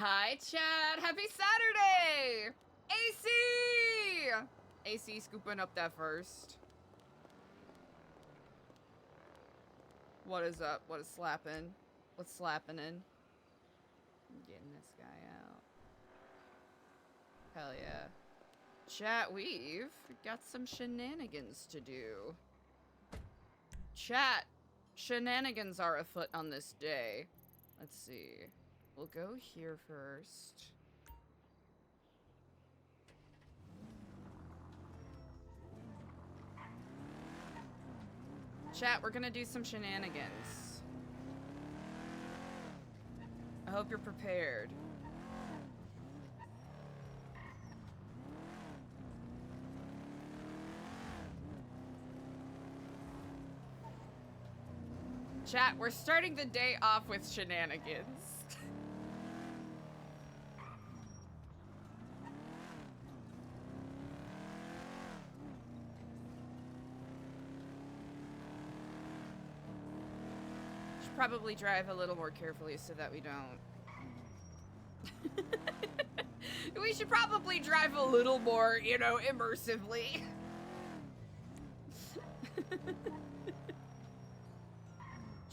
Hi, Chad. Happy Saturday. AC. AC scooping up that first. What is up? What is slapping? What's slapping in? I'm getting this guy out. Hell yeah. Chat, we've got some shenanigans to do. Chat, shenanigans are afoot on this day. Let's see. We'll go here first. Chat, we're gonna do some shenanigans. I hope you're prepared. Chat, we're starting the day off with shenanigans. Should probably drive a little more carefully so that we don't. We should probably drive a little more, you know, immersively.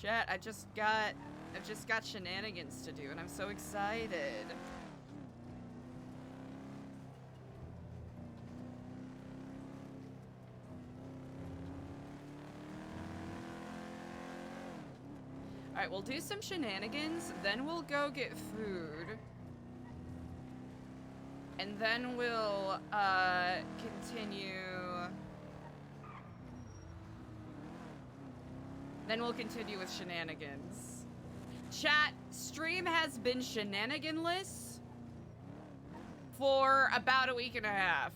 Chat, I've just got shenanigans to do, and I'm so excited. Alright, we'll do some shenanigans, then we'll go get food. And then we'll, continue... Then we'll continue with shenanigans. Chat, stream has been shenaniganless for about a week and a half.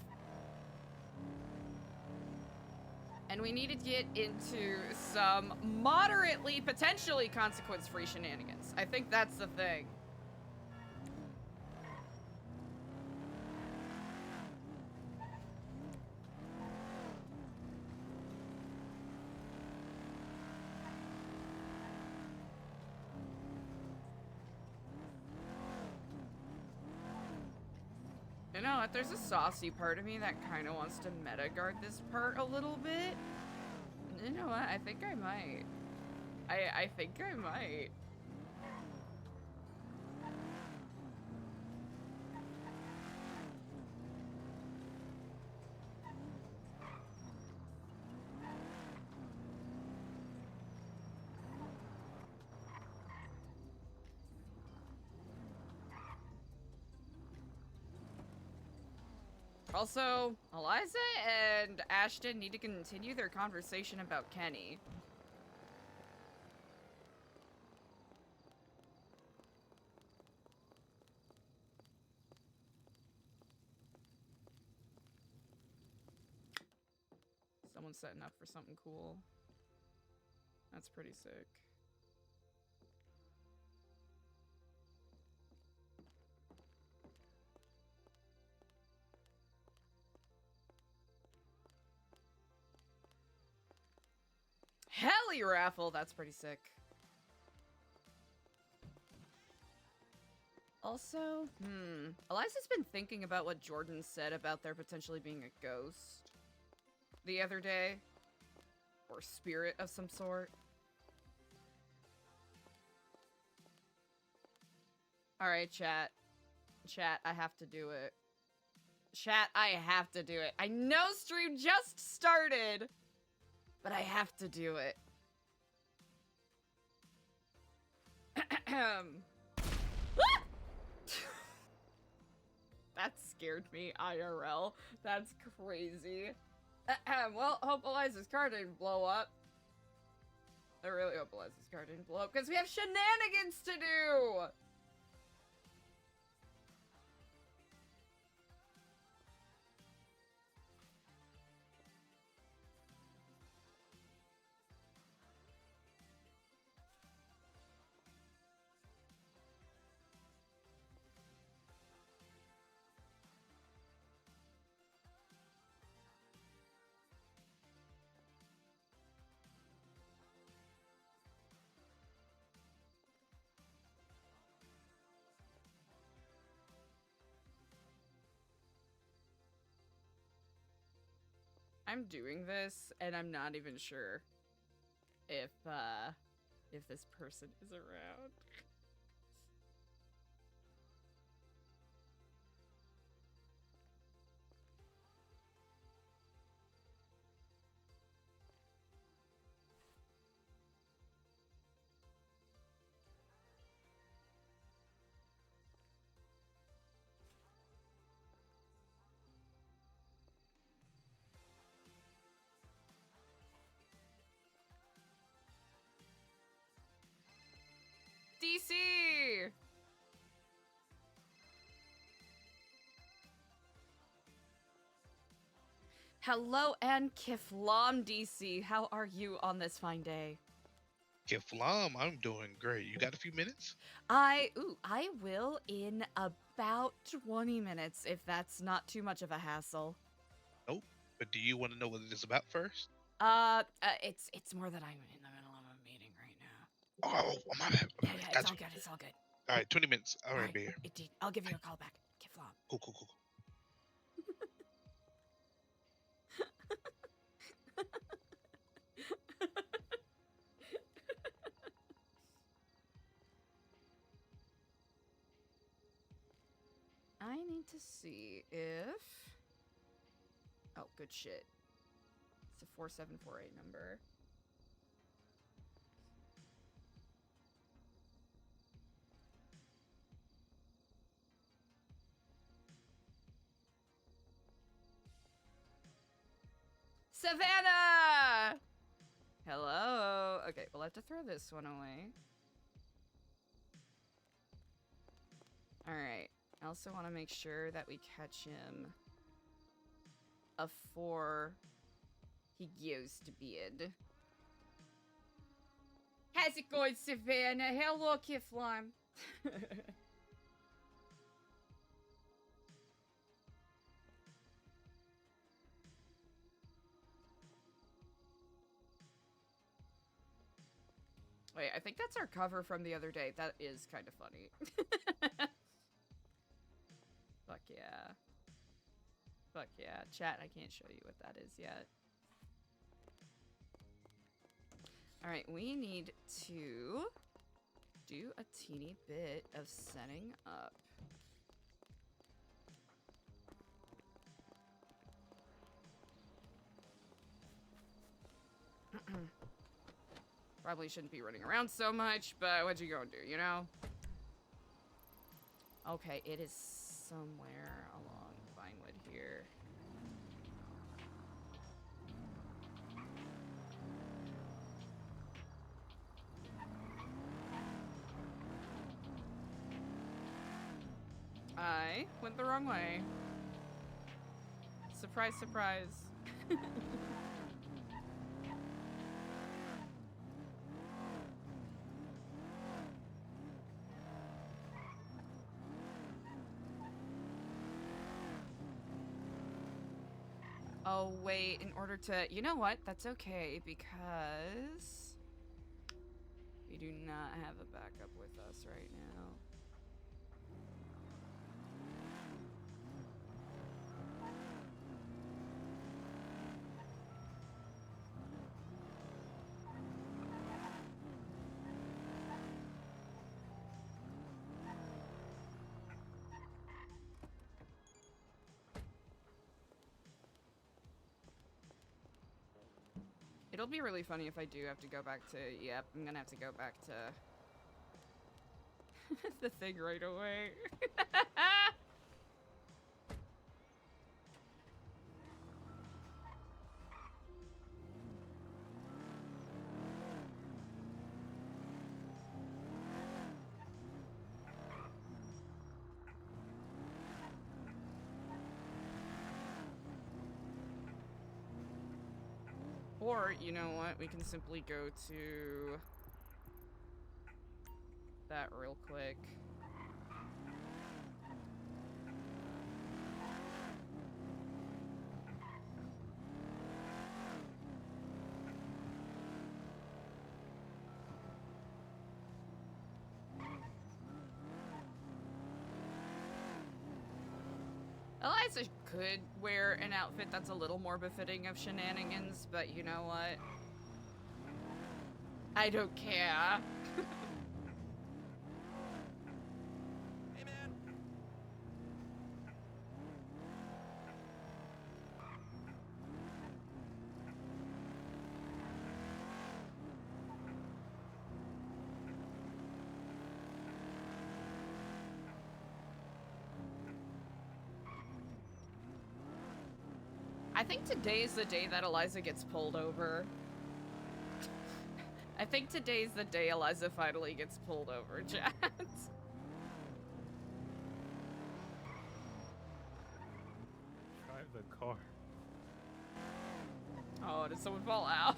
And we need to get into some moderately, potentially consequence-free shenanigans. I think that's the thing. You know what, there's a saucy part of me that kind of wants to meta guard this part a little bit. And you know what, I think I might. I think I might. Also, ELIZA and Ashton need to continue their conversation about Kenny. Someone's setting up for something cool. That's pretty sick. Heli raffle, that's pretty sick. Also, ELIZA's been thinking about what Jordan said about there potentially being a ghost the other day. Or spirit of some sort. Alright, chat. Chat, I have to do it. Chat, I have to do it. I know stream just started, but I have to do it. That scared me, IRL. That's crazy. Well, hope ELIZA's car didn't blow up. I really hope ELIZA's car didn't blow up, because we have shenanigans to do! I'm doing this, and I'm not even sure if this person is around. DC! Hello and Kiflam DC. How are you on this fine day? Kiflam, I'm doing great. You got a few minutes? I will in about 20 minutes if that's not too much of a hassle. Nope. But do you want to know what it is about first? It's more that I'm in the middle of a meeting right now. Oh, my bad. Yeah, it's Gotcha. all good. It's all good. All right, 20 minutes. All right, be here. Indeed. I'll give you a call back. Kiflam. Cool. I need to see if... Oh, good shit. It's a 4748 number. Savannah! Hello. Okay, we'll have to throw this one away. Alright. I also want to make sure that we catch him afore he goes to bed. How's it going, Savannah? Hello, Kiflam. Wait, I think that's our cover from the other day. That is kind of funny. Fuck yeah. Fuck yeah. Chat, I can't show you what that is yet. Alright, we need to do a teeny bit of setting up. Probably shouldn't be running around so much, but what you gonna do, you know? Okay, it is somewhere along Vinewood here. I went the wrong way. Surprise, surprise. Oh, wait, in order to... You know what? That's okay, because... we do not have a backup with us right now. It'll be really funny if I do have to go back to... Yep, I'm gonna have to go back to... the thing right away. Or, you know what, we can simply go to that real quick. ELIZA could wear an outfit that's a little more befitting of shenanigans, but you know what? I don't care. Hey, man. I think today's the day that Eliza gets pulled over. I think today's the day Eliza finally gets pulled over, chat. Drive the car. Oh, did someone fall out?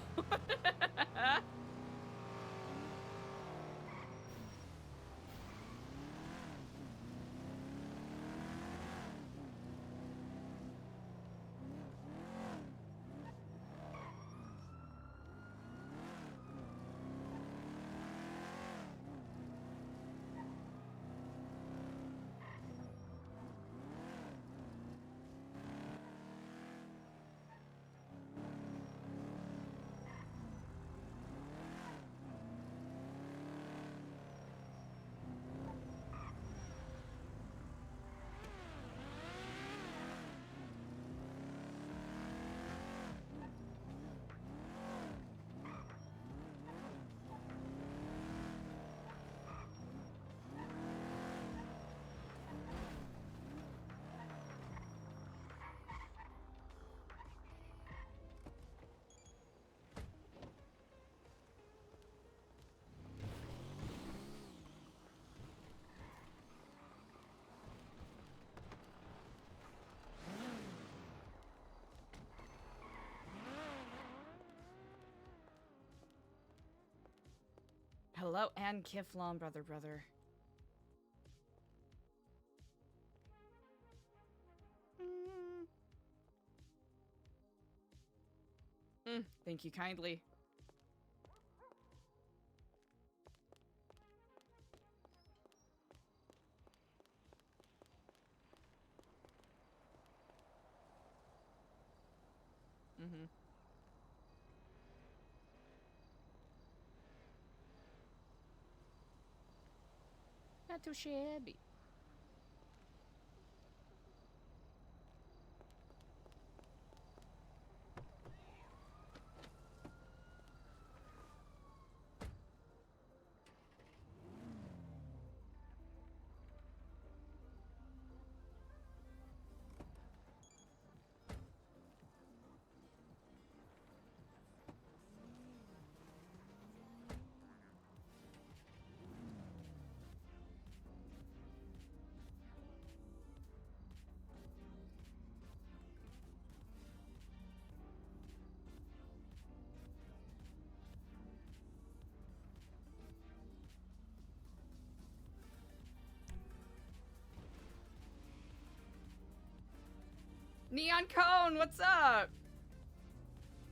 Hello, and Kiflon, brother. Thank you kindly. Not too shabby. Neon Cone, what's up?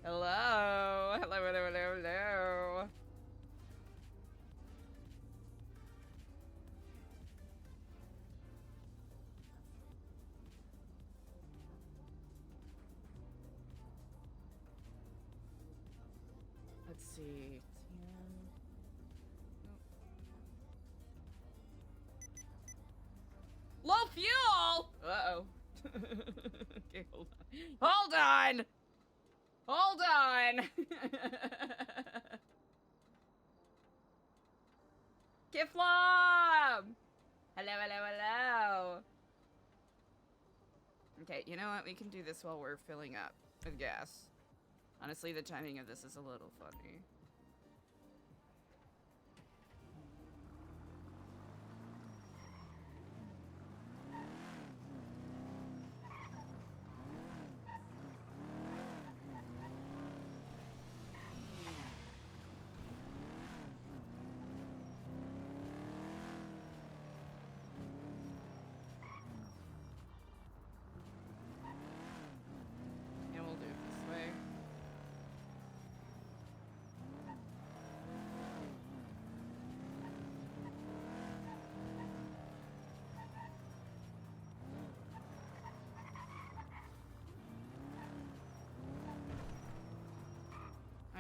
Hello. Hello. Let's see. Low fuel! Uh-oh. Okay, hold on. Hold on! Kiflom! Hello. Okay, you know what? We can do this while we're filling up with gas. Honestly, the timing of this is a little funny.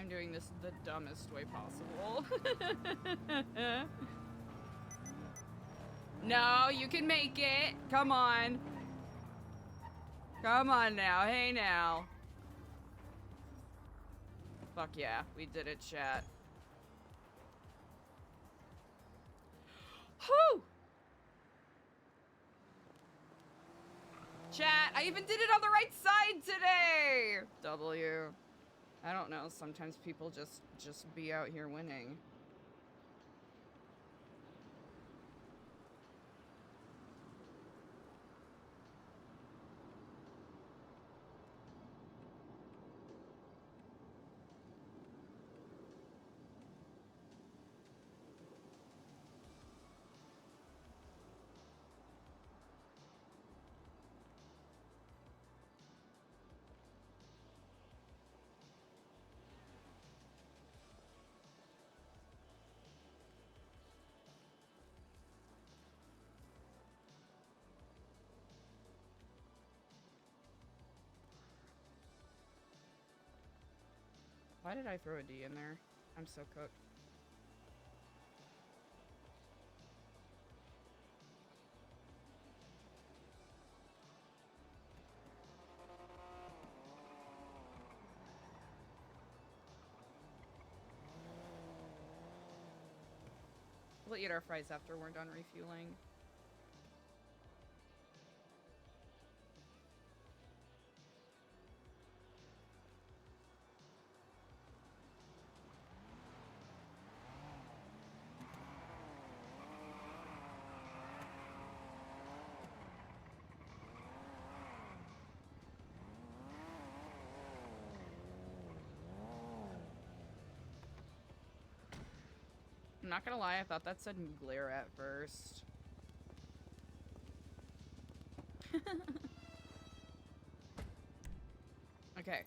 I'm doing this the dumbest way possible. No, you can make it. Come on. Come on now. Hey now. Fuck yeah. We did it, chat. Whew! Chat, I even did it on the right side today! W. I don't know, sometimes people just be out here winning. Why did I throw a D in there? I'm so cooked. We'll eat our fries after we're done refueling. I'm not gonna lie, I thought that said Mugler at first. Okay.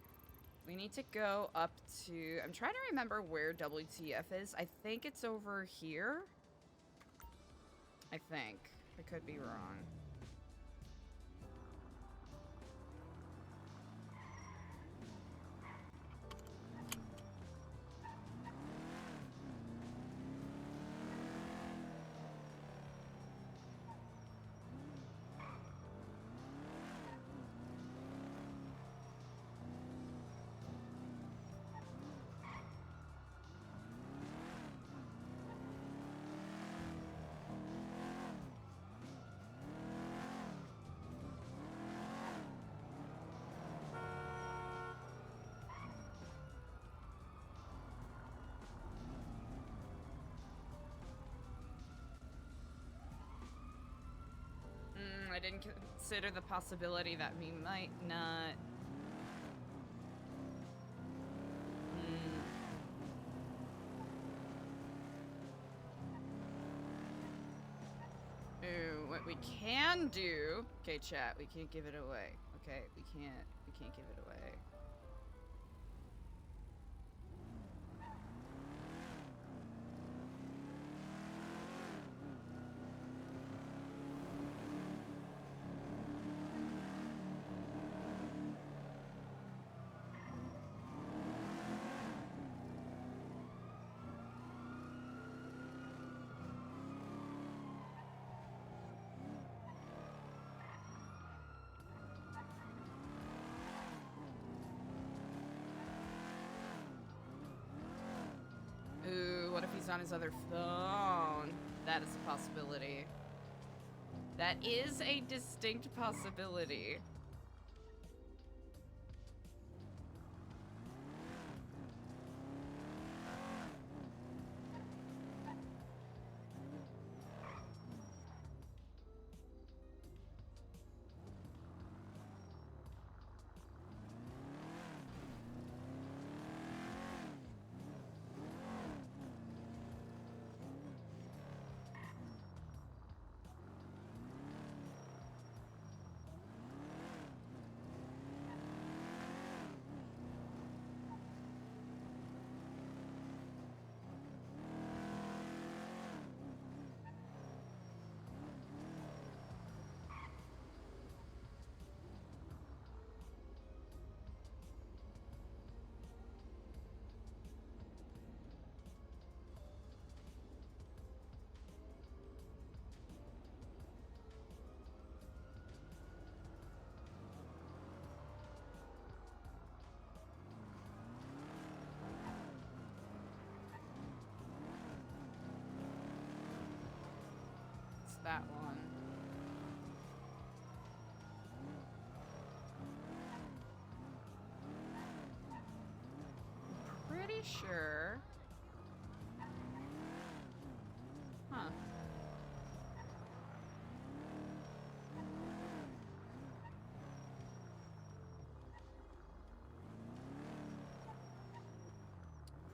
We need to go up to... I'm trying to remember where WTF is. I think it's over here. I think. I could be wrong. I didn't consider the possibility that we might not... Ooh, what we can do... Okay, chat, we can't give it away. Okay, we can't give it away. Ooh, what if he's on his other phone? That is a possibility. That is a distinct possibility. that one. I'm pretty sure. Huh.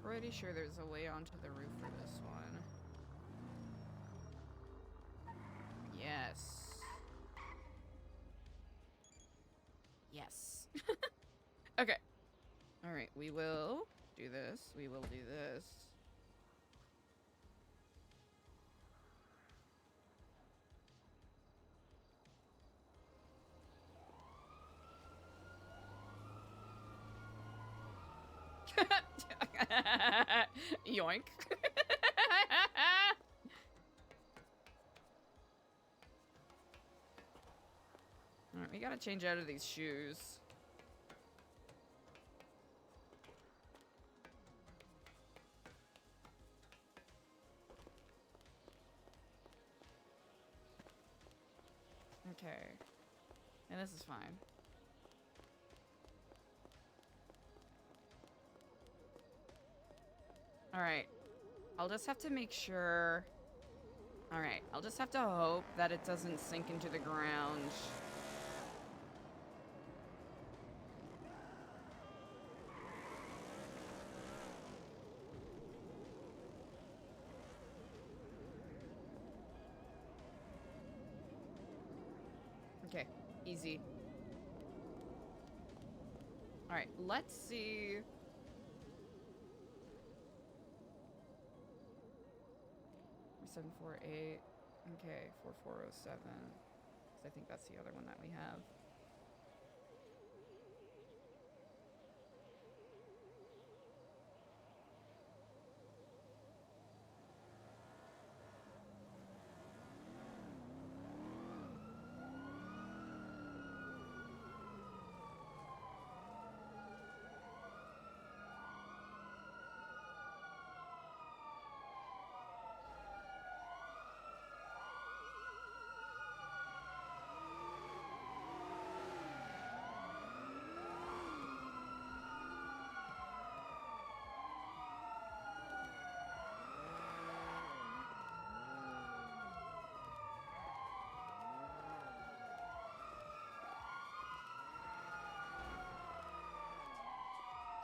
Pretty sure there's a way onto the roof for this one. Yes. Yes. Okay. Alright, we will do this. We will do this. Yoink. Alright, we gotta change out of these shoes. Okay. And this is fine. Alright. I'll just have to make sure... Alright, I'll just have to hope that it doesn't sink into the ground. Okay, easy. Alright, let's see... 748. Okay, 4407. 'Cause I think that's the other one that we have.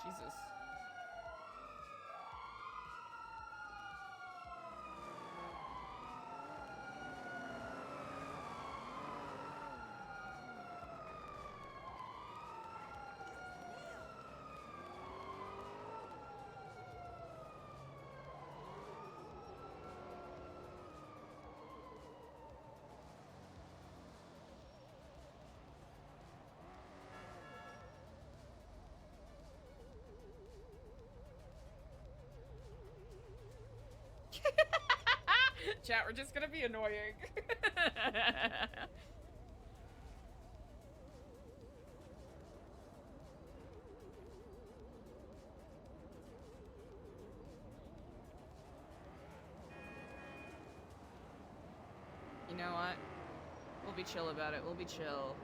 Jesus. Chat, we're just gonna be annoying. You know what? We'll be chill about it. We'll be chill.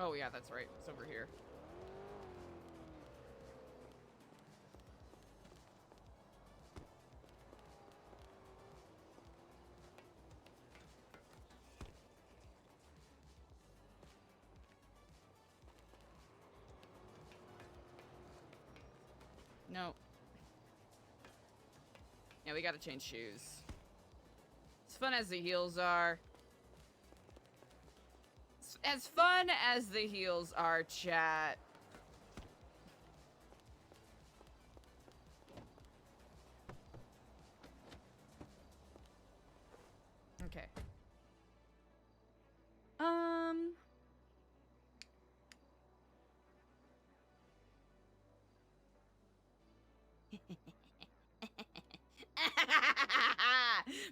Oh yeah, that's right. It's over here. No. Yeah, we gotta change shoes. As fun as the heels are, As fun as the heels are, chat. Okay.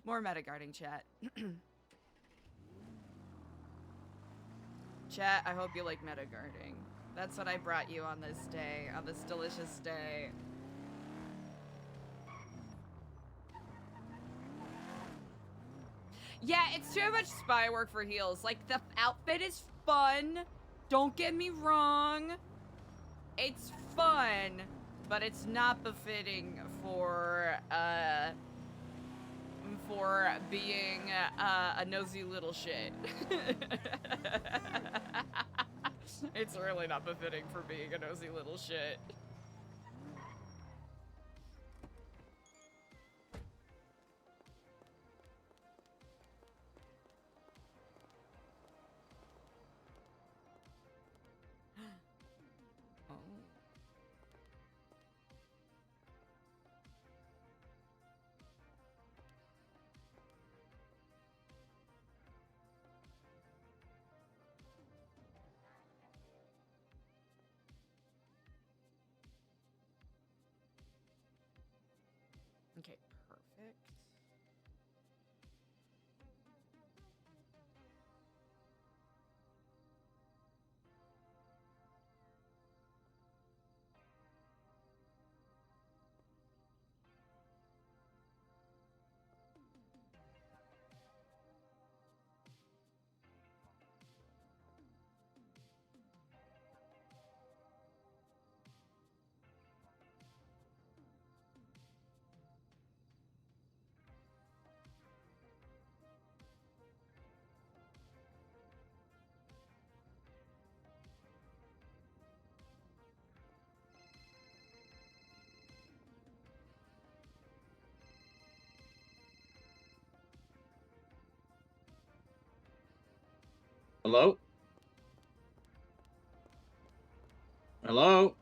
More metaguarding, chat. Chat, I hope you like metaguarding. That's what I brought you on this day, on this delicious day. Yeah, it's too much spy work for heels. Like, the outfit is fun. Don't get me wrong. It's fun, but it's not befitting for being a nosy little shit. It's really not befitting for being a nosy little shit. Oh. Okay, perfect. Hello? Hello?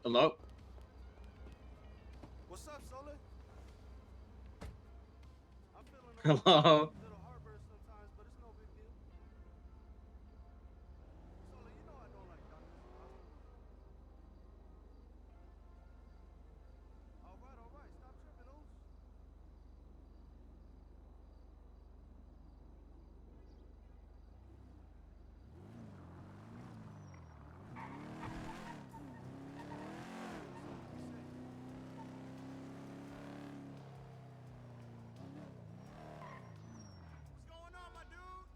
Hello? What's up, Solar? I'm feeling Hello? little heartburn sometimes, but it's no big deal. Solar, you know I don't like doctors in the hospital. All right, stop tripping, Oos. What's going on, my dude?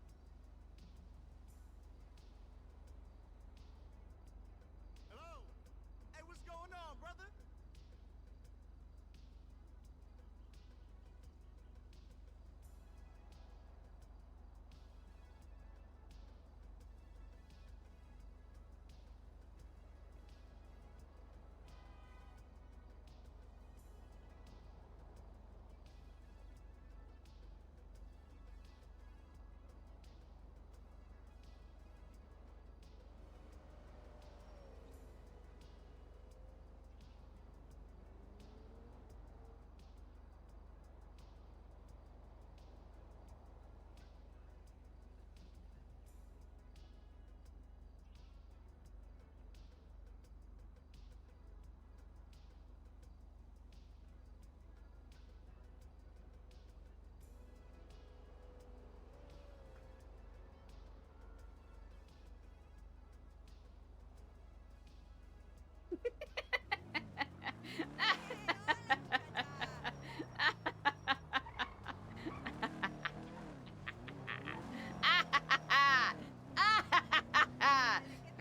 Hello? Hey, what's going on, brother?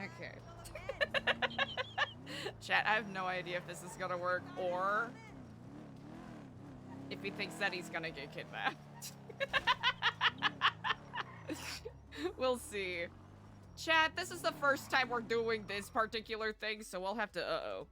Okay. Chat, I have no idea if this is gonna work or if he thinks that he's gonna get kidnapped. We'll see. Chat, this is the first time we're doing this particular thing, so we'll have to,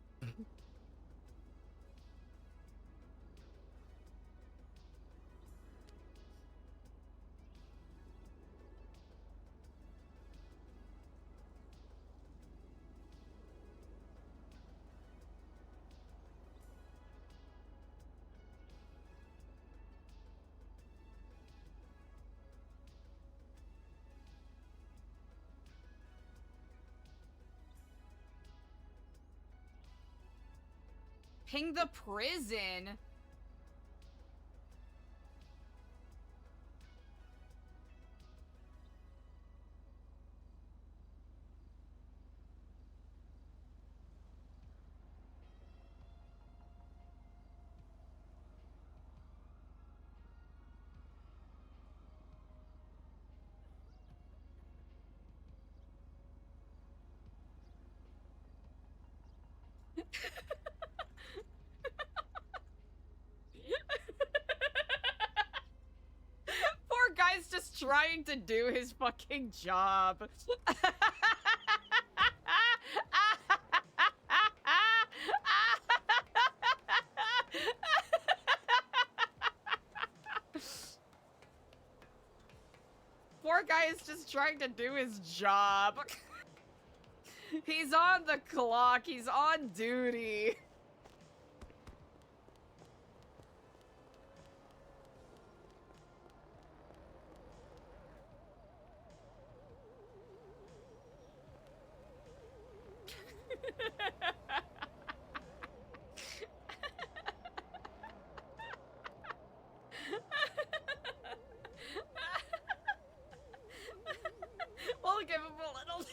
Ping the prison. Poor guy's just trying to do his fucking job. Poor guy is just trying to do his job. He's on the clock. He's on duty. We'll give him a little.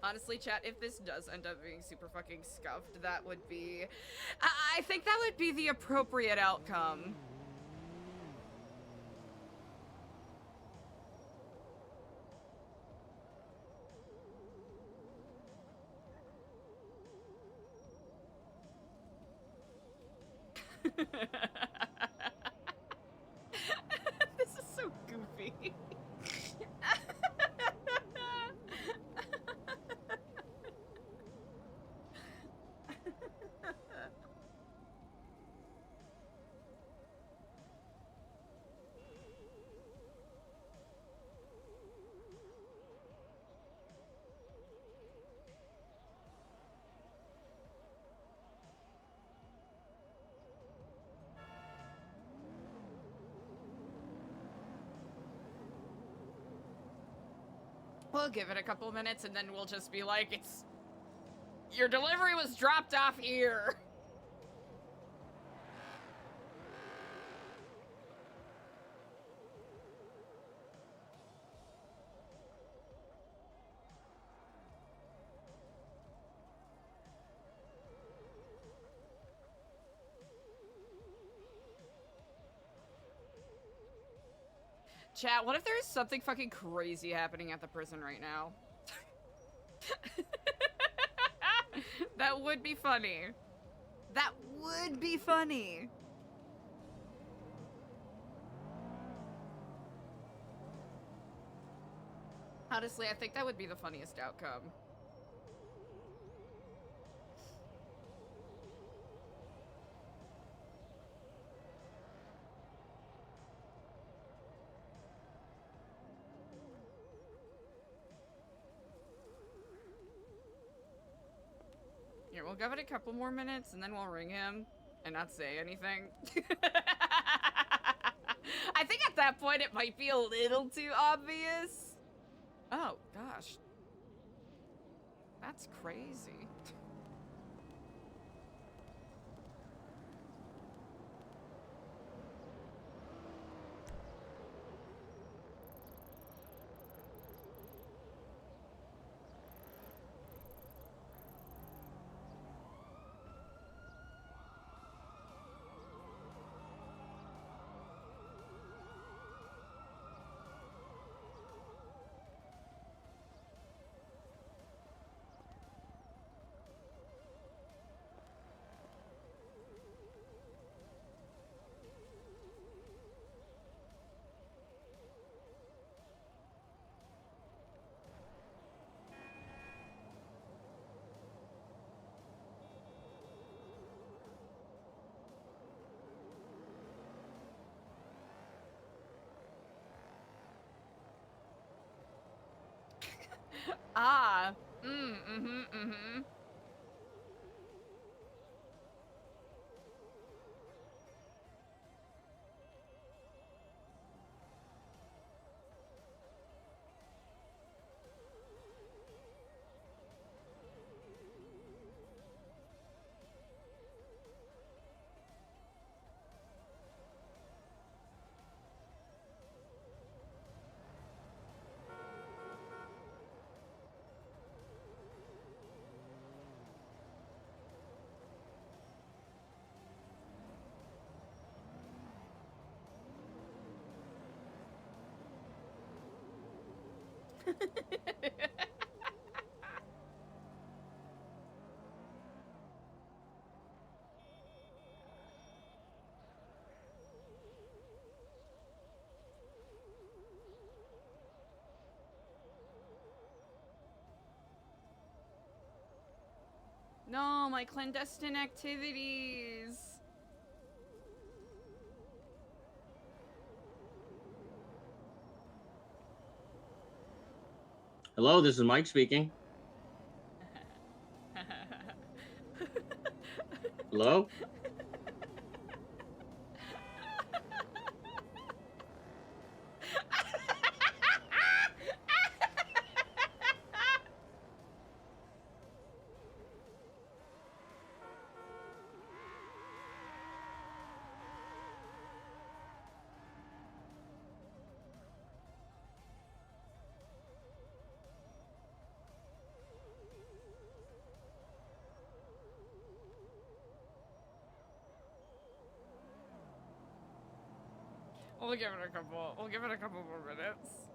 Honestly, chat, if this does end up being super fucking scuffed, that would be... I think that would be the appropriate outcome. This is so goofy. We'll give it a couple minutes and then we'll just be like, it's... Your delivery was dropped off here. Chat, what if there's something fucking crazy happening at the prison right now? That would be funny. That would be funny. Honestly, I think that would be the funniest outcome. Here, we'll give it a couple more minutes and then we'll ring him and not say anything. I think at that point it might be a little too obvious. Oh, gosh. That's crazy. Ah. Mm-hmm. No, my clandestine activities. Hello, this is Mike speaking. Hello? We'll give it a couple. We'll give it a couple more minutes.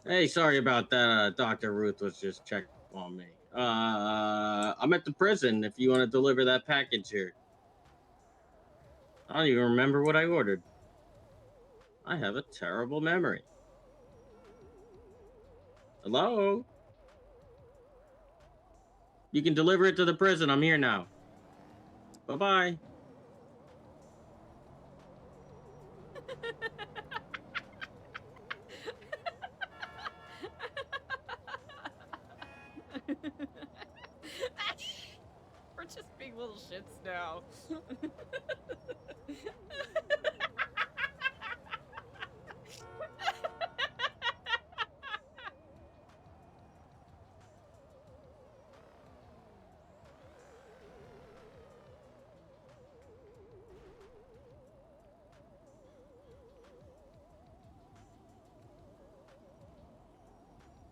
Hey, sorry about that. Dr. Ruth was just checking on me. I'm at the prison if you want to deliver that package here. I don't even remember what I ordered. I have a terrible memory. Hello? You can deliver it to the prison. I'm here now. Bye-bye. We're just big little shits now.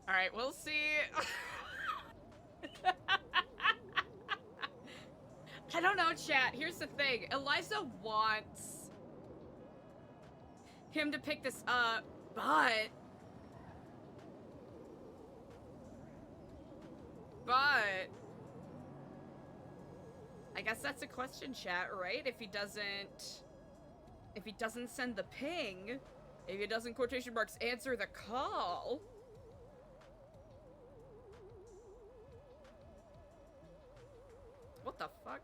All right, we'll see. I don't know, chat. Here's the thing. Eliza wants him to pick this up, but I guess that's a question, chat, right? If he doesn't send the ping, if he doesn't quotation marks answer the call. What the fuck?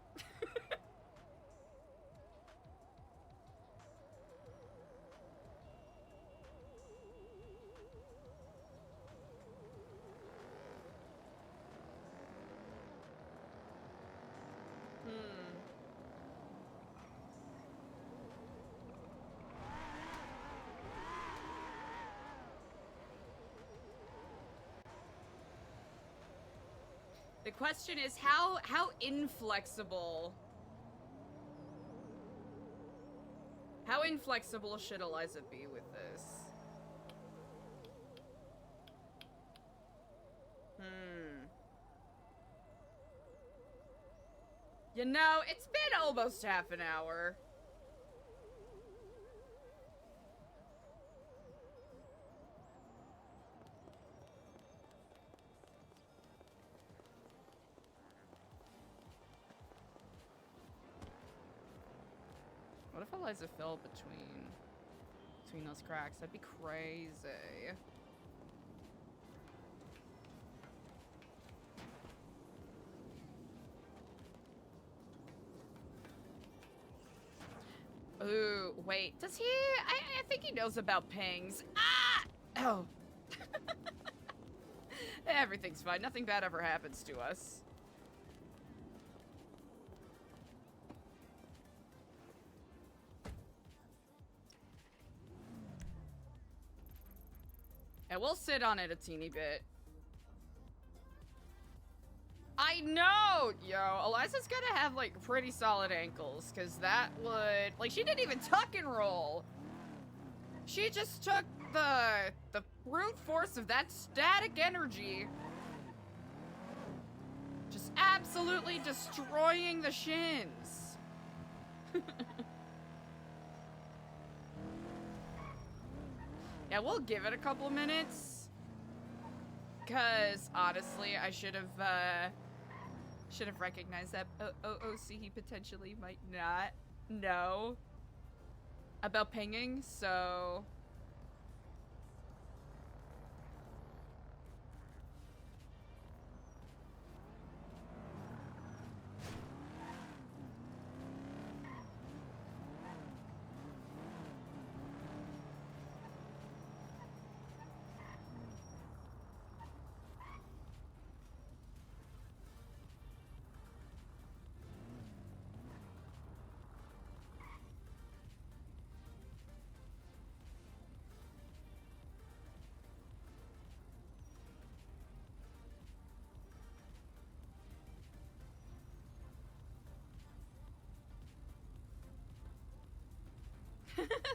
The question is how inflexible should Eliza be with this? You know, it's been almost half an hour. What if Eliza fell between those cracks? That'd be crazy. Ooh, wait. Does he? I think he knows about pings. Ah! Oh. Everything's fine. Nothing bad ever happens to us. And we'll sit on it a teeny bit. I know! Yo, Eliza's gonna have, like, pretty solid ankles, because that would... Like, she didn't even tuck and roll. She just took the brute force of that static energy just absolutely destroying the shins. Yeah, we'll give it a couple of minutes. Cause honestly, I should have recognized that OC he potentially might not know about pinging, so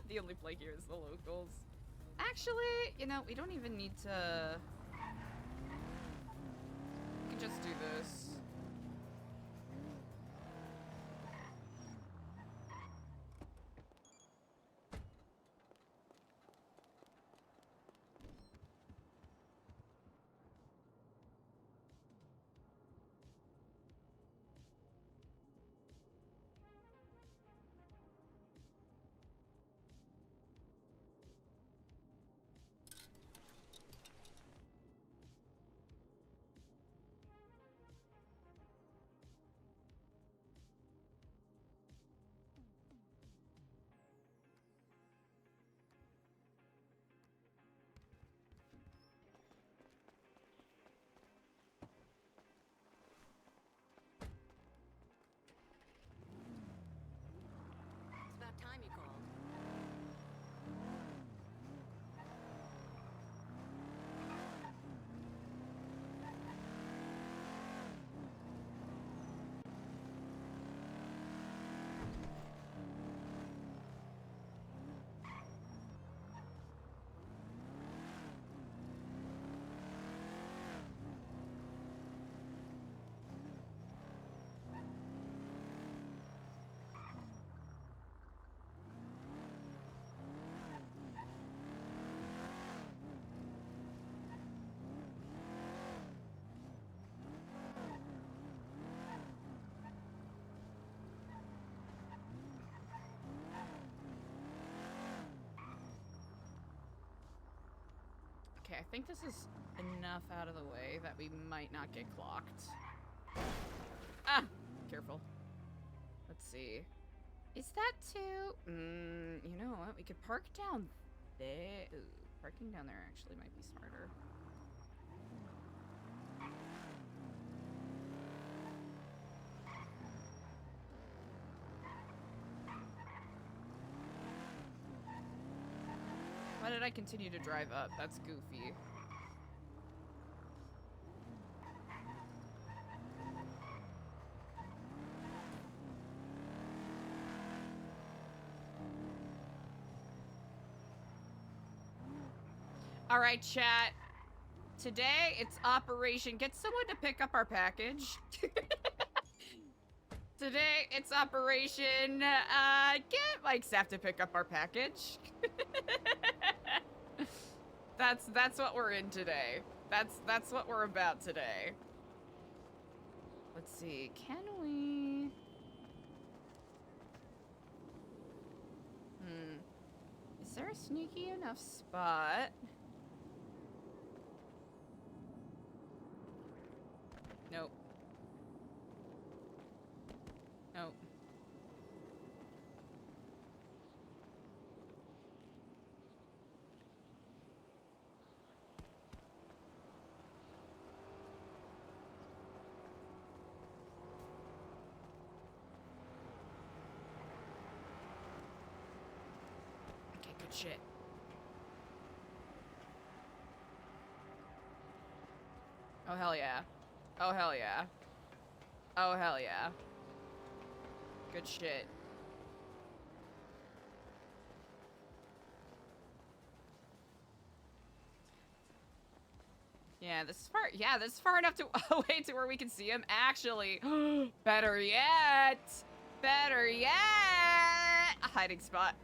the only play here is the locals. Actually, you know, we don't even need to. We can just do this. It's about time you called. Okay, I think this is enough out of the way that we might not get clocked. Ah! Careful. Let's see. Is that too... you know what? We could park down there. Ooh, parking down there actually might be smarter. Why did I continue to drive up? That's goofy. All right, chat. Today, it's Operation Get Someone to Pick Up Our Package. Today, it's Operation Get Mike Staff to Pick Up Our Package. That's what we're in today. That's what we're about today. Let's see. Can we? Is there a sneaky enough spot? Nope. Nope. Okay, good shit. Oh, hell yeah. Oh, hell yeah. Oh, hell yeah. Good shit. Yeah, this is far. Yeah, this is far enough to away to where we can see him. Actually, better yet, better yet, a hiding spot.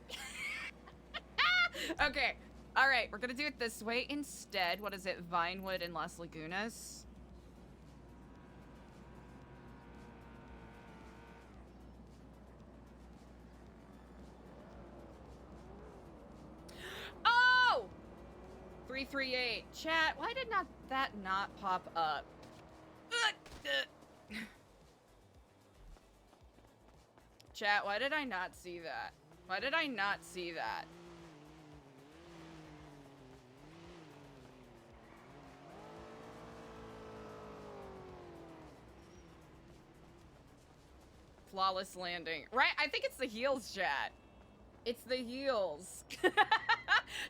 Okay, all right, we're gonna do it this way instead. What is it? Vinewood and Las Lagunas. Oh! 338. Chat, why did that not pop up? Chat, why did I not see that? Why did I not see that? Flawless landing. Right? I think it's the heels, chat. It's the heels.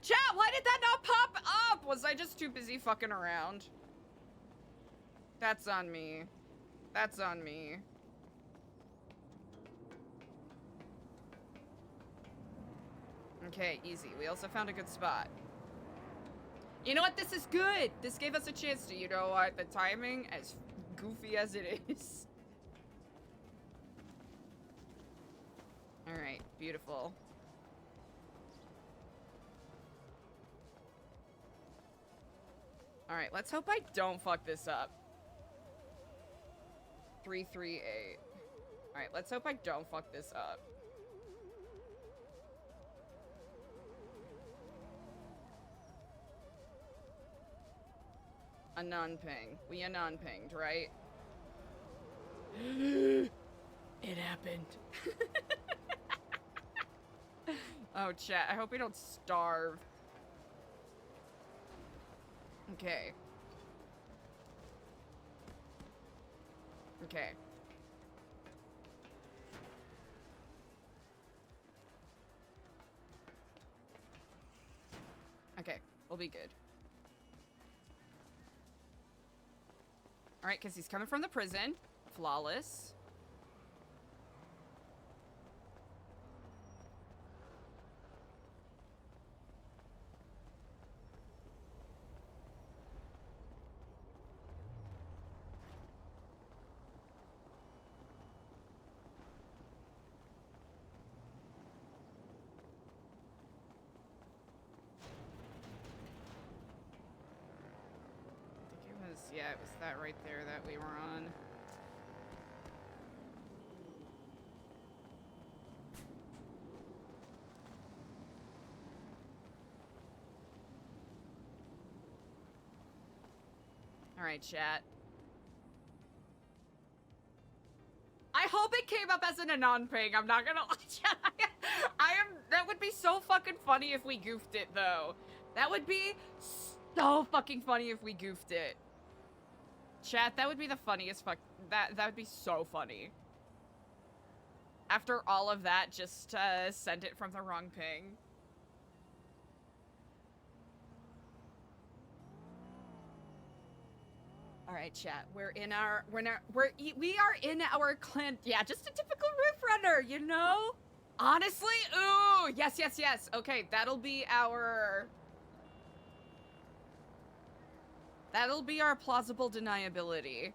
Chat, why did that not pop up? Was I just too busy fucking around? That's on me. That's on me. Okay, easy. We also found a good spot. You know what? This is good. This gave us a chance to, you know what? The timing, as goofy as it is. Alright, beautiful. Alright, let's hope I don't fuck this up. 338. Alright, let's hope I don't fuck this up. A non-ping. We a non-pinged, right? It happened. Oh, chat, I hope we don't starve. Okay. Okay. Okay, we'll be good. Alright, because he's coming from the prison. Flawless. Yeah, it was that right there that we were on. All right, chat. I hope it came up as an anon-ping. I'm not gonna lie. That would be so fucking funny if we goofed it, though. That would be so fucking funny if we goofed it. Chat, that would be the funniest that would be so funny. After all of that, just send it from the wrong ping. All right, chat. We are in our clan. Yeah, just a typical roof runner, you know? Honestly, ooh, yes, yes, yes. Okay, that'll be our plausible deniability.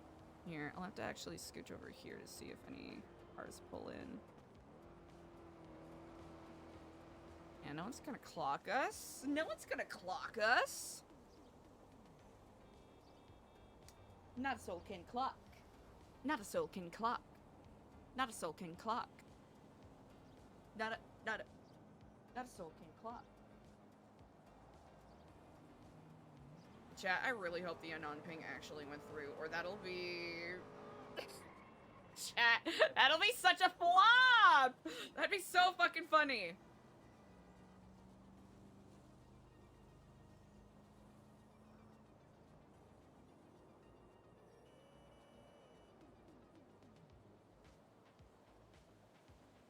Here, I'll have to actually scooch over here to see if any cars pull in. Yeah, no one's gonna clock us. No one's gonna clock us. Not a soul can clock. Not a soul can clock. Not a soul can clock. Not a soul can clock. Chat, I really hope the anon ping actually went through, or that'll be... Chat, that'll be such a flop! That'd be so fucking funny.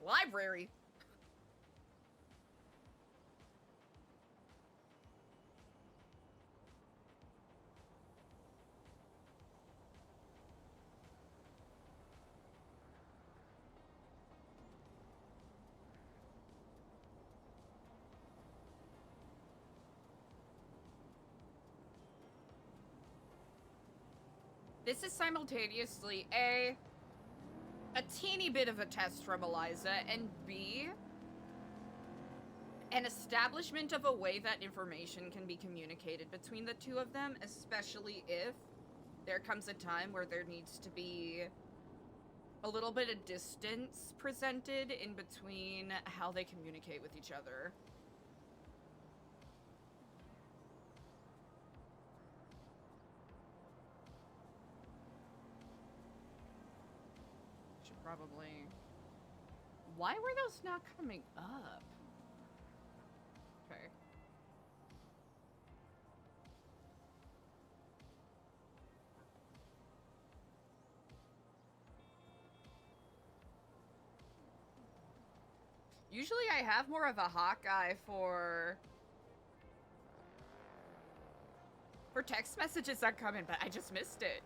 Library. This is simultaneously A teeny bit of a test from ELIZA, and B, an establishment of a way that information can be communicated between the two of them, especially if there comes a time where there needs to be a little bit of distance presented in between how they communicate with each other. Should probably... Why were those not coming up? Okay. Usually I have more of a Hawkeye for text messages that come in, but I just missed it.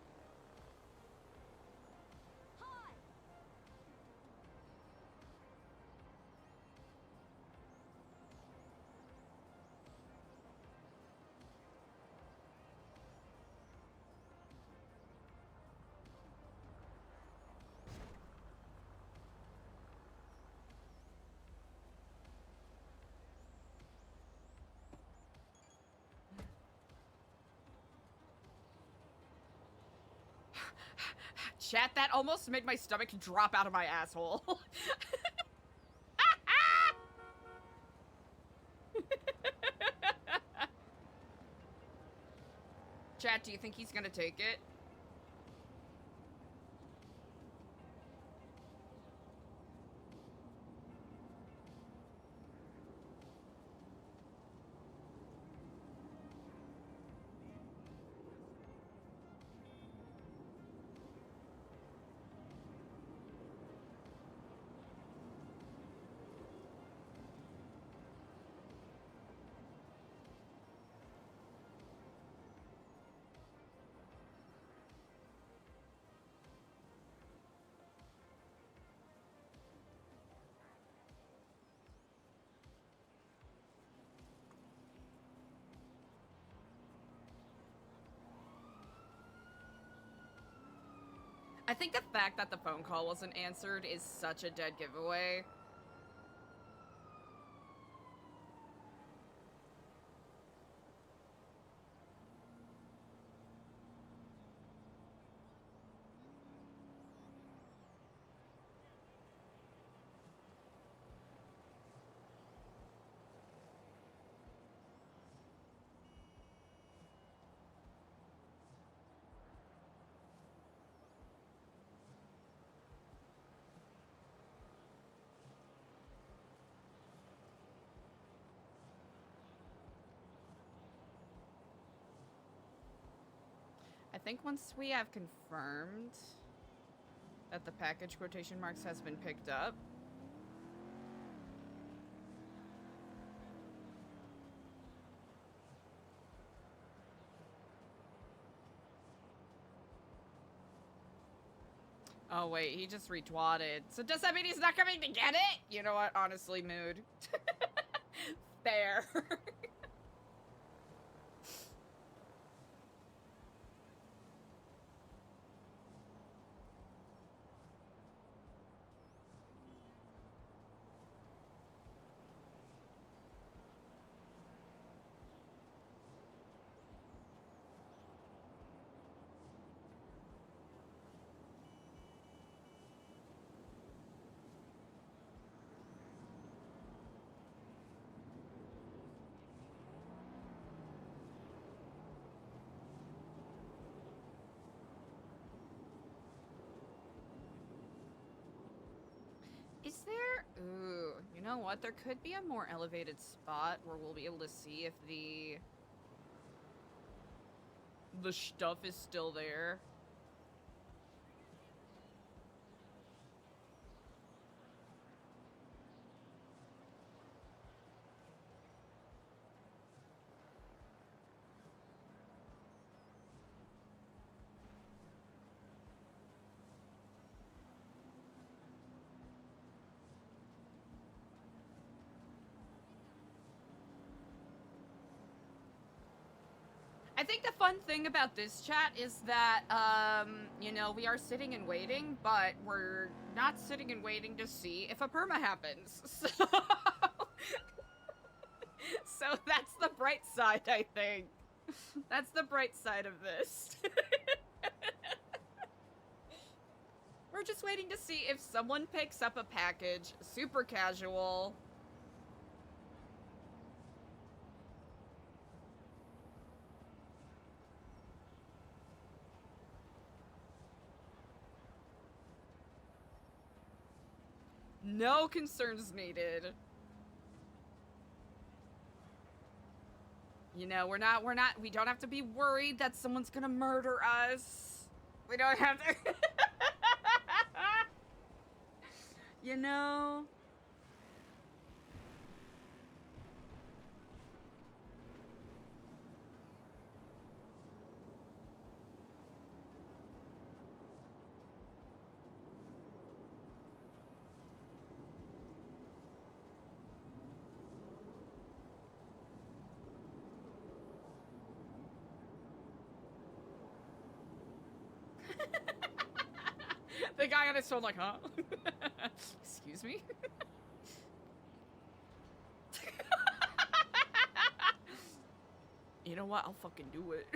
Chat, that almost made my stomach drop out of my asshole. Chat, do you think he's gonna take it? I think the fact that the phone call wasn't answered is such a dead giveaway. I think once we have confirmed that the package quotation marks has been picked up, oh wait, he just retwatted. So does that mean he's not coming to get it? You know what? Honestly, mood. Fair. Is there... Ooh, you know what? There could be a more elevated spot where we'll be able to see if the stuff is still there. I I think the fun thing about this chat is that, you know, we are sitting and waiting, but we're not sitting and waiting to see if a perma happens. So that's the bright side, I think. That's the bright side of this. We're just waiting to see if someone picks up a package, super casual. No concerns needed. You know, we don't have to be worried that someone's gonna murder us. We don't have to. You know? The guy on his phone like, huh? Excuse me? You know what? I'll fucking do it.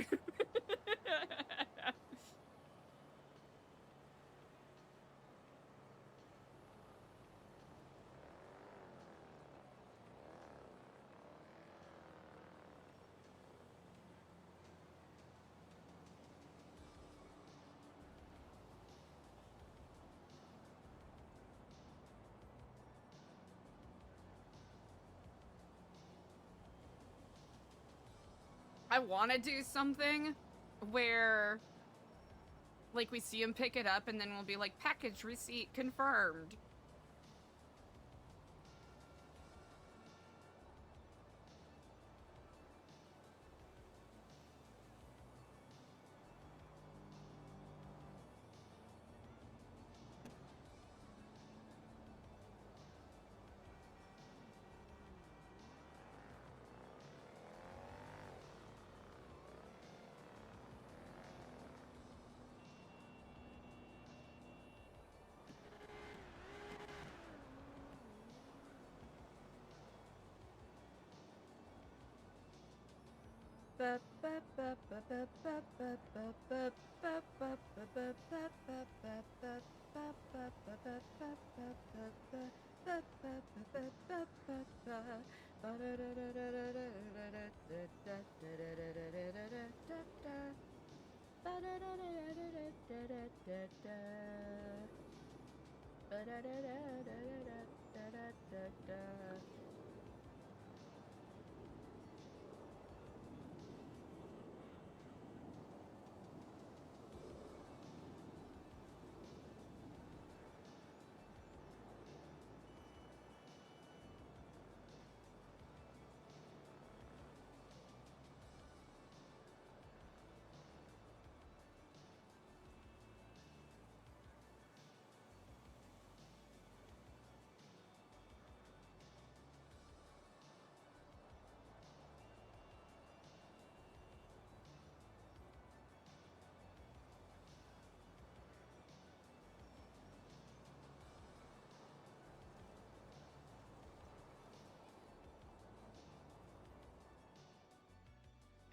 I want to do something where, like, we see him pick it up and then we'll be like, package receipt confirmed.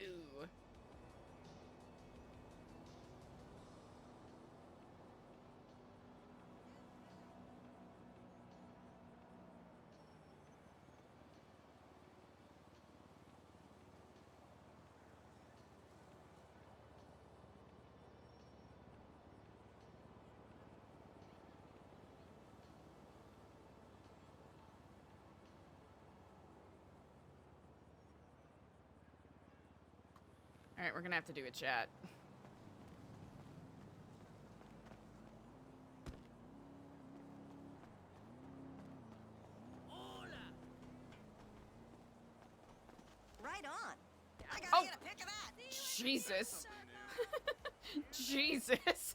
Ooh. All right, we're gonna have to do a chat. Right on. I gotta Oh. get a pic of that. Jesus. Jesus.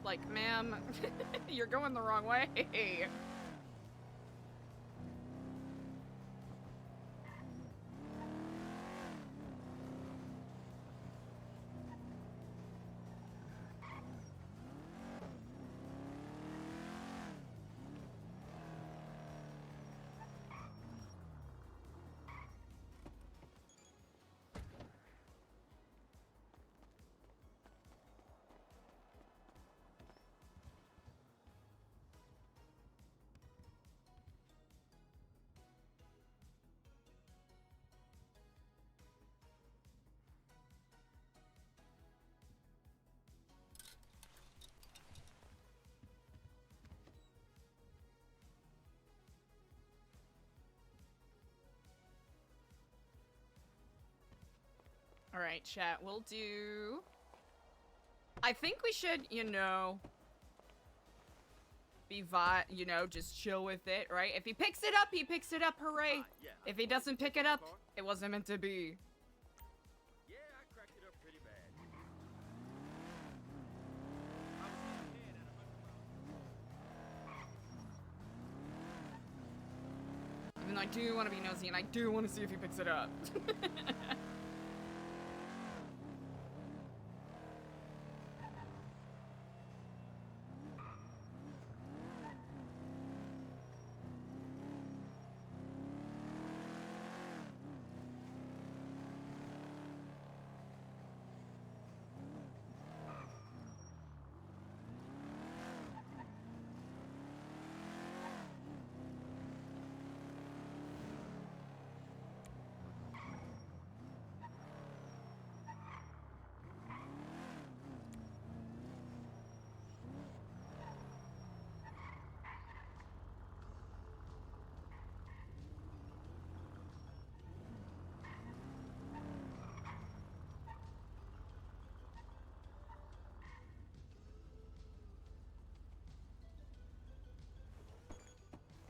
Like, ma'am, you're going the wrong way. All right, chat, we'll do... I think we should, you know, be just chill with it, right? If he picks it up, he picks it up, hooray! Yeah. If he doesn't pick it up, it wasn't meant to be. Yeah, I cracked it up pretty bad. Even though I do want to be nosy and I do want to see if he picks it up.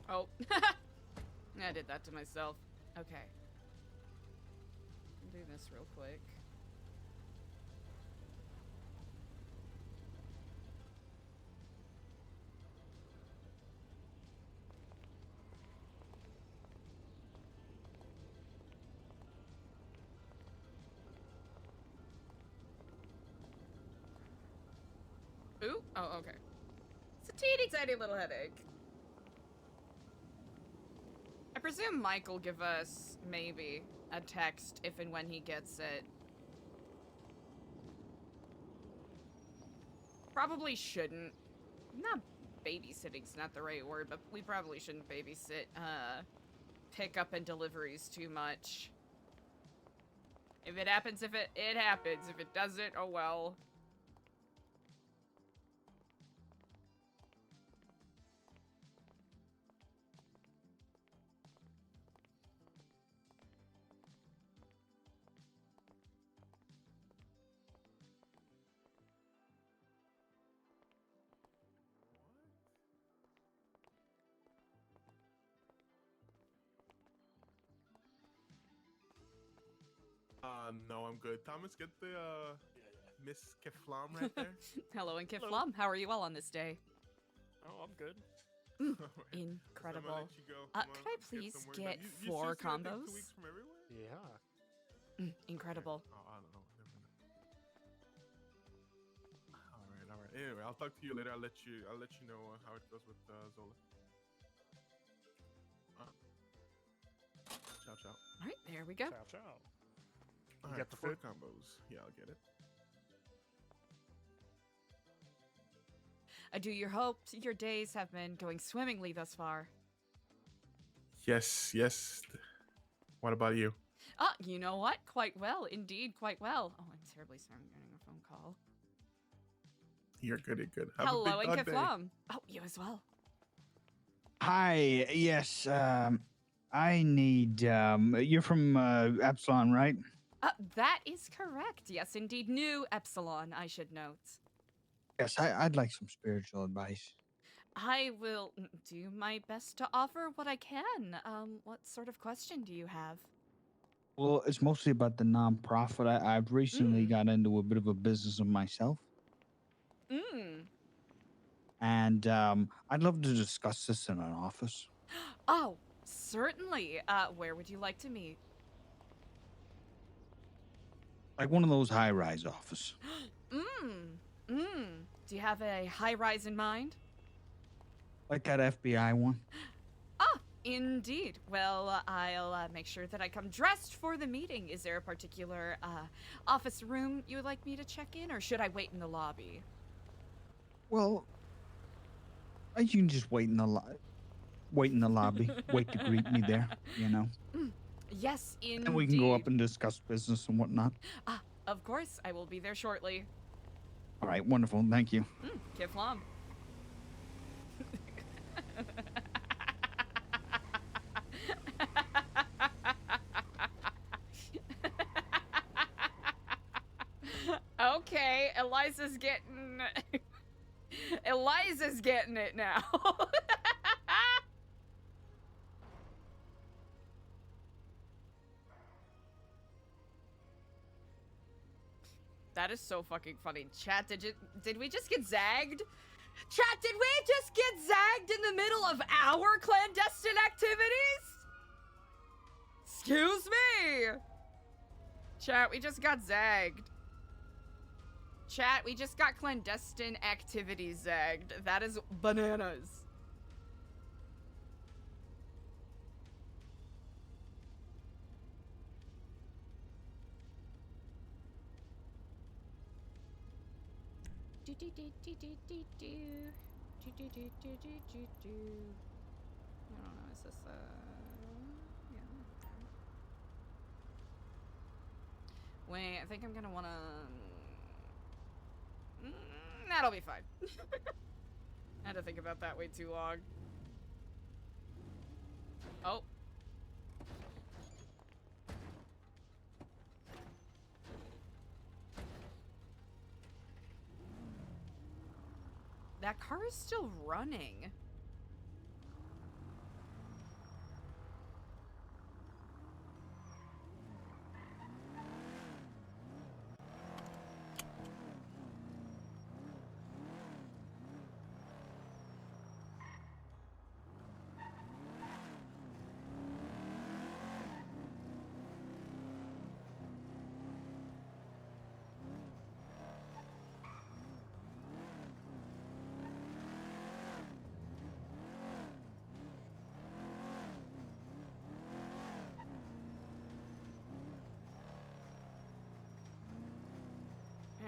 Oh. I did that to myself. Okay. I'll do this real quick. Ooh, oh, okay. It's a teeny tiny little headache. I presume Mike will give us, maybe, a text if and when he gets it. Probably shouldn't. Not babysitting's not the right word, but we probably shouldn't babysit, pickup and deliveries too much. If it happens, it happens. If it doesn't, oh well. No, I'm good. Thomas, get the, Miss Keflam right there. Hello, and Kiflam. How are you all on this day? Oh, I'm good. Alright. Incredible. I'm gonna let you go. Come Could on, I let's please some work get done. 4 seriously gonna take combos? 2 weeks from everywhere? Yeah. Incredible. Oh, I don't know. Never mind. All right. Anyway, I'll talk to you later. I'll let you know how it goes with Zola. Ciao, ciao. All right, there we go. Ciao, ciao. All You right, got the 4 food? combos. Yeah, I'll get it. I do hope your days have been going swimmingly thus far. Yes. What about you? You know what? Quite well, indeed, quite well. Oh, I'm terribly sorry I'm getting a phone call. You're good. Have Hello, a big and dog day. Kiflam. Oh, you as well. Hi, yes, I need, you're from, Epsilon, right? That is correct. Yes, indeed. Nu Epsilon, I should note. Yes, I'd like some spiritual advice. I will do my best to offer what I can. What sort of question do you have? Well, it's mostly about the nonprofit. I've recently got into a bit of a business of myself. and I'd love to discuss this in an office. Oh, certainly. Where would you like to meet? Like one of those high-rise offices. Do you have a high rise in mind? Like that FBI one. Ah, indeed. Well, I'll make sure that I come dressed for the meeting. Is there a particular office room you would like me to check in, or should I wait in the lobby? Well, you can just wait in the lobby, wait to greet me there, you know. Yes, indeed. And we can go up and discuss business and whatnot. Ah, of course. I will be there shortly. All right, wonderful. Thank you. Kiflam. Okay, Eliza's getting it now. That is so fucking funny. Chat, did we just get zagged? Chat, did we just get zagged in the middle of our clandestine activities? Excuse me. Chat, we just got zagged. Chat, we just got clandestine activities zagged. That is bananas. I don't know, is this yeah. Wait, I think I'm gonna wanna that'll be fine. I had to think about that way too long. Oh. That car is still running.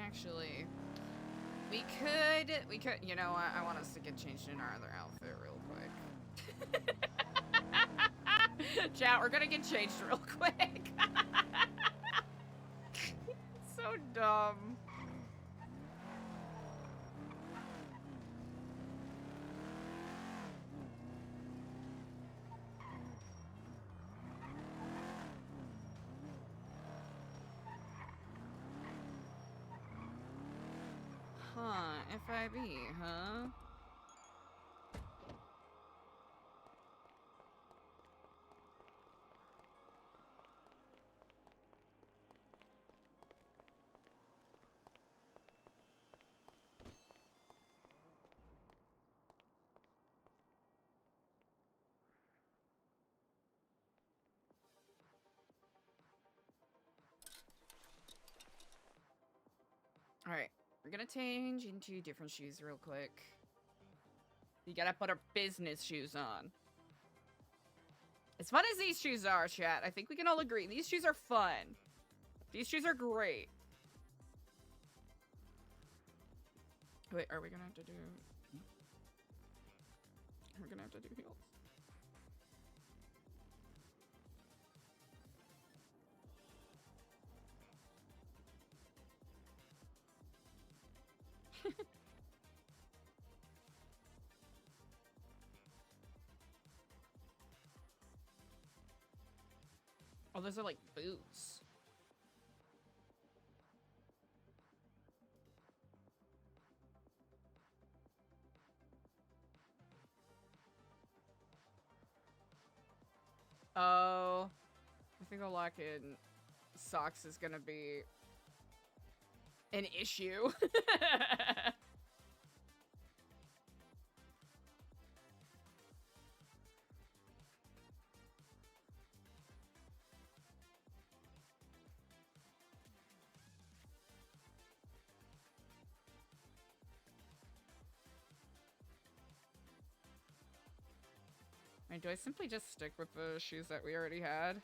Actually, we could, you know what, I want us to get changed in our other outfit real quick. Chat, we're gonna get changed real quick. So dumb. Huh, FIB, huh? All right. We're gonna change into different shoes real quick. You gotta put our business shoes on. As fun as these shoes are, chat, I think we can all agree. These shoes are fun. These shoes are great. Wait, are we gonna have to do... We're gonna have to do heels. Oh, those are like boots. Oh, I think the lock-in socks is gonna be an issue. Like, do I simply just stick with the shoes that we already had?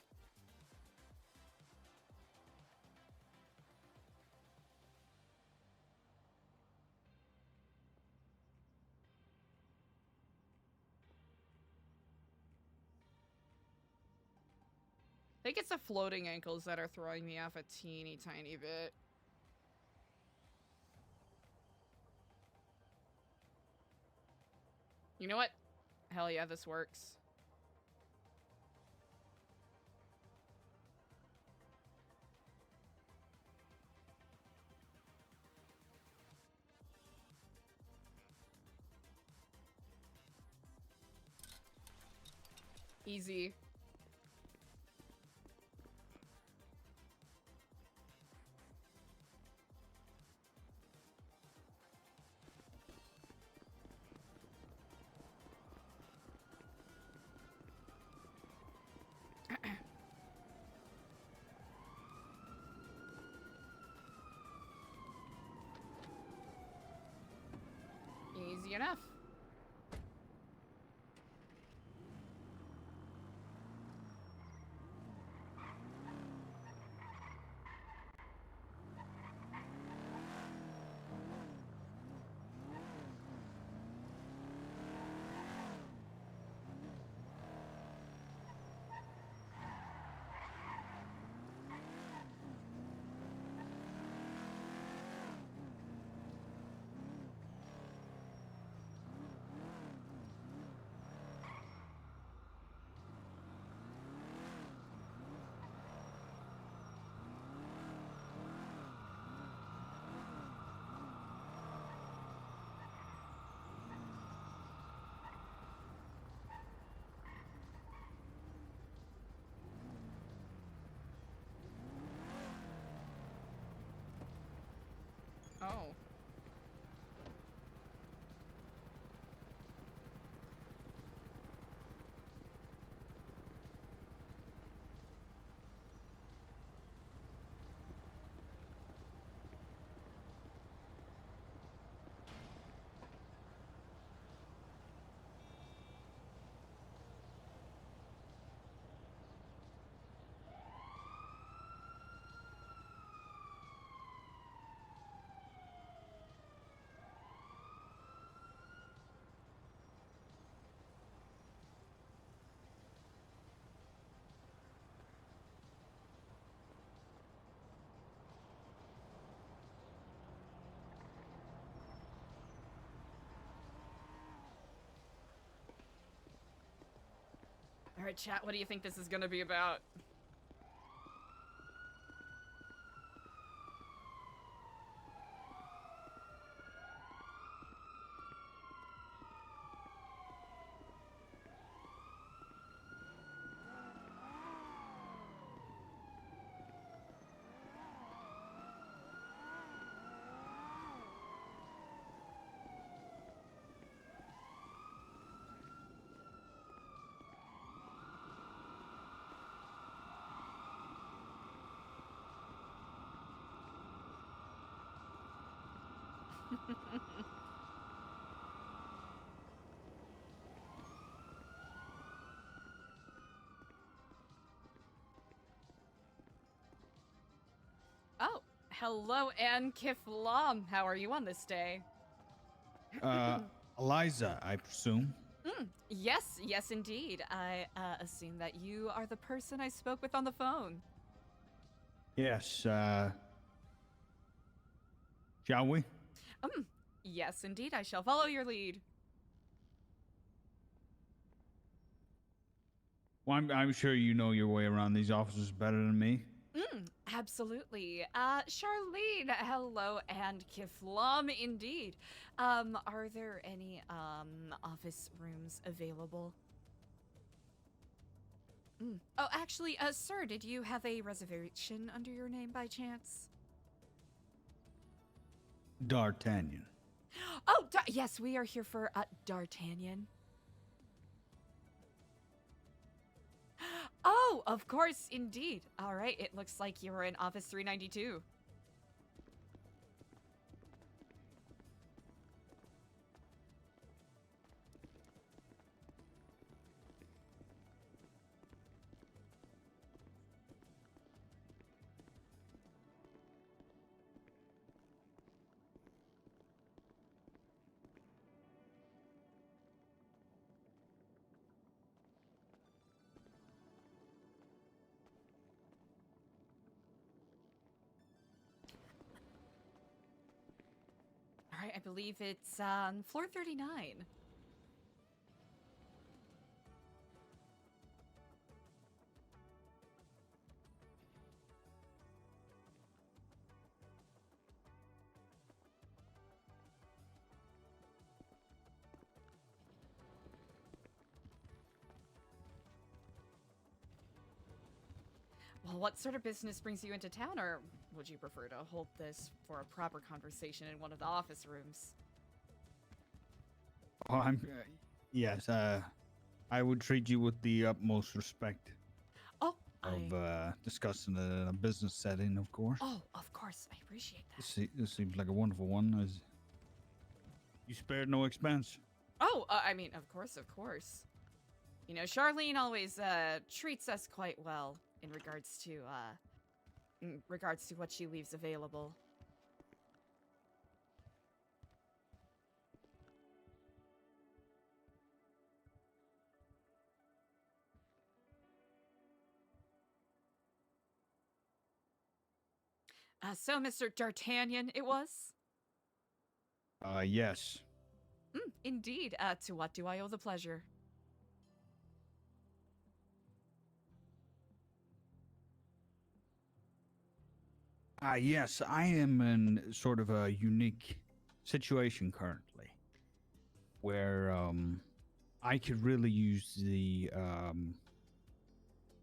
I think it's the floating ankles that are throwing me off a teeny tiny bit. You know what? Hell yeah, this works. Easy. Easy enough. Oh. All right, chat, what do you think this is gonna be about? Oh, hello, Anne Kiflam. How are you on this day? Eliza, I presume. Yes, yes, indeed. I assume that you are the person I spoke with on the phone. Yes, shall we? Yes, indeed. I shall follow your lead. Well, I'm sure you know your way around these offices better than me. Absolutely. Charlene, hello, and Kiflam, indeed. Are there any, office rooms available? Oh, actually, sir, did you have a reservation under your name by chance? D'Artagnan. Oh, yes, we are here for, D'Artagnan. Oh, of course, indeed. All right, it looks like you were in Office 392. I believe it's on floor 39. Well, what sort of business brings you into town, or would you prefer to hold this for a proper conversation in one of the office rooms? Oh, yes, I would treat you with the utmost respect Oh, of discussing it in a business setting, of course. Oh, of course. I appreciate that. This seems like a wonderful one. You spared no expense. Oh, I mean, of course, of course. You know, Charlene always treats us quite well in regards to what she leaves available. So, Mr. D'Artagnan, it was? Yes. Indeed. To what do I owe the pleasure? Yes, I am in sort of a unique situation currently where I could really use the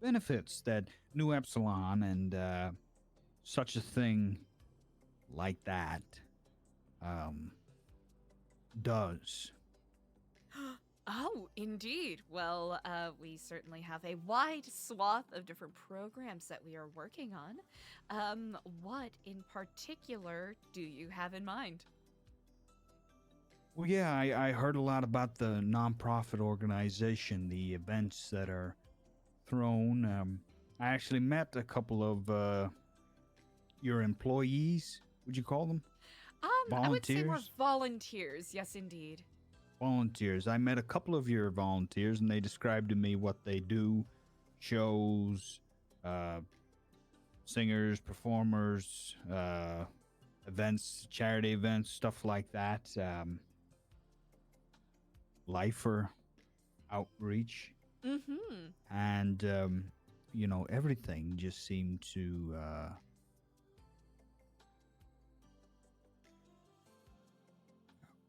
benefits that Nu Epsilon and such a thing like that does. Oh, indeed. Well, we certainly have a wide swath of different programs that we are working on. What in particular do you have in mind? Well, yeah, I heard a lot about the nonprofit organization, the events that are thrown. I actually met a couple of your employees, would you call them? I would say more Volunteers? volunteers. Yes, indeed. Volunteers. I met a couple of your volunteers, and they described to me what they do: shows, singers, performers, events, charity events, stuff like that. Lifer outreach, Mm-hmm. and everything just seemed to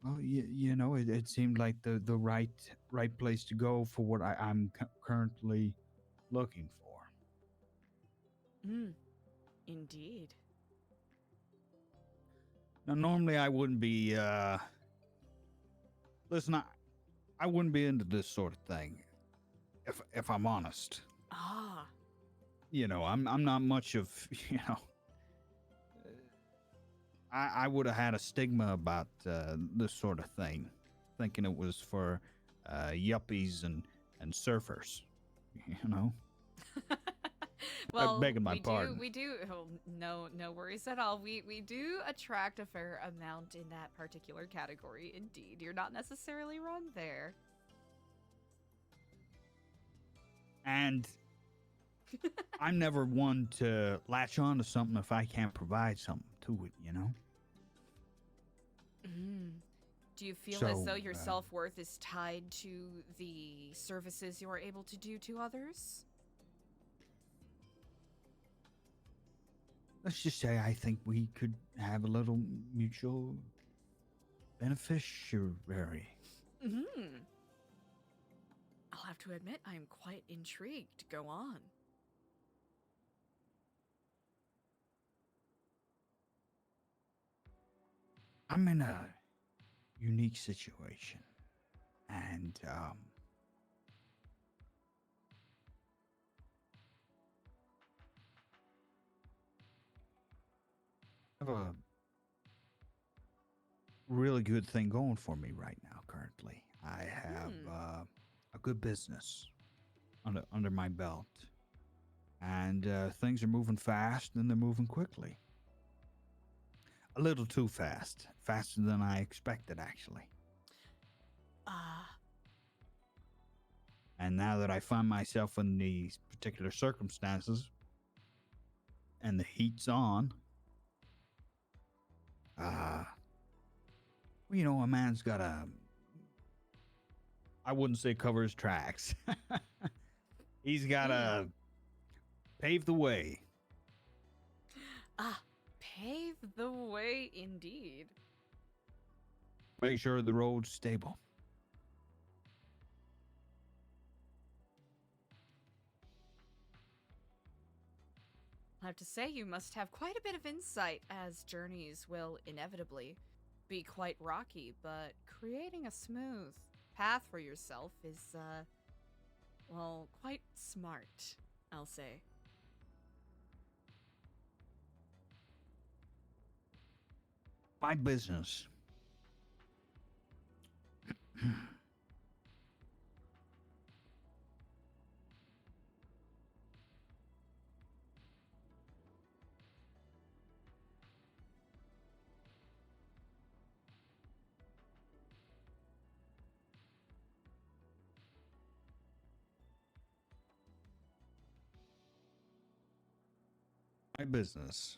well, it seemed like the right place to go for what I'm currently looking for. Indeed. Now, normally I wouldn't be listen, I wouldn't be into this sort of thing if I'm honest. Ah. I'm not much of, I would have had a stigma about this sort of thing, thinking it was for yuppies and surfers, Well, begging my pardon. we do. Oh, no worries at all. We do attract a fair amount in that particular category. Indeed, you're not necessarily wrong there. And I'm never one to latch on to something if I can't provide something to it, Do you feel as So, though your self-worth is tied to the services you are able to do to others? Let's just say I think we could have a little mutual beneficiary. I'll have to admit, I am quite intrigued. Go on. I'm in a unique situation, and I have a really good thing going for me right now. Currently, I have a good business under my belt, and things are moving fast, and they're moving quickly. A little too fast. Faster than I expected, actually. And now that I find myself in these particular circumstances and the heat's on, You know, a man's got to, I wouldn't say cover his tracks. He's got to pave the way. Ah, pave the way indeed. Make sure the road's stable. I have to say, you must have quite a bit of insight, as journeys will inevitably be quite rocky, but creating a smooth path for yourself is, well, quite smart, I'll say. My business. My business.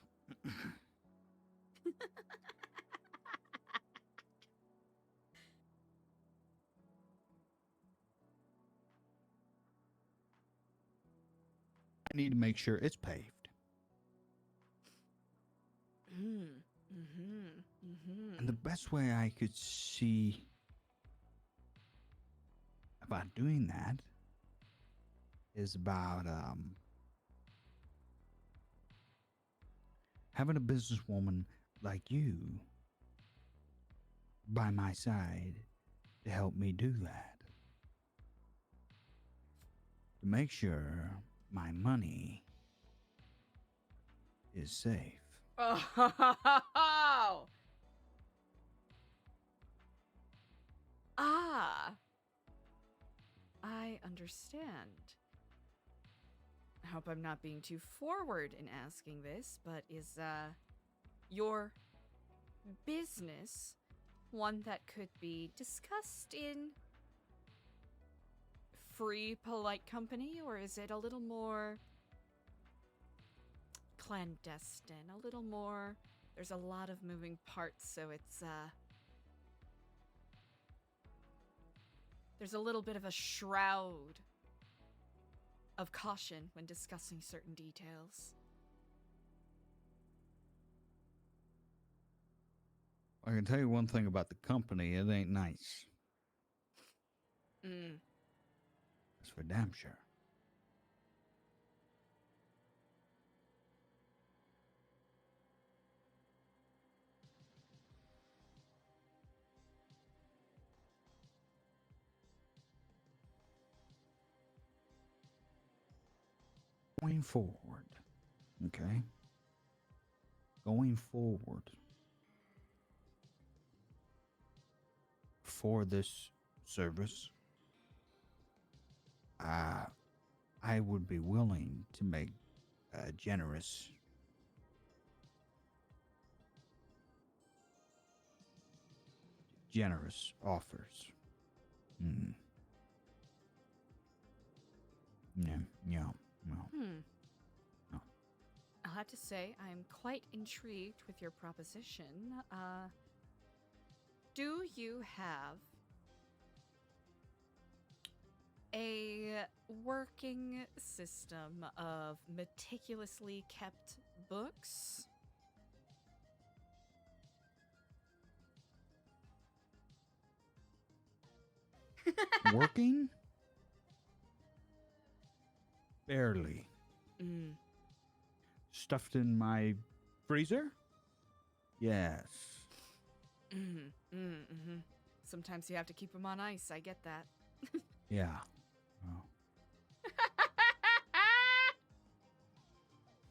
I need to make sure it's paved. And the best way I could see about doing that is about having a businesswoman like you by my side to help me do that. To make sure my money is safe. Oh! Ah! I understand. I hope I'm not being too forward in asking this, but is, your business one that could be discussed in free, polite company, or is it a little more clandestine, a little more, there's a lot of moving parts, so it's, there's a little bit of a shroud of caution when discussing certain details. I can tell you one thing about the company, it ain't nice. That's for damn sure. Going forward, okay? Going forward for this service, I would be willing to make generous offers. Yeah. No. I'll have to say, I'm quite intrigued with your proposition. Do you have a working system of meticulously kept books? Working? Barely. Stuffed in my freezer? Yes. Sometimes you have to keep them on ice, I get that. Yeah. Well,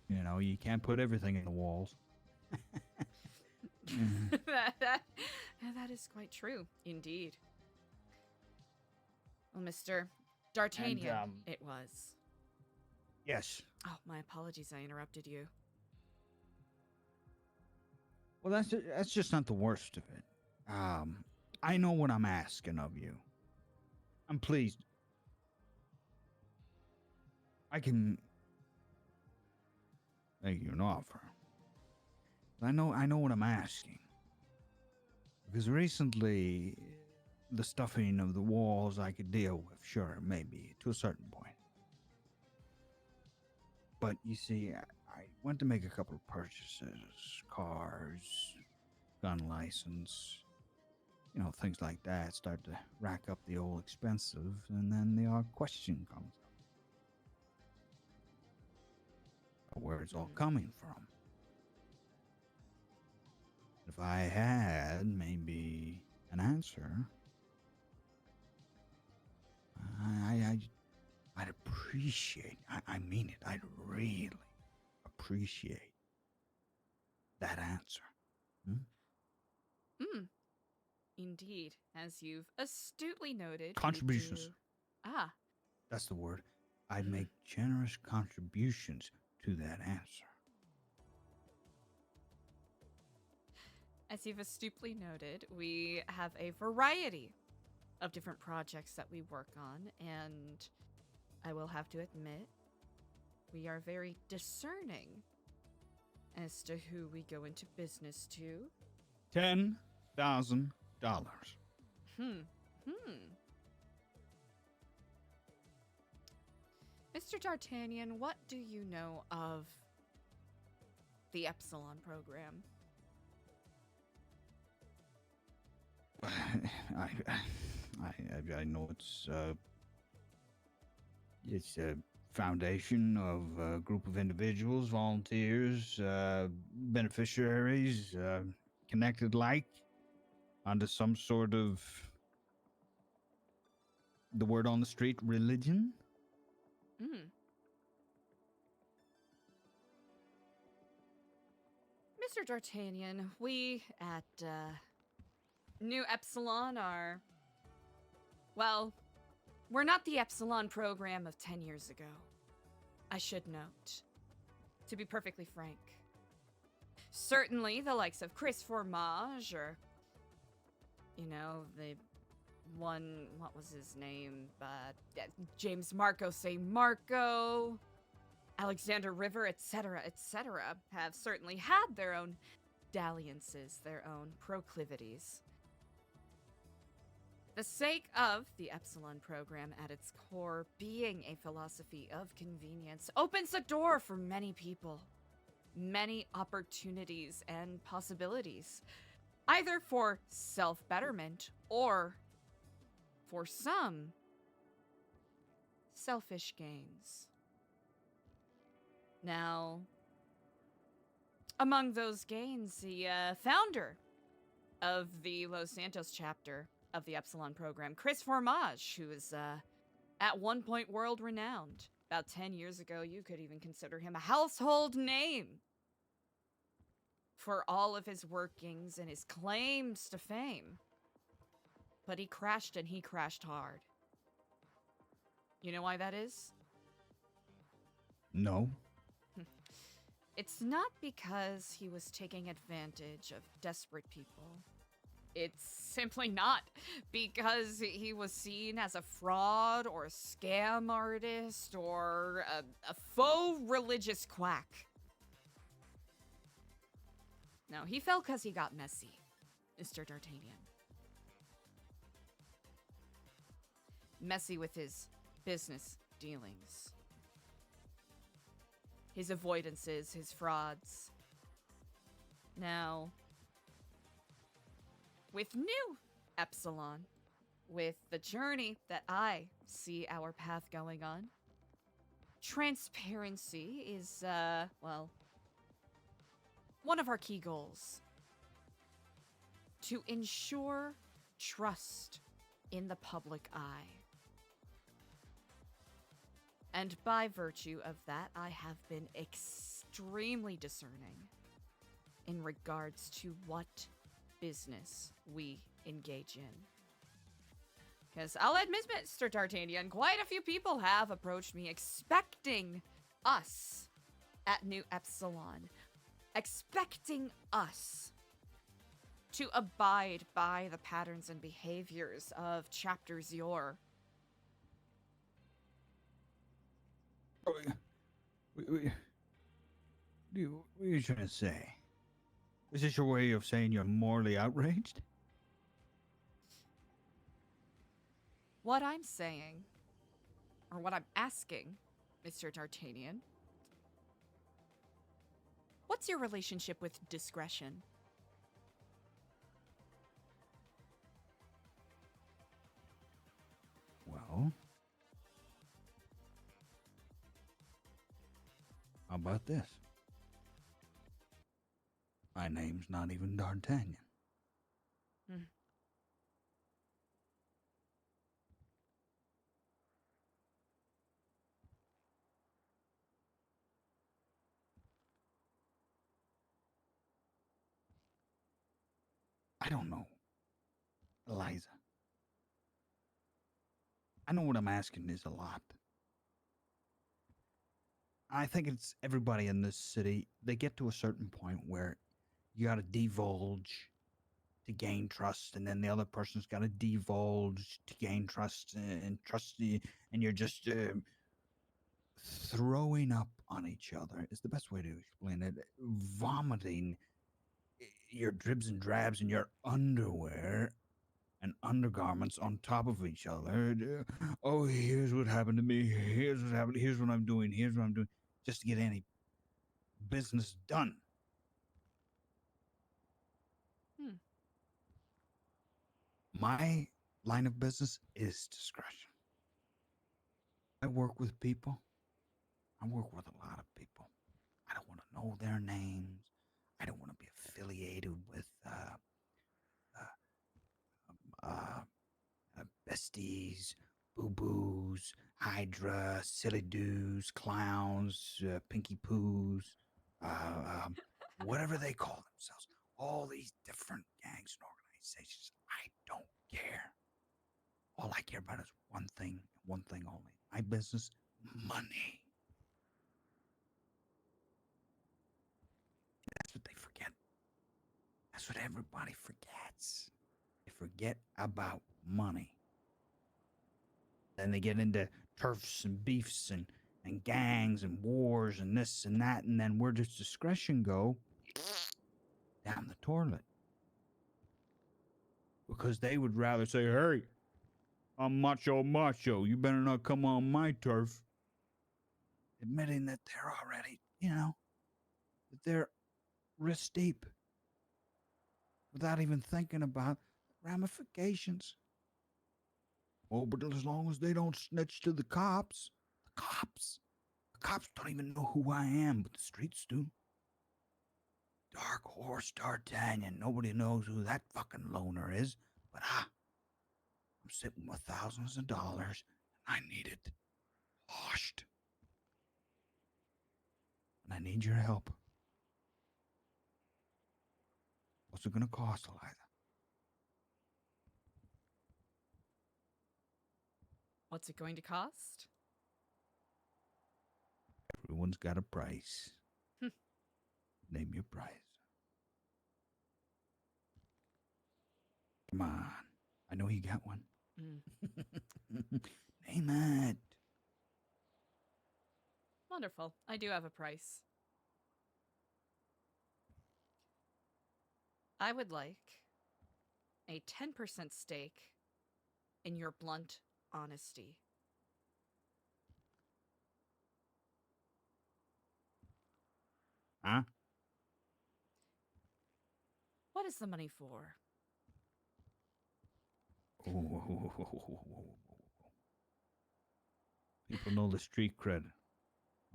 you know, you can't put everything in the walls. That is quite true, indeed. Well, Mr. D'Artagnan, it was. Yes. Oh, my apologies, I interrupted you. Well, that's just not the worst of it. I know what I'm asking of you. I'm pleased. I can make you an offer. I know what I'm asking. Because recently, the stuffing of the walls I could deal with, sure, maybe, to a certain point. But you see, I went to make a couple of purchases, cars, gun license, things like that. Start to rack up the old expensive, and then the odd question comes up. Where it's all coming from. If I had maybe an answer, I'd appreciate, I mean it, I'd really appreciate that answer. Indeed, as you've astutely noted. we Contributions. do- That's the word. I'd make generous contributions to that answer. As you've astutely noted, we have a variety of different projects that we work on, and I will have to admit, we are very discerning as to who we go into business to. $10,000. Mr. D'Artagnan, what do you know of the Epsilon program? I know it's a foundation of a group of individuals, volunteers, beneficiaries, connected onto some sort of, the word on the street, religion. Mr. D'Artagnan, we at Nu Epsilon are, well, we're not the Epsilon program of 10 years ago. I should note, to be perfectly frank. Certainly the likes of Chris Formage, or, the one, what was his name? James Marco Say Marco, Alexander River, etc., have certainly had their own dalliances, their own proclivities. The sake of the Epsilon program at its core being a philosophy of convenience opens the door for many people, many opportunities and possibilities, either for self-betterment or, for some, selfish gains. Now, among those gains, the founder of the Los Santos chapter of the Epsilon program, Chris Formage, who is at one point world-renowned. About 10 years ago, you could even consider him a household name for all of his workings and his claims to fame. But he crashed, and he crashed hard. You know why that is? No. It's not because he was taking advantage of desperate people. It's simply not because he was seen as a fraud or a scam artist or a faux religious quack. No, he fell because he got messy, Mr. D'Artagnan. Messy with his business dealings. His avoidances, his frauds. Now, with Nu Epsilon, with the journey that I see our path going on, transparency is, well, one of our key goals. To ensure trust in the public eye. And by virtue of that, I have been extremely discerning in regards to what business we engage in. Because I'll admit, Mr. D'Artagnan, quite a few people have approached me expecting us at Nu Epsilon, expecting us to abide by the patterns and behaviors of Chapter Zior. What are you trying to say? Is this your way of saying you're morally outraged? What I'm saying, or what I'm asking, Mr. D'Artagnan, what's your relationship with discretion? Well, how about this? My name's not even D'Artagnan. Hmm. I don't know. Eliza. I know what I'm asking is a lot. I think it's everybody in this city. They get to a certain point where you got to divulge to gain trust, and then the other person's got to divulge to gain trust and trust you, and you're just throwing up on each other is the best way to explain it. Vomiting your dribs and drabs in your underwear and undergarments on top of each other. Oh, here's what happened to me. Here's what happened. Here's what I'm doing. Here's what I'm doing. Just to get any business done. Hmm. My line of business is discretion. I work with people. I work with a lot of people. I don't want to know their names. I don't want to be affiliated with besties, boo-boos, hydra, silly doos, clowns, pinky poos, whatever they call themselves. All these different gangs and organizations. I don't care. All I care about is one thing only. My business, money. That's what they forget. That's what everybody forgets. They forget about money. Then they get into turfs and beefs and gangs and wars and this and that, and then where does discretion go? Down the toilet. Because they would rather say, hey, I'm macho. You better not come on my turf. Admitting that they're already, that they're wrist deep. Without even thinking about ramifications. Oh, but as long as they don't snitch to the cops. The cops don't even know who I am, but the streets do. Dark Horse D'Artagnan. Nobody knows who that fucking loner is. But I'm sitting with thousands of dollars, and I need it washed. And I need your help. What's it going to cost, Eliza? What's it going to cost? Everyone's got a price. Name your price. Come on. I know you got one. Name it. Wonderful. I do have a price. I would like a 10% stake in your blunt honesty. Huh? What is the money for? People know the street cred.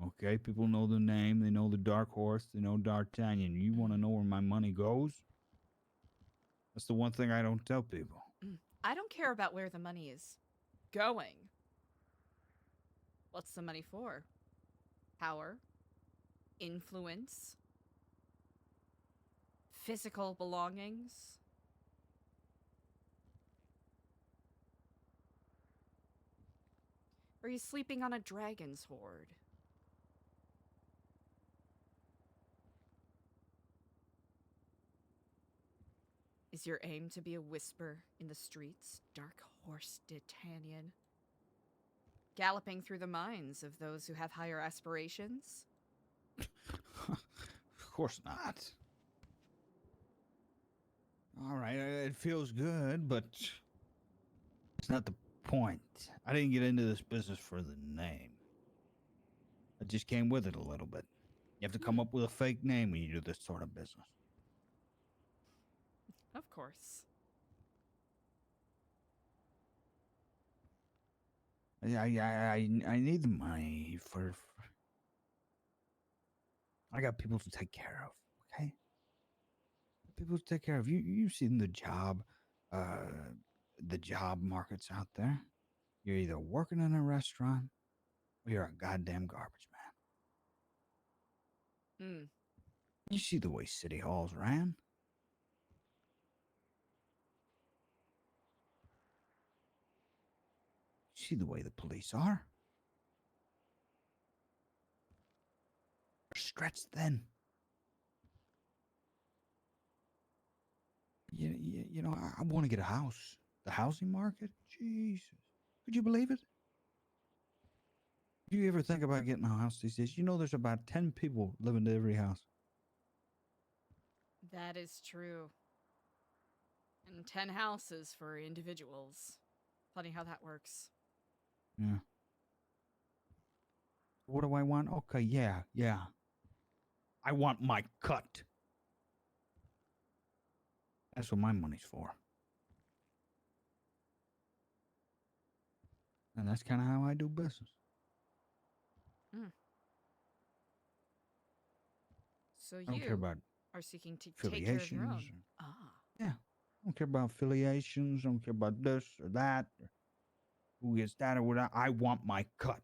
Okay? People know the name. They know the Dark Horse. They know D'Artagnan. You want to know where my money goes? That's the one thing I don't tell people. I don't care about where the money is going. What's the money for? Power? Influence? Physical belongings? Or are you sleeping on a dragon's hoard? Is your aim to be a whisper in the streets, Dark Horse D'Artagnan? Galloping through the minds of those who have higher aspirations? Of course not. All right, it feels good, but it's not the point. I didn't get into this business for the name. I just came with it a little bit. You have to come up with a fake name when you do this sort of business. Of course. I need the money for I got people to take care of, okay? People to take care of. You've seen the job markets out there. You're either working in a restaurant or you're a goddamn garbage man. Hmm. You see the way city halls ran. You see the way the police are. They're stretched thin. You know, I want to get a house. The housing market? Jesus. Could you believe it? Do you ever think about getting a house these days? You know there's about 10 people living in every house. That is true. And 10 houses for individuals. Funny how that works. Yeah. What do I want? Okay, yeah. I want my cut. That's what my money's for. And that's kind of how I do business. So I don't care about are seeking to take care of your own. affiliations. Ah. Yeah. I don't care about affiliations. I don't care about this or that. Or who gets that or whatever. I want my cut.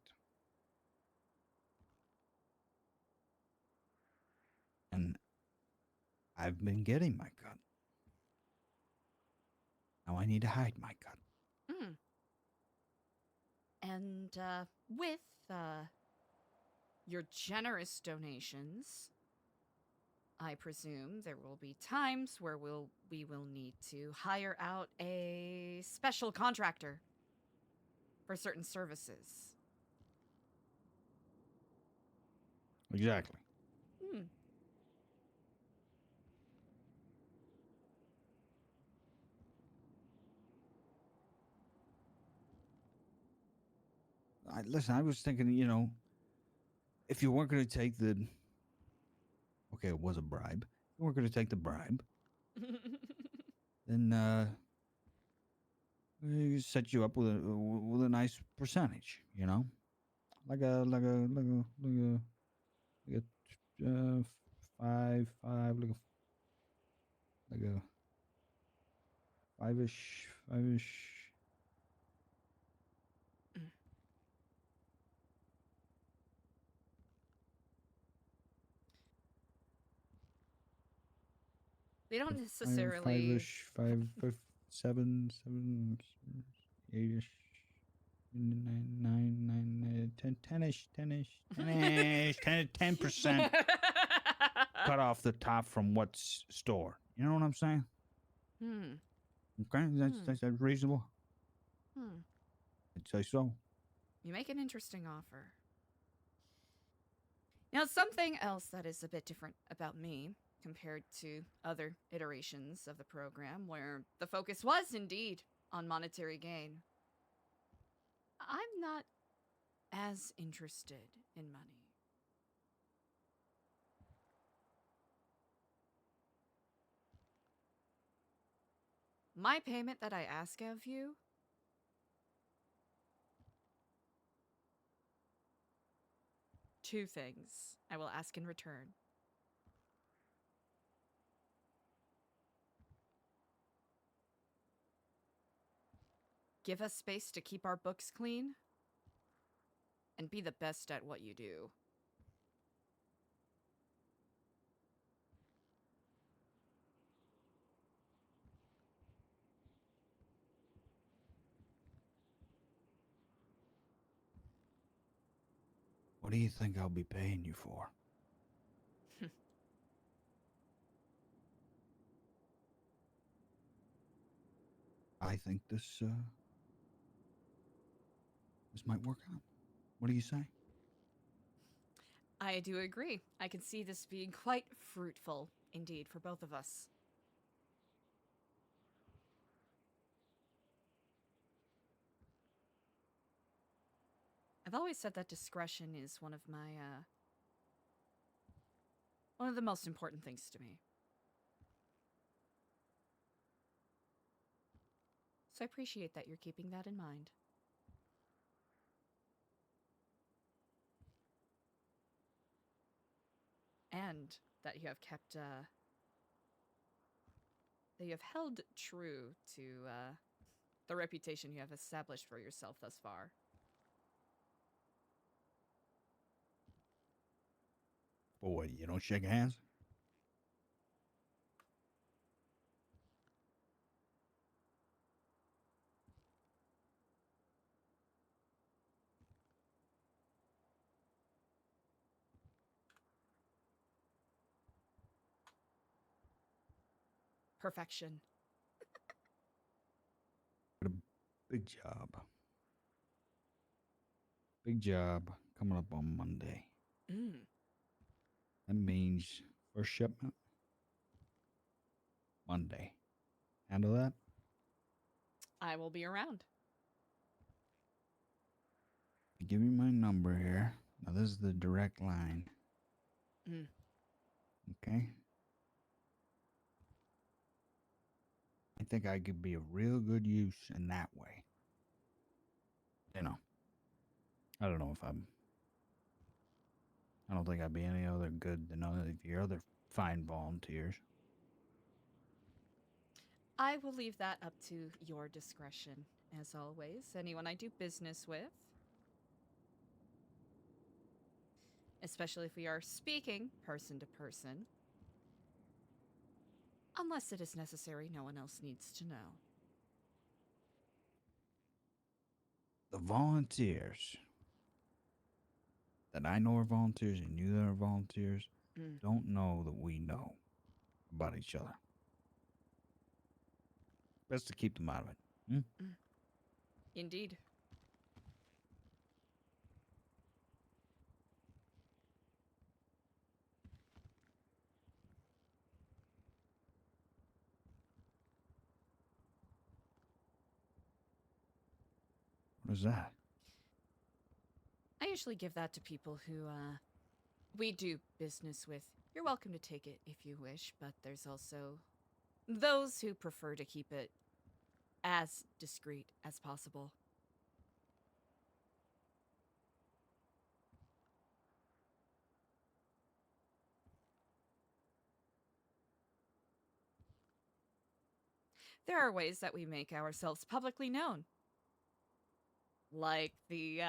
And I've been getting my cut. Now I need to hide my cut. And with your generous donations, I presume there will be times where we will need to hire out a special contractor for certain services. Exactly. Listen, I was thinking, you know, if you weren't going to take the... Okay, it was a bribe. If you weren't going to take the bribe, then we set you up with a nice percentage, you know, like a 5, like a 5-ish. They don't necessarily... 5-ish, 5, 7, 8-ish, 9, 10-ish, 10% cut off the top from what's stored. You know what I'm saying? Okay, that's reasonable. I'd say so. You make an interesting offer. Now, something else that is a bit different about me compared to other iterations of the program where the focus was indeed on monetary gain. I'm not as interested in money. My payment that I ask of you two things I will ask in return. Give us space to keep our books clean, and be the best at what you do. What do you think I'll be paying you for? I think this might work out. What do you say? I do agree. I can see this being quite fruitful, indeed, for both of us. I've always said that discretion is one of my, one of the most important things to me. So I appreciate that you're keeping that in mind. And that you have kept, that you have held true to, the reputation you have established for yourself thus far. Boy, you don't shake hands? Perfection. Got a big job. Big job coming up on Monday. Mm. That means first shipment Monday. Handle that? I will be around. Give me my number here. Now this is the direct line. Mm. Okay? I think I could be of real good use in that way. You know. I don't know if I don't think I'd be any other good than other of your other fine volunteers. I will leave that up to your discretion, as always. Anyone I do business with. Especially if we are speaking person to person. Unless it is necessary, no one else needs to know. The volunteers that I know are volunteers and you that are volunteers don't know that we know about each other. Best to keep them out of it. Indeed. What is that? I usually give that to people who, we do business with. You're welcome to take it if you wish, but there's also those who prefer to keep it as discreet as possible. There are ways that we make ourselves publicly known. Like the,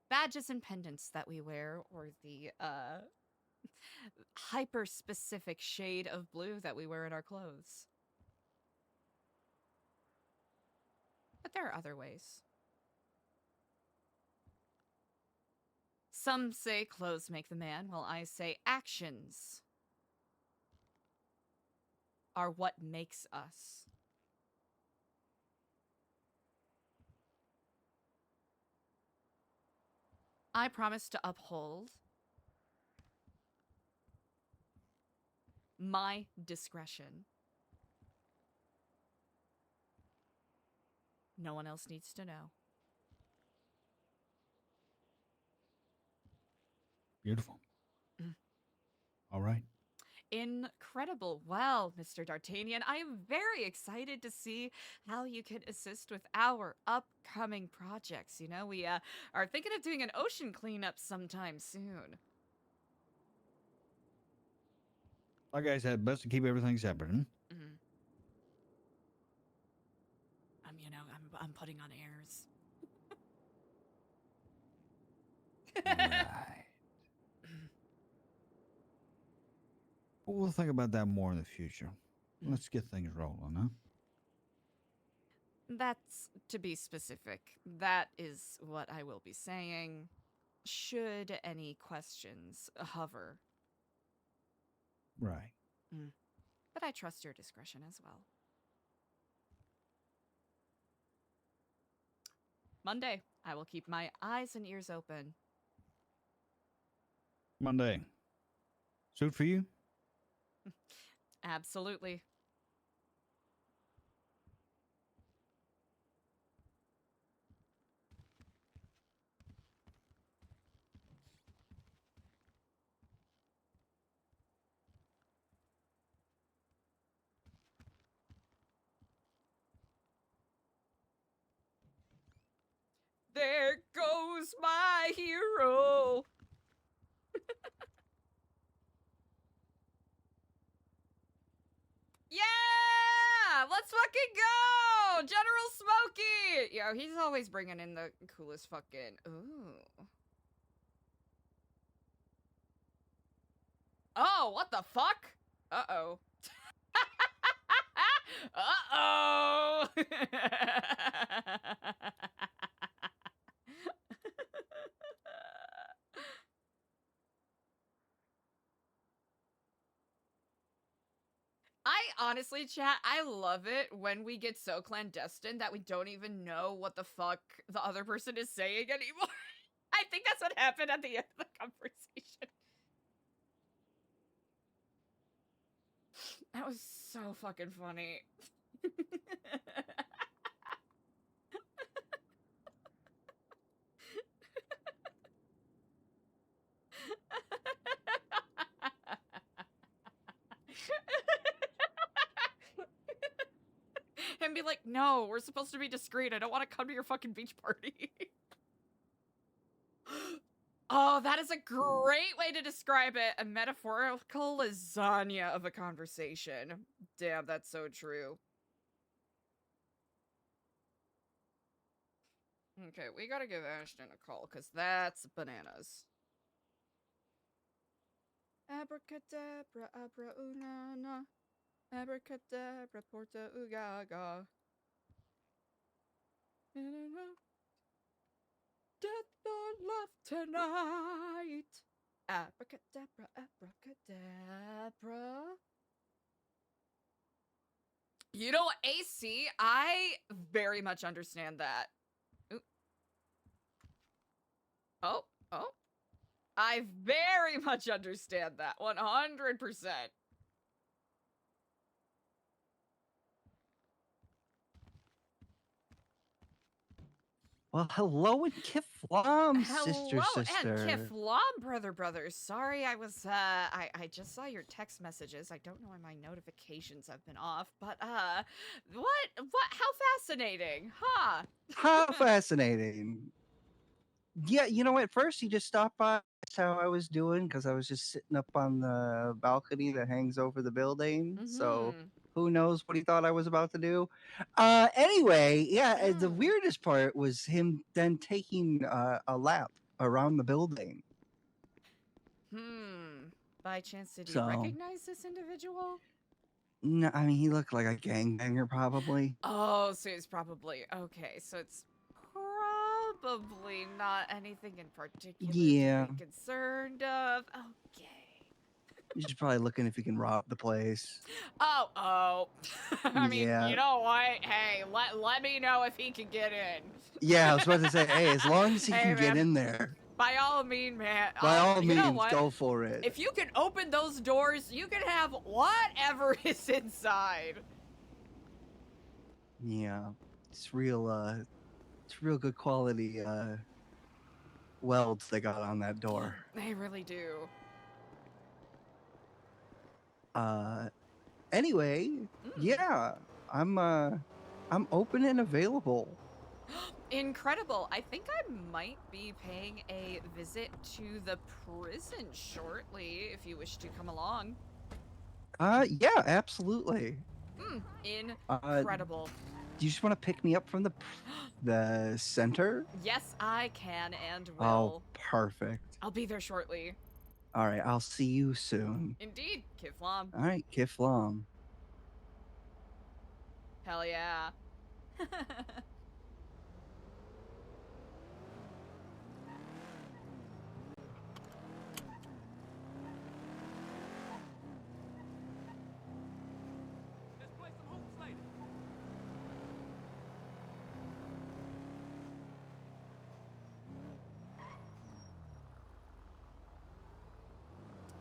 badges and pendants that we wear, or the, hyper-specific shade of blue that we wear in our clothes. But there are other ways. Some say clothes make the man, while I say actions are what makes us. I promise to uphold my discretion. No one else needs to know. Beautiful. All right. Incredible. Well, Mr. D'Artagnan, I am very excited to see how you can assist with our upcoming projects. You know, we are thinking of doing an ocean cleanup sometime soon. Like I said, best to keep everything separate. Mm-hmm. You know, I'm putting on airs. Right. We'll think about that more in the future. Let's get things rolling, huh? That's to be specific. That is what I will be saying. Should any questions hover. Right. But I trust your discretion as well. Monday, I will keep my eyes and ears open. Monday. Suit for you? Absolutely. who's my hero? Yeah! Let's fucking go! General Smokey! Yo, he's always bringing in the coolest fucking... Ooh. Oh, what the fuck? Uh-oh. Uh-oh! Honestly, chat, I love it when we get so clandestine that we don't even know what the fuck the other person is saying anymore. I think that's what happened at the end of the conversation. That was so fucking funny. And be like, no, we're supposed to be discreet. I don't want to come to your fucking beach party. Oh, that is a great way to describe it. A metaphorical lasagna of a conversation. Damn, that's so true. Okay, we gotta give Ashton a call, because that's bananas. Abracadabra, abra unana. Abracadabra, porta ugaga. Death or love tonight. Abracadabra, abracadabra. You know, AC, I very much understand that. Ooh. Oh. I very much understand that. 100%. Well, hello and Kiflam, Hello, sister. and Kiflam, brother. Sorry, I was, I just saw your text messages. I don't know why my notifications have been off, but, how fascinating, huh? How fascinating. Yeah, you know, at first he just stopped by. That's how I was doing, because I was just sitting up on the balcony that hangs over the building. So who knows what he thought I was about to do. Anyway, yeah, the weirdest part was him then taking a lap around the building. By chance, did you recognize this individual? No, I mean, he looked like a gangbanger, probably. Oh, so it's probably, okay, so it's probably not anything in particular to be concerned of. Okay. He's probably looking if he can rob the place. Oh. I mean, you know what? Hey, let me know if he can get in. Yeah, I was about to say, hey, as long as he can get in there. By all means, man. By all you know means, what? go for it. If you can open those doors, you can have whatever is inside. Yeah, it's real good quality welds they got on that door. They really do. Anyway, yeah, I'm open and available. Incredible. I think I might be paying a visit to the prison shortly, if you wish to come along. Yeah, absolutely. Incredible. Do you just want to pick me up from the center? Yes, I can and will. Oh, perfect. I'll be there shortly. All right, I'll see you soon. Indeed, Kiflam. All right, Kiflam. Hell yeah.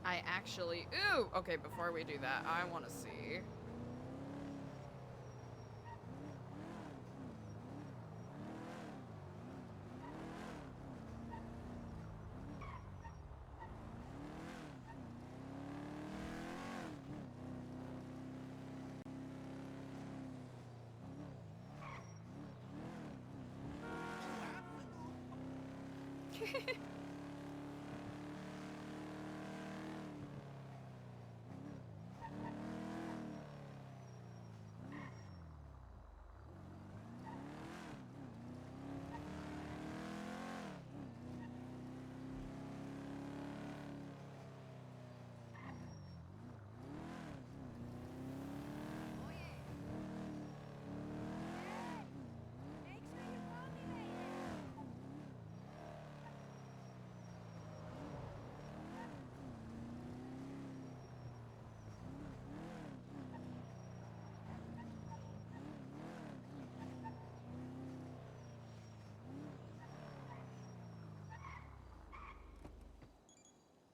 I actually... Ooh! Okay, before we do that, I want to see...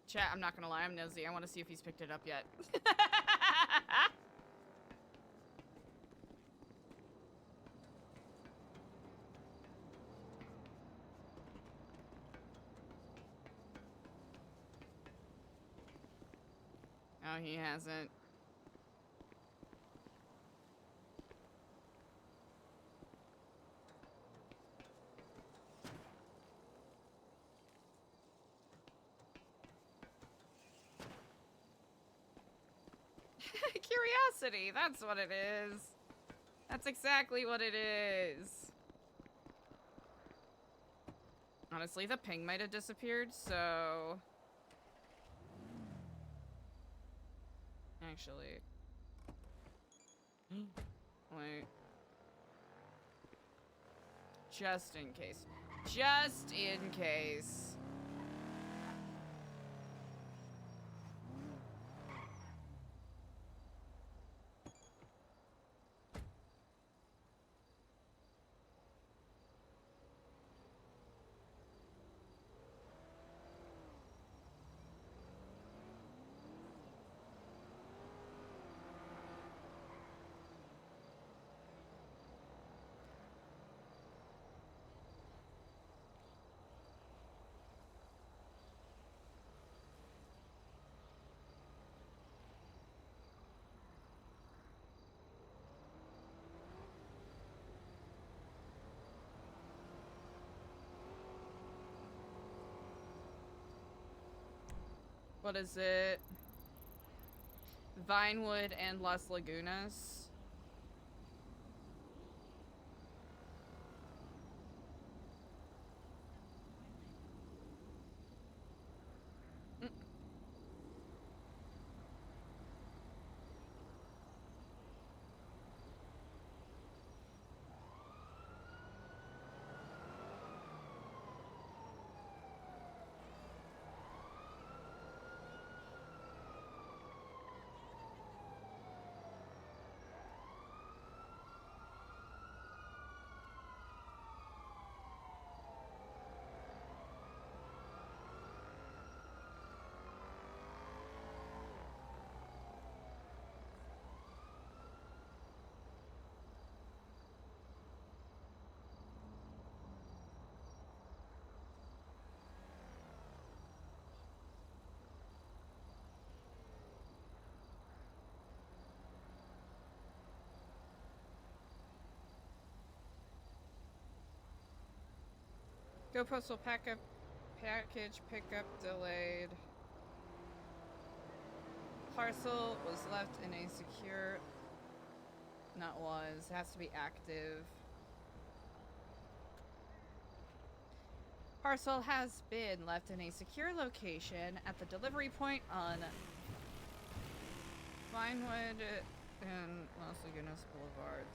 Chat, I'm not gonna lie, I'm nosy. I want to see if he's picked it up yet. Oh, he hasn't. Curiosity, that's what it is. That's exactly what it is. Honestly, the ping might have disappeared, so... Actually... Wait. Just in case. Just in case. What is it? Vinewood and Las Lagunas. Go postal package pickup delayed. Parcel was left in a secure... Not was. Has to be active. Parcel has been left in a secure location at the delivery point on Vinewood and Los Lagunas Boulevards.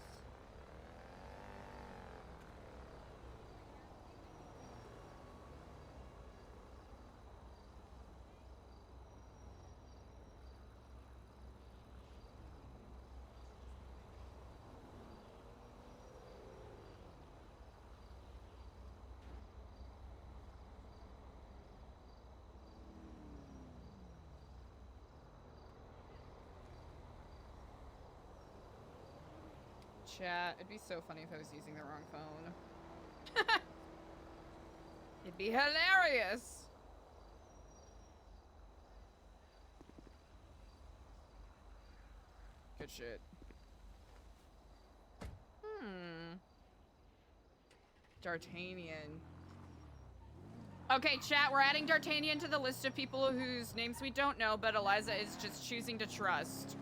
Chat, it'd be so funny if I was using the wrong phone. It'd be hilarious. Good shit. D'Artagnan. Okay, chat, we're adding D'Artagnan to the list of people whose names we don't know, but Eliza is just choosing to trust.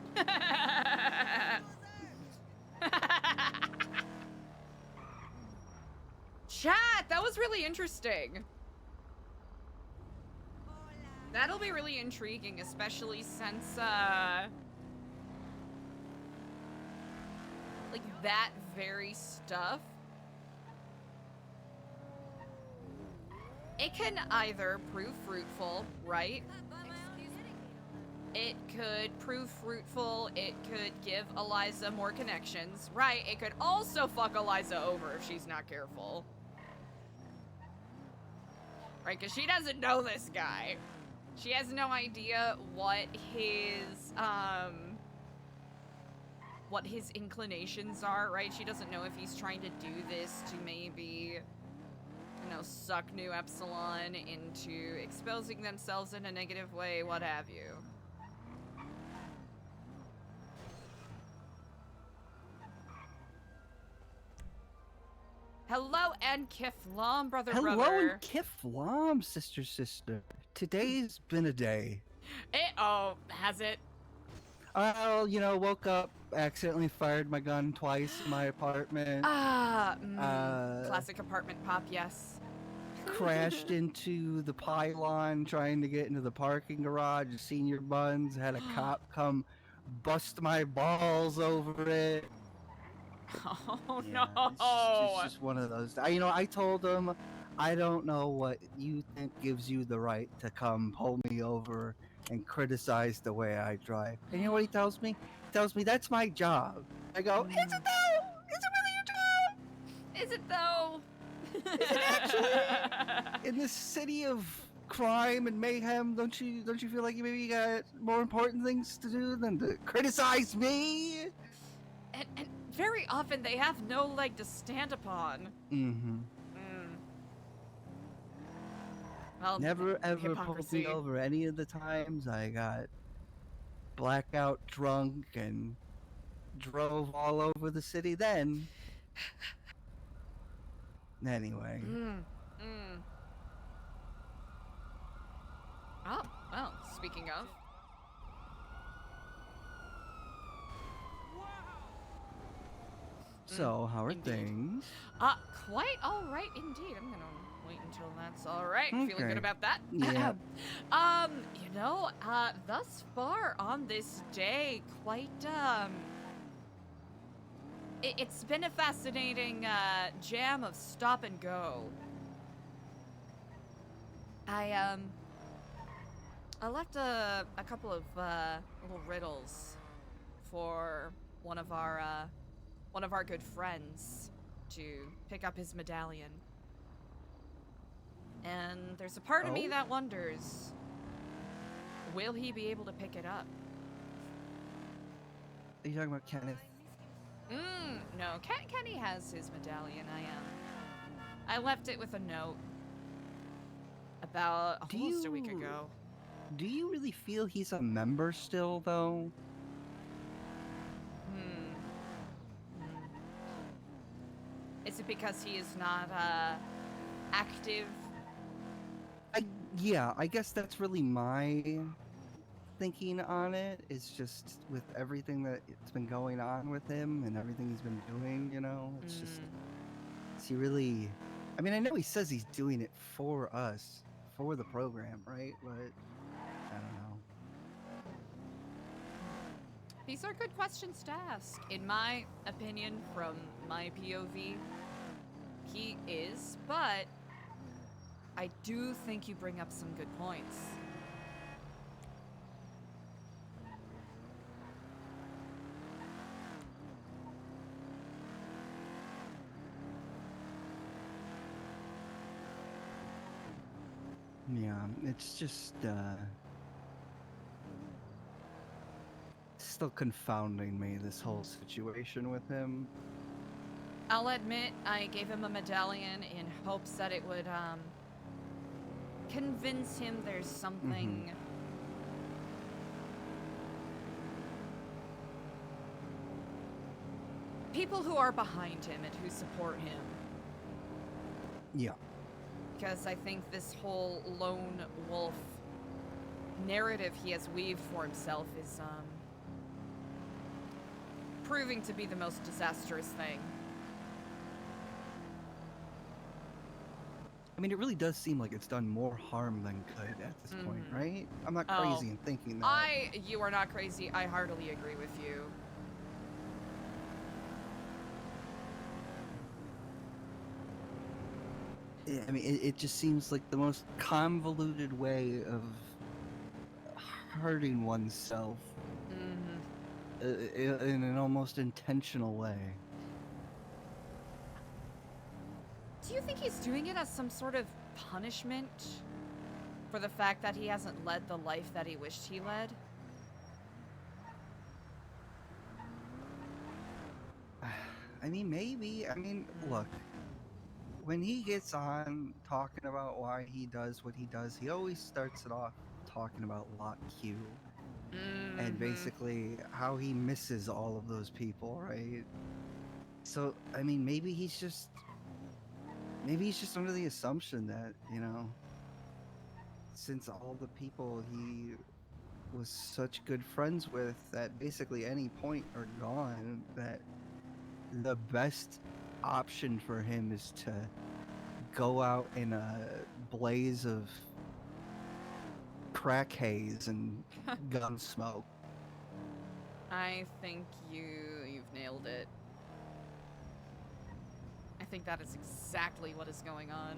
Chat, that was really interesting. That'll be really intriguing, especially since, like, that very stuff, it can either prove fruitful, right? It could prove fruitful, it could give Eliza more connections, right? It could also fuck Eliza over if she's not careful. Right, because she doesn't know this guy. She has no idea what his inclinations are, right? She doesn't know if he's trying to do this to maybe, you know, suck Nu Epsilon into exposing themselves in a negative way, what have you. Hello and Kiflam, brother. Hello and Kiflam, sister. Today's been a day. Has it? Well, you know, woke up, accidentally fired my gun twice in my apartment. Classic apartment pop, yes. Crashed into the pylon trying to get into the parking garage. Senior Buns had a cop come bust my balls over it. Oh Yeah, no! It's just one of those. I told him, I don't know what you think gives you the right to come pull me over and criticize the way I drive. And you know what he tells me? He tells me that's my job. I go, is it though? Is it really your job? Is it though? Is it actually? In this city of crime and mayhem, don't you feel like you maybe got more important things to do than to criticize me? And very often they have no leg to stand upon. Mm-hmm. Well, Never ever pulled hypocrisy. me over any of the times I got blackout drunk and drove all over the city then. Anyway. Oh, well, speaking of. So, how are Indeed. things? Quite all right indeed. I'm gonna wait until that's all right. Feeling Okay. good about that. Yeah. You know, thus far on this day, quite, it's been a fascinating, jam of stop and go. I left a couple of, little riddles for one of our good friends to pick up his medallion. And there's a part of me that wonders, will he be able to pick it up? Are you talking about Kenneth? No, Kenny has his medallion, I left it with a note about almost a week ago. Do you really feel he's a member still, though? Is it because he is not, active? Yeah, I guess that's really my thinking on it. It's just with everything that's been going on with him and everything he's been doing, you know? It's just, is he really... I mean, I know he says he's doing it for us, for the program, right? But, I don't know. These are good questions to ask. In my opinion, from my POV, he is, but I do think you bring up some good points. Yeah, it's just, still confounding me, this whole situation with him. I'll admit, I gave him a medallion in hopes that it would, convince him there's something... People who are behind him and who support him. Yeah. because I think this whole lone wolf narrative he has weaved for himself is proving to be the most disastrous thing. I mean, it really does seem like it's done more harm than good at this point, right? I'm not Oh. crazy in thinking that. You are not crazy. I heartily agree with you. I mean, it just seems like the most convoluted way of hurting oneself in an almost intentional way. Do you think he's doing it as some sort of punishment for the fact that he hasn't led the life that he wished he led? I mean, maybe. I mean, look. When he gets on talking about why he does what he does, he always starts it off talking about Lot Q. And basically how he misses all of those people, right? So, I mean, maybe he's just under the assumption that, you know, since all the people he was such good friends with at basically any point are gone, that the best option for him is to go out in a blaze of crack haze and gun smoke. I think you've nailed it. I think that is exactly what is going on.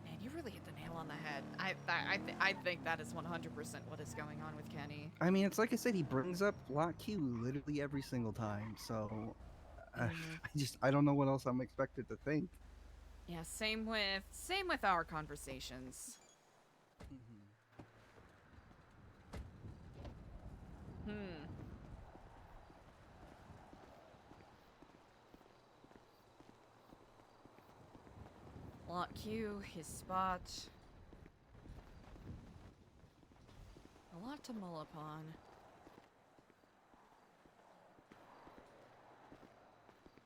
Man, you really hit the nail on the head. I think that is 100% what is going on with Kenny. I mean, it's like I said, he brings up Lot Q literally every single time, so I don't know what else I'm expected to think. Yeah, same with our conversations. Lot Q, his spot. A lot to mull upon.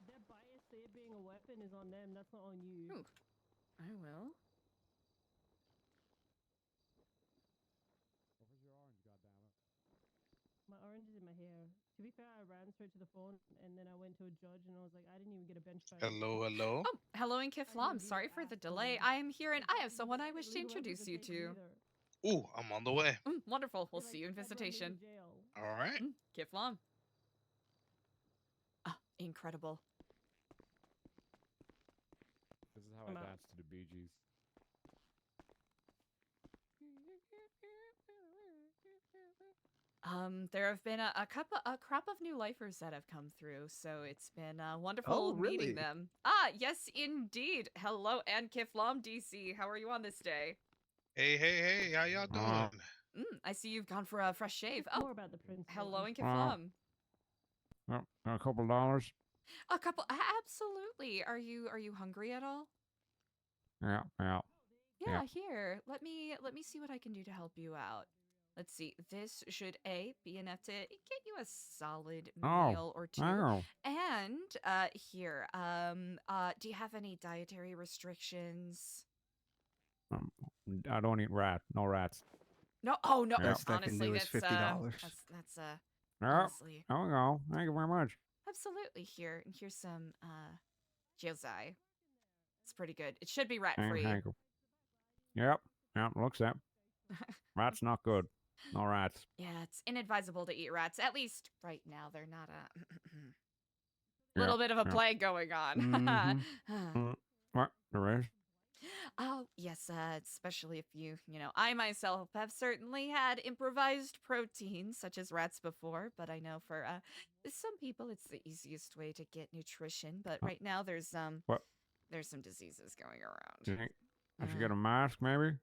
Their bias, say it being a weapon, is on them. That's not on you. Ooh, I will. My orange is in my hair. To be fair, I ran straight to the phone and then I went to a judge and I was like, I didn't even get a bench trial. Hello, hello. Oh, hello in Kiflam. Sorry for the delay. I am here and I have someone I wish to introduce you to. Ooh, I'm on the way. Wonderful. We'll see you in visitation. All right. Kiflam. Ah, incredible. This is how I dance to the Bee Gees. There have been a crop of new lifers that have come through, so it's been wonderful meeting them. Ah, yes, indeed. Hello, and Kiflam DC. How are you on this day? Hey, how y'all doing? I see you've gone for a fresh shave. Oh, More about the principal. hello, and Kiflam. A couple dollars. A couple, absolutely. Are you hungry at all? Yeah. Yeah, here. Let me see what I can do to help you out. Let's see. This should be enough to get you a solid meal or two. And here, do you have any dietary restrictions? I don't eat no rats. No. Oh no. Best I can Honestly, do is $50. That's Yep. honestly. There we go. Thank you very much. Absolutely. Here, and here's some jiaozai. It's pretty good. It should be rat free. Thank you. Yep. Looks that. Rats not good. No rats. Yeah, it's inadvisable to eat rats. At least right now, they're not a little bit of a plague going on. What? There is? Oh, yes, especially if I myself have certainly had improvised proteins such as rats before, but I know for some people it's the easiest way to get nutrition, but right now there's some diseases going around. Do you think I should get a mask, maybe?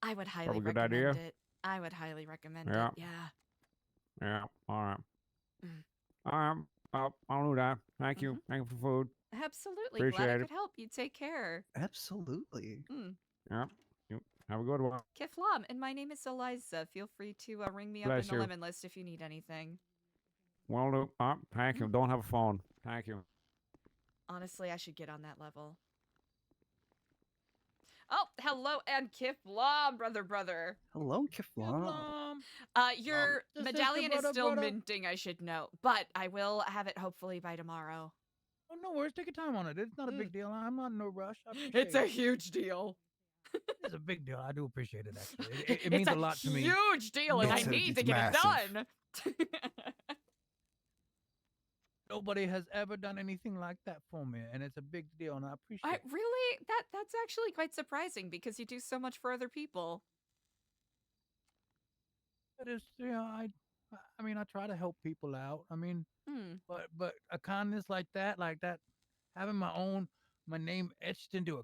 I would highly Probably recommend good idea. it. I would highly recommend Yeah. it, yeah. Yeah, all right. All right, I'll do that. Thank you. Thank you for food. Absolutely. Appreciate Glad I it. could help. You take care. Absolutely. Yeah. You have a good one. Kiflam, and my name is Eliza. Feel free to ring me up Bless in the you. lemon list if you need anything. Well, thank you. Don't have a phone. Thank you. Honestly, I should get on that level. Oh, hello, and Kiflam, brother. Hello, Kiflam. Your Sister, medallion is brother, still brother. minting, I should note, but I will have it hopefully by tomorrow. Oh, no worries. Take your time on it. It's not a big deal. I'm not in no rush. I appreciate It's a it. huge deal. It's a big deal. I do appreciate it, actually. It means It's a lot to me. huge deal, and I It's a- need to it's get massive. it done. Nobody has ever done anything like that for me, and it's a big deal, and I appreciate it. Really? That's actually quite surprising because you do so much for other people. But it's, I mean, I try to help people out. I mean, Hmm. but a kindness like that, having my name etched into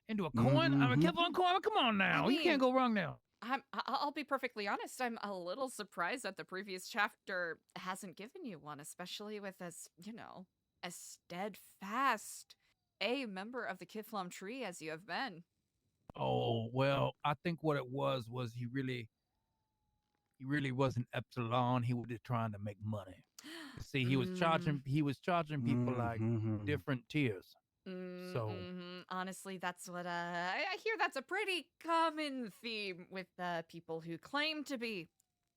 into a coin. I mean, Mhm. Kevlar coin. Come on now, you mean, can't go wrong now. I'll be perfectly honest. I'm a little surprised that the previous chapter hasn't given you one, especially with as steadfast a member of the Kiflam tree as you have been. Oh well, I think what it was he really wasn't Epsilon. He was just trying to make money. You see, he was charging people like Mhm. different tiers. So Honestly, that's what I hear. That's a pretty common theme with people who claim to be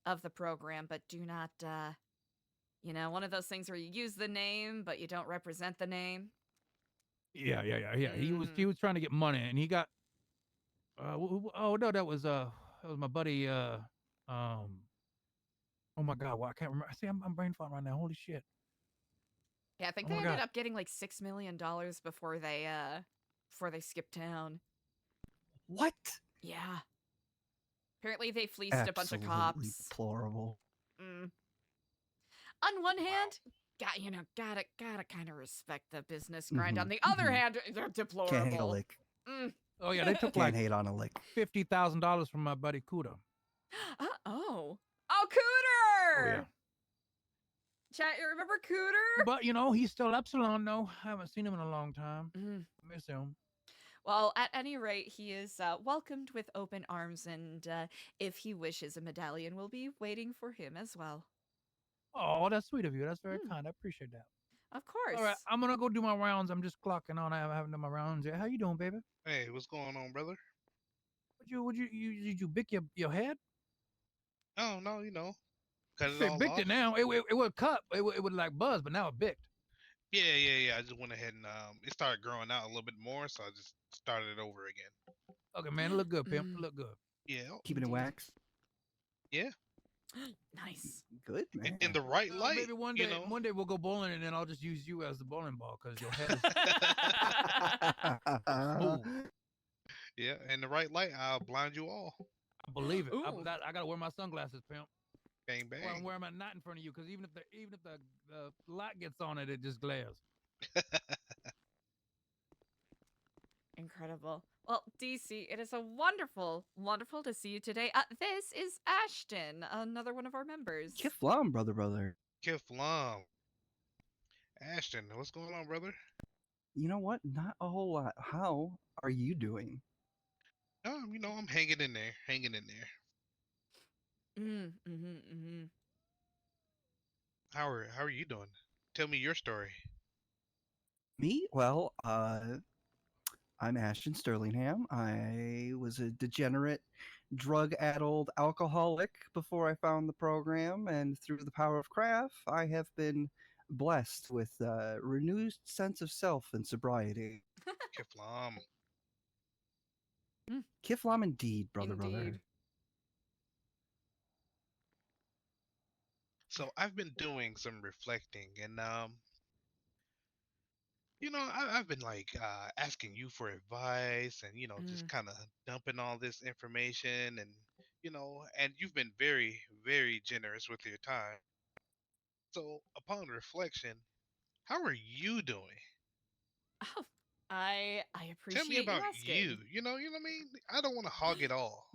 of the program, but do not. One of those things where you use the name, but you don't represent the name. yeah. He was trying to get money, and he got. Oh no, that was my buddy. Oh my God, well, I can't remember. See, I'm brain farting right now. Holy shit. Yeah, I think Oh they my ended God. up getting like $6 million before they skipped town. What? Yeah. Apparently they fleeced a bunch of Absolutely cops. deplorable. On one hand, gotta kind of respect the business grind. On Mhm, the other mhm. hand, they're deplorable. Can't hate a lick. Oh yeah, they took Can't like hate on a lick. $50,000 from my buddy Kuda. Oh, Oh Cooter! yeah. Chat, you remember Cooter? But he's still Epsilon though. I haven't seen him in a long time. Miss him. Well, at any rate, he is welcomed with open arms, and if he wishes, a medallion will be waiting for him as well. Oh, that's sweet of you. That's very kind. I appreciate that. Of course. All right, I'm gonna go do my rounds. I'm just clocking on. I haven't done my rounds yet. How you doing, baby? Hey, what's going on, brother? Did you bick your head? Oh no, cut it Say all bicked off. it now. It would cut. It would like buzz, but now it bicked. Yeah. I just went ahead and it started growing out a little bit more, so I just started it over again. Okay, man, it look good, pimp. It look good. Yeah. Keeping it wax. Yeah. Nice. Good, man. In the right light. Maybe one day we'll go bowling, and then I'll just use you as the bowling ball because your head is smooth. Yeah, in the right light, I'll blind you all. I believe it. Ooh. I gotta wear my sunglasses, pimp. Bang bang. Well, I'm wearing my not in front of you because even if the light gets on it, it just glares. Incredible. Well, DC, it is a wonderful to see you today. This is Ashton, another one of our members. Kiflam, brother. Kiflam. Ashton, what's going on, brother? You know what? Not a whole lot. How are you doing? I'm hanging in there. How are you doing? Tell me your story. Me? Well, I'm Ashton Sterlingham. I was a degenerate, drug-addled alcoholic before I found the program, and through the power of craft, I have been blessed with a renewed sense of self and sobriety. Kiflam. Kiflam indeed, brother. So I've been doing some reflecting, and I've been like asking you for advice, and just kind of dumping all this information, and and you've been very, very generous with your time. So upon reflection, how are you doing? Oh, I appreciate Tell me about you asking. you. You know what I mean? I don't want to hog it all.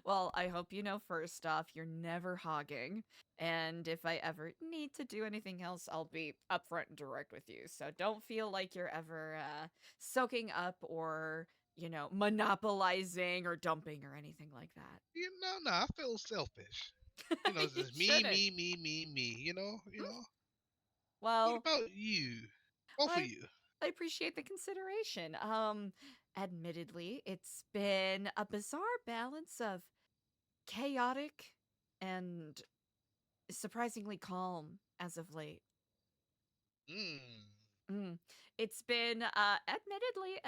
Well, I hope you know first off, you're never hogging. And if I ever need to do anything else, I'll be upfront and direct with you. So don't feel like you're ever soaking up or, monopolizing or dumping or anything like that. No, I feel selfish. It's just me, shouldn't. me. Well, about you? Both of I you. I appreciate the consideration. Admittedly, it's been a bizarre balance of chaotic and surprisingly calm as of late. Mm. Mm. It's been, admittedly,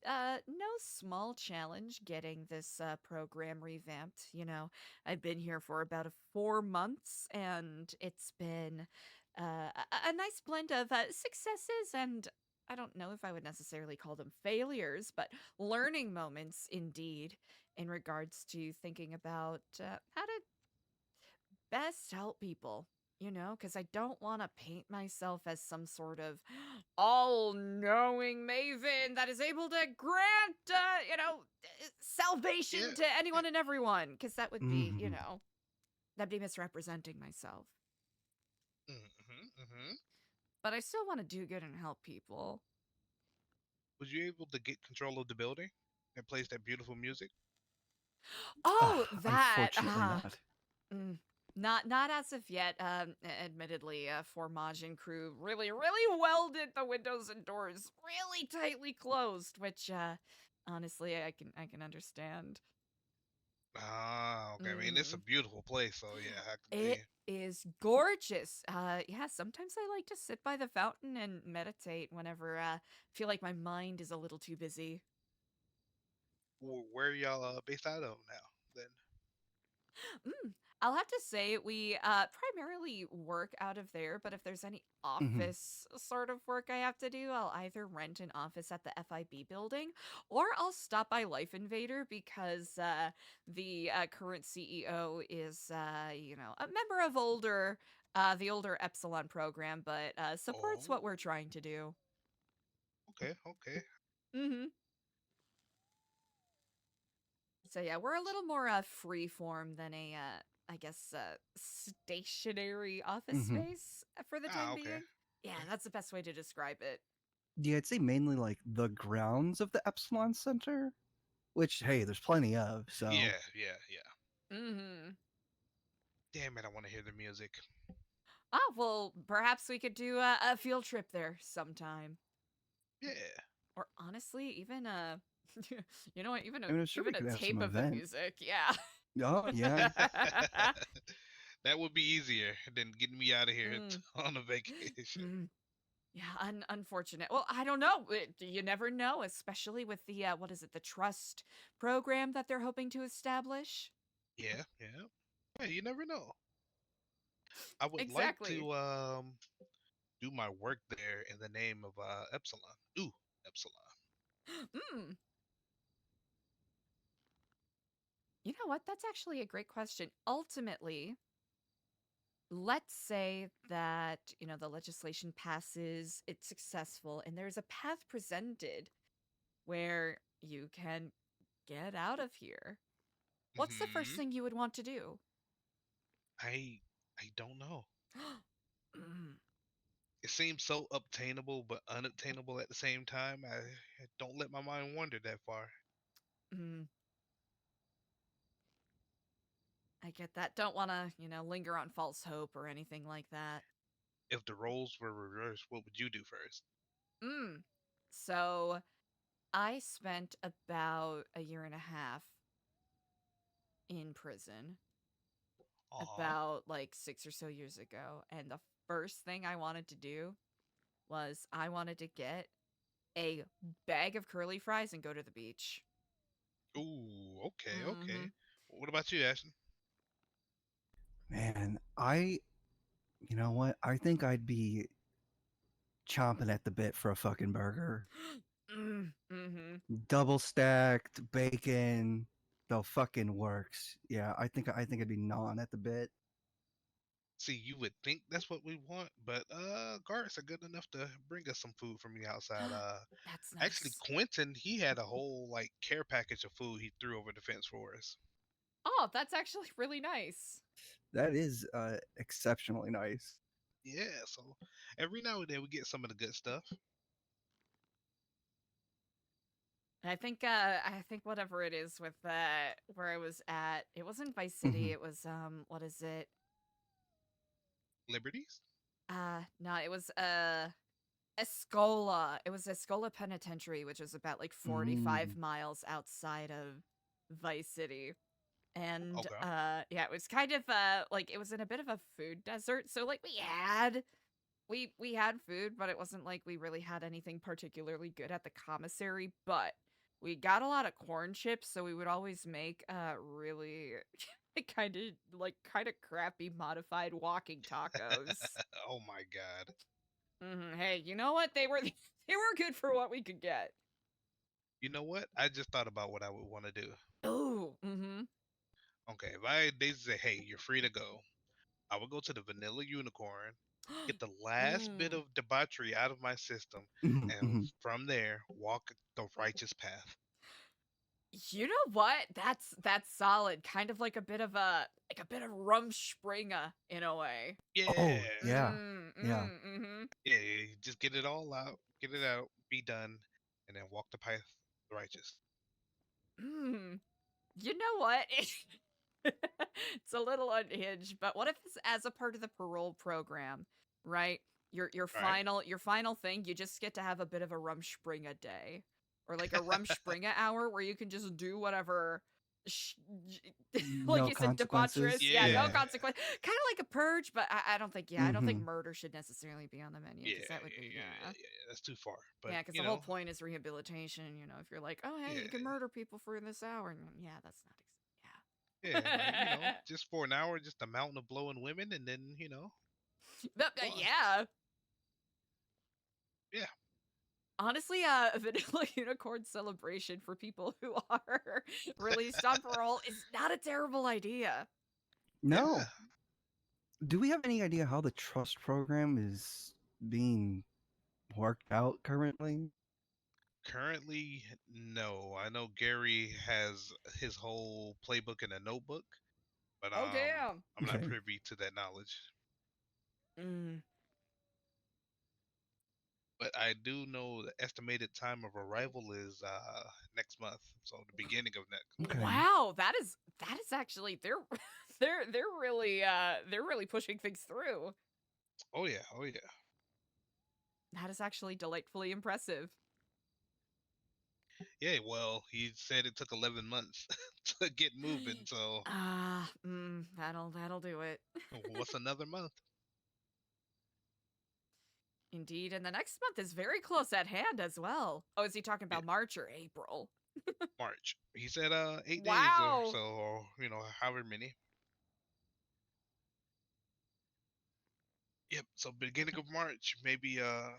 no small challenge getting this program revamped. You know, I've been here for about 4 months, and it's been a nice blend of successes and I don't know if I would necessarily call them failures, but learning moments indeed, in regards to thinking about how to best help people, you know, because I don't want to paint myself as some sort of all-knowing maven that is able to grant, salvation Yeah. to anyone and everyone, because that would be, Mhm. that'd be misrepresenting myself. Mm-hmm. But I still want to do good and help people. Was you able to get control of the building and plays that beautiful music? Oh, that. Unfortunately not. Mm, not as of yet. Admittedly, Formage and crew really welded the windows and doors really tightly closed, which honestly I can understand. Ah, okay. I mean, it's a Mm. beautiful place, so yeah, I can It see. is gorgeous. Yeah, sometimes I like to sit by the fountain and meditate whenever I feel like my mind is a little too busy. Where y'all based out of now? Then. I'll have to say we primarily work out of there, but if there's any Mhm. office sort of work I have to do, I'll either rent an office at the FIB building or I'll stop by Life Invader because the current CEO is, a member of the older Epsilon program, but supports Oh, what we're trying to do. okay. Mm-hmm. So yeah, we're a little more free form than a I guess stationary office Mhm. space for the time Ah, okay. being. Yeah, that's the best way to describe it. Yeah, I'd say mainly like the grounds of the Epsilon Center, which hey, there's plenty of. So Yeah. Mm-hmm. Damn it, I want to hear the music. Oh, well, perhaps we could do a field trip there sometime. Yeah. Or honestly, even you know what, even I mean, I'm sure we even a could have some tape of the event. music. Yeah. Oh yeah. That would be easier than getting me out of here Mm. on a vacation. Mm. Yeah, unfortunate. Well, I don't know. You never know, especially with the what is it, the trust program that they're hoping to establish. Yeah. Yeah, you never know. I would like Exactly. to do my work there in the name of Epsilon. Ooh, Epsilon. Mm. You know what? That's actually a great question. Ultimately, let's say that, the legislation passes, it's successful, and there's a path presented where you can get out of here. What's the first Hmm. thing you would want to do? I don't know. Mm. It seems so obtainable but unobtainable at the same time. I don't let my mind wander that far. Mm. I get that. Don't want to, linger on false hope or anything like that. If the roles were reversed, what would you do first? So I spent about a year and a half in prison Aw. about like 6 or so years ago. And the first thing I wanted to do was I wanted to get a bag of curly fries and go to the beach. Ooh, okay. Mm-hmm. What about you, Ashton? Man, you know what? I think I'd be chomping at the bit for a fucking burger. Mm-hmm. Double stacked bacon, the fucking works. Yeah, I think I'd be gnawing at the bit. See, you would think that's what we want, but guards are good enough to bring us some food from the outside. That's Actually, nice. Quentin, he had a whole like care package of food he threw over the fence for us. Oh, that's actually really nice. That is exceptionally nice. Yeah, so every now and then we get some of the good stuff. I think whatever it is with where I was at, it wasn't Vice City, Mhm. it was what is it? Liberties? No, it was Escola. It was Escola Penitentiary, which is about like 45 miles outside of Vice City. And Okay. yeah, it was kind of like it was in a bit of a food desert. So like we had food, but it wasn't like we really had anything particularly good at the commissary, but we got a lot of corn chips, so we would always make really kind of crappy modified walking tacos. Oh my god. Hey, you know what? They were they were good for what we could get. You know what? I just thought about what I would want to do. Oh, Okay, they say, hey, you're free to go. I would go to the Vanilla Unicorn, get the last bit of debauchery out of my system, and from there walk the righteous path. You know what? That's solid. Kind of like a bit of Rumspringa in a way. Yeah. Oh, yeah. Yeah. Yeah, just get it all out, get it out, be done, and then walk the path of the righteous. You know what? It's a little unhinged, but what if it's as a part of the parole program, right? Your Right. final thing, you just get to have a bit of a Rumspringa day. Or like a Rumspringa hour where you can just do whatever like No you said, debaucherous. consequences. Yeah, no Yeah. consequence. Kind of like a purge, but I don't think, I don't think Mhm. murder should necessarily be on the menu Yeah, because that would be, yeah. That's too far. But yeah, because you the whole know, point is rehabilitation. You know, if you're like, oh, hey, you yeah, can murder people for this hour, and yeah, that's not, yeah, like just for an hour, just a mountain of blowing women, and then fun. yeah. Yeah. Honestly, a Vanilla Unicorn celebration for people who are released on parole is not a terrible idea. No. Yeah. Do we have any idea how the trust program is being worked out currently? Currently, no. I know Gary has his whole playbook in a notebook, but Oh, damn. I'm not Okay. privy to that knowledge. But I do know the estimated time of arrival is next month, so the beginning of next. Okay. Wow, that is actually they're really pushing things through. Oh yeah, oh yeah. That is actually delightfully impressive. Yeah, well, he said it took 11 months to get moving, so That'll do it. what's another month? Indeed, and the next month is very close at hand as well. Oh, is he talking Yeah, about March or April? March. He said 8 days or Wow. so, or however many. Yep, so beginning of March, maybe I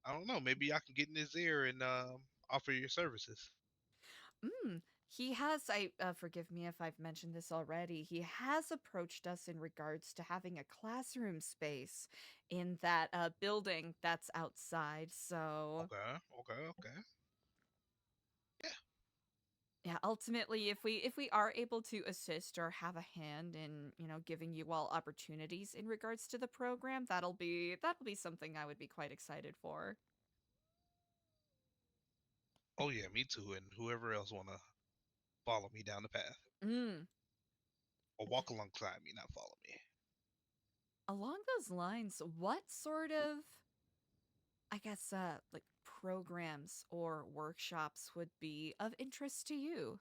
don't know, maybe I can get in his ear and offer your services. He has, forgive me if I've mentioned this already, he has approached us in regards to having a classroom space in that building that's outside. So, Okay. yeah, ultimately, if we are able to assist or have a hand in, giving you all opportunities in regards to the program, that'll be something I would be quite excited for. Oh yeah, me too, and whoever else wanna follow me down the path. Mm. Or walk alongside me, not follow me. Along those lines, what sort of, I guess, like programs or workshops would be of interest to you?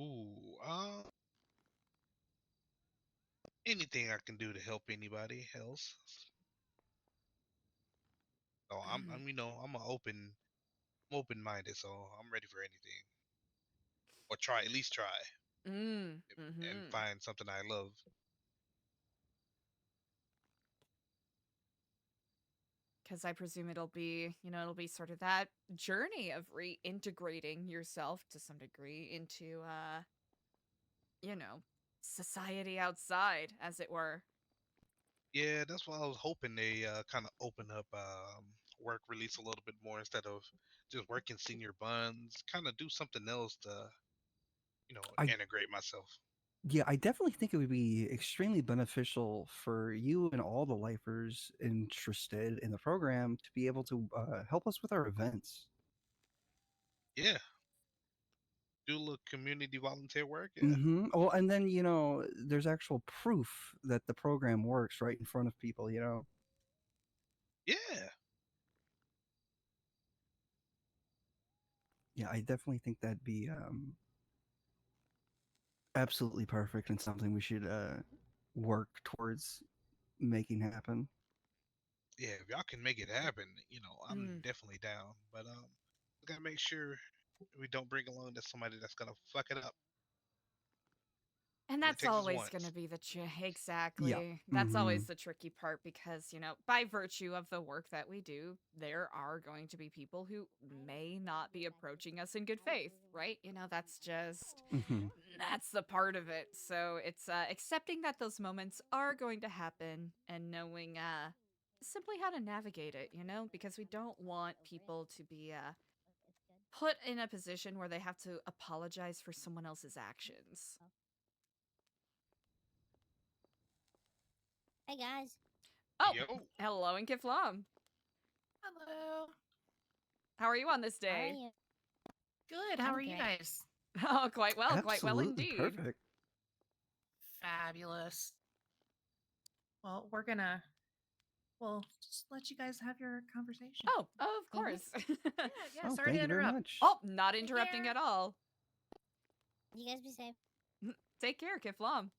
Ooh, anything I can do to help anybody else. So I'm open-minded, so I'm ready for anything. Or try, at least try, and find something I love. Because I presume it'll be, it'll be sort of that journey of reintegrating yourself to some degree into, society outside, as it were. Yeah, that's why I was hoping they kind of open up work release a little bit more instead of just working senior buns. Kind of do something else to, I integrate myself. Yeah, I definitely think it would be extremely beneficial for you and all the lifers interested in the program to be able to help us with our events. Yeah, do a little community volunteer work. Yeah. Well, and then there's actual proof that the program works right in front of people. Yeah. Yeah, I definitely think that'd be absolutely perfect and something we should work towards making happen. Yeah, if y'all can make it happen, I'm Mm. definitely down. But we gotta make sure we don't bring along somebody that's gonna fuck it up. And Only that's takes us always once. going to be the Yeah. exactly. That's always the tricky part because, by virtue of the work that we do, there are going to be people who may not be approaching us in good faith, right? That's just that's the part of it. So it's accepting that those moments are going to happen and knowing simply how to navigate it, because we don't want people to be put in a position where they have to apologize for someone else's actions. Hey guys. Oh, Yo. hello, and Kiflam. Hello. How are you on this How are day? you? Good. How I'm are you great. guys? Oh, quite well Absolutely indeed. perfect. Fabulous. Well, we'll just let you guys have your conversation. Oh, of course. Yeah, Oh, sorry thank to you very interrupt. much. Oh, not interrupting care. at all. You guys be safe. Take care, Kiflam.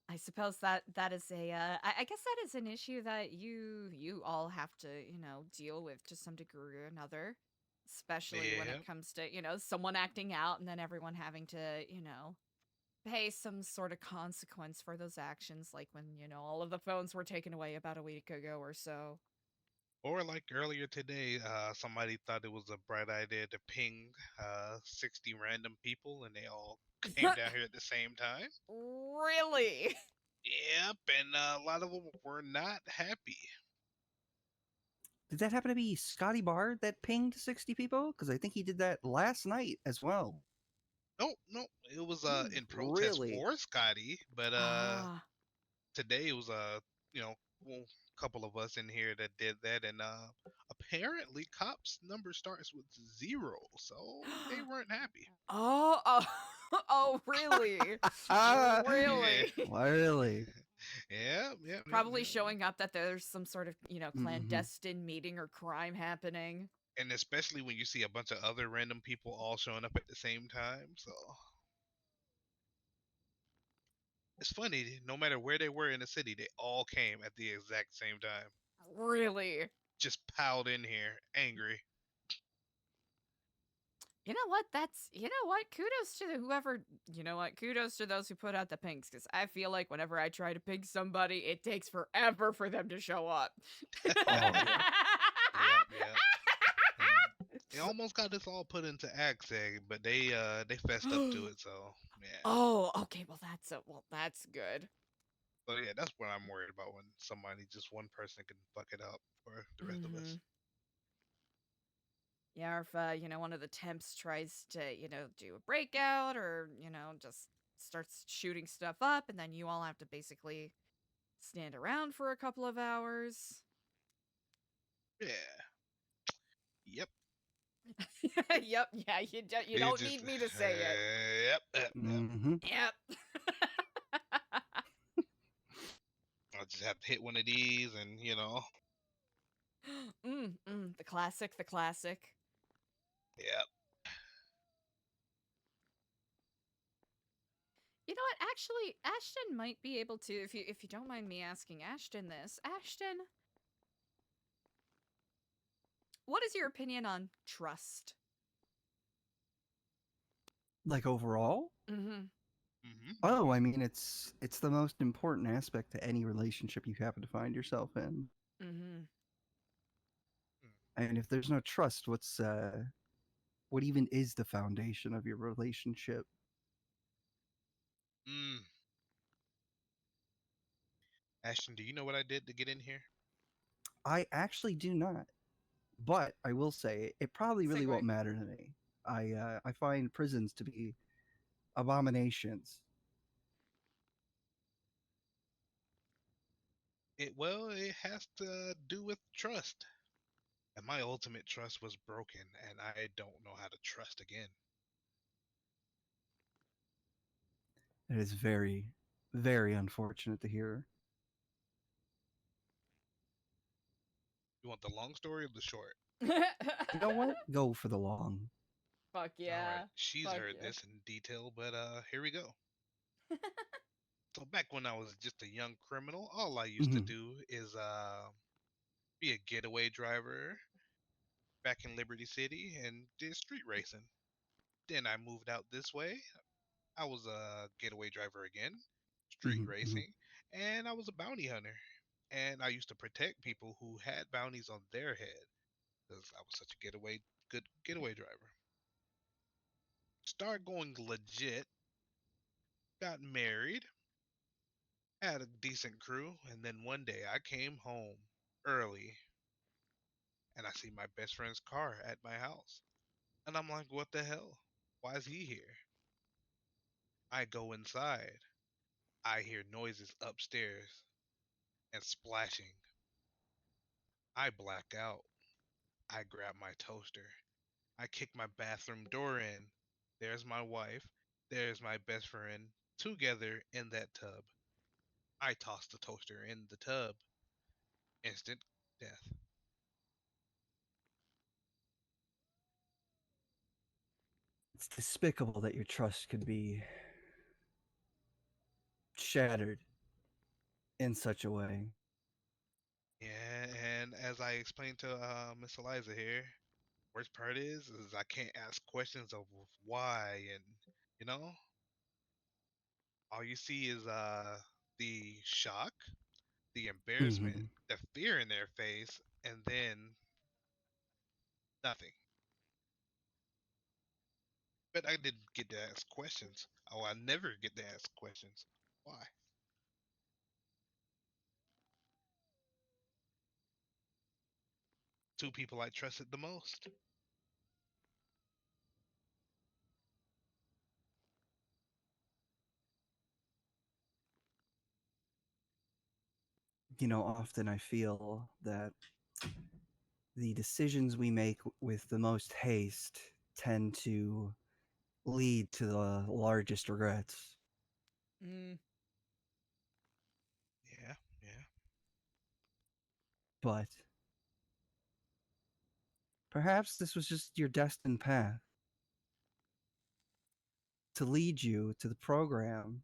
I suppose that is a I guess that is an issue that you all have to deal with to some degree or another, especially when Yeah. it comes to someone acting out and then everyone having to pay some sort of consequence for those actions, like when all of the phones were taken away about a week ago or so. Or like earlier today, somebody thought it was a bright idea to ping 60 random people, and they all came down here at the same time. Really? Yep, and a lot of them were not happy. Did that happen to be Scotty Bard that pinged 60 people? Because I think he did that last night as well. No, it was in protest Really? for Scotty, but Ah. today it was well, a couple of us in here that did that, and apparently cops number starts with 0, so they weren't happy. Oh, really? Really? Yeah. Really? Yeah. Probably showing up that there's some sort of, clandestine meeting or crime happening. And especially when you see a bunch of other random people all showing up at the same time, so it's funny. No matter where they were in the city, they all came at the exact same time. Really? Just piled in here, angry. You know what? Kudos to whoever, kudos to those who put out the pings, because I feel like whenever I try to ping somebody, it takes forever for them to show up. Yeah. They almost got this all put into AXEG, but they fessed up to it, so yeah. Oh, okay, well that's good. So yeah, that's what I'm worried about, when just one person can fuck it up for the rest of us. Yeah, or if one of the temps tries to, do a breakout or, just starts shooting stuff up, and then you all have to basically stand around for a couple of hours. Yeah. Yep. Yep, yeah, you don't need me to say it. Yep. Yep. I'll just have to hit one of these and, The classic. Yep. You know what? Actually, Ashton might be able to, if you don't mind me asking Ashton this. Ashton, what is your opinion on trust? Like overall? Oh, I mean, it's the most important aspect to any relationship you happen to find yourself in. And if there's no trust, what even is the foundation of your relationship? Ashton, do you know what I did to get in here? I actually do not, but I will say it probably really won't matter to me. I find prisons to be abominations. It has to do with trust. And my ultimate trust was broken, and I don't know how to trust again. It is very, very unfortunate to hear. You want the long story or the short? You know what? Go for the long. Fuck All right, yeah. she's Fuck heard yeah. this in detail, but here we go. So back when I was just a young criminal, all I used to Mhm. do is be a getaway driver back in Liberty City and did street racing. Then I moved out this way. I was a getaway driver again, street Mhm, mhm. racing, and I was a bounty hunter. And I used to protect people who had bounties on their head because I was such a good getaway driver. Started going legit, got married, had a decent crew, and then one day I came home early and I see my best friend's car at my house. And I'm like, what the hell? Why is he here? I go inside. I hear noises upstairs and splashing. I black out. I grab my toaster. I kick my bathroom door in. There's my wife. There's my best friend together in that tub. I toss the toaster in the tub. Instant death. It's despicable that your trust could be shattered in such a way. Yeah, and as I explained to Miss Eliza here, worst part is I can't ask questions of why, and you know, all you see is the shock, the embarrassment, Mhm. the fear in their face, and then nothing. But I didn't get to ask questions. Oh, I never get to ask questions. Why? Two people I trusted the most. You know, often I feel that the decisions we make with the most haste tend to lead to the largest regrets. Mm. Yeah, yeah. But perhaps this was just your destined path to lead you to the program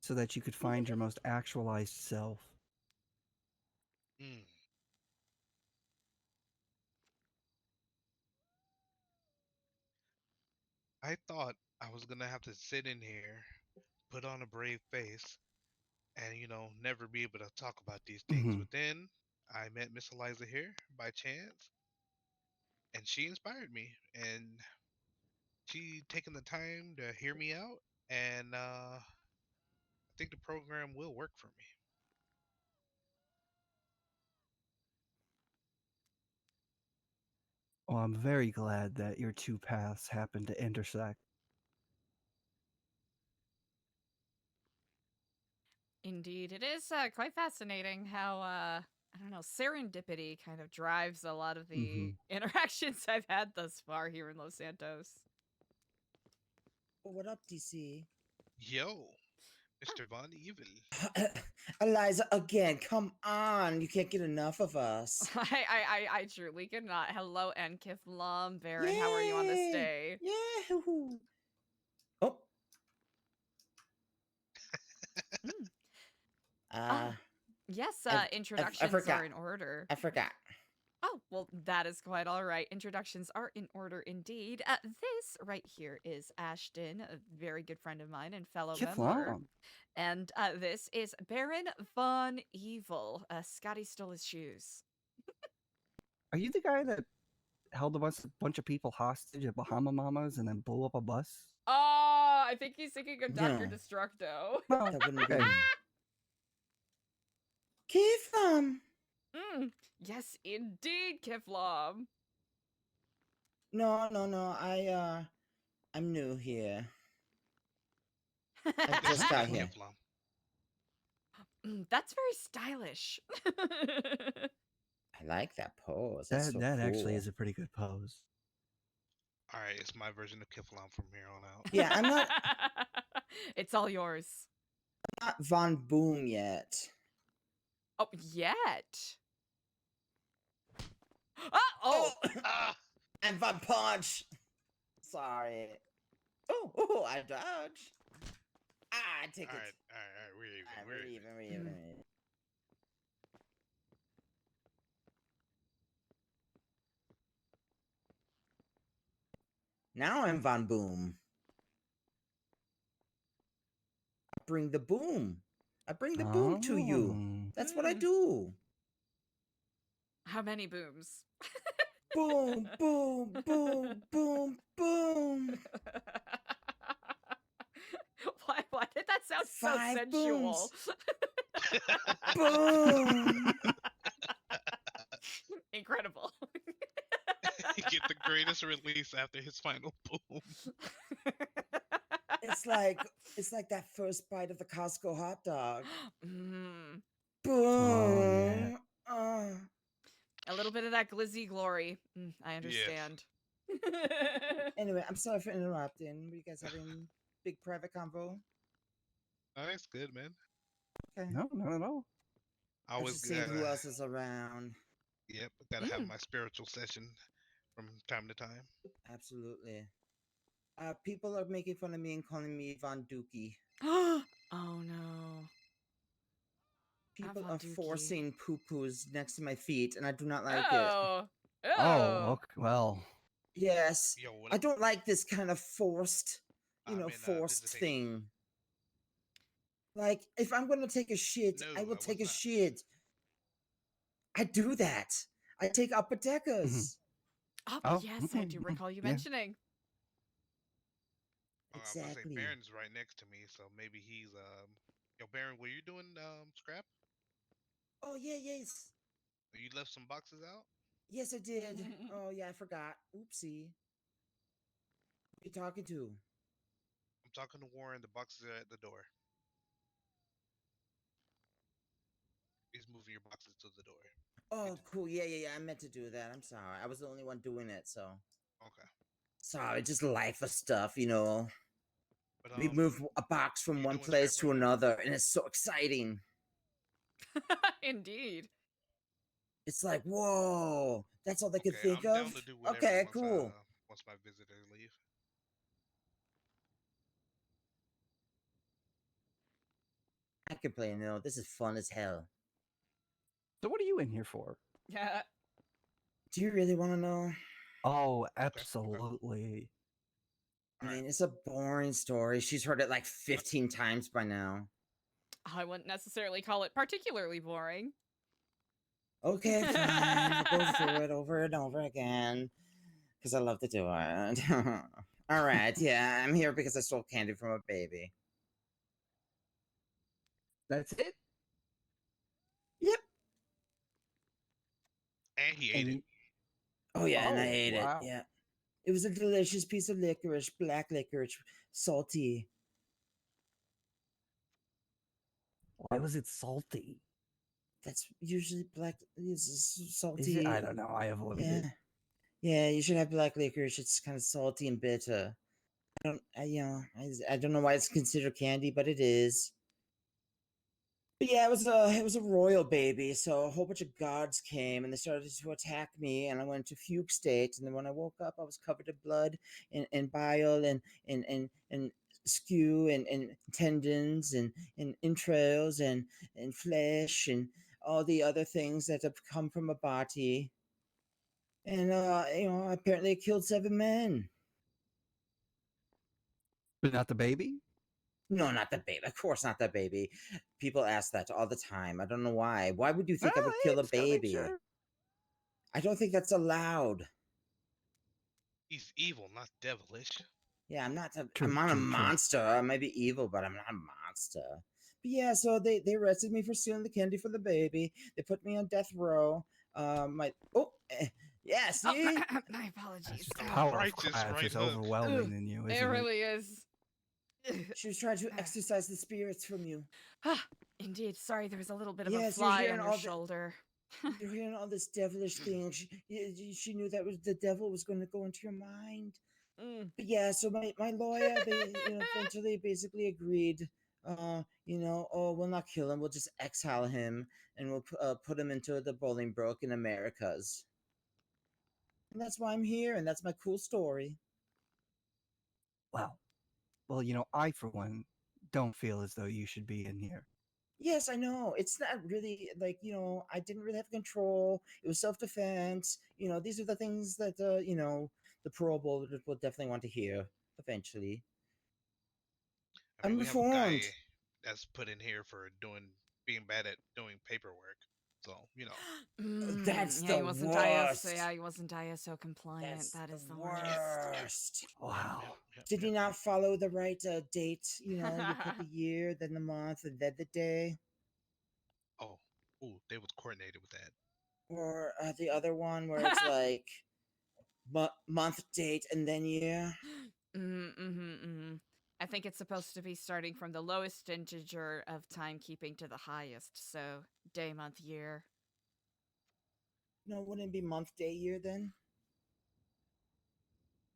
so that you could find your most actualized self. Mm. I thought I was gonna have to sit in here, put on a brave face, and never be able to talk about these things. Mhm. But then I met Miss Eliza here by chance, and she inspired me, and she taken the time to hear me out, and I think the program will work for me. Well, I'm very glad that your two paths happen to intersect. Indeed, it is quite fascinating how I don't know, serendipity kind of drives a lot of the Mhm. interactions I've had thus far here in Los Santos. What up, DC? Yo, Mr. VonEvil. Eliza, again, come on. You can't get enough of us. I truly cannot. Hello, Enkith Baron. How are you on this day? Yeah. Oh. Mm. Uh, Yes, I introductions forgot. are in order. I forgot. Oh, well, that is quite all right. Introductions are in order indeed. This right here is Ashton, a very good friend of mine and fellow member. Kiflam. And this is Baron VonEvil. Scotty stole his shoes. Are you the guy that held a bunch of people hostage at Bahama Mamas and then blew up a bus? Oh, I think he's thinking of Dr. No. Destructo. No. That wouldn't be Okay. me. Kiflam. Yes, indeed, Kiflam. No. I'm new here. I just got here. That's very stylish. I like that pose. That's That so that actually cool. is a pretty good pose. All right, it's my version of Kiflon from here on out. Yeah, I'm not It's all yours. Von Boom yet. Oh, yet. Oh! Ah! I'm Von Punch. Sorry. Oh, I dodged. I take All it. right, all right, we're even. Alright, We're even. we're even. Now I'm Von Boom. I bring the boom. I bring the boom to you. That's what I do. How many booms? Boom, boom, boom, boom, boom. Why did that sound so 5 sensual? Boom. Incredible. Get the greatest release after his final boom. It's like that first bite of the Costco hot dog. Mm. Boom. A little bit of that glizzy glory. I understand. Anyway, I'm sorry for interrupting. Were you guys having big private convo? Oh, that's good, man. Okay. No, not at all. I was was just seeing who else is around. Yep, gotta have my spiritual session from time to time. Absolutely. People are making fun of me and calling me Von Dookie. Oh no. People Von are Dookie. forcing poo-poos next to my feet, and I do not like it. Oh. Okay, well. Yes. Yo, I don't like this kind of forced, forced visiting. thing. Like, if I'm going to take a shit, I will take a shit. I do that. I take upper deckers. Oh, yes, I do recall you mentioning. Exactly. I was gonna say Baron's right next to me, so maybe he's Yo, Baron, were you doing scrap? Oh yeah, yes. You left some boxes out? Yes, I did. Oh yeah, I forgot. Oopsie. Who you talking to? I'm talking to Warren. The boxes are at the door. He's moving your boxes to the door. Oh, cool. Yeah. I meant to do that. I'm sorry. I was the only one doing it, so. Okay. Sorry, just life of stuff, But, we move a box from one place to another, and it's so exciting. Indeed. It's like, whoa, that's all they could think I'm of? down to do whatever Okay, once, cool. Once my visitors leave. I can play, this is fun as hell. So what are you in here for? Yeah. Do you really want to know? Oh, absolutely. I mean, it's a boring story. She's heard it like 15 times by now. I wouldn't necessarily call it particularly boring. Okay, fine. We'll go through it over and over again. Because I love to do it. Alright, yeah, I'm here because I stole candy from a baby. That's it? Yep. And he ate it. Oh, yeah, and I ate wow. it. Yeah. It was a delicious piece of licorice, black licorice, salty. Why was it salty? That's usually black. It's salty. Is it? I don't know. I avoid it. Yeah, you should have black licorice. It's kind of salty and bitter. I don't know why it's considered candy, but it is. But yeah, it was a royal baby, so a whole bunch of gods came and they started to attack me, and I went into fugue state. And then when I woke up, I was covered in blood and bile and skew and tendons and entrails and flesh and all the other things that have come from a body. And apparently it killed 7 men. But not the baby? No, not the baby. Of course not the baby. People ask that all the time. I don't know why. Why would you think I would kill a baby? Sure. I don't think that's allowed. He's evil, not devilish. Yeah, I'm not a monster. I might be evil, but I'm not a monster. But yeah, so they arrested me for stealing the candy for the baby. They put me on death row. Yeah, see? My apologies. The power of Christ is overwhelming in you, isn't it really is. She was trying to exorcise the spirits from you. Indeed. Sorry, there was a little bit of a Yes, you're fly hearing on your all the- shoulder. You're hearing all this devilish thing. She knew that was the devil was going to go into your mind. But yeah, so my lawyer, eventually basically agreed. We'll not kill him. We'll just exile him, and we'll put him into the Bolingbroke in Americas. And that's why I'm here, and that's my cool story. Wow. Well, I, for one, don't feel as though you should be in here. Yes, I know. It's not really like, I didn't really have control. It was self-defense. These are the things that, the parole board will definitely want to hear eventually. I mean, I'm we have a guy reformed. that's put in here for being bad at doing paperwork. So, That's yeah, the he wasn't worst. Yeah, he wasn't ISO compliant. That's That is the the worst. worst. Wow. Did he not follow the right date? You put the year, then the month, and then the day. Oh, they was coordinated with that. Or the other one where it's like month, date, and then year. I think it's supposed to be starting from the lowest integer of timekeeping to the highest. So day, month, year. No, wouldn't it be month, day, year then?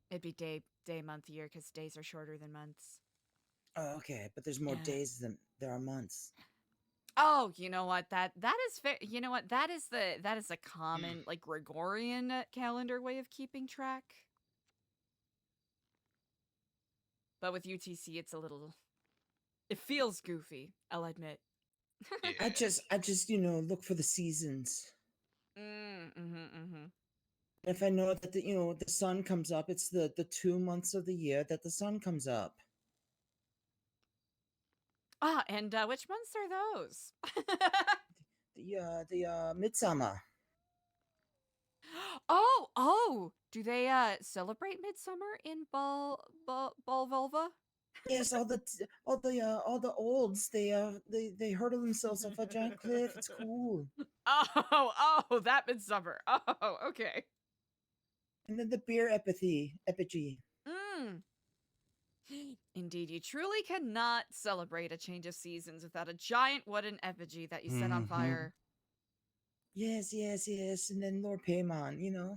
It'd be day, month, year, because days are shorter than months. Oh, okay, but there's more days than there are months. Oh, you know what? That is fair. You know what? That is a common like Gregorian calendar way of keeping track. But with UTC, it's a little. It feels goofy. I'll admit. I just look for the seasons. If I know that the sun comes up, it's the 2 months of the year that the sun comes up. And which months are those? the midsummer. Oh, do they celebrate midsummer in Volva? Yes, all the olds they hurdle themselves off a giant cliff. It's cool. Oh, that midsummer. Oh, okay. And then the beer effigy. Indeed, you truly cannot celebrate a change of seasons without a giant wooden effigy that you set on fire. Yes, and then Lord Paimon, yeah.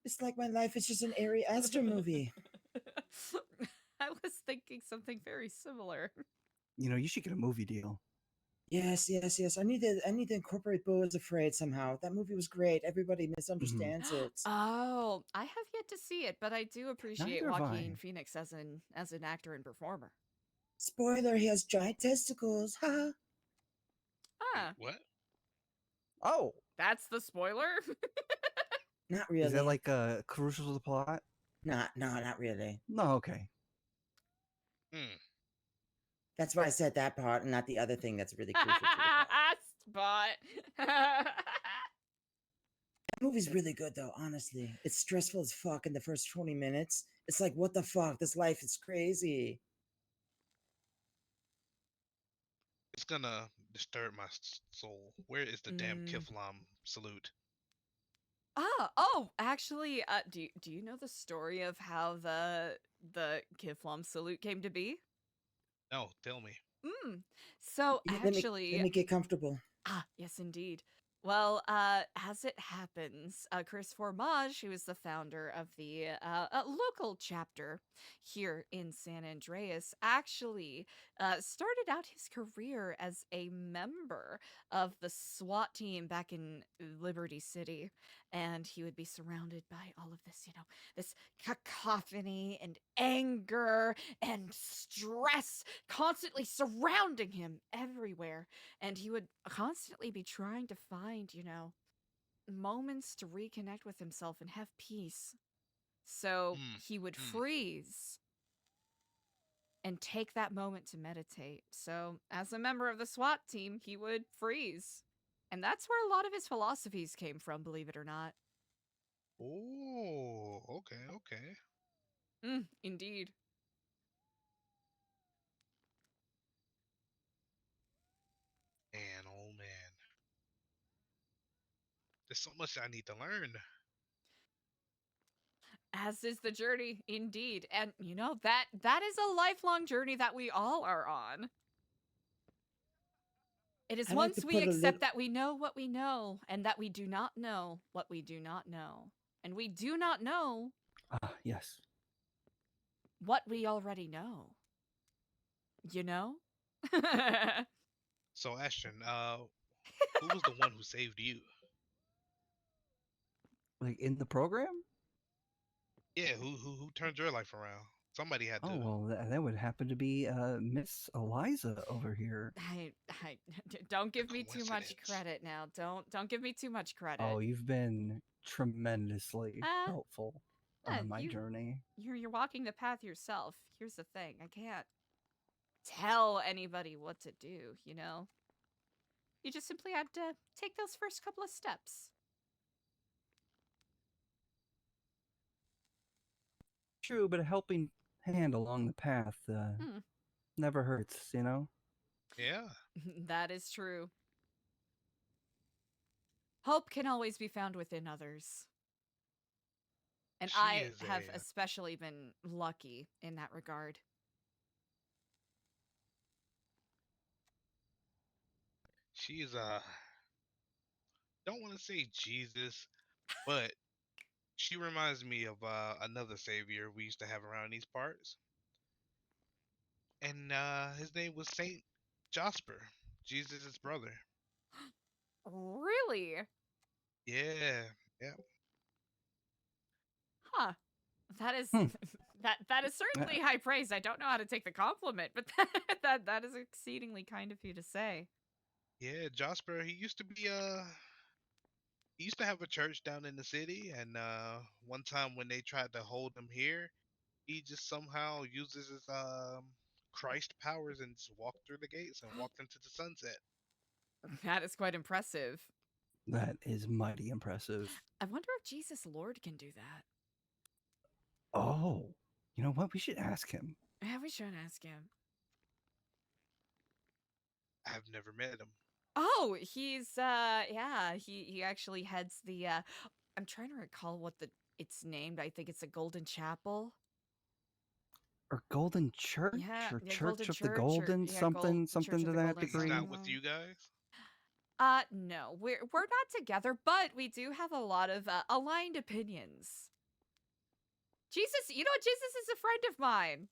It's like my life is just an Ari Aster movie. I was thinking something very similar. You should get a movie deal. Yes. I need to incorporate Beau is Afraid somehow. That movie was great. Everybody misunderstands it. Oh, I have yet to see it, but I do appreciate Neither have Joaquin I. Phoenix as an actor and performer. Spoiler: he has giant testicles. Ha. What? Oh, that's the spoiler. Not really. Is that like crucial to the plot? No, not really. No, okay. That's why I said that part and not the other thing that's really crucial to the plot. Spot. That movie's really good though, honestly. It's stressful as fuck in the first 20 minutes. It's like, what the fuck? This life is crazy. It's gonna disturb my soul. Where is the damn Kiflam salute? Actually, do you know the story of how the Kiflam salute came to be? No, tell me. So Yeah, actually, let me get comfortable. Yes, indeed. Well, as it happens, Chris Formage, who is the founder of the local chapter here in San Andreas, actually started out his career as a member of the SWAT team back in Liberty City. And he would be surrounded by all of this, this cacophony and anger and stress constantly surrounding him everywhere. And he would constantly be trying to find, moments to reconnect with himself and have peace. So he would freeze and take that moment to meditate. So as a member of the SWAT team, he would freeze. And that's where a lot of his philosophies came from, believe it or not. Oh, okay. Indeed. There's so much I need to learn. As is the journey, indeed. And you know, that is a lifelong journey that we all are on. It is I like once to we put a accept little- that we know what we know, and that we do not know what we do not know. And we do not know Yes. what we already know. You know? So Ashton, who was the one who saved you? Like in the program? Yeah, who turned your life around? Somebody had to. Oh well, that would happen to be Miss Eliza over here. Don't give me too much credit now. Don't give me too much credit. Oh, you've been tremendously helpful on my journey. You're walking the path yourself. Here's the thing. I can't tell anybody what to do, you know? You just simply had to take those first couple of steps. True, but a helping hand along the path never hurts, you know? Yeah. That is true. Hope can always be found within others. And She I is have a- especially been lucky in that regard. She's don't want to say Jesus, but she reminds me of another savior we used to have around these parts. And his name was Saint Jasper, Jesus' brother. Really? Yeah, yeah. Huh. That is that is certainly high praise. I don't know how to take the compliment, but that is exceedingly kind of you to say. Yeah, Jasper, he used to be he used to have a church down in the city, and one time when they tried to hold him here, he just somehow uses his Christ powers and just walked through the gates and walked into the sunset. That is quite impressive. That is mighty impressive. I wonder if Jesus Lord can do that. Oh, you know what? We should ask him. Yeah, we should ask him. I've never met him. Oh, he's yeah, he actually heads the I'm trying to recall what it's named. I think it's a Golden Chapel. Or Golden Church? Yeah, or yeah, Church Golden of Church, the or- Golden? yeah, something Church something of to the that Golden He's degree? not with you guys? No, we're not together, but we do have a lot of aligned opinions. Jesus, you know what? Jesus is a friend of mine.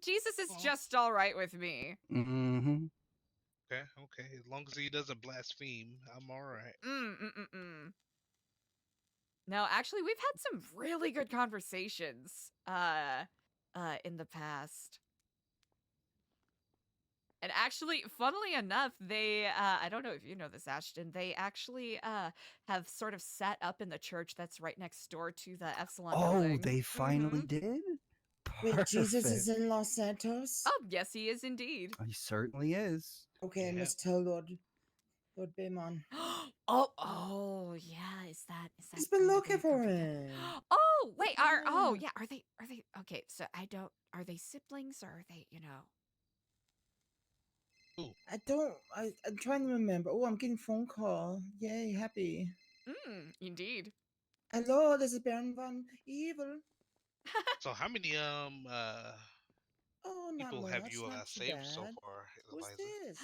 Jesus is just all right with me. Mm-hmm. Okay, okay. As long as he doesn't blaspheme, I'm all right. No, actually, we've had some really good conversations in the past. And actually, funnily enough, they I don't know if you know this, Ashton, they actually have sort of set up in the church that's right next door to the Epsilon Oh, building. they finally did? Wait, Jesus is Perfect. in Los Santos? Oh, yes, he is indeed. He certainly is. Okay, I must tell Lord Baymon. Oh, yeah, is that He's been looking for him. Oh, wait, are they okay, so are they siblings or are they, you know? I'm trying to remember. Oh, I'm getting a phone call. Yay, happy. Indeed. Hello, this is Baron VonEvil. So how many Oh, not people much, have you not too saved so bad. far, Who's Eliza? this?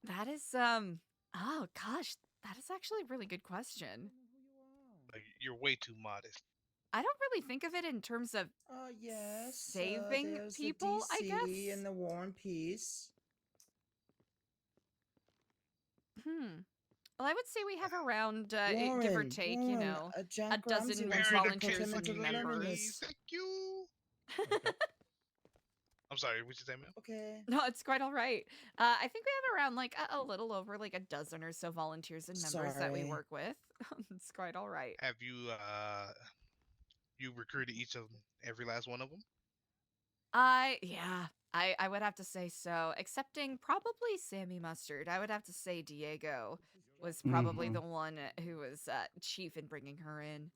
That is oh gosh, that is actually a really good question. Like, you're way too modest. I don't really think of it in terms of Yes. saving there's people, the I DC guess. and the War and Peace. Well, I would say we have around, give or take, you know, a Jack dozen Ramsey wants me to put volunteers him into and the members. enemies. Thank you. I'm sorry, what you say, ma'am? Okay. No, it's quite all right. I think we have around like a little over like a dozen or so volunteers and members that we Sorry. work with. It's quite all right. Have you you recruited every last one of them? Yeah, I would have to say so, excepting probably Sammy Mustard. I would have to say Diego was probably the one who was chief in bringing her in.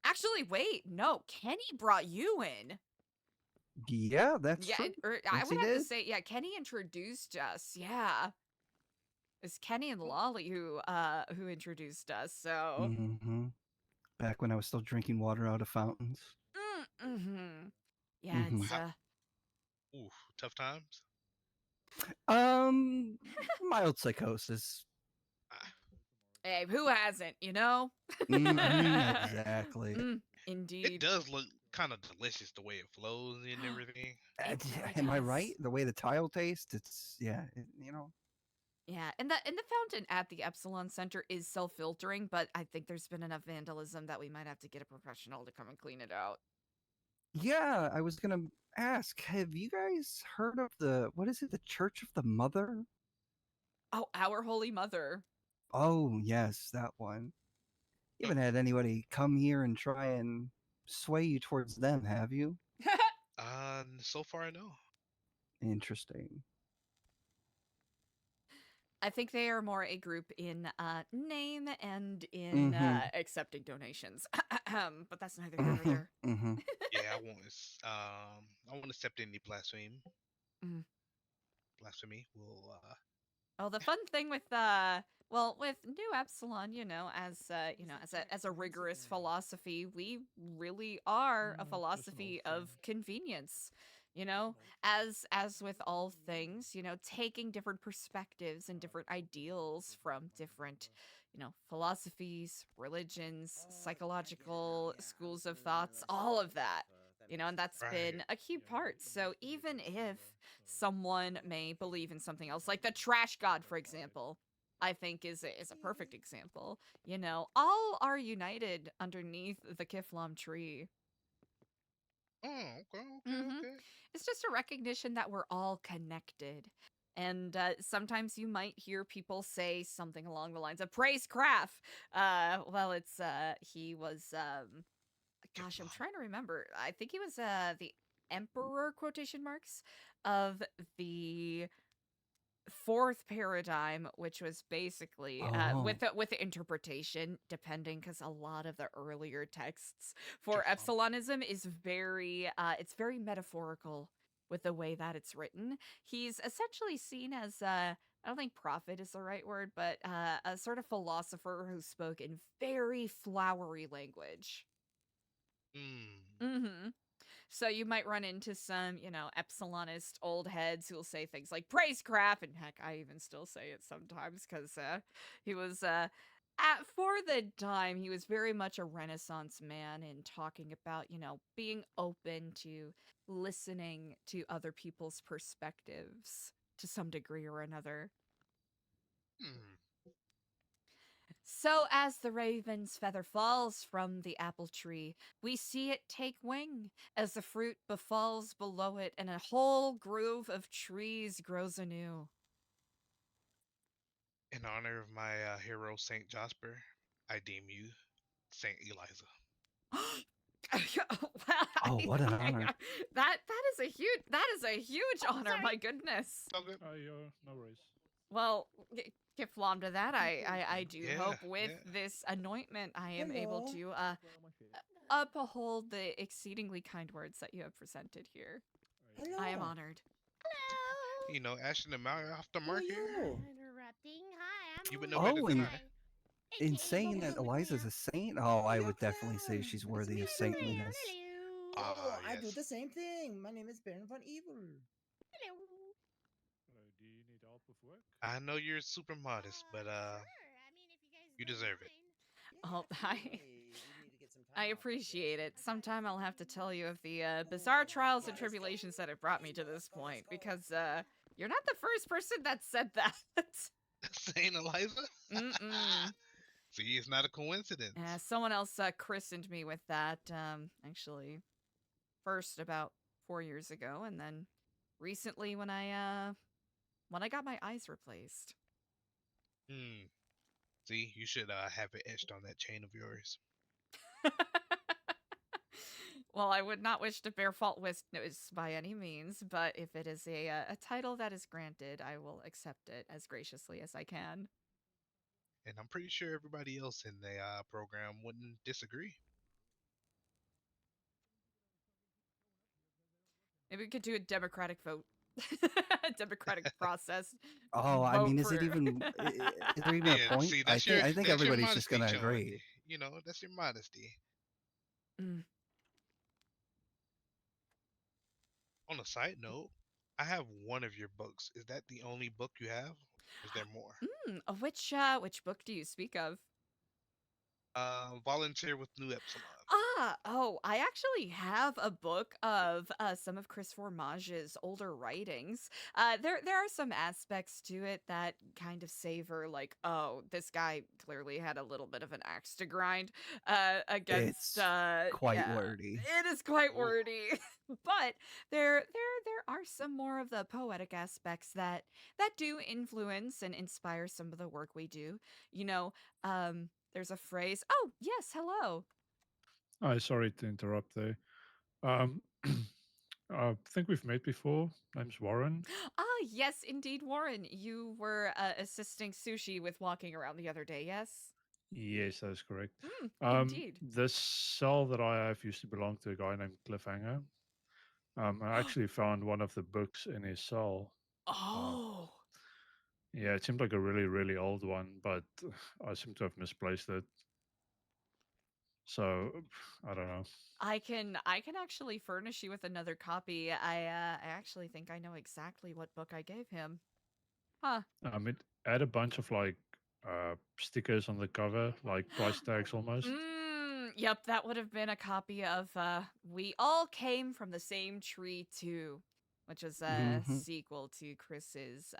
Actually, wait, no, Kenny brought you in. Yeah, that's Yeah, true. or I Yes, would he have to did. say, yeah, Kenny introduced us. Yeah. It's Kenny and Lolly who introduced us. So. Mm-hmm. Back when I was still drinking water out of fountains. Mm-hmm. Yeah, Mhm. it's Ooh, tough times. Mild psychosis. Hey, who hasn't? You know. Exactly. It Indeed. does look kind of delicious the way it flows and everything. Am I right? The way the tile tastes, it's you know. Yeah, and the fountain at the Epsilon Center is self-filtering, but I think there's been enough vandalism that we might have to get a professional to come and clean it out. Yeah, I was gonna ask, have you guys heard of what is it, the Church of the Mother? Oh, Our Holy Mother. Oh, yes, that one. You haven't had anybody come here and try and sway you towards them, have you? So far no. Interesting. I think they are more a group in name and in accepting donations. But that's neither here nor there. Yeah, I won't accept any blasphemy. Blasphemy will. Oh, the fun thing with with Nu Epsilon, as a rigorous philosophy, we really are a philosophy of convenience. As with all things, taking different perspectives and different ideals from different, philosophies, religions, psychological schools of thoughts, all of that. And that's been a key part. So even if someone may believe in something else, like the trash god, for example, I think is a perfect example. All are united underneath the Kiflam tree. Oh, okay. It's just a recognition that we're all connected. And sometimes you might hear people say something along the lines of praise Craft. He was gosh, I'm trying to remember. I think he was the emperor, quotation marks, of the fourth paradigm, which was basically with the interpretation, depending, because a lot of the earlier texts for Epsilonism is very metaphorical with the way that it's written. He's essentially seen as I don't think prophet is the right word, but a sort of philosopher who spoke in very flowery language. So you might run into some, Epsilonist old heads who will say things like praise Craft, and heck, I even still say it sometimes because he was for the time he was very much a Renaissance man in talking about, being open to listening to other people's perspectives to some degree or another. So as the raven's feather falls from the apple tree, we see it take wing as the fruit befalls below it, and a whole grove of trees grows anew. In honor of my hero, Saint Jasper, I deem you Saint Eliza. Oh, what an honor! That is a huge honor. My goodness. Okay. No worries. Well, give flom to that. I do hope with this anointment I am able to uphold the exceedingly kind words that you have presented here. Hello. I am honored. Hello. Ashton and Mary off the mark here. Interrupting. Hi, I'm You would know better Oh, than and I. in saying that Eliza's a saint, I would definitely say she's worthy of saintliness. I do the same thing. My name is Baron VonEvil. Hello. Do you need help with work? I know you're super modest, but Sure. I mean, if you guys you don't deserve it. mind. Oh, I appreciate it. Sometime I'll have to tell you of the bizarre trials and tribulations that have brought me to this point, because you're not the first person that said that. Saint Eliza? See, it's not a coincidence. Someone else christened me with that, actually, first about 4 years ago, and then recently when I got my eyes replaced. See, you should have it etched on that chain of yours. Well, I would not wish to bear fault with this by any means, but if it is a title that is granted, I will accept it as graciously as I can. And I'm pretty sure everybody else in the program wouldn't disagree. Maybe we could do a democratic vote. Democratic process. Oh, I Vote mean, is it for- even? Is there even a Yeah, point? see, I think that's your everybody's just modesty gonna showing. agree. You know, that's your modesty. Mm. On a side note, I have one of your books. Is that the only book you have? Or is there more? Which book do you speak of? Volunteer with Nu Epsilon. I actually have a book of some of Chris Formage's older writings. There are some aspects to it that kind of savor like, oh, this guy clearly had a little bit of an axe to grind against. It's quite yeah, wordy. It is quite wordy, but there are some more of the poetic aspects that do influence and inspire some of the work we do. You know, there's a phrase. Oh yes, hello. Hi, sorry to interrupt there. I think we've met before. Name's Warren. Yes, indeed, Warren. You were assisting Sushi with walking around the other day, yes? Yes, that is correct. Indeed. This cell that I have used to belong to a guy named Cliffhanger. I actually found one of the books in his cell. Oh. Yeah, it seemed like a really, really old one, but I seem to have misplaced it. So I don't know. I can actually furnish you with another copy. I actually think I know exactly what book I gave him. Huh. It had a bunch of like stickers on the cover, like price tags almost. Yep, that would have been a copy of We All Came from the Same Tree Too, which is a sequel to Chris's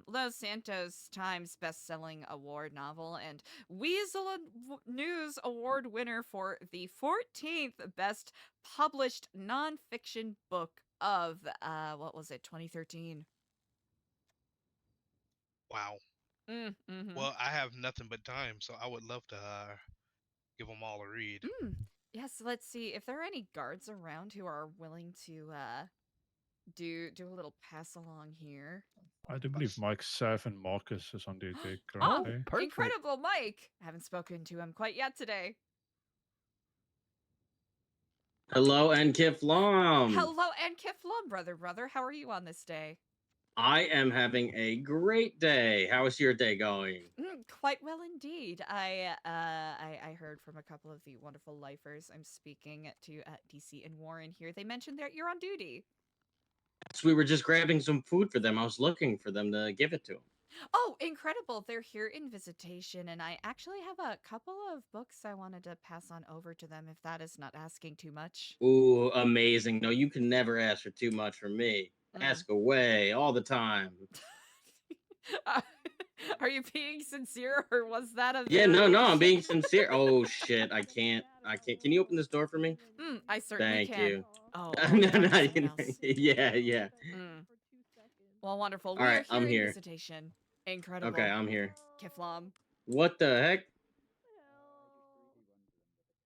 Los Santos Times best-selling award novel and Weasel News Award winner for the 14th best published nonfiction book of what was it, 2013. Wow. Well, I have nothing but time, so I would love to give them all a read. Yes, let's see if there are any guards around who are willing to do a little pass along here. I do believe Mike Sav and Marcus is on duty Oh, currently. incredible, Mike! Haven't spoken to him quite yet today. Hello, and Kiflam. Hello, and Kiflam, brother. How are you on this day? I am having a great day. How is your day going? Quite well indeed. I heard from a couple of the wonderful lifers I'm speaking to DC and Warren here. They mentioned that you're on duty. So we were just grabbing some food for them. I was looking for them to give it to them. Oh, incredible. They're here in visitation, and I actually have a couple of books I wanted to pass on over to them, if that is not asking too much. Ooh, amazing. No, you can never ask for too much from me. Ask away all the time. Are you being sincere, or was that a Yeah, no, I'm being sincere. Oh, shit, I can't. Can you open this door for me? I certainly Thank can. you. Oh, no, yeah. Well, wonderful. All We right, are I'm here in here. visitation. Incredible. Okay, I'm here. Kiflam. What the heck?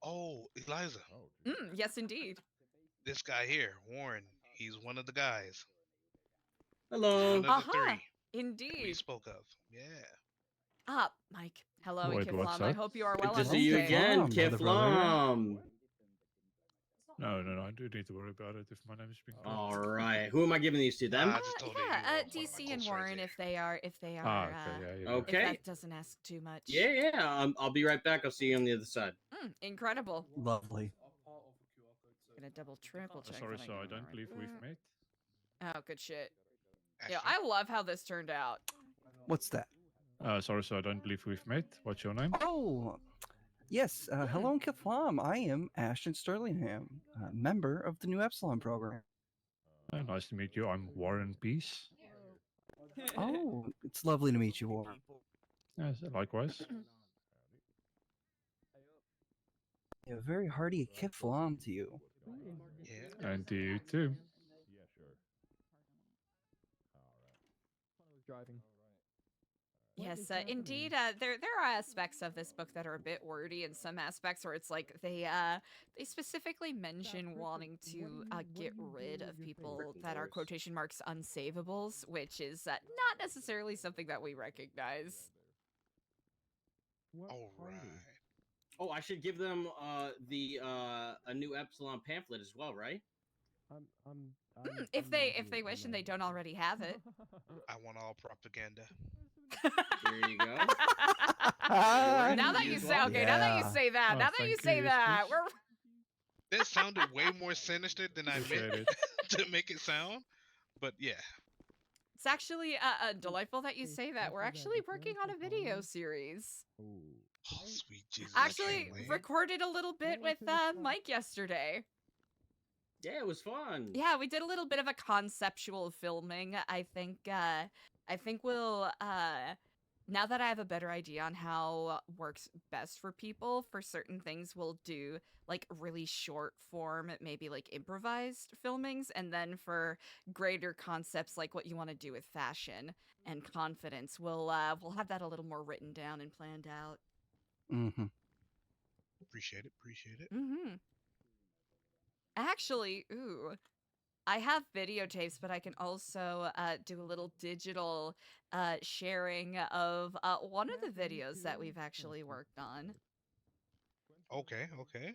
Oh, Eliza. Yes, indeed. This guy here, Warren, he's one of the guys. Hello. One of the three Indeed. we spoke of. Yeah. Mike. Hello, Wait, what's Kiflam. I that? hope you are Good well to on see this you day. again, Kiflam. No, I do need to worry about it if my name is being called. All right. Who am I giving these to? Them? DC and Warren, if they are, okay, Okay. If that doesn't ask too much. Yeah. I'll be right back. I'll see you on the other side. Incredible. Lovely. Gonna triple check. Sorry, I don't believe we've met. Oh, good shit. Yeah, I love how this turned out. What's that? Sorry, I don't believe we've met. What's your name? Oh, yes. Hello, Kiflam. I am Ashton Sterlingham, a member of the Nu Epsilon program. Nice to meet you. I'm Warren Peace. Oh, it's lovely to meet you, Warren. Yes, likewise. A very hearty Kiflam to you. Yeah. And to you too. Yes, indeed. There are aspects of this book that are a bit wordy, and some aspects where it's like they specifically mention wanting to get rid of people that are quotation marks unsavables, which is not necessarily something that we recognize. All right. Oh, I should give them a Nu Epsilon pamphlet as well, right? If they wish and they don't already have it. I want all propaganda. There you go. Now that you say okay, now that you say that, Oh, now that you thank say you, that, Speech. we're That sounded way more sinister than I Appreciate meant it. to make it sound. But yeah. it's actually delightful that you say that. We're actually working on a video series. Oh, sweet Jesus. I Actually, can't wait. recorded a little bit with Mike yesterday. Yeah, it was fun. Yeah, we did a little bit of a conceptual filming. I think we'll now that I have a better idea on how works best for people, for certain things we'll do like really short form, maybe like improvised filmings, and then for greater concepts like what you want to do with fashion and confidence, we'll have that a little more written down and planned out. Mm-hmm. Appreciate it. Appreciate it. Mm-hmm. Actually, I have videotapes, but I can also do a little digital sharing of one of the videos that we've actually worked on. Okay. Okay.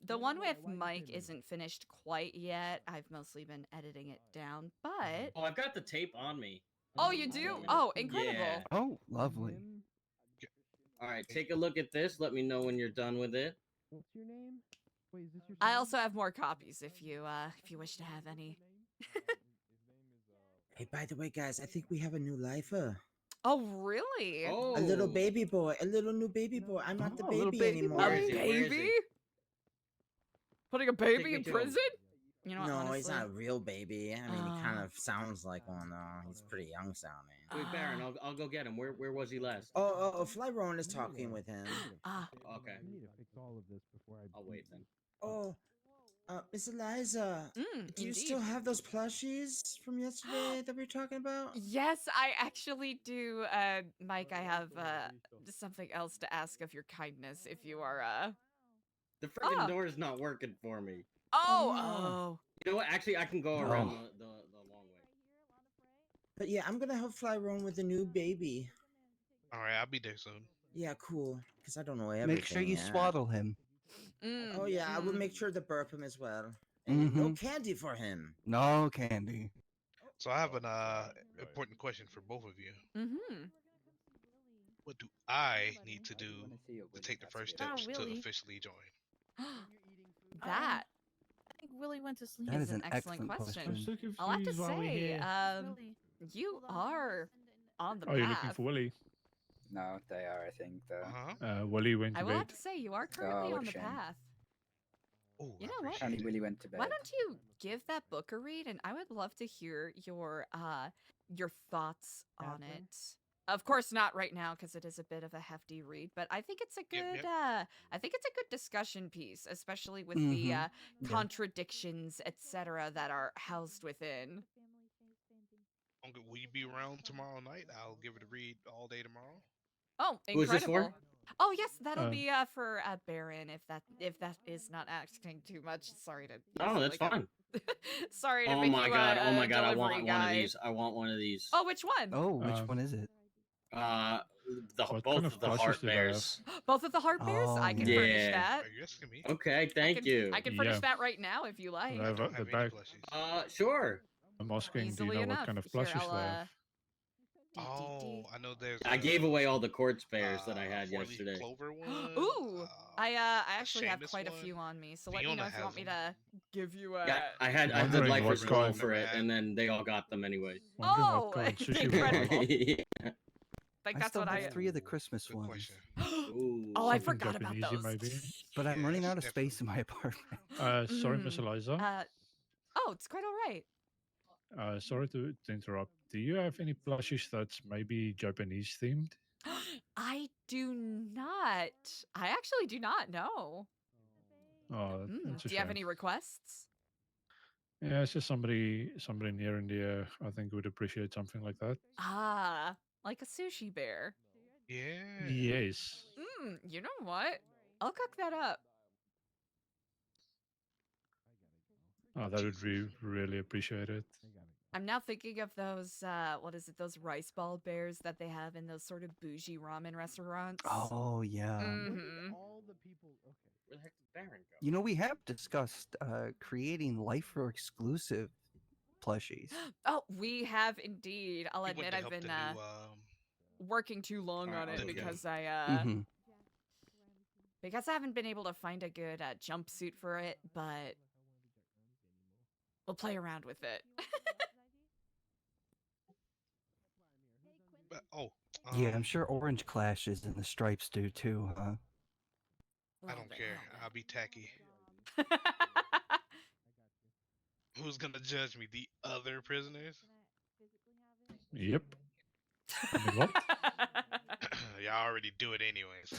The one with Mike isn't finished quite yet. I've mostly been editing it down, but... Oh, I've got the tape on me. Oh, you do? Oh, incredible. Yeah. Oh, lovely. All right, take a look at this. Let me know when you're done with it. What's your name? Wait, is this your I also have more copies if you wish to have any. Hey, by the way, guys, I think we have a new lifer. Oh, really? Oh, A little baby boy, a little new baby boy. I'm not the Oh, a little baby baby anymore. Where A is he? Where is he? baby? Putting a baby me in to him. prison? You know, No, honestly, he's not a real baby. I mean, he kind Ah. of sounds like one, though. He's pretty young sounding. Wait, Baron, I'll go get him. Where was he last? Oh, Fly Rowan is talking with him. Ah. Okay. I need to fix all of this before I. I'll wait then. Oh, Miss Eliza, do you still Indeed. have those plushies from yesterday that we were talking about? Yes, I actually do. Mike, I have something else to ask of your kindness if you are The freaking Ah. door is not working for me. Oh. You know what? Actually, I can go around the long way. But yeah, I'm gonna help Fly Rowan with the new baby. All right. I'll be there soon. Yeah, cool. Because I don't know everything. Make sure you yet. swaddle him. Oh yeah, I will make sure to burp him as well. And no candy for him. No candy. So I have an important question for both of you. Mm-hmm. What do I need to do to take the first Oh, steps to Willie. officially join? That I think Willie went to sleep. That is is an an excellent excellent question. I'm so I'll have to confused why we're say, here. Willie. you are on the Oh, you're looking path. for Willie. No, they are, I think, though. Willie went I to will have bed. to say, you are currently what on a the shame. path. Oh, You know what? Apparently Willie went to bed. Why don't you give that book a read, and I would love to hear your thoughts on it. Of course, not right now because it is a bit of a hefty read, but I think it's a good I think it's a good discussion piece, especially with the contradictions, etc., that are housed within. Will you be around tomorrow night? I'll give it a read all day tomorrow. Oh, Who is this incredible! for? Oh yes, that'll be for Baron. If that is not asking too much, sorry to. No, that's fine. Sorry to Oh make my you god! a Oh my god! I want delivery one of guy. these. I want one of these. Oh, which one? Oh, which one is it? What Both kind of of the plushies heart do they have? bears. Both of the heart bears? I can furnish Yeah. that. Are you asking me? Okay, thank you. I can furnish Yeah. that right now if you like. They have don't the have any back. plushies. Sure. I'm asking, do you Easily know enough. what kind of Here, plushies I'll, they have? Oh, I know there's. I gave away all the quartz bears that I had four-leaf yesterday. Clover one. Ooh, I actually have Seamus quite a one. few on me, so let me Fiona know if you want has me to give you a. Yeah, I had the Wondering what lifer's kind- roll for it, and then they all got them anyway. Wondering Oh, what kind of sushi incredible. we have. Like I that's still what have I. 3 of the Christmas ones. Ooh. Oh, I Something forgot about Japanesey, those. maybe. But I'm running out of space in my apartment. Sorry, Miss Eliza. Oh, it's quite all right. Sorry to interrupt. Do you have any plushies that's maybe Japanese themed? I do not. I actually do not know. Oh, that's a Do you have shame. any requests? Yeah, it's just somebody near and dear. I think would appreciate something like that. Ah, like a sushi bear. Yeah. Yes. You know what? I'll cook that up. Oh, that would be really appreciated. I'm now thinking of those, what is it, those rice ball bears that they have in those sort of bougie ramen restaurants. Oh, yeah. Mhm. Where the heck did Baron go? You know, we have discussed creating lifer exclusive plushies. Oh, we have indeed. I'll He went admit to I've help been the new working too long Alright, on I'll it do that. because I Mhm. because I haven't been able to find a good jumpsuit for it, but we'll play around with it. But, oh, Yeah, I'm sure Orange clashes and the stripes do too, huh? I don't care. I'll be tacky. Who's gonna judge me? The other prisoners? Yep. I mean, what? Y'all already do it anyway, so.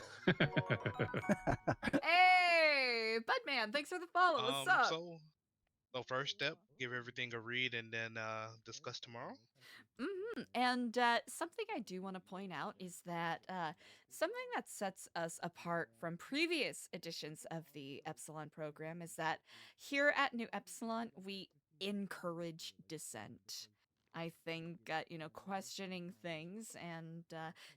Hey, Budman, thanks for the follow. What's up? So first step, give everything a read and then discuss tomorrow. And something I do want to point out is that something that sets us apart from previous editions of the Epsilon program is that here at Nu Epsilon, we encourage dissent. I think, questioning things and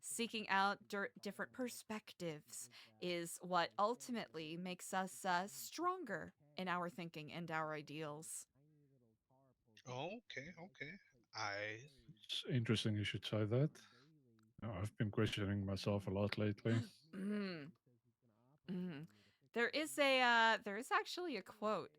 seeking out different perspectives is what ultimately makes us stronger in our thinking and our ideals. Oh, okay. It's interesting you should say that. I've been questioning myself a lot lately. There is actually a quote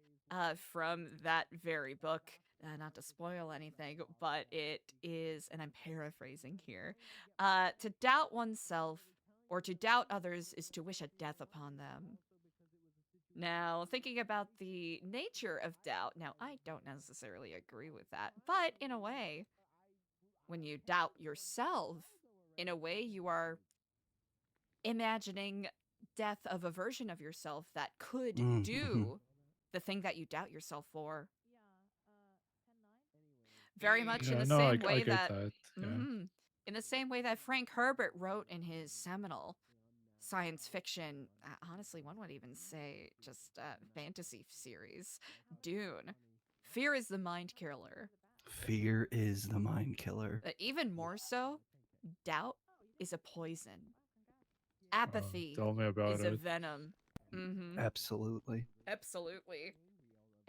from that very book. Not to spoil anything, but it is, and I'm paraphrasing here, to doubt oneself or to doubt others is to wish a death upon them. Now, thinking about the nature of doubt, now I don't necessarily agree with that, but in a way, when you doubt yourself, in a way you are imagining death of a version of yourself that could do the thing that you doubt yourself for. Very much in the same way that, in the same way that Frank Herbert wrote in his seminal science fiction, honestly, one would even say just fantasy series, Dune. Fear is the mind killer. Fear is the mind killer. But even more so, doubt is a poison. Apathy tell me about is a it. venom. Absolutely. Absolutely.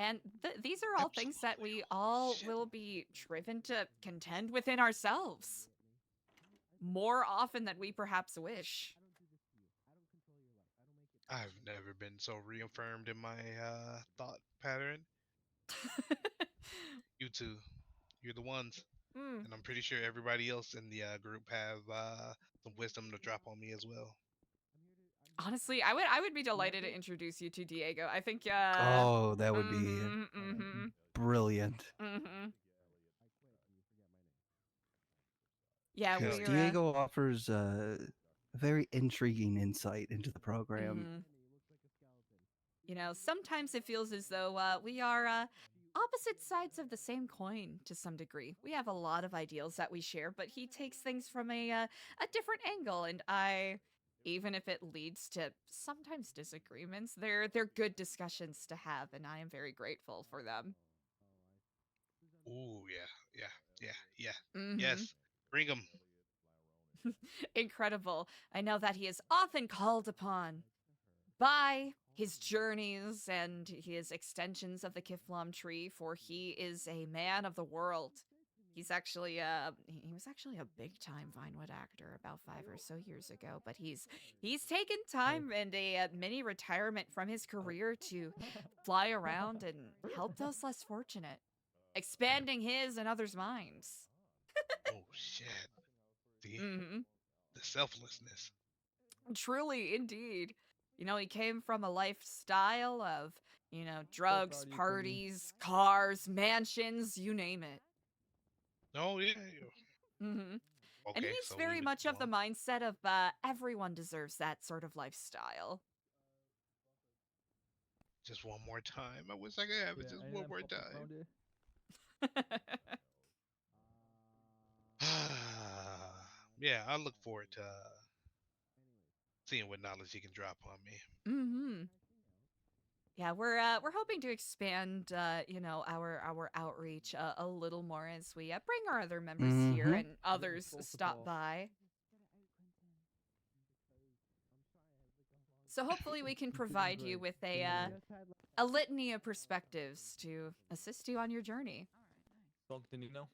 And these are all things that we all will be driven to contend within ourselves. More often than we perhaps wish. I've never been so reaffirmed in my thought pattern. You two, you're the ones. And I'm pretty sure everybody else in the group have some wisdom to drop on me as well. Honestly, I would be delighted to introduce you to Diego. I think Oh, that would be brilliant. Yeah, Because we're Diego offers a very intriguing insight into the program. You know, sometimes it feels as though we are opposite sides of the same coin to some degree. We have a lot of ideals that we share, but he takes things from a different angle, and even if it leads to sometimes disagreements, they're good discussions to have, and I am very grateful for them. Ooh, yeah. Yes, bring him. Incredible. I know that he is often called upon by his journeys and his extensions of the Kiflam tree, for he is a man of the world. He's actually he was actually a big time Vinewood actor about 5 or so years ago, but he's taken time and a mini retirement from his career to fly around and help those less fortunate, expanding his and others' minds. Oh shit. See? The selflessness. Truly, indeed. You know, he came from a lifestyle of, drugs, parties, cars, mansions, you name it. Oh, yeah. And Okay, he's so very much of the mindset of everyone deserves that sort of lifestyle. Just one more time. I wish I could have it just one more time. Yeah, I look forward to seeing what knowledge he can drop on me. Yeah, we're hoping to expand, our outreach a little more as we bring our other members here and others stop by. So hopefully we can provide you with a litany of perspectives to assist you on your journey. Talk to Nino.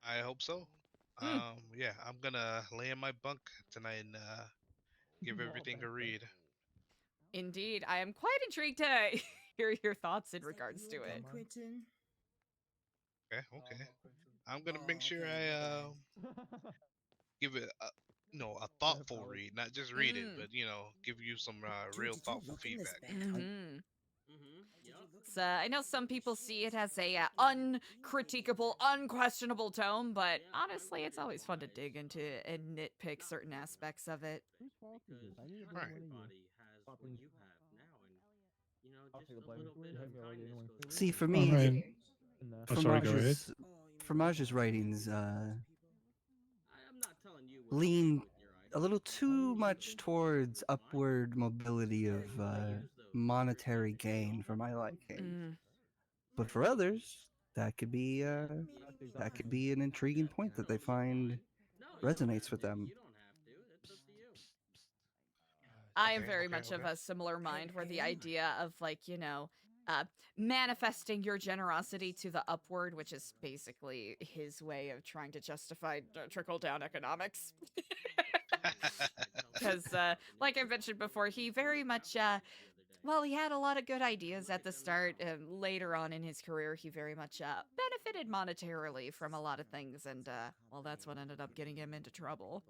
I hope so. Yeah, I'm gonna lay in my bunk tonight and give everything a read. Indeed, I am quite intrigued to hear your thoughts in regards to it. Quentin. Okay. I'm gonna make sure I give it a thoughtful read, not just read it, but give you some real thoughtful feedback. So I know some people see it as a uncritiquable, unquestionable tome, but honestly, it's always fun to dig into and nitpick certain aspects of it. See, for I me, mean, oh, sorry, go ahead. Frommage's writings lean a little too much towards upward mobility of monetary gain for my liking. But for others, that could be an intriguing point that they find resonates with them. I am very much of a similar mind where the idea of manifesting your generosity to the upward, which is basically his way of trying to justify trickle-down economics. Because, like I mentioned before, he very much, he had a lot of good ideas at the start. Later on in his career, he very much benefited monetarily from a lot of things, and, that's what ended up getting him into trouble.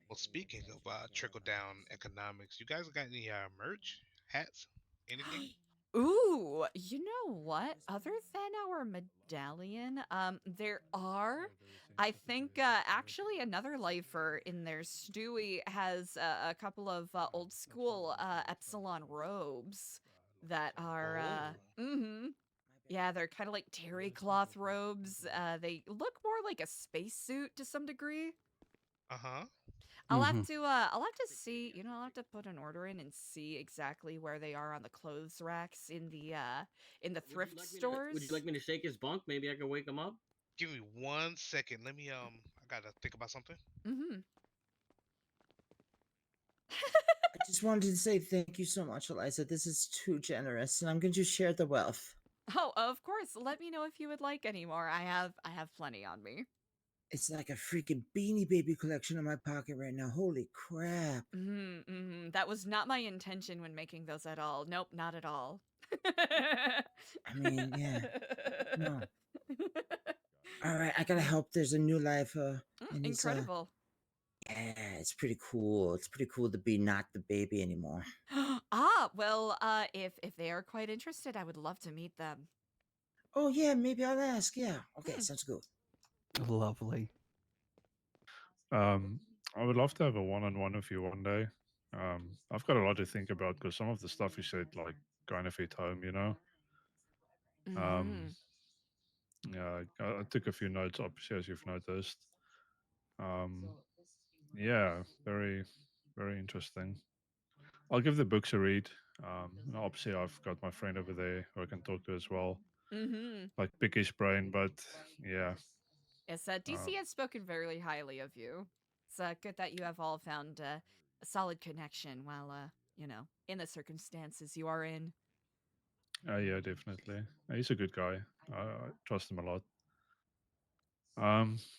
Well, speaking of trickle-down economics, you guys got any merch, hats, anything? Ooh, you know what? Other than our medallion, there are, I think, actually another lifer in there. Stewie has a couple of old school Epsilon robes that are, yeah, they're kind of like terry cloth robes. They look more like a spacesuit to some degree. I'll have to see, I'll have to put an order in and see exactly where they are on the clothes racks in the thrift stores. Would you like me to shake his bunk? Maybe I can wake him up. Give me 1 second. Let me I gotta think about something. I just wanted to say thank you so much, Eliza. This is too generous, and I'm going to share the wealth. Oh, of course. Let me know if you would like any more. I have plenty on me. It's like a freaking Beanie Baby collection in my pocket right now. Holy crap. That was not my intention when making those at all. Nope, not at all. I mean, yeah. No. All right, I gotta help. There's a new lifer. And Incredible. Yeah, it's pretty cool. It's pretty cool to be not the baby anymore. If they are quite interested, I would love to meet them. Oh, yeah, maybe I'll ask. Yeah. Okay, sounds good. Lovely. I would love to have a one-on-one with you one day. I've got a lot to think about because some of the stuff you said, like, kind of hit home, Yeah, I took a few notes, obviously, as you've noticed. Yeah, very, very interesting. I'll give the books a read. Obviously, I've got my friend over there who I can talk to as well. Like, pick his brain, but yeah. Yes, DC has spoken very highly of you. It's good that you have all found a solid connection while, in the circumstances you are in. Yeah, definitely. He's a good guy. I trust him a lot.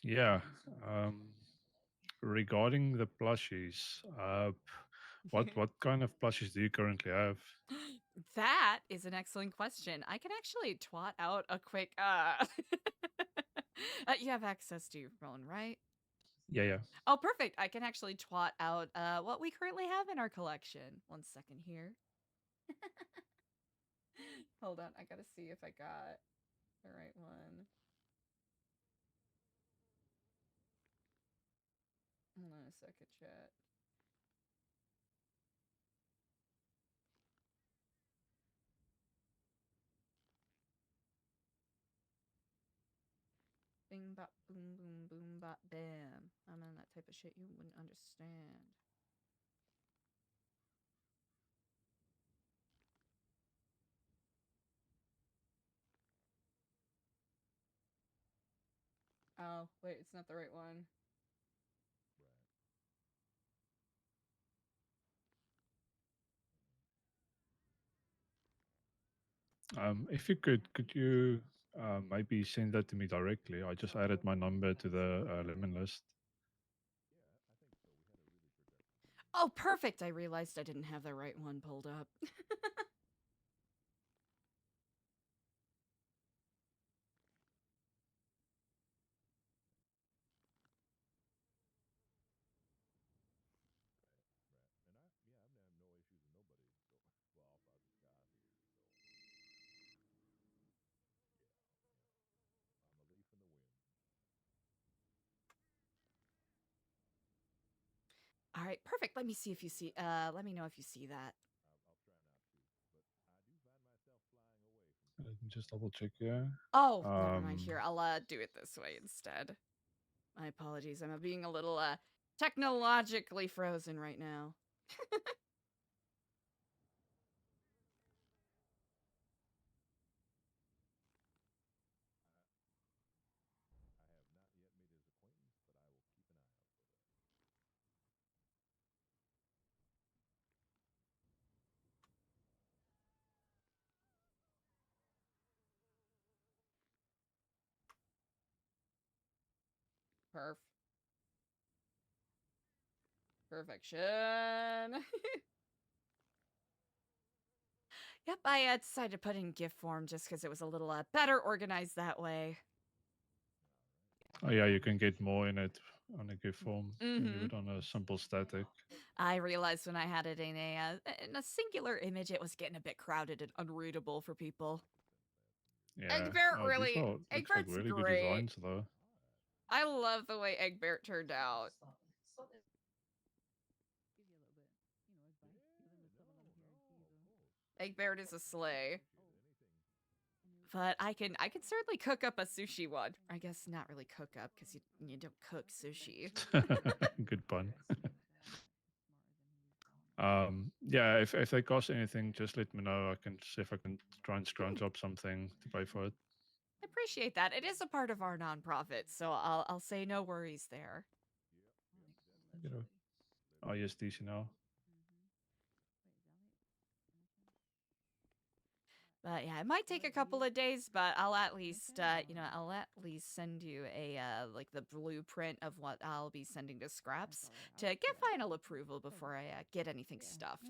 Yeah. Regarding the plushies, what kind of plushies do you currently have? That is an excellent question. I can actually twat out a quick you have access to your phone, right? Yeah. Oh, perfect. I can actually twat out what we currently have in our collection. 1 second here. Hold on, I gotta see if I got the right one. Hold on a second, chat. Bing bop boom boom boom bop bam. I'm on that type of shit you wouldn't understand. Oh, wait, it's not the right one. If you could you maybe send that to me directly? I just added my number to the lemon list. Oh, perfect. I realized I didn't have the right one pulled up. All right, perfect. Let me see if you see, let me know if you see that. Just double check here. Oh, never mind. Here, I'll do it this way instead. My apologies. I'm being a little technologically frozen right now. Perf. Perfection. Yep, I decided to put in GIF form just because it was a little better organized that way. Oh yeah, you can get more in it on a GIF form than you would on a simple static. I realized when I had it in a singular image, it was getting a bit crowded and unreadable for people. Yeah. Egbert These are, looks like Egbert's really good great. designs though. I love the way Egbert turned out. Egbert is a sleigh. But I can certainly cook up a sushi one. I guess not really cook up because you don't cook sushi. Good pun. Yeah, if they cost anything, just let me know. I can see if I can try and scrunch up something to pay for it. I appreciate that. It is a part of our nonprofit, so I'll say no worries there. You know. Oh yes, DC now. But yeah, it might take a couple of days, but I'll at least, I'll at least send you a, like the blueprint of what I'll be sending to Scraps to get final approval before I get anything stuffed.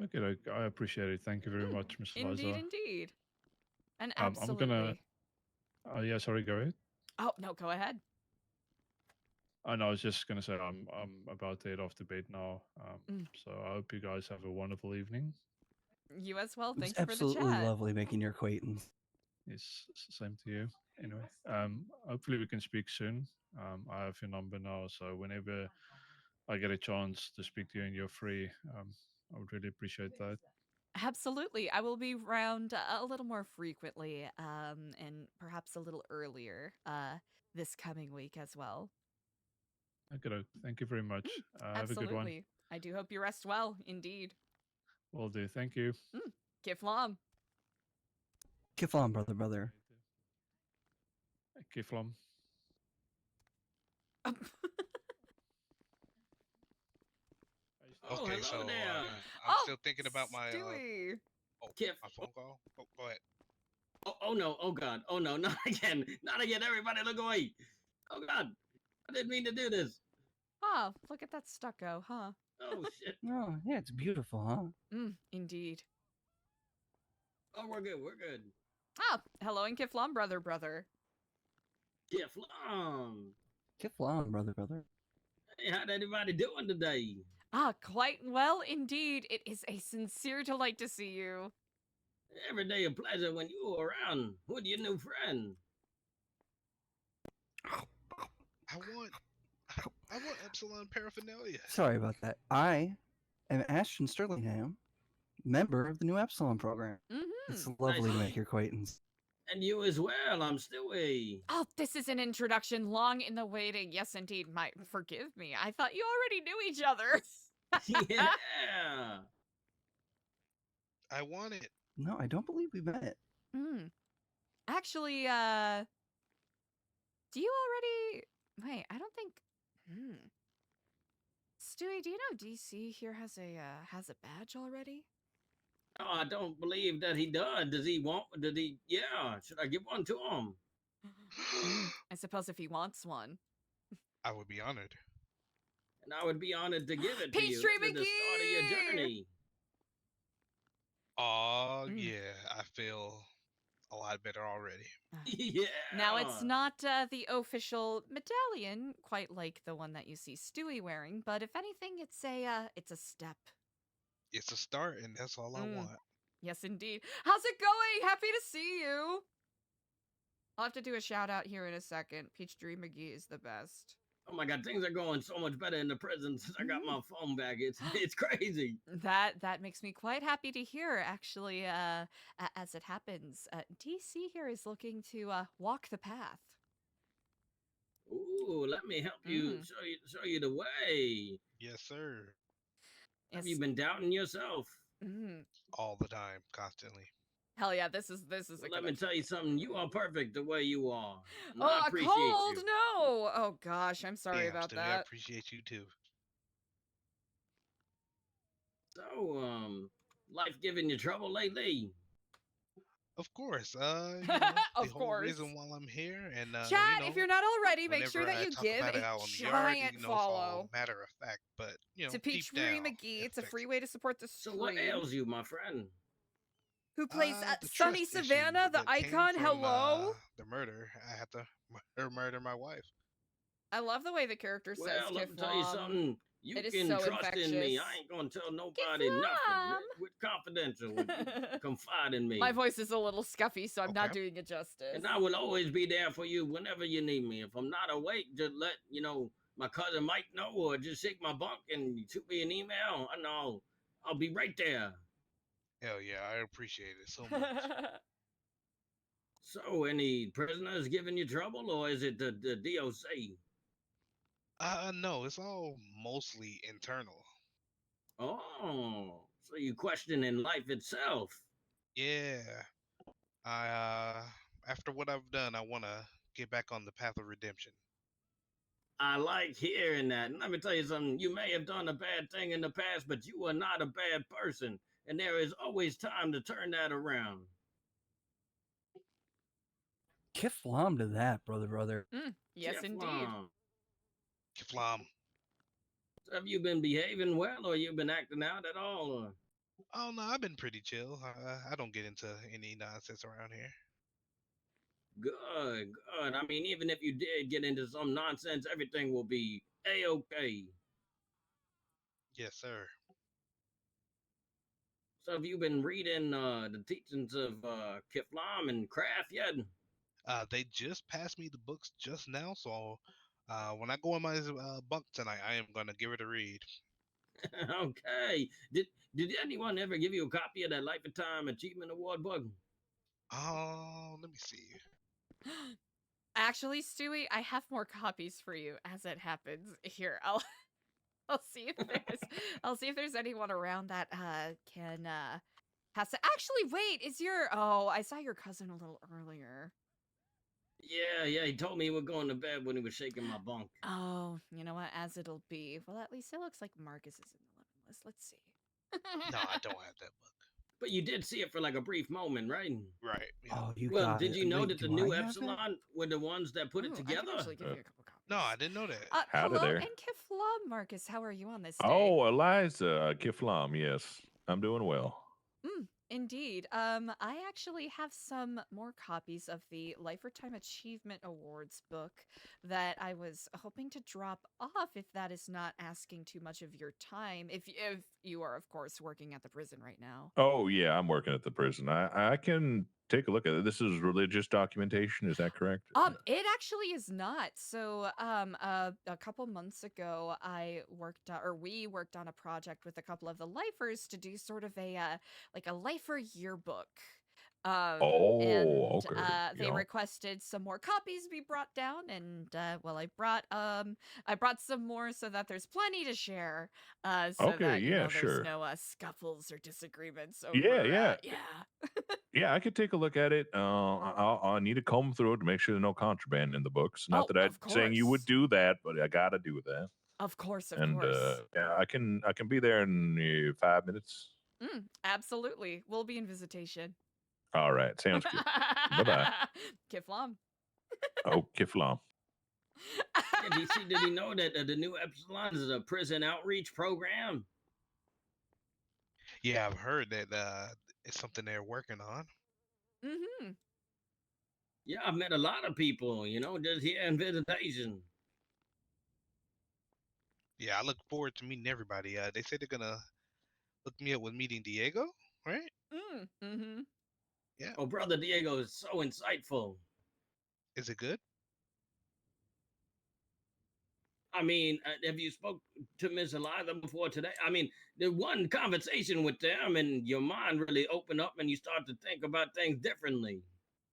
Okay, I appreciate it. Thank you very much, Miss Indeed, Eliza. indeed. And I'm absolutely. gonna. Yeah, sorry, go ahead. Oh no, go ahead. Oh no, I was just gonna say I'm about to head off to bed now. So I hope you guys have a wonderful evening. You as well. It's Thank you for the absolutely chat. lovely making your acquaintance. Yes, same to you. Anyway, hopefully we can speak soon. I have your number now, so whenever I get a chance to speak to you and you're free, I would really appreciate that. Absolutely. I will be around a little more frequently, and perhaps a little earlier this coming week as well. Okay, thank you very much. Have a good one. Absolutely. I do hope you rest well, indeed. Will do. Thank you. Kiflam. Kiflam, brother. Kiflam. Okay, hello so there. I'm still thinking about my Kif. my phone call. Oh, go ahead. Oh no, oh god, oh no, not again, not again, everybody look away. Oh god, I didn't mean to do this. Oh, look at that stucco, huh? Oh shit. Oh, yeah, it's beautiful, huh? Indeed. Oh, we're good, we're good. Ah, hello and Kiflam, brother. Kiflam. Kiflam, brother. Hey, how'd anybody doing today? Ah, quite well indeed. It is a sincere delight to see you. Every day a pleasure when you were around with your new friend. I want Epsilon paraphernalia. Sorry about that. I am Ashton Sterlingham, member of the Nu Epsilon program. It's lovely to make your acquaintance. And you as well, I'm Stewie. Oh, this is an introduction long in the waiting. Yes, indeed. Forgive me. I thought you already knew each other. Yeah. I want it. No, I don't believe we met. Actually, do you already... Wait, I don't think... Stewie, do you know DC here has a badge already? No, I don't believe that he does. Does he want? Did he? Yeah. Should I give one to him? I suppose if he wants one. I would be honored. And I would be honored to give it to you. Peachtree This is the start of your McGee! journey. Oh, yeah. I feel a lot better already. Yeah. Now, it's not the official medallion, quite like the one that you see Stewie wearing, but if anything, it's a step. It's a start, and that's all I want. Yes, indeed. How's it going? Happy to see you. I'll have to do a shout out here in a second. Peachtree McGee is the best. Oh my God, things are going so much better in the prison since I got my phone back. It's crazy. That makes me quite happy to hear, actually, as it happens. DC here is looking to walk the path. Ooh, let me help you, show you the way. Yes, sir. Have you been doubting yourself? All the time, constantly. Hell yeah, this is Well, let me tell you something. You are perfect the way you are. And Oh, I a appreciate cold? you. No. Oh gosh, I'm sorry Damn, about Stewie, that. I appreciate you too. So, life giving you trouble lately? Of course. Of the whole course. reason why I'm here, and Chat, if you're not already, make sure whenever that I you talk give about it a out on the giant yard, it's follow all matter of fact. But to deep Peachtree down, McGee. It's a free way to support the So stream. what ails you, my friend? Who plays the Sunny trust issue Savannah, the that came icon? from, Hello. the murder. I have to murder my wife. I love the way the character says Well, let me tell you Kiflam. something. You It is can so trust in me. infectious. I ain't gonna tell nobody nothing. With confidential. Confide in me. My voice is a little scuffy, so I'm not doing it justice. And I will always be there for you whenever you need me. If I'm not awake, just let my cousin Mike know, or just shake my bunk and shoot me an email. I know I'll be right there. Hell yeah, I appreciate it so much. So, any prisoners giving you trouble, or is it the DOC? No, it's all mostly internal. Oh, so you questioning life itself? Yeah. After what I've done, I want to get back on the path of redemption. I like hearing that. And let me tell you something. You may have done a bad thing in the past, but you are not a bad person. And there is always time to turn that around. Kiflam to that, brother. Yes, indeed. Kiflam. So have you been behaving well, or you been acting out at all? Or? Oh no, I've been pretty chill. I don't get into any nonsense around here. Good. I mean, even if you did get into some nonsense, everything will be A-okay. Yes, sir. So have you been reading the teachings of Kiflam and Craft yet? They just passed me the books just now, so when I go in my bunk tonight, I am gonna give it a read. Okay. Did anyone ever give you a copy of that Lifetime Achievement Award book? Oh, let me see. Actually, Stewie, I have more copies for you as it happens. Here, I'll see if there's anyone around that can has to actually wait. I saw your cousin a little earlier. Yeah, he told me he was going to bed when he was shaking my bunk. Oh, you know what? As it'll be. Well, at least it looks like Marcus is in the living list. Let's see. No, I don't have that book. But you did see it for like a brief moment, right? Right. Yeah. Oh, you well, got did it. you know Wait, that the do Nu I have Epsilon were the ones that put it I together? can actually give you a couple copies. No, I didn't know that. Howdy Hello there. and Kiflam, Marcus. How are you on this day? Oh, Eliza Kiflam. Yes, I'm doing well. Indeed. I actually have some more copies of the Lifetime Achievement Awards book that I was hoping to drop off, if that is not asking too much of your time. If you are, of course, working at the prison right now. Oh yeah, I'm working at the prison. I can take a look at it. This is religious documentation. Is that correct? It actually is not. So, a couple months ago, we worked on a project with a couple of the lifers to do sort of a lifer yearbook. Okay. They Yeah. requested some more copies be brought down, and I brought some more so that there's plenty to share. So Okay, that yeah, there's sure. no scuffles or disagreements over. Yeah. Yeah. Yeah, I could take a look at it. I need to comb through it to make sure there's no contraband in the books. Not that I'm saying you would do that, but I gotta do that. Of course, And course. yeah, I can be there in 5 minutes. Absolutely. We'll be in visitation. All right, sounds good. Bye-bye. Kiflam. Oh, Kiflam. Did he know that the Nu Epsilon is a prison outreach program? Yeah, I've heard that it's something they're working on. Mm-hmm. Yeah, I've met a lot of people, just here in visitation. Yeah, I look forward to meeting everybody. They say they're gonna hook me up with meeting Diego, right? Mm-hmm. Yeah. Oh, brother Diego is so insightful. Is it good? I mean, have you spoke to Miss Eliza before today? I mean, the one conversation with them and your mind really opened up and you start to think about things differently.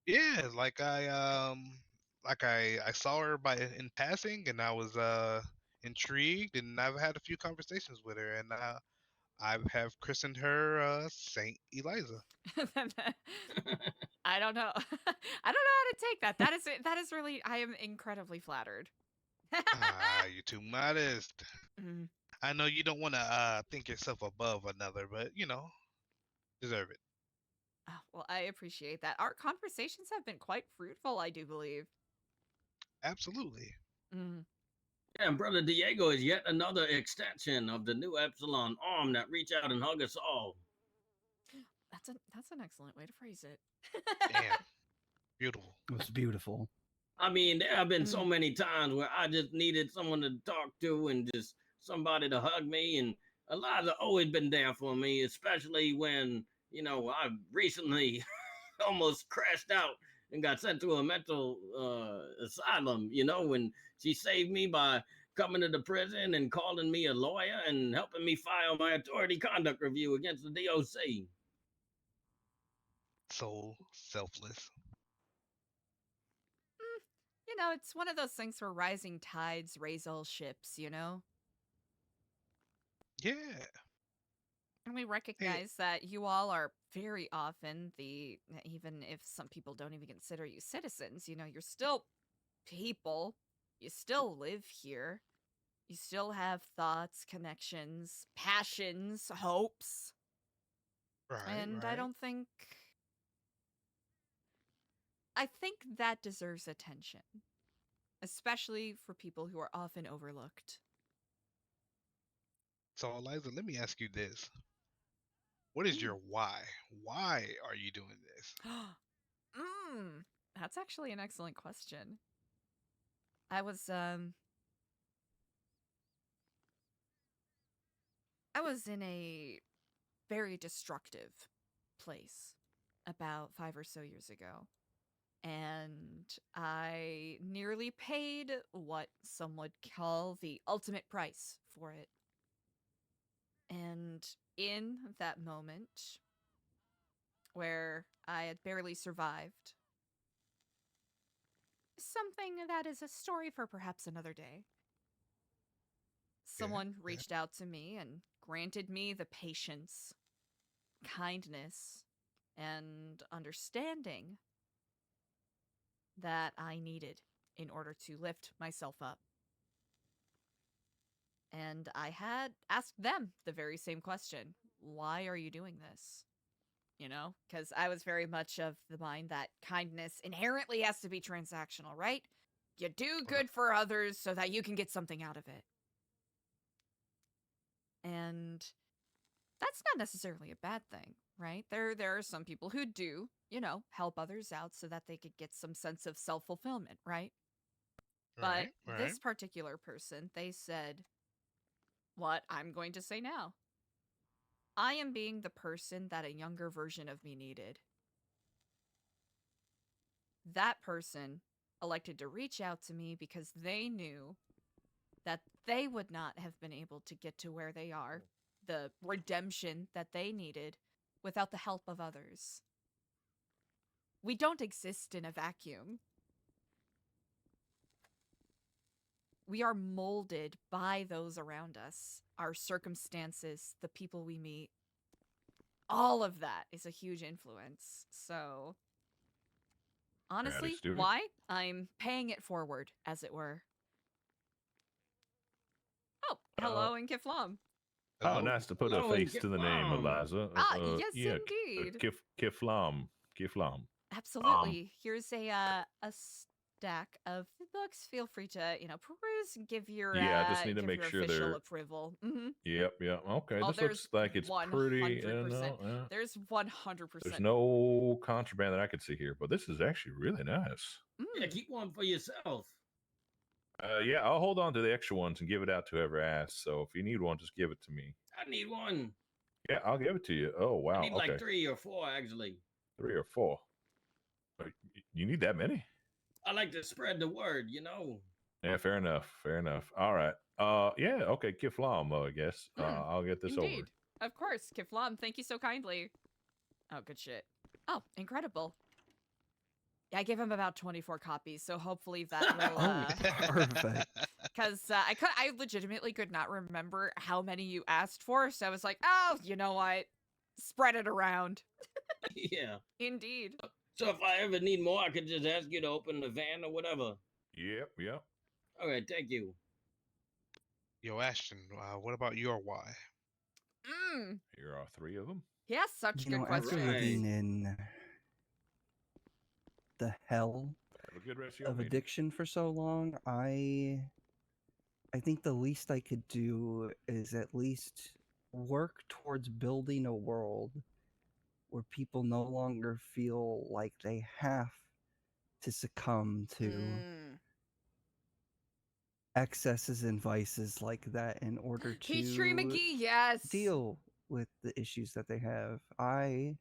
Yeah, like I saw her in passing, and I was intrigued, and I've had a few conversations with her, and I have christened her Saint Eliza. I don't know. I don't know how to take that. That is really. I am incredibly flattered. You're too modest. I know you don't want to think yourself above another, but deserve it. Oh, well, I appreciate that. Our conversations have been quite fruitful, I do believe. Absolutely. Yeah, and brother Diego is yet another extension of the Nu Epsilon arm that reach out and hug us all. That's an excellent way to phrase it. Damn. Beautiful. It was beautiful. I mean, there have been so many times where I just needed someone to talk to and just somebody to hug me, and Eliza always been there for me, especially when, I recently almost crashed out and got sent to a mental asylum, when she saved me by coming to the prison and calling me a lawyer and helping me file my authority conduct review against the DOC. So selfless. It's one of those things where rising tides raise all ships, Yeah. And we recognize that you all are very often even if some people don't even consider you citizens, you're still people. You still live here. You still have thoughts, connections, passions, hopes. Right. And right. I think that deserves attention, especially for people who are often overlooked. So, Eliza, let me ask you this. What is your why? Why are you doing this? That's actually an excellent question. I was in a very destructive place about 5 or so years ago. And I nearly paid what some would call the ultimate price for it. And in that moment, where I had barely survived, something that is a story for perhaps another day, someone reached out to me and granted me the patience, kindness, and understanding that I needed in order to lift myself up. And I had asked them the very same question. Why are you doing this? Because I was very much of the mind that kindness inherently has to be transactional, right? You do good for others so that you can get something out of it. And that's not necessarily a bad thing, right? There are some people who do, help others out so that they could get some sense of self-fulfillment, right? But this particular person, they said what I'm going to say now. I am being the person that a younger version of me needed. That person elected to reach out to me because they knew that they would not have been able to get to where they are, the redemption that they needed, without the help of others. We don't exist in a vacuum. We are molded by those around us, our circumstances, the people we meet. All of that is a huge influence. So, honestly, why? I'm paying it forward, as it were. Oh, hello, and Kiflam. Oh, nice to put a Hello, face to the name, Kiflam. Eliza. Yes, yeah, indeed. Kiflam. Kiflam. Absolutely. Here's a stack of the books. Feel free to, peruse and give your Yeah, I just need to give make your sure official they're. approval. Yep. Okay. Oh, This looks like it's pretty. 100%. There's 100%. There's no contraband that I could see here, but this is actually really nice. Yeah, keep one for yourself. Yeah, I'll hold on to the extra ones and give it out to whoever asks. So if you need one, just give it to me. I need one. Yeah, I'll give it to you. Oh wow. I need okay. like 3 or 4 actually. 3 or 4. You need that many? I like to spread the word, Yeah, fair enough. All right. Yeah, okay, Kiflam, I guess. I'll get this Indeed. over. Of course, Kiflam, thank you so kindly. Oh, good shit. Oh, incredible. Yeah, I gave him about 24 copies, so hopefully that will Perfect. because I legitimately could not remember how many you asked for, so I was like, oh, you know what? Spread it around. Yeah. Indeed. So if I ever need more, I could just ask you to open the van or whatever. Yep. All right, thank you. Yo, Ashton, what about your why? Here are 3 of them. Yes, such good After question. living in the hell Have a good rest of your of meeting. addiction for so long, I think the least I could do is at least work towards building a world where people no longer feel like they have to succumb to excesses and vices like that in order to Peachtree McGee, yes. deal with the issues that they have. I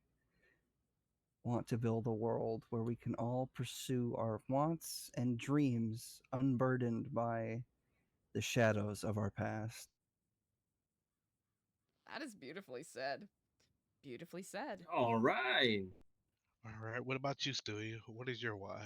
want to build a world where we can all pursue our wants and dreams unburdened by the shadows of our past. That is beautifully said. Beautifully said. All right. What about you, Stewie? What is your why?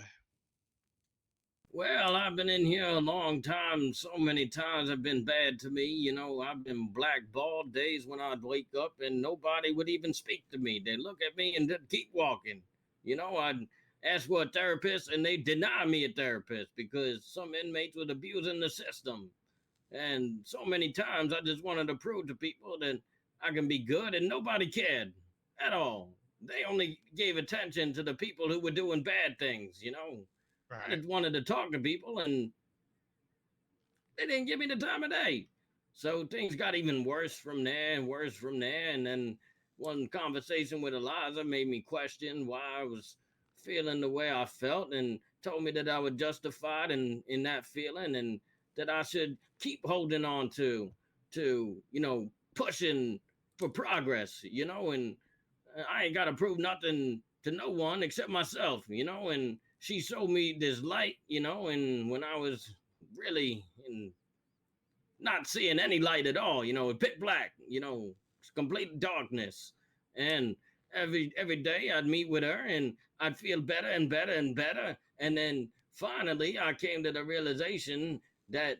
Well, I've been in here a long time. So many times have been bad to me. I've been blackballed days when I'd wake up and nobody would even speak to me. They look at me and they'd keep walking. I'd ask for a therapist and they deny me a therapist because some inmates was abusing the system. And so many times I just wanted to prove to people that I can be good and nobody cared at all. They only gave attention to the people who were doing bad things, Right. I just wanted to talk to people and they didn't give me the time of day. So things got even worse from there and worse from there. And then one conversation with Eliza made me question why I was feeling the way I felt and told me that I was justified in that feeling and that I should keep holding on to pushing for progress, and I ain't got to prove nothing to no one except myself, and she showed me this light, and when I was really not seeing any light at all, pitch black, complete darkness. And every day I'd meet with her and I'd feel better and better and better. And then finally I came to the realization that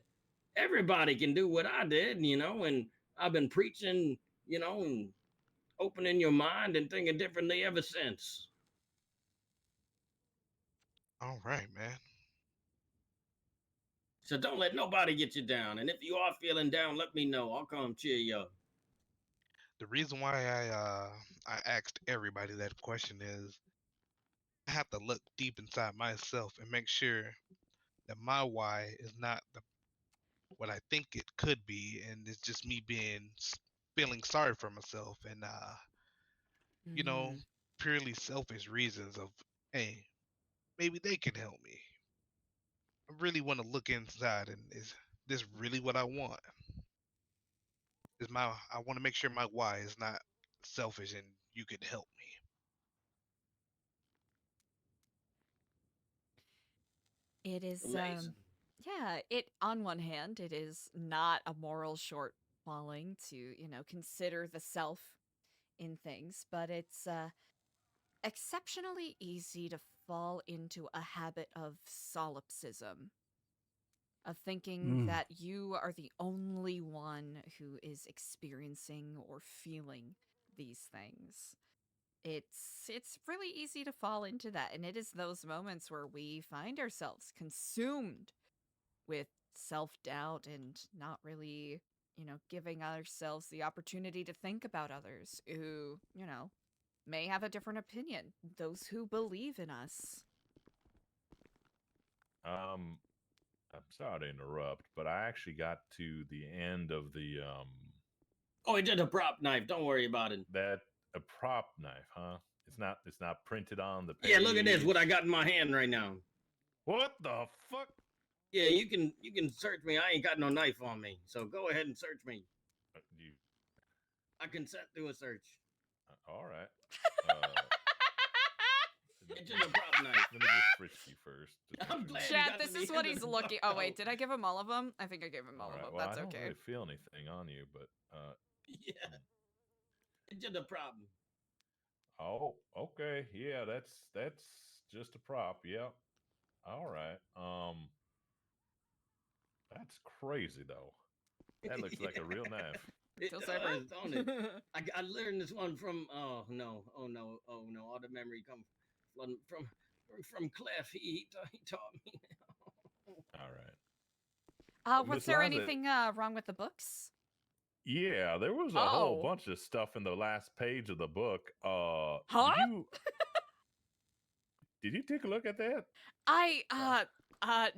everybody can do what I did, and I've been preaching, and opening your mind and thinking differently ever since. All right, man. So don't let nobody get you down. And if you are feeling down, let me know. I'll come cheer you up. The reason why I asked everybody that question is I have to look deep inside myself and make sure that my why is not what I think it could be, and it's just me feeling sorry for myself and purely selfish reasons of, hey, maybe they can help me. I really want to look inside, and is this really what I want? I want to make sure my why is not selfish and you could help me. It is Amazing. On one hand, it is not a moral shortfalling to, consider the self in things, but it's exceptionally easy to fall into a habit of solipsism, of thinking that you are the only one who is experiencing or feeling these things. It's really easy to fall into that, and it is those moments where we find ourselves consumed with self-doubt and not really, giving ourselves the opportunity to think about others who, may have a different opinion. Those who believe in us. I'm sorry to interrupt, but I actually got to the end of the Oh, he did a prop knife. Don't worry about it. That a prop knife, huh? It's not printed on the page. Yeah, look at this. What I got in my hand right now. What the fuck? Yeah, you can search me. I ain't got no knife on me, so go ahead and search me. I consent to a search. All right. It's just a prop knife. Let me just frisk you first. I'm glad you Chat, got this to is the what end of he's the looking. book, Oh wait, though. did I give him all of them? I think I gave him all of them. Well, That's I don't okay. really feel anything on you, but Yeah, it's just a problem. Oh, okay. Yeah, that's just a prop. Yep. All right. That's crazy though. That looks like a real knife. It Feels does, like don't it? I learned this one from oh no. All the memory come from Clef. He taught me. All right. Was Miss there Liza- anything wrong with the books? Yeah, there was a whole Oh. bunch of stuff in the last page of the book. Huh? Did you take a look at that?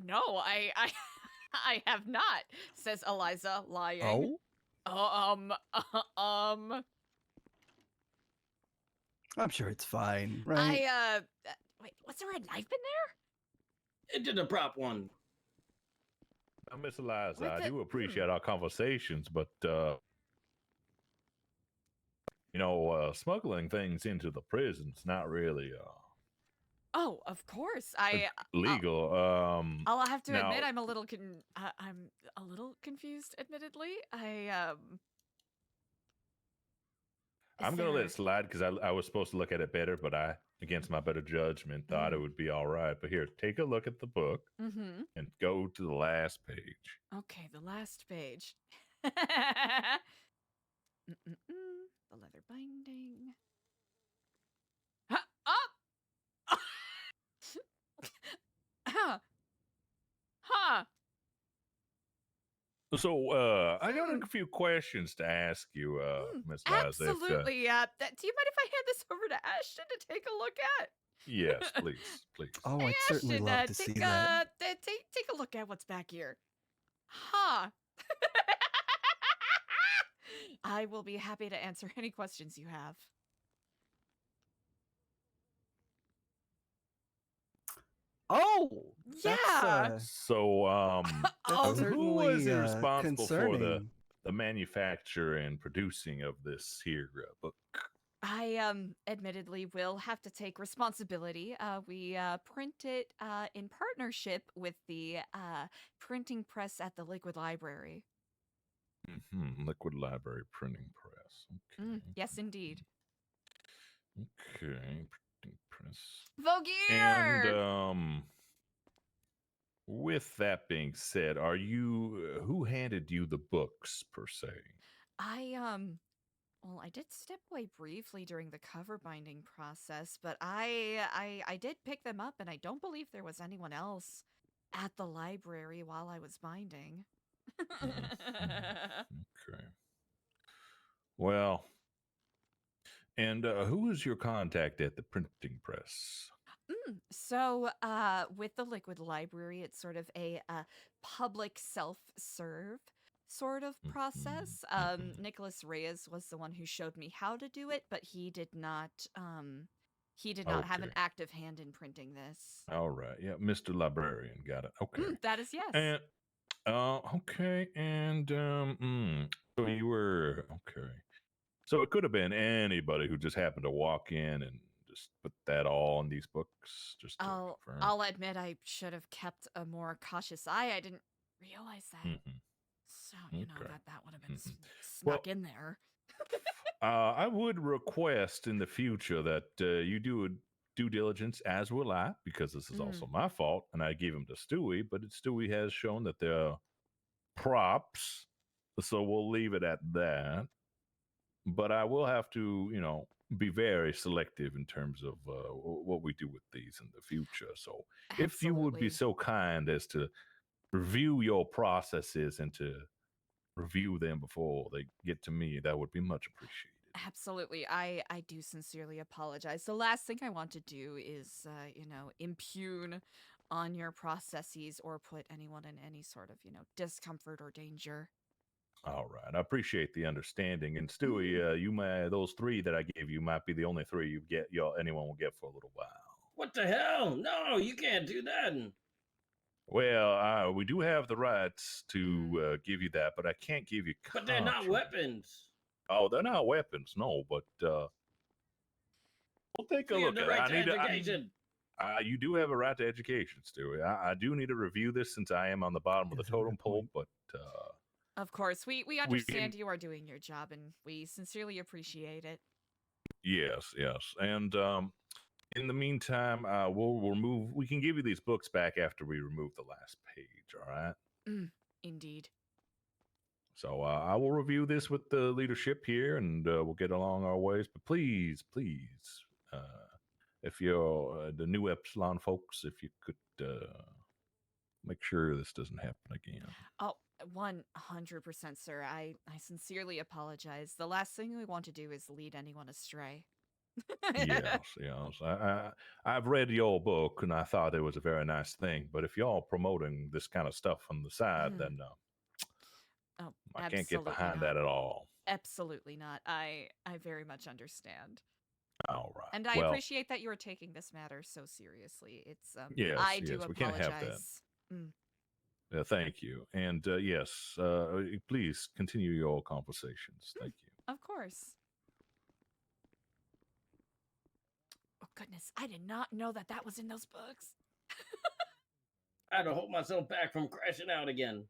No, I have not, says Eliza, lying. Oh? I'm sure it's fine, right? Wait, was there a knife in there? It did a prop one. Now, Miss Eliza, What I the- do appreciate our conversations, but smuggling things into the prison's not really Oh, of course. legal. I'll have to now- admit I'm a little I'm a little confused, admittedly. I'm gonna let it slide because I was supposed to look at it better, but I, against my better judgment, thought it would be all right. But here, take a look at the book and go to the last page. Okay, the last page. The leather binding. Huh. So I got a few questions to ask you, Miss Liza. Absolutely. Do you mind if I hand this over to Ashton to take a look at? Yes, please, please. Oh, Hey, I'd certainly Ashton, love to see that. take a look at what's back here. Huh. I will be happy to answer any questions you have. Oh, Yeah. So, Oh, who was certainly, responsible for concerning. the manufacture and producing of this here book? I admittedly will have to take responsibility. We print it in partnership with the printing press at the Liquid Library. Liquid Library Printing Press. Okay. Yes, indeed. Okay. Printing press. Vogier! And with that being said, are you who handed you the books per se? Well, I did step away briefly during the cover binding process, but I did pick them up, and I don't believe there was anyone else at the library while I was binding. Okay. Well, and who is your contact at the printing press? So, with the Liquid Library, it's sort of a public self-serve sort of process. Nicholas Reyes was the one who showed me how to do it, but he did not have an Okay. active hand in printing this. All right. Yeah, Mr. Librarian. Got it. Okay. That is yes. And okay. And so you were okay. So it could have been anybody who just happened to walk in and just put that all in these books. Just to confirm. I'll admit I should have kept a more cautious eye. I didn't realize that. So, that would have been snuck in there. I would request in the future that you do a due diligence, as will I, because this is also my fault, and I gave them to Stewie, but Stewie has shown that they're props, so we'll leave it at that. But I will have to, be very selective in terms of what we do with these in the future. So if you would be so kind as to review your processes and to review them before they get to me, that would be much appreciated. Absolutely. I do sincerely apologize. The last thing I want to do is, impugn on your processes or put anyone in any sort of, discomfort or danger. All right, I appreciate the understanding. And Stewie, you may those 3 that I gave you might be the only 3 anyone will get for a little while. What the hell? No, you can't do that. Well, we do have the rights to give you that, but I can't give you. But they're not weapons. Oh, they're not weapons, no. But we'll take a You have look the at right it. to education. You do have a right to education, Stewie. I do need to review this since I am on the bottom of the totem pole, but. Of course, we understand you are doing your job, and we sincerely appreciate it. Yes, and in the meantime, we can give you these books back after we remove the last page. All right. Indeed. So I will review this with the leadership here, and we'll get along our ways. But please, if you're the Nu Epsilon folks, if you could make sure this doesn't happen again. Oh, 100%, sir. I sincerely apologize. The last thing we want to do is lead anyone astray. Yes. I've read your book, and I thought it was a very nice thing. But if y'all promoting this kind of stuff on the side, then I can't get behind that at all. Absolutely not. I very much understand. All right. And I appreciate that you are taking this matter so seriously. It's yes, I do apologize. We can't have that. Thank you. And yes, please continue your conversations. Thank you. Of course. Oh goodness, I did not know that was in those books. I had to hold myself back from crashing out again.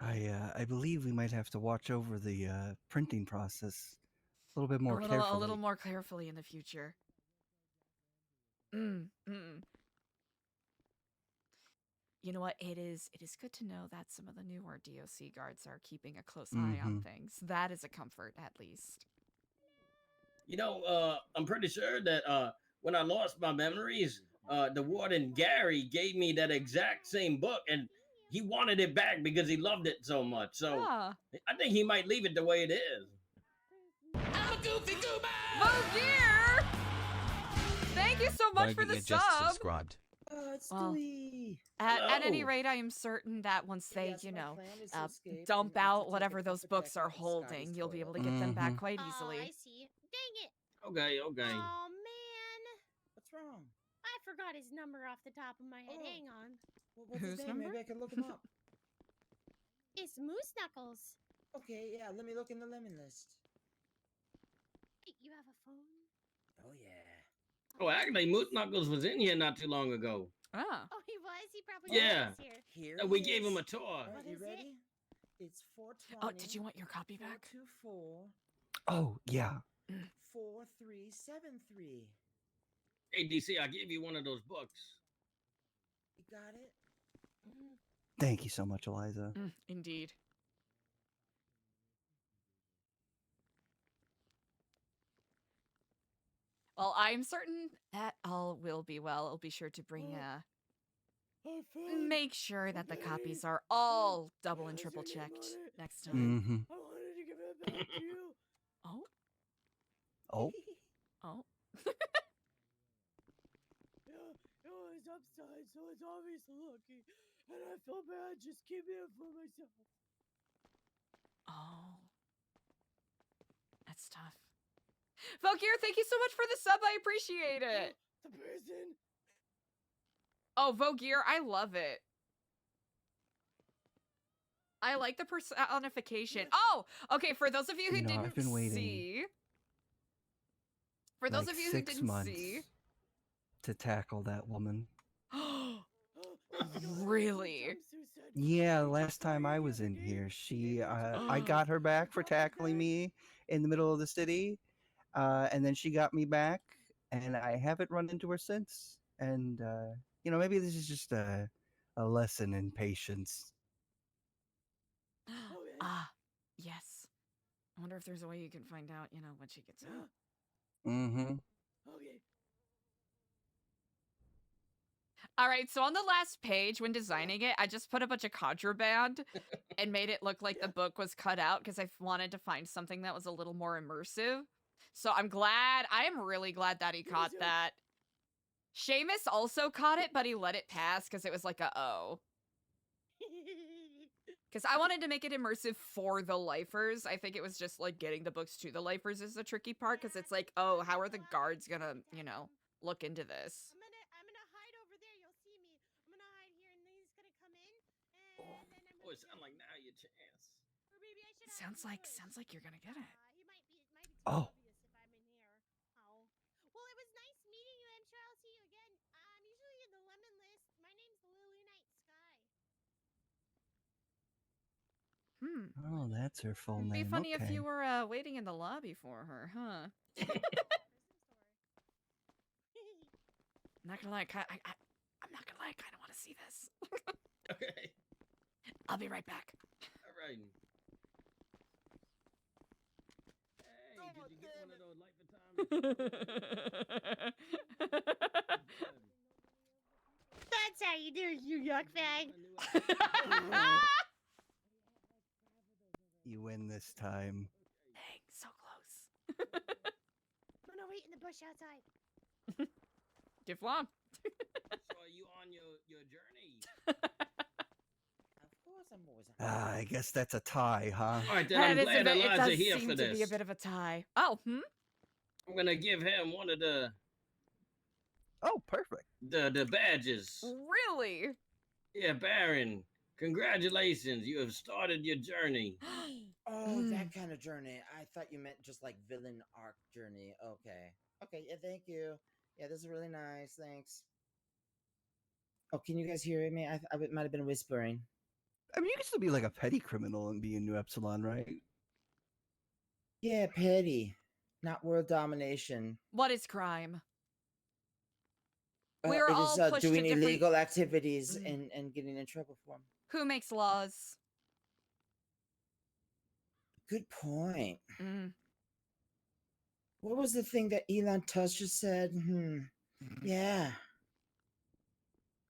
I believe we might have to watch over the printing process a little bit more carefully. A little more carefully in the future. You know what? It is good to know that some of the newer DOC guards are keeping a close eye on things. That is a comfort, at least. You know, I'm pretty sure that when I lost my memories, the warden Gary gave me that exact same book, and he wanted it back because he loved it so much. So I think he might leave it the way it is. I'm a goofy goober! Vogear! Thank you so much for the sub! Subscribed. Well, at any rate, I am certain that once they, dump out whatever those books are holding, you'll be able to get them back quite easily. Oh, I see. Dang it. Okay. Oh, man. What's wrong? I forgot his number off the top of my head. Hang on. Well, what's his name? Maybe I can look him up. It's Moose Knuckles. Okay, yeah, let me look in the lemon list. You have a phone? Oh, yeah. Oh, actually, Moose Knuckles was in here not too long ago. Ah. Oh, he was? He probably was here. We gave him a tour. Are you ready? It's 420. Oh, did you want your copy back? 424. Oh, yeah. 4373. Hey, DC, I gave you one of those books. You got it? Thank you so much, Eliza. Indeed. Well, I'm certain that all will be well. I'll be sure to bring make sure that the copies are all double and triple checked next time. I wanted to give it back to you. Oh? Oh? Oh? Yeah, it was upside, so it's obviously lucky. And I feel bad just keeping it for myself. Oh. That's tough. Vogear, thank you so much for the sub. I appreciate it. The person. Oh, Vogear, I love it. I like the personification. Oh, okay. For those of you who didn't I've been waiting see, for those like of you who 6 didn't months see, to tackle that woman. Really? Yeah, last time I was in here, I got her back for tackling me in the middle of the city, and then she got me back, and I haven't run into her since. And maybe this is just a lesson in patience. Ah, yes. I wonder if there's a way you can find out, when she gets out. Okay. All right, so on the last page when designing it, I just put a bunch of contraband and made it look like the book was cut out because I wanted to find something that was a little more immersive. So I am really glad that he caught that. Seamus also caught it, but he let it pass because it was like a O. Because I wanted to make it immersive for the lifers. I think it was just like getting the books to the lifers is the tricky part because it's like, oh, how are the guards gonna, you know, look into this? I'm gonna hide over there. You'll see me. I'm gonna hide here, and then he's gonna come in, and then I'm Oh, it sounds like now your chance. Or maybe I should. Sounds like you're gonna get it. He might be too Oh. obvious if I'm in here. Oh. Well, it was nice meeting you. I'm sure I'll see you again. I'm usually in the lemon list. My name's Lily Night Sky. Oh, that's her full It'd name. be funny okay. if you were waiting in the lobby for her, huh? I'm not gonna lie, I'm not gonna lie, I kind of want to see this. Okay. I'll be right back. All right. Hey, did you get one of those That's how you do, you yuck bag. You win this time. Dang, so close. I'm gonna wait in the bush outside. Tiflom. So are you on your journey? Of course, I'm always. Ah, I guess that's a tie, huh? All right, then I'm glad it Eliza does here seem for to be a this. bit of a tie. Oh, I'm gonna give him one of the Oh, perfect. the badges. Really? Yeah, Baron. Congratulations, you have started your journey. Oh, that kind of journey. I thought you meant just like villain arc journey. Okay. Okay, yeah, thank you. Yeah, this is really nice. Thanks. Oh, can you guys hear me? I might have been whispering. I mean, you can still be like a petty criminal and be in Nu Epsilon, right? Yeah, petty. Not world domination. What is crime? We are it all is pushed doing to different... illegal activities and getting in trouble for them. Who makes laws? Good point. What was the thing that Elon Tusk just said? Yeah.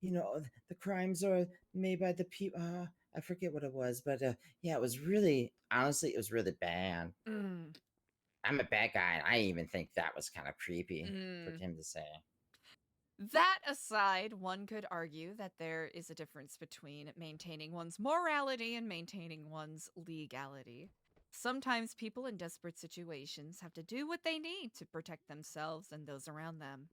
You know, the crimes are made by the people. I forget what it was, but yeah, it was really, honestly, it was really bad. I'm a bad guy, and I even think that was kind of creepy for him to say. That aside, one could argue that there is a difference between maintaining one's morality and maintaining one's legality. Sometimes people in desperate situations have to do what they need to protect themselves and those around them.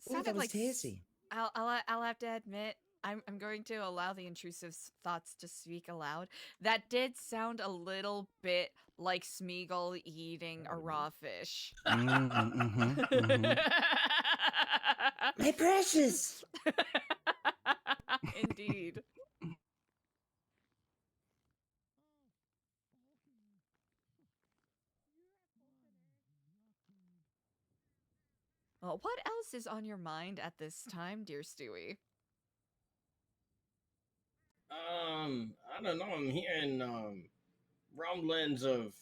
That was tasty. I'll have to admit, I'm going to allow the intrusive thoughts to speak aloud. That did sound a little bit like Smeagol eating a raw fish. My precious! Indeed. Well, what else is on your mind at this time, dear Stewie? I don't know. I'm hearing rumblings of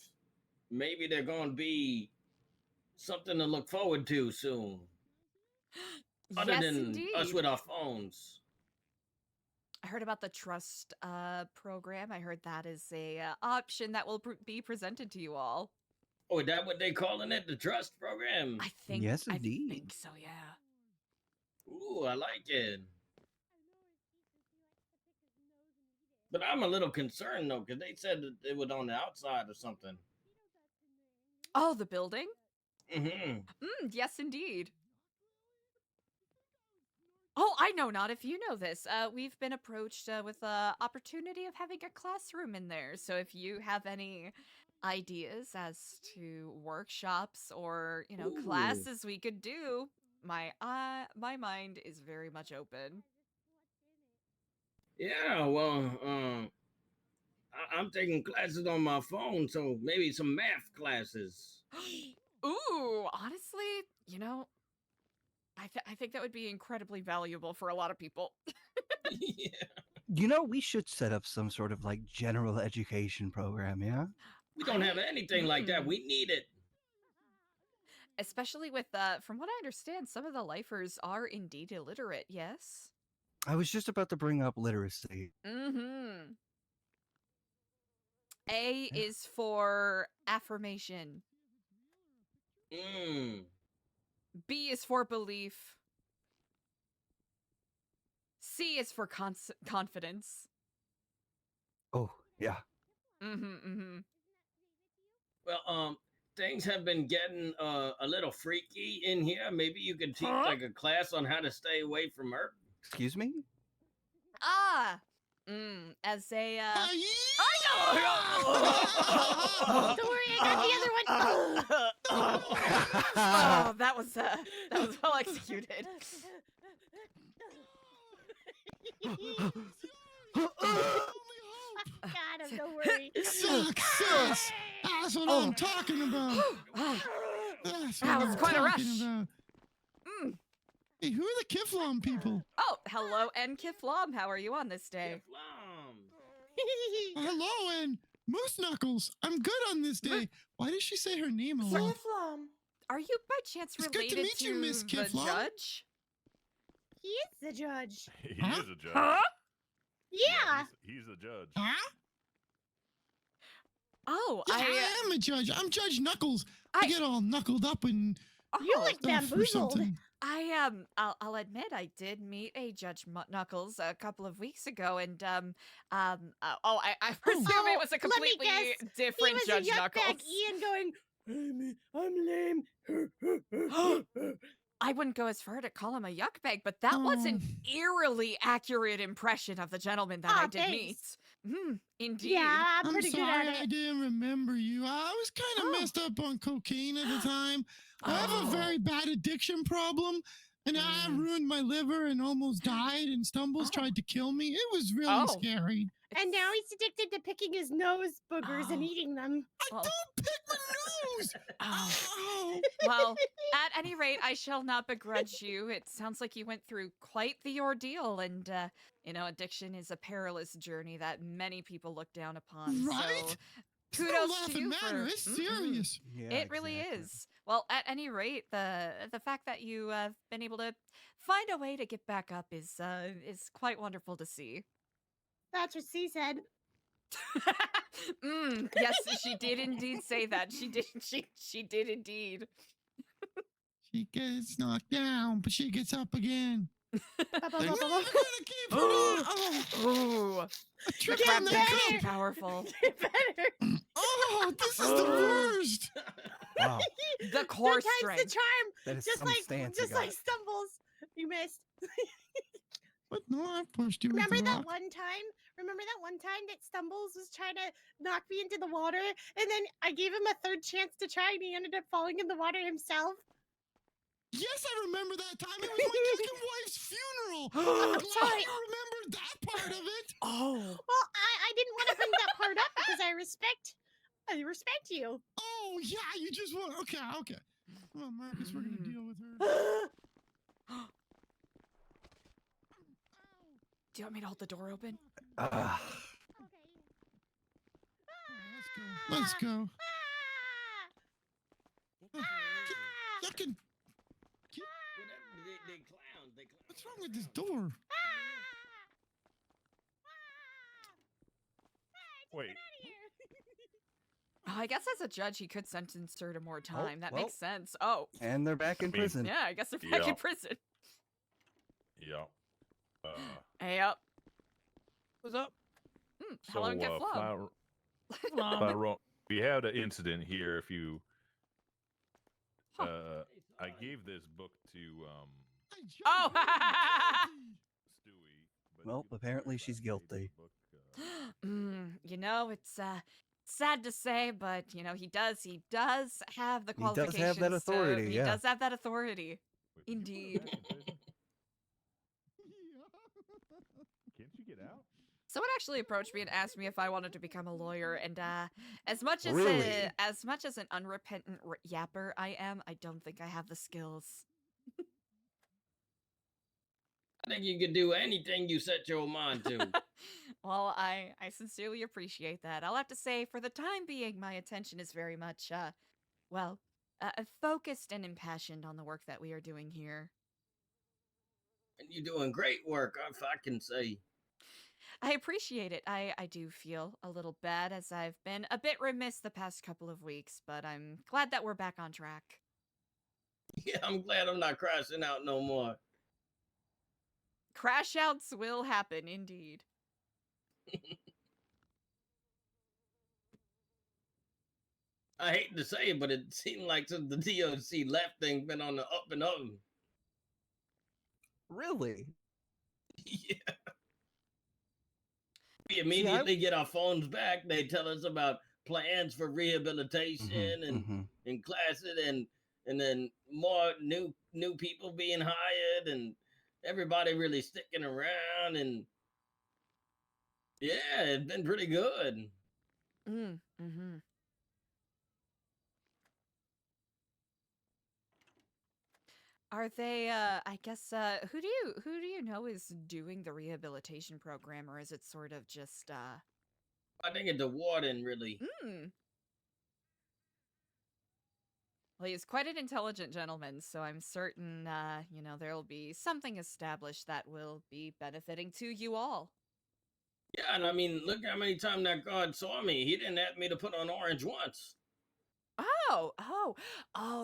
maybe they're going to be something to look forward to soon. Other Yes, than indeed. us with our phones. I heard about the trust program. I heard that is a option that will be presented to you all. Oh, is that what they calling it? The trust program? I think. Yes, indeed. I think so. Yeah. Ooh, I like it. But I'm a little concerned though, because they said that it was on the outside or something. Oh, the building? Yes, indeed. Oh, I know not if you know this. We've been approached with the opportunity of having a classroom in there. So if you have any ideas as to workshops or, you know, classes we could do, my mind is very much open. Yeah, well, I'm taking classes on my phone, so maybe some math classes. Ooh, honestly, you know, I think that would be incredibly valuable for a lot of people. Yeah. You know, we should set up some sort of like general education program, yeah? We don't have anything like that. We need it. Especially with, from what I understand, some of the lifers are indeed illiterate, yes? I was just about to bring up literacy. Mm-hmm. A is for affirmation. B is for belief. C is for confidence. Oh, yeah. Well, things have been getting a little freaky in here. Maybe you could teach like a class on how to stay away from her. Excuse me? As a, I know! Don't worry, I got the other one. Oh, that was well executed. Got him, don't worry. Success! That's what I'm talking about. That was quite a rush. Hey, who are the Kiflom people? Oh, hello, and Kiflom. How are you on this day? Hello, and Moose Knuckles. I'm good on this day. Why did she say her name a lot? Are you by chance It's good related to meet you, Miss the Kiflom. judge? He is the judge. He is a judge. Huh? Yeah. He's a judge. Huh? Oh, yeah, I am a judge. I'm Judge Knuckles. I get all knuckled up and You like stuff or bamboozled. something. I'll admit I did meet a Judge Knuckles a couple of weeks ago, and I presume it was a let me completely guess. different He was Judge a yuck Knuckles. bag Ian going, I'm lame. I wouldn't go as far to call him a yuck bag, but that was an eerily accurate impression of the gentleman that I did meet. Indeed. Yeah, I'm I'm pretty sorry, good at I it. didn't remember you. I was kind of messed up on cocaine at the time. I have a very bad addiction problem, and I ruined my liver and almost died, and Stumbles tried to kill me. It was really scary. And now he's addicted to picking his nose boogers and eating them. I don't pick my nose! Well, at any rate, I shall not begrudge you. It sounds like you went through quite the ordeal, and, addiction is a perilous journey that many people look down upon. Right? So, It's no kudos to laughing you matter. for... It's serious. Yeah, it really is. Well, at any rate, the fact that you have been able to find a way to get back up is quite wonderful to see. That's what she said. Yes, she did indeed say that. She did indeed. She gets knocked down, but she gets up again. They're never gonna keep her down. Ooh. A trick The on the crab cup. is powerful. Oh, this is the worst. Wow. The core Third time's strength. the charm. That is just some like stance you just got. like Stumbles. You missed. But no, I pushed you with Remember the that rock. one time? Remember that one time that Stumbles was trying to knock me into the water, and then I gave him a third chance to try, and he ended up falling in the water himself? Yes, I remember that time. It was my second wife's funeral. I'm glad Sorry. you remembered that part of it. Oh. Well, I didn't want to bring that part up because I respect you. Oh, yeah, you just want... Okay. Come on, Marcus, we're going to deal with her. Do you want me to hold the door open? Let's go. You can... They clown. What's wrong with this door? Wait. Oh, I guess as a judge, he could sentence her to more time. That well. makes sense. Oh. And they're back in prison. Yeah, I guess they're back Yeah. in prison. Yeah. Hey up. What's up? Hello, and get flown. We had an incident here. If you, I gave this book to Oh. Stewie. Well, apparently she's guilty. It's sad to say, but he does have the He does qualifications. have that authority, He yeah. does have that authority. Indeed. Can't you get out? Someone actually approached me and asked me if I wanted to become a lawyer, and as much as an unrepentant yapper I am, I don't think I have the skills. I think you could do anything you set your mind to. Well, I sincerely appreciate that. I'll have to say, for the time being, my attention is very much, focused and impassioned on the work that we are doing here. And you're doing great work, if I can say. I appreciate it. I do feel a little bad as I've been a bit remiss the past couple of weeks, but I'm glad that we're back on track. Yeah, I'm glad I'm not crashing out no more. Crash outs will happen, indeed. I hate to say it, but it seemed like since the DOC left, things been on the up and up. Really? Yeah. We immediately get our phones back. They tell us about plans for rehabilitation and classes and then more new people being hired and everybody really sticking around and yeah, it's been pretty good. Are they, I guess, who do you know is doing the rehabilitation program, or is it sort of just, I think it's the warden, really. Well, he's quite an intelligent gentleman, so I'm certain, you know, there'll be something established that will be benefiting to you all. Yeah, and I mean, look how many times that guard saw me. He didn't have me to put on orange once. Oh,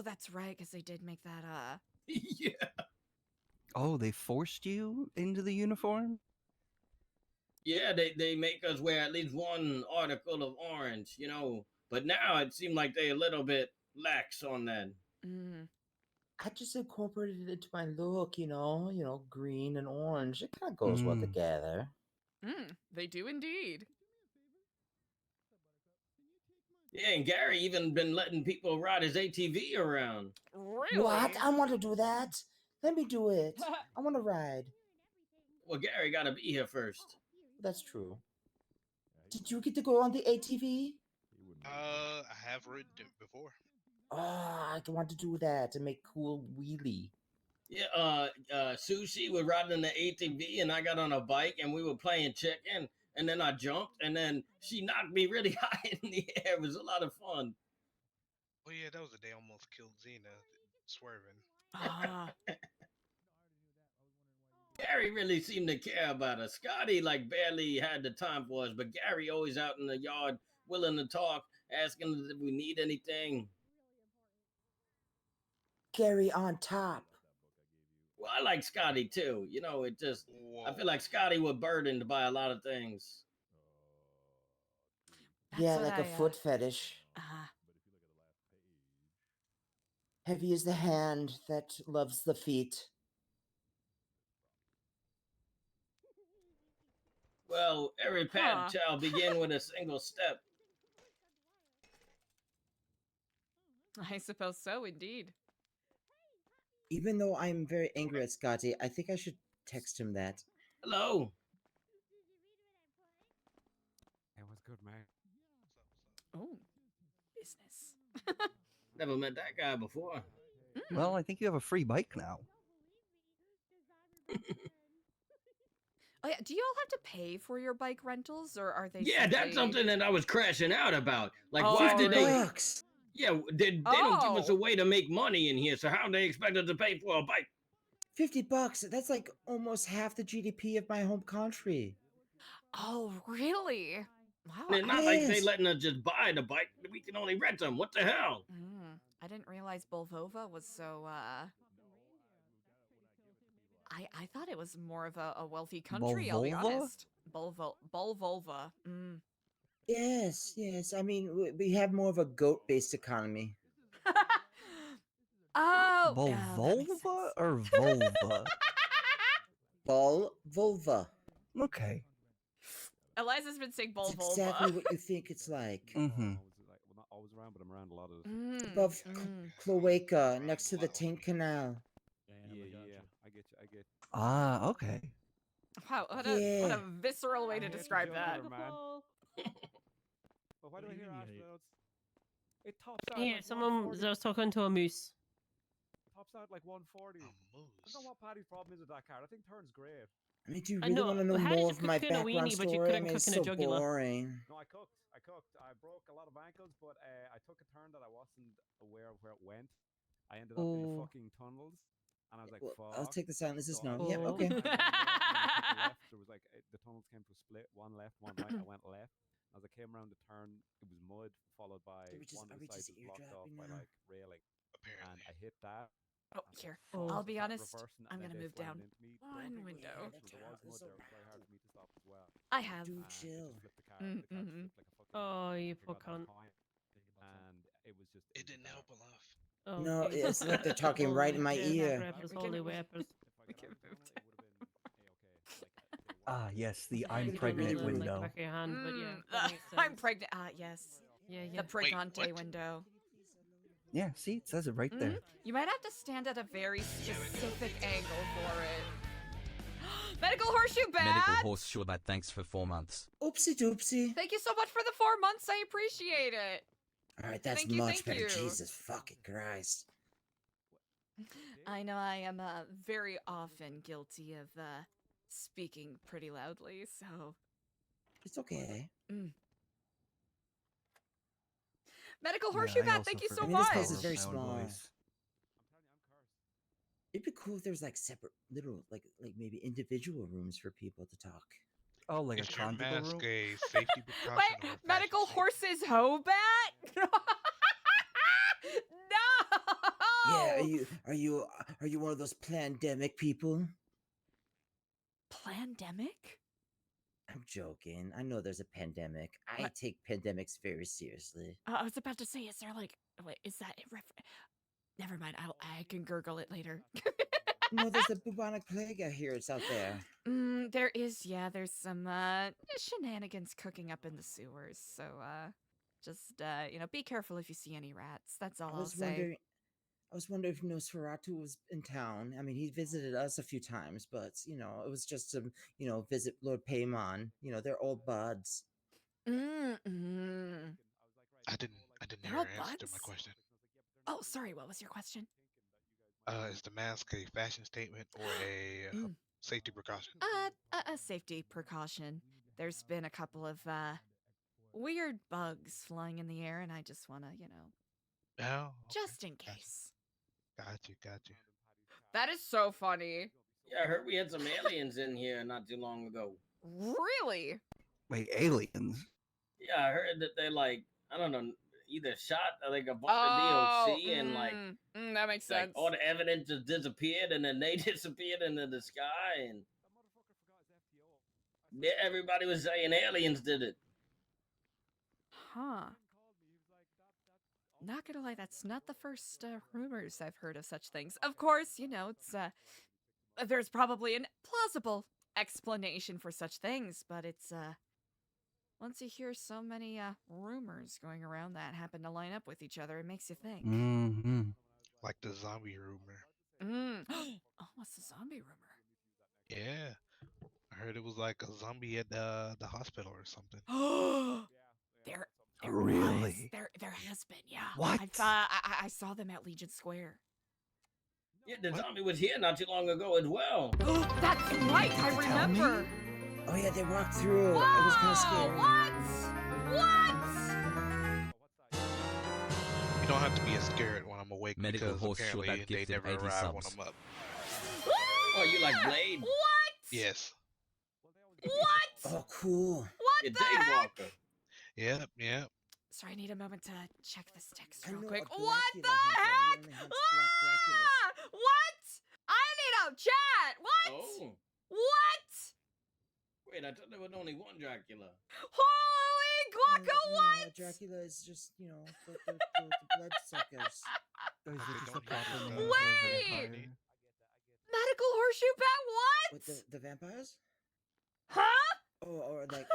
that's right, because they did make that, Yeah. Oh, they forced you into the uniform? Yeah, they make us wear at least one article of orange, you know. But now it seemed like they're a little bit lax on that. I just incorporated it into my look, you know, green and orange. It kind of goes well together. They do indeed. Yeah, and Gary even been letting people ride his ATV around. Really? What? I want to do that. Let me do it. I want to ride. Well, Gary got to be here first. That's true. Did you get to go on the ATV? I have ridden it before. Oh, I want to do that and make cool wheelie. Yeah, Sushi was riding the ATV and I got on a bike and we were playing chicken and then I jumped and then she knocked me really high in the air. It was a lot of fun. Oh yeah, that was the day I almost killed Xena swerving. Gary really seemed to care about us. Scotty like barely had the time for us, but Gary always out in the yard willing to talk, asking us if we need anything. Gary on top. Well, I like Scotty too. You know, it just, I feel like Scotty was burdened by a lot of things. Yeah, like a foot fetish. Heavy is the hand that loves the feet. Well, every path shall begin with a single step. I suppose so, indeed. Even though I'm very angry at Scotty, I think I should text him that. Hello. Hey, what's good, man? Oh, business. Never met that guy before. Well, I think you have a free bike now. Oh yeah, do you all have to pay for your bike rentals, or are they? Yeah, that's something that I was crashing out about. Like, Oh, why did they? $50. Yeah, they don't give us a way to make money in here, so how do they expect us to pay for a bike? $50. That's like almost half the GDP of my home country. Oh, really? Wow. And it's not like they letting us just buy the bike. We can only rent them. What the hell? I didn't realize Bolvova was so, I thought it was more of a wealthy country, I'll be honest. Bolvova. Yes, yes. I mean, we have more of a goat-based economy. Oh! Volva or vulva? Vulva. Okay. Eliza's been saying It's Bolvova. exactly what you think it's like. Mm-hmm. Not always around, but I'm around a lot of. Above Cloaca, next to the Tank Canal. Yeah. I get you. Ah, okay. Wow, what a visceral way to describe that. But why do I hear Ashton? It tops out. Yeah, someone was talking to a moose. tops out like 140. I don't know what Paddy's problem is with that car. That thing turns great. I mean, do you I really know. want to know How did more you of my cook in a background weenie, but you story? I couldn't mean, cook it's in a so jugular? boring. No, I cooked. I broke a lot of ankles, but I took a turn that I wasn't aware of where it went. I ended up in Oh. fucking tunnels, and I was like, Well, "Fuck." I'll take the silence as So no. I Yep, took okay. a turn down there, and then I took a left. There was like the tunnels came to a split, one left, one right. I went left. As I came around the turn, it was mud, followed by one of the sides was blocked off by like railing. Apparently. And I hit that. Oh, here. Oh. I'll be Start honest. reversing, I'm and gonna then they move down slammed into me. The one thing was window. intentional. There was mud there. It was very hard for me to stop as well. I have. Dude, And it chill. just flipped the car. The car just flipped like a fucking. Oh, you like I poor got that cunt. point, and it was just. It was didn't bad. help enough. Oh, No, okay. it's like they're talking right in my ear. Weapons, holy weapons. If I got a tunnel, it would have been a-okay. Like, Ah, yes, the Yeah, I'm you could pregnant really, like, window. back of your hand, but yeah, Mm, that makes I'm sense. pregnant. Yes. Yeah, yeah. The pregante what? window. Yeah, see, it says it right there. You might have to stand at a very specific angle for it. Medical horseshoe bat! Medical horseshoe bat, thanks for 4 months. Oopsie doopsie. Thank you so much for the 4 months. I appreciate it. All right, that's Thank you, much thank better. you. Jesus fucking Christ. I know I am very often guilty of speaking pretty loudly, so. It's okay. Medical horseshoe bat, thank you so much. This place is very small. It'd be cool if there was like separate little, like maybe individual rooms for people to talk. Oh, like Is a your conjugal mask room? a safety precaution? Wait, medical horses hoe bat? No! Yeah, are you one of those pandemic people? Plandemic? I'm joking. I know there's a pandemic. I What? take pandemics very seriously. I was about to say, is there like, wait, is that, never mind, I can gurgle it later. No, there's the bubonic plague. I hear it's out there. There is, yeah, there's some, shenanigans cooking up in the sewers, so, just, be careful if you see any rats, that's all I'll say. I was wondering if Nosferatu was in town. I mean, he visited us a few times, but, it was just to, visit Lord Paimon. They're old buds. I didn't They're hear all an answer to buds? my question. Oh, sorry, what was your question? Is the mask a fashion statement or a safety precaution? A safety precaution. There's been a couple of, weird bugs flying in the air, and I just wanna, Oh, okay. just in case. Got you. That is so funny. Yeah, I heard we had some aliens in here not too long ago. Really? Wait, aliens? Yeah, I heard that they like, I don't know, either shot like a bunch Oh, of DOC and like that makes like sense. all the evidence just disappeared and then they disappeared into the sky and yeah, everybody was saying aliens did it. Huh. Not gonna lie, that's not the first rumors I've heard of such things. Of course, it's there's probably an plausible explanation for such things, but it's once you hear so many rumors going around that happen to line up with each other, it makes you think. Mm-hmm. Like the zombie rumor. Oh, what's the zombie rumor? Yeah. I heard it was like a zombie at the hospital or something. There Really? was. There has been, yeah. What? I saw them at Legion Square. Yeah, the zombie was here not too long ago as well. That's right, I remember. Oh yeah, they walked through. Whoa, It was kind of scary. What? You don't have to be as scared when I'm awake Medical because horseshoe apparently that they gifted never 80 arrive when subs. I'm up. Oh, you like Blade? What? Yes. What? Oh, cool. What You're the Dave heck? Walker. Yeah. Sorry, I need a moment to check this text I real know quick. a What the Blackula hunter. He heck? only hunts black Draculas. What? I need a chat. What? Oh. What? Wait, I thought there was only one Dracula. Holy guaca, No, what? Dracula is just, the bloodsuckers. Wait! Medical horseshoe bat, what? What, the vampires? Huh? Or like,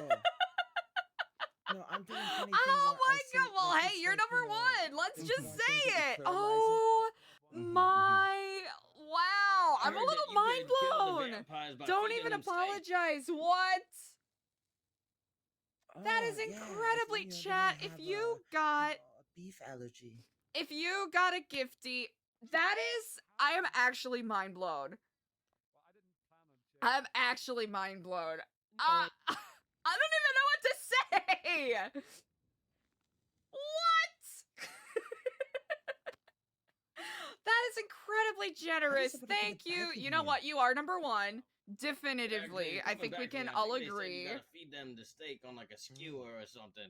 No, I'm doing funny things Oh where I my say, god, well, like, hey, it's you're like, number one. Let's things just where I say think it. to paralyze Oh my, wow. I I'm a heard that little you mind could kill the blown. vampires by Don't feeding even them steak. apologize. What? That is Oh, yeah, incredibly if, chat. they If have you a got beef allergy. if you got a gifty, That is, I am actually mind blown. I'm actually mind blown. I don't even know what to say. What? That is incredibly generous. Thank you. You know what? You are number one. Definitively. I think we can all agree. You gotta feed them the steak on like a skewer or something.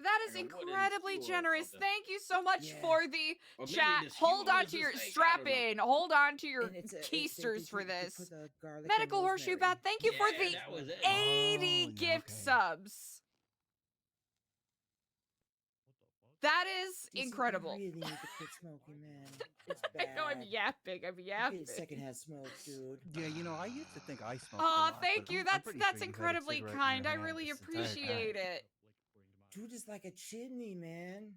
That is Like a wooden incredibly skewer or generous. something. Thank you so much Yeah. for the Or maybe chat. the skewer Hold on was to the your steak, I strap don't know. in. Hold on to your And it's keisters for they this. put the garlic and Medical Horseshoe rosemary. Bat, thank you for Yeah, the that was it. 80 Oh, yeah, gift okay. subs. That is DC, you incredible. really need to quit smoking, man. It's I know I'm bad. yapping. I'm You yapping. get secondhand smoke, dude. Yeah, you know, I used to think I smoked a Aw, lot. thank but you. I'm That's pretty that's sure you had a incredibly cigarette in kind. your I hand really this entire time. appreciate it. Dude is like a chimney, man.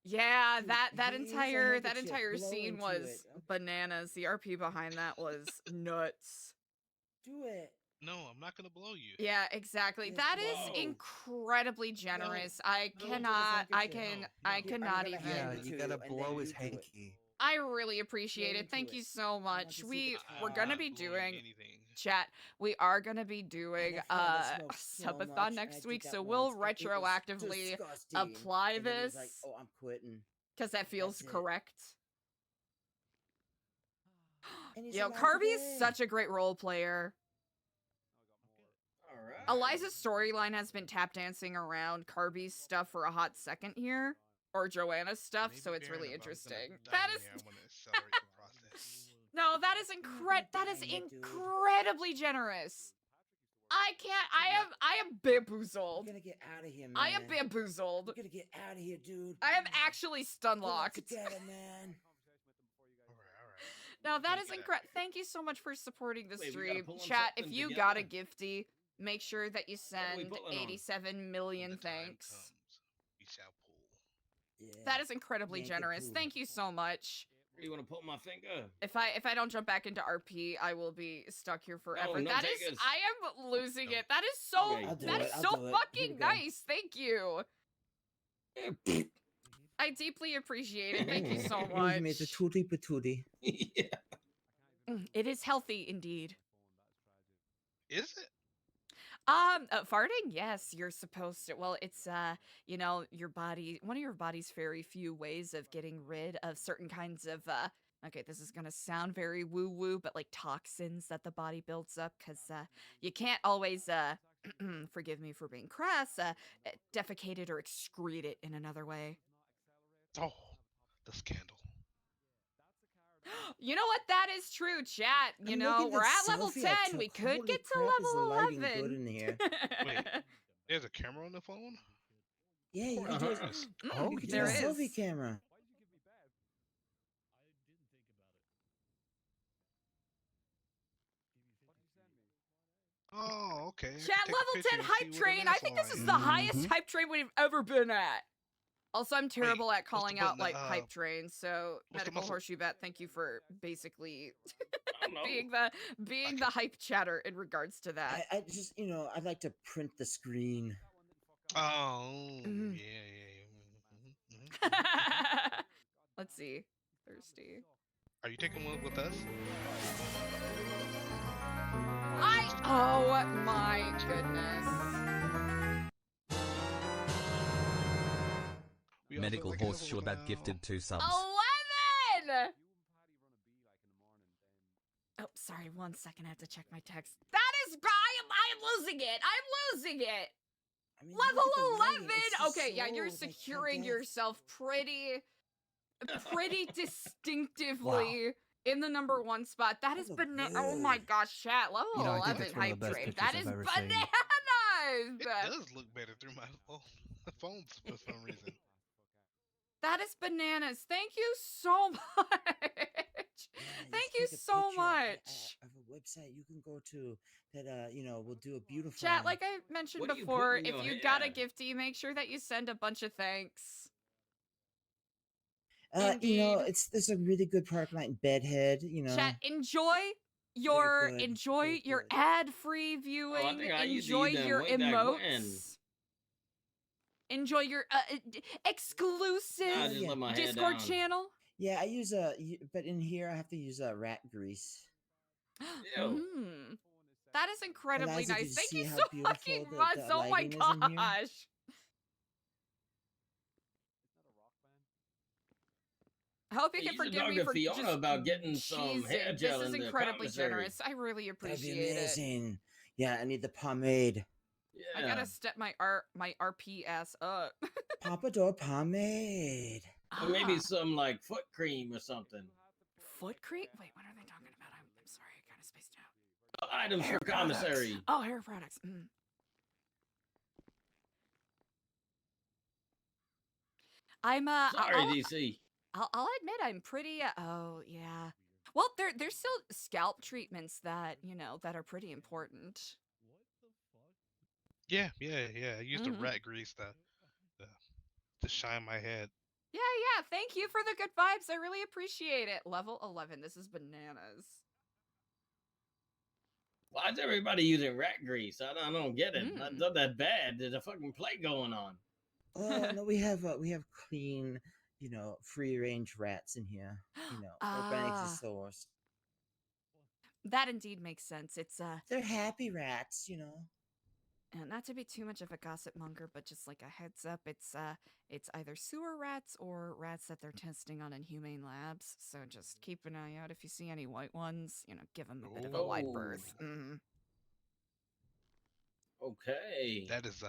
Yeah, Dude, that he needs a entire handkerchief. Blow scene into was it. bananas. The RP behind that was nuts. Do it. No, I'm not gonna blow you. Yeah, exactly. Yes, That is blow. incredibly generous. I Blow into his cannot. I handkerchief. can. No, I no. cannot gonna even. hand Yeah, it you to gotta and then blow his you do it. hanky. I really appreciate Blow it. Thank into you it. so want much. to see We're the gonna not be blowing doing anything. chat. We are gonna be doing And I found that smoke so subathon much, next and I week, did so that we'll once, and it was retroactively disgusting. apply And then he this was like, "Oh, I'm quitting." because that feels That's it. correct. And he's Yo, alive Kirby is today. such a great role player. All right. Eliza's storyline has been tap dancing around Kirby's stuff for a hot second here, or Joanna's stuff, Maybe so it's Baron, really if I was gonna interesting. dive That in is here, I want to accelerate the process. no, that is incredibly generous. I can't. I am You're bamboozled. gonna get out of here, man. I am bamboozled. You're gonna get out of here, dude. I am actually stun Pull it locked. together, man. All right. Now that Gotta is get out incredible. of here. Thank you so much for supporting the Wait, we gotta stream. pull 'em Chat, if something you got a together? gifty, make sure that you What are we send pulling on? 87 million When the time thanks. comes, we shall pull. Yeah. That is incredibly Yank it generous. through. Thank you so much. Where do you want to put my finger? If I don't jump back into RP, I will be stuck here forever. no That is, takers. I am losing it. That is so, Okay. I'll do that it, is I'll so do it. Here we fucking go. nice. Thank you. I deeply appreciate it. Thank you so Oh, much. you made the tootie patootie. Yeah. It is healthy indeed. Is it? Farting? Yes, you're supposed to. Well, it's, you know, your body, one of your body's very few ways of getting rid of certain kinds of, okay, this is gonna sound very woo-woo, but like toxins that the body builds up, because, you can't always, forgive me for being crass, defecate it or excrete it in another way. Oh, the scandal. You know what? That is true, chat. You And know, look we're this at level selfie I 10. We took. could Holy get to crap, is the level lighting 11. good in here? Wait, there's a camera on the phone? Yeah, you Of can do course it. there is. You can do there a is. selfie camera. Oh, okay. I can Chat, take a level picture 10 and hype see what train. an I think this asshole is I the am. highest hype train we've ever been at. Also, I'm terrible at what's the calling out button? like hype trains. So, what's the Medical muscle? Horseshoe Bat, thank you for basically I don't know. being the hype chatter in regards to that. I just, you know, I'd like to print the screen. Oh, Mhm. yeah. Let's see. Thirsty. Are you taking one with us? Oh my goodness. We also Medical like a Horseshoe little Bat gifted 2 subs. 11! Oh, sorry. 1 second. I have to check my text. That is, I am losing it. I'm losing it. I mean, Level look at the lighting. 11. It's just Okay, yeah, you're so, like, securing gigantic. yourself pretty distinctively in the number 1 spot. That is look banana. Oh my good. gosh, chat. Level You know, I think 11 it's one of hype the best train. pictures That I've is ever seen. bananas. It does look better through my phones for some reason. That is bananas. Thank you so much. Thank you so much. Of a website you can go to that, you know, will do a beautiful. Chat, like I mentioned What do you before, put in if your you got a hair? gifty, make sure that you send a bunch of thanks. You know, Indeed. there's a really good product line, Bedhead. You know, Chat, enjoy your good, very good. ad-free viewing. I think I used to Enjoy use them your way back when. emotes. enjoy your exclusive just let my hair Discord down. channel? Yeah, I use but in here I have to use rat grease. Mm. That is incredibly Eliza, did nice. you Thank see you how so beautiful fucking the much. Oh my lighting is in here? gosh. I hope you can Use a forgive me Dr. for Fiona just about getting some hair cheesing. gel This is in the incredibly commissary. generous. I really That'd be appreciate it. amazing. Yeah, I need the pomade. I gotta step my RP ass up. Pompadour pomade. Or maybe some like foot cream or something. Foot cream? Wait, what are they talking about? I'm sorry, I kind of spaced out. Items Hair for commissary. products. Oh, hair products. I'm Sorry, DC. I'll admit I'm pretty. Oh yeah. Well, there's still scalp treatments that that are pretty important. Yeah. I used the rat grease to shine my head. Yeah. Thank you for the good vibes. I really appreciate it. Level 11. This is bananas. Why is everybody using rat grease? I don't get it. It's not that bad. There's a fucking plague going on. Oh no, we have clean, free range rats in here. Organic source. That indeed makes sense. It's They're happy rats, And not to be too much of a gossip monger, but just like a heads up, it's either sewer rats or rats that they're testing on inhumane labs. So just keep an eye out if you see any white ones. Give them a bit of a wide berth. Okay. That is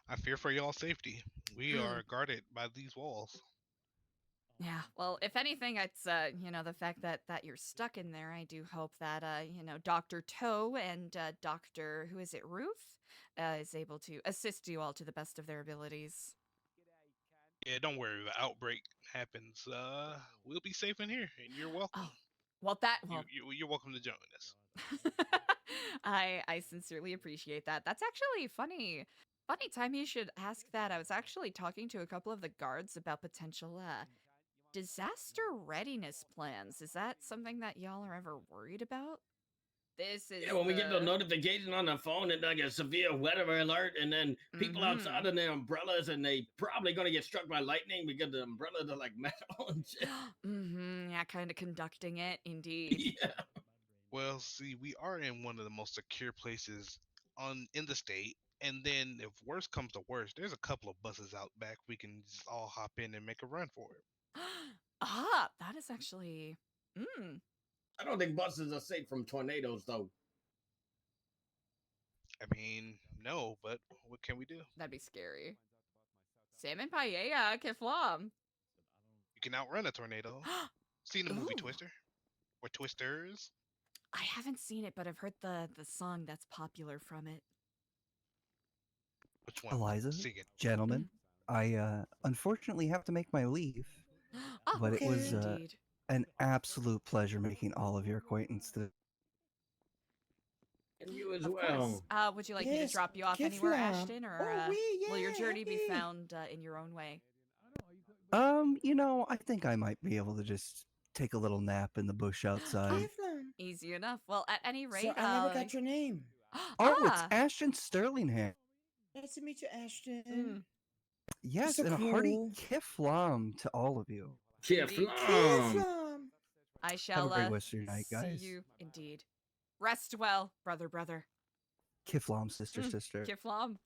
I fear for y'all's safety. We are guarded by these walls. Yeah, well, if anything, it's the fact that you're stuck in there. I do hope that Dr. Toe and Dr. who is it, Ruth, is able to assist you all to the best of their abilities. Yeah, don't worry. If an outbreak happens, we'll be safe in here, and you're welcome. Oh, well, you're welcome to join us. I sincerely appreciate that. That's actually funny. Funny time you should ask that. I was actually talking to a couple of the guards about potential disaster readiness plans. Is that something that y'all are ever worried about? This is when we get the notification on the phone and like a severe weather alert, and then people outside in their umbrellas, and they probably gonna get struck by lightning because the umbrellas are like metal and shit. Yeah, kind of conducting it, indeed. Yeah. Well, see, we are in one of the most secure places in the state, and then if worse comes to worse, there's a couple of buses out back we can just all hop in and make a run for it. That is actually. I don't think buses are safe from tornadoes, though. I mean, no, but what can we do? That'd be scary. Salmon paella, que flam. You can outrun a tornado. Seen the movie Twister? Or Twisters? I haven't seen it, but I've heard the song that's popular from it. Which one? Eliza, Sing it. gentlemen, I unfortunately have to make my leave. But it was an absolute pleasure making all of your acquaintance today. And you as of well. Course. Would you like me to drop you off anywhere, Ashton, or will your journey be found in your own way? I think I might be able to just take a little nap in the bush outside. Easy enough. Well, at any rate, So I never got your name. It's Ashton Sterlingham. Nice to meet you, Ashton. Yes, So and a hearty cool. kiflam to all of you. Kiflam. I shall Have a great rest of your night, see guys. you indeed. Rest well, brother. Kiflam, sister. Kiflam.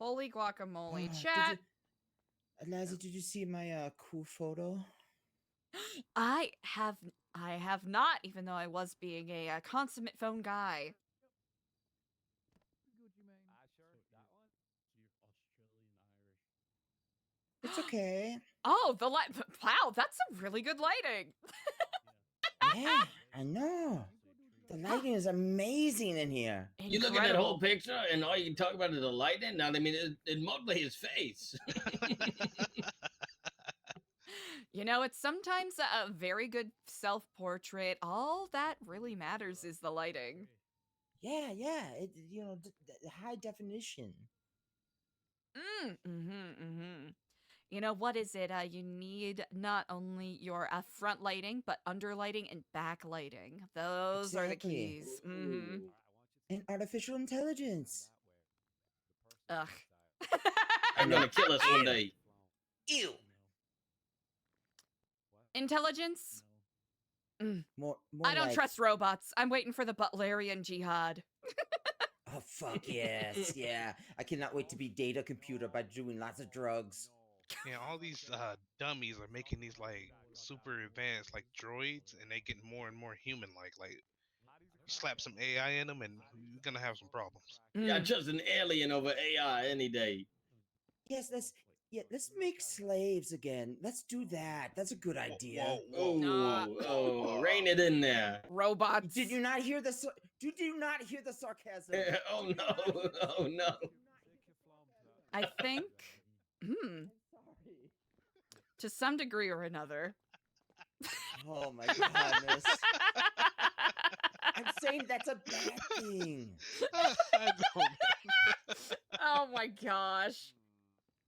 Holy guacamole. Chat. Eliza, did you see my cool photo? I have not, even though I was being a consummate phone guy. It's okay. Oh, the light! Wow, that's some really good lighting. Yeah, I know. The lighting is amazing in here. You look at that whole picture, and all you can talk about is the lighting. Now, I mean, it's mostly his face. It's sometimes a very good self-portrait. All that really matters is the lighting. Yeah. It, the high definition. What is it? You need not only your front lighting, but under lighting and back lighting. Those are the keys. and artificial intelligence. Ugh. They're gonna kill us one day. Ew. Intelligence? More I don't like, trust robots. I'm waiting for the Butlerian jihad. Oh, fuck yes. Yeah. I cannot wait to be data computer by doing lots of drugs. Yeah, all these dummies are making these like super advanced like droids, and they get more and more human-like. Like, you slap some AI in them, and you're gonna have some problems. Yeah, just an alien over AI any day. Yes, let's make slaves again. Let's do that. That's a good idea. Oh, rein it in there. Robots. Did you not hear the sarcasm? Oh no. Oh no. I think, to some degree or another. Oh my goodness. I'm saying that's a bad thing. Oh my gosh.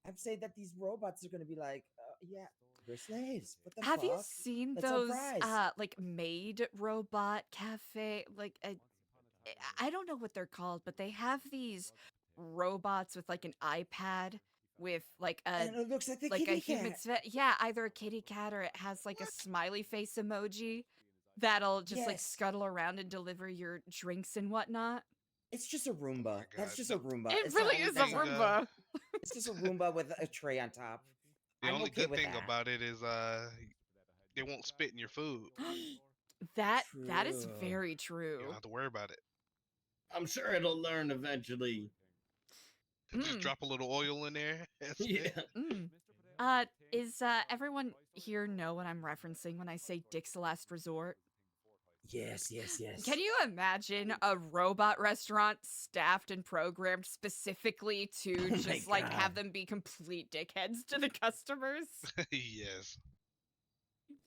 I'm saying that these robots are going to be like, yeah, we're slaves. What the Have you fuck? seen Let's those uprise. like maid robot cafe? Like I don't know what they're called, but they have these robots with like an iPad with like a And it looks like the a kitty human cat. yeah, either a kitty cat or it has like a smiley face emoji that'll just like Yes. scuttle around and deliver your drinks and whatnot. It's just a Roomba. That's just a Roomba. It It's really not is a anything- Roomba. It's just a Roomba with a tray on top. The I'm only okay good with thing that. about it is they won't spit in your food. That is True. very You true. don't have to worry about it. I'm sure it'll learn eventually. Just drop a little oil in there. That's Yeah. it. Is everyone here know what I'm referencing when I say Dick's Last Resort? Yes. Can you imagine a robot restaurant staffed and programmed specifically to Oh my just like have God. them be complete dickheads to the customers? Yes.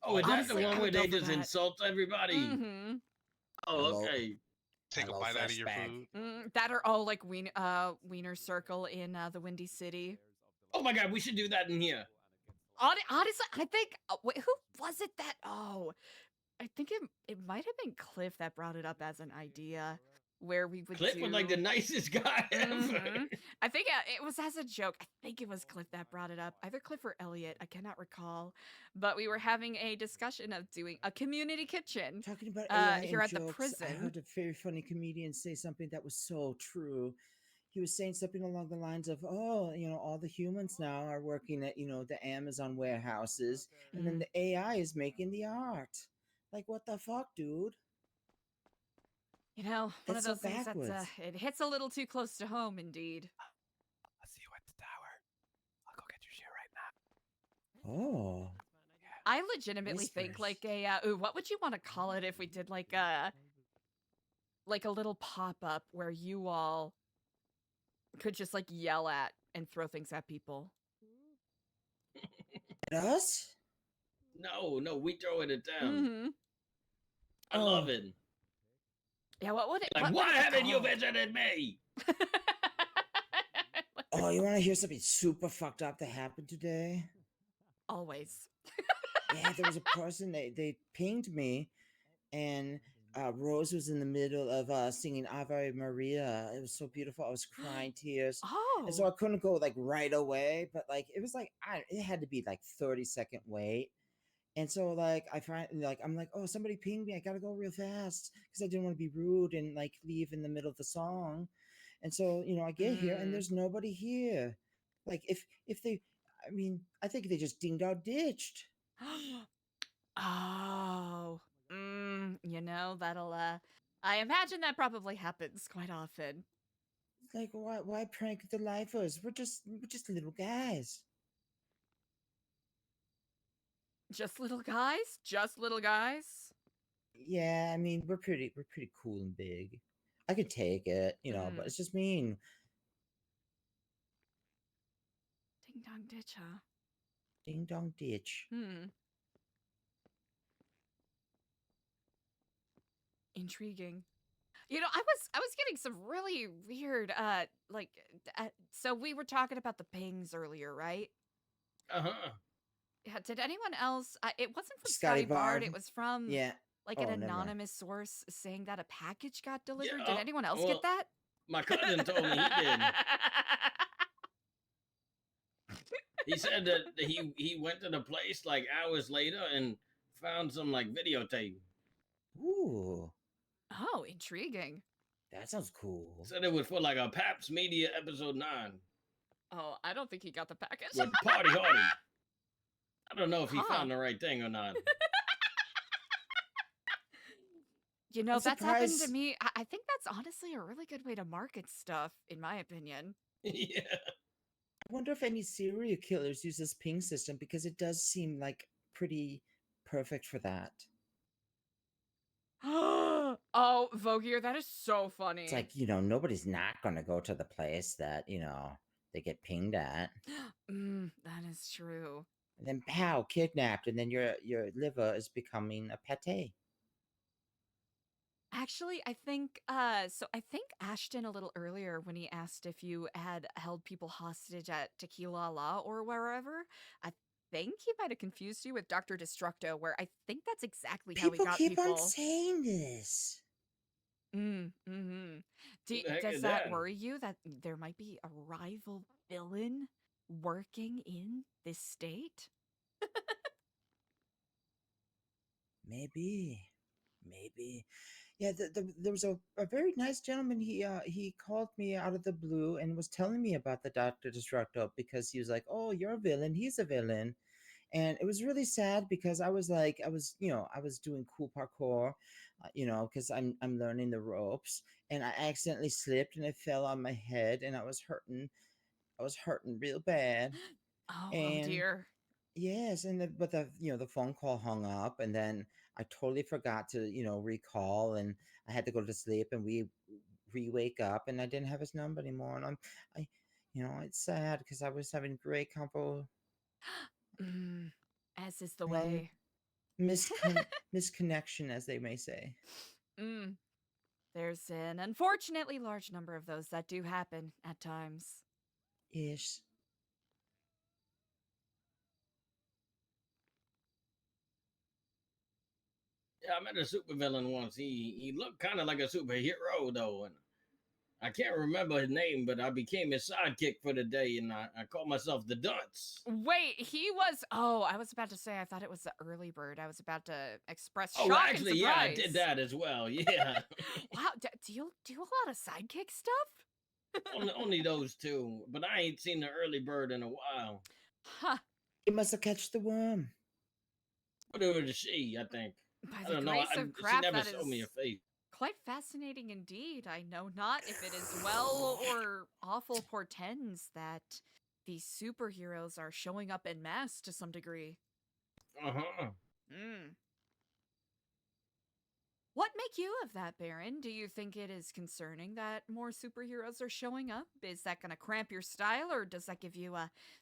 Oh, is that the Honestly, I one where would go they for just that. insult everybody? Mm-hmm. Oh, Hello. okay. Take Hello, a bite out of fresh your bag. food. That are all like Wiener Circle in the Windy City. Oh my god, we should do that in here. Honestly, I think wait, who was it that? Oh, I think it might have been Cliff that brought it up as an idea, where we would Cliff do. was like the nicest guy ever. Mhm. I think it was as a joke. I think it was Cliff that brought it up. Either Cliff or Elliot. I cannot recall. But we were having a discussion of doing a community kitchen Talking about AI here and at the jokes, I prison. heard a very funny comedian say something that was so true. He was saying something along the lines of, "Oh, all the humans now are working at, the Amazon warehouses, and then the AI is making the art." Like, what the fuck, dude? You know, one of That's so those things backwards. that's it hits a little too close to home, indeed. I'll see you at the tower. I'll go get your shit right now. Oh. I legitimately think Whispers. like a what would you want to call it if we did like a little pop-up where you all could just like yell at and throw things at people. At us? No, we throw it at them. Mm-hmm. I love it. Yeah, what would it Like, what why would it haven't you called? visited me? Oh, you want to hear something super fucked up that happened today? Always. Yeah, there was a person, they pinged me, and Rose was in the middle of singing Ave Maria. It was so beautiful. I was crying tears. And so I Oh. couldn't go like right away, but like it was like it had to be like 30-second wait. And so like I find like I'm like, oh, somebody pinged me. I gotta go real fast because I didn't want to be rude and like leave in the middle of the song. And so I get here and there's nobody here. Like if they, I mean, I think they just dinged out ditched. Oh. That'll I imagine that probably happens quite often. Like why prank the lifers? We're just little guys. Just little guys? Just little guys? Yeah, I mean we're pretty cool and big. I could take it, but it's just mean. Ding dong ditch, huh? Ding dong ditch. Intriguing. I was getting some really weird so we were talking about the pings earlier, right? Uh-huh. Yeah, did anyone else it wasn't from Scotty Scotty Bard, Bard. it was from Yeah. like an anonymous source saying that a package got delivered. Yeah, Did anyone else well, get that? My cousin told me he did. He said that he went to the place like hours later and found some like videotape. Ooh, Oh, intriguing. that sounds cool. Said it was for like a Paps Media episode 9 Oh, I don't think he got the package. with Party Hardy. I don't know if he Huh. found the right thing or not. You know, I'm that's happened to surprised- me. I think that's honestly a really good way to market stuff, in my opinion. Yeah. I wonder if any serial killers use this ping system because it does seem like pretty perfect for that. Oh, Vogier, that is so funny. It's like, nobody's not going to go to the place that, they get pinged at. That is true. And then pow, kidnapped, and then your liver is becoming a pate. Actually, I think Ashton a little earlier when he asked if you had held people hostage at Tequila La or wherever, I think he might have confused you with Dr. Destructo, where I think that's exactly how we People got keep people. on saying this. Mm-hmm. Who the heck Does is that that? worry you that there might be a rival villain working in this state? Maybe. Yeah, there was a very nice gentleman. He called me out of the blue and was telling me about the Dr. Destructo because he was like, "Oh, you're a villain. He's a villain." And it was really sad because I was doing cool parkour, because I'm learning the ropes, and I accidentally slipped and I fell on my head and I was hurting real bad. Oh, And dear. yes, but the phone call hung up, and then I totally forgot to recall, and I had to go to sleep, and we wake up, and I didn't have his number anymore, and it's sad because I was having great convo. As is the you know, way. misconnection, as they may say. There's an unfortunately large number of those that do happen at times. Yes. Yeah, I met a supervillain once. He looked kind of like a superhero though, and I can't remember his name, but I became his sidekick for the day, and I called myself the Dunce. Wait, he was. Oh, I was about to say. I thought it was the early bird. I was about to express shock Oh, actually, and yeah, surprise. I did that as well. Yeah, Wow, do you do a lot of sidekick stuff? only those two, but I ain't seen the early bird in a while. Huh. You must have catched the worm. Whatever the she, I think. By I the don't know. grace She of craft, never that showed me is a face. quite fascinating indeed. I know not if it is well or awful portends that these superheroes are showing up en masse to some degree. What make you of that, Baron? Do you think it is concerning that more superheroes are showing up? Is that going to cramp your style, or does that give you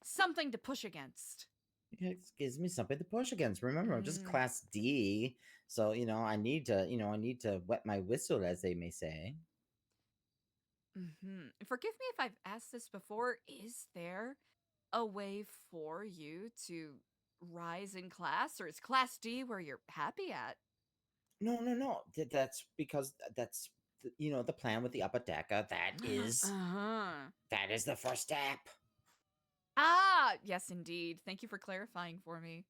something to push against? It gives me something to push against. Remember, I'm just class D, so I need to wet my whistle, as they may say. Forgive me if I've asked this before. Is there a way for you to rise in class, or is class D where you're happy at? No. That's because that's the plan with the upper decker. That is the first step. Ah, yes, indeed. Thank you for clarifying for me.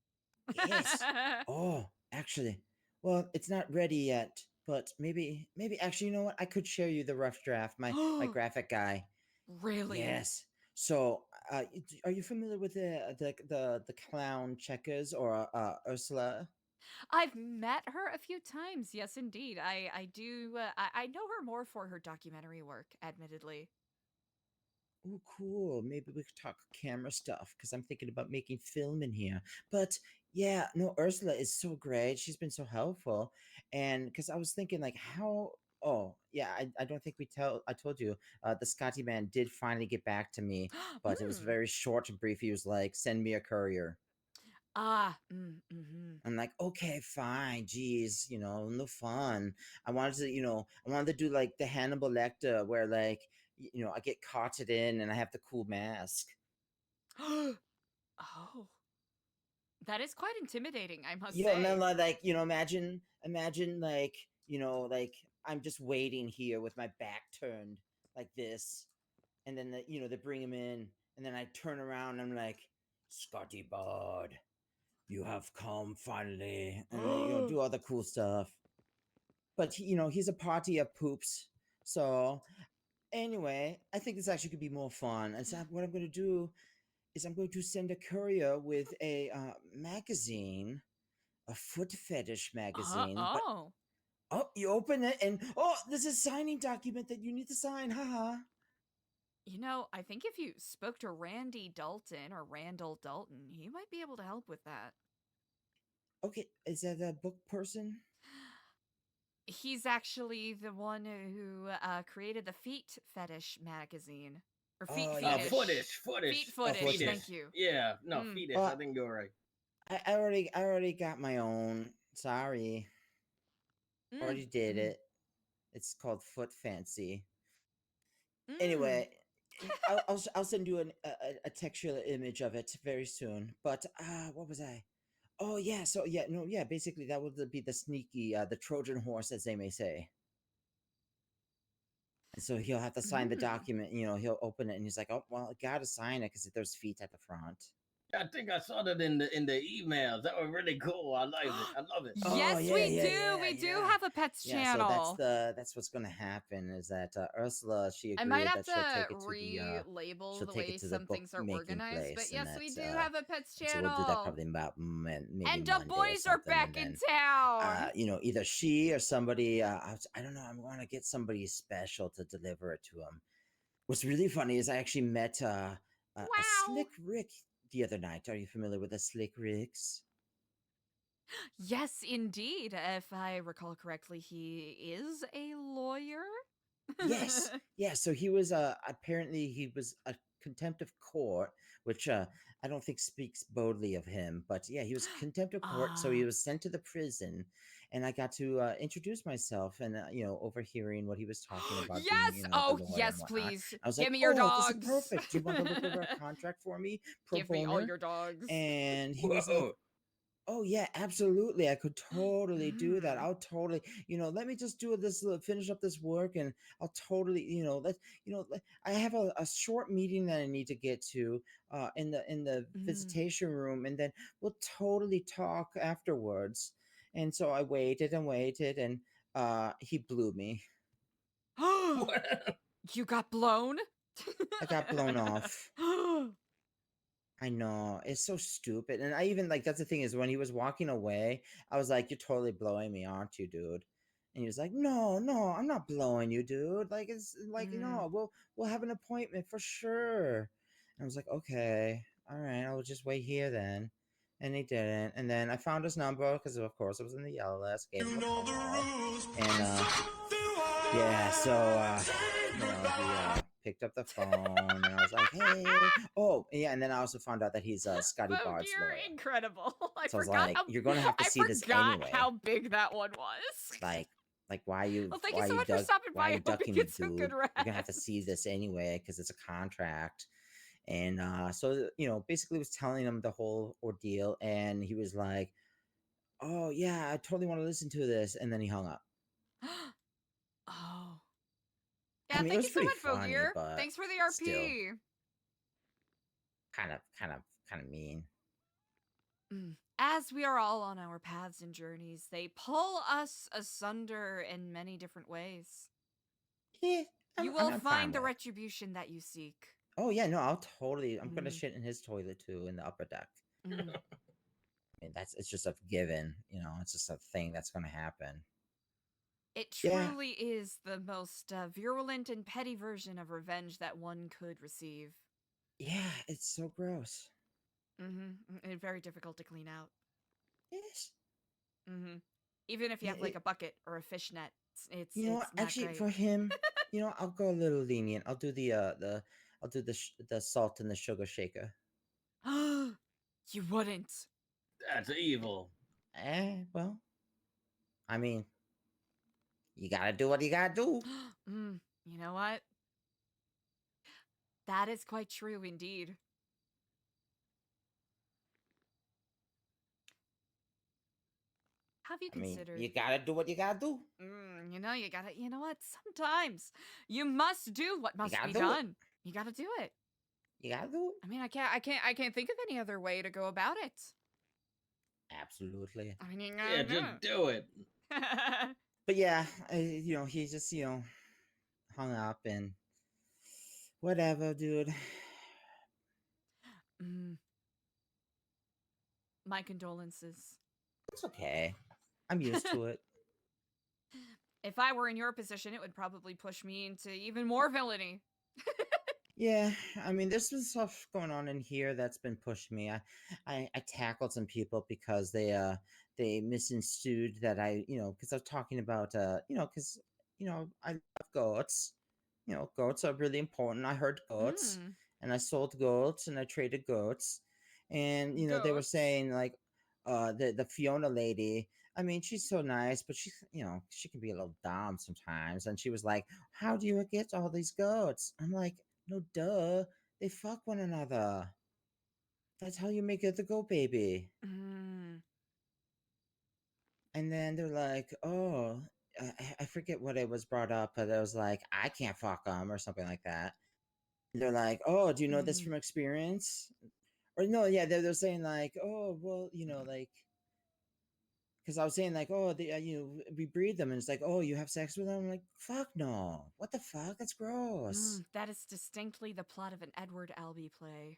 Yes. Oh, actually, well, it's not ready yet, but maybe actually, you know what? I could share you the rough draft. My graphic guy. Really? Yes. So, are you familiar with the clown Checkers or Ursula? I've met her a few times. Yes, indeed. I do. I know her more for her documentary work, admittedly. Oh, cool. Maybe we could talk camera stuff because I'm thinking about making film in here. But yeah, no, Ursula is so great. She's been so helpful. And because I was thinking, like, how. Oh, yeah, I don't think I told you, the Scotty man did finally get back to me, but it was very short and brief. He was like, send me a courier. I'm like, okay, fine. Geez, no fun. I wanted to do like the Hannibal Lecter where like, I get carted in and I have the cool mask. Oh, That is quite intimidating, I must You know, say. and then like, you know, imagine like, you know, like I'm just waiting here with my back turned like this, and then you know, they bring him in, and then I turn around and I'm like, Scotty Bard, you have come finally, and you know, do all the cool stuff. But you know, he's a party of poops. So anyway, I think this actually could be more fun. And so what I'm going to do is I'm going to send a courier with a magazine, a foot fetish magazine. But oh, you open it and oh, there's a signing document that you need to sign. Haha. You know, I think if you spoke to Randy Dalton or Randall Dalton, he might be able to help with that. Okay, is that a book person? He's actually the one who created the feet fetish magazine. Or feet fetish. Footish. Feet footish, thank you. Yeah, no, fetish. I think you're right. I already got my own. Sorry. Already did it. It's called Foot Fancy. Anyway, I'll send you a textual image of it very soon. But what was I? Oh yeah, so yeah, basically that would be the sneaky, the Trojan horse, as they may say. And so he'll have to sign the document. You know, he'll open it and he's like, "Oh well, I gotta sign it because there's feet at the front." I think I saw that in the emails. That was really cool. I like it. I love it. Yes, we do have a pets channel. So that's what's gonna happen is that Ursula, she agreed I might have that she'll take to it to the relabel she'll the take way it to some the things are bookmaking organized. But place, yes, and we do that's, have a pets channel. So we'll do that probably about maybe and the Monday or boys are something, back and in then, town. you know, either she or somebody. I don't know. I'm going to get somebody special to deliver it to him. What's really funny is I actually met a Slick Rick the other night. Are you familiar with the Slick Ricks? Yes, indeed. If I recall correctly, he is a lawyer. Yes. Yeah. So he was apparently he was a contempt of court, which I don't think speaks boldly of him. But yeah, he was contempt of court. So he was sent to the prison, and I got to introduce myself and you know, overhearing what he was talking about. Yes. Being, you know, Oh, the lawyer yes, and whatnot. please. I was Give like, me your "Oh, dogs. this is perfect. Do you want to look over a contract for me? Pro Give me all bono?" your dogs. And he was like, "Oh yeah, absolutely. I could totally do that. I'll totally, you know, let me just do this, finish up this work, and I'll totally, you know, I have a short meeting that I need to get to in the visitation room, and then we'll totally talk afterwards." And so I waited and waited, and he blew me. You got blown? I got blown off. I know, it's so stupid. And I even like, that's the thing, is when he was walking away, I was like, "You're totally blowing me, aren't you, dude?" And he was like, "No, I'm not blowing you, dude. Like, it's like, no, we'll have an appointment for sure." And I was like, "Okay, all right, I'll just wait here then." And he didn't. And then I found his number because of course it was in the yellow list. Gave him a call. And yeah, so you know, he picked up the phone, and I was like, "Hey." Oh yeah, and then I also found out that he's Scotty Bard's You're lawyer. incredible. So I was like, "You're gonna have to see this anyway." how big that one was. Like why you? Well, thank why you so you much for stopping why by. you I hope you ducking get me, some dude? good You're gonna have to rest. see this anyway because it's a contract. And so you know, basically was telling him the whole ordeal, and he was like, "Oh yeah, I totally want to listen to this," and then he hung up. Oh. I Yeah, mean, it thank was you so pretty much, funny, Vogear. but Thanks for the RP. still. Kind of mean. As we are all on our paths and journeys, they pull us asunder in many different ways. Yeah, you will I'm fine find the with it. retribution that you seek. Oh yeah, no, I'm gonna shit in his toilet too in the upper deck. I mean, it's just a given, you know, it's just a thing that's gonna happen. It truly is the most virulent and petty version of revenge that one could receive. Yeah, it's so gross. And very difficult to clean out. Yes. Even if you have like a bucket or a fishnet, it's You know what? not Actually, great. for him, you know, I'll go a little lenient. I'll do the salt and the sugar shaker. You wouldn't. That's evil. Well, I mean, you gotta do what you gotta do. You know what? That is quite true indeed. Have you I mean, considered? you gotta do what you gotta do. You know, you know what? Sometimes you must do what must be done. You gotta do it. You gotta do it. I mean, I can't think of any other way to go about it. Absolutely. I mean, Yeah, just do it. But yeah, you know, he just, you know, hung up and whatever, dude. My condolences. It's okay. I'm used to it. If I were in your position, it would probably push me into even more villainy. Yeah, I mean, there's been stuff going on in here that's been pushing me. I tackled some people because they misconstrued that you know, because I was talking about you know, because you know I love goats. You know, goats are really important. I heard goats, and I sold goats, and I traded goats, and you know they were saying like, the Fiona lady. I mean, she's so nice, but she, you know, she can be a little dumb sometimes. And she was like, "How do you get all these goats?" I'm like, "No, duh. They fuck one another. That's how you make it the goat baby." And then they're like, "Oh, I forget what it was brought up, but it was like, I can't fuck them or something like that." And they're like, "Oh, do you know this from experience?" Or no, yeah, they're saying like, "Oh, well, you know, like." Because I was saying like, oh, they, you know, we breed them, and it's like, oh, you have sex with them? I'm like, fuck no, what the fuck? That's gross. That is distinctly the plot of an Edward Albee play.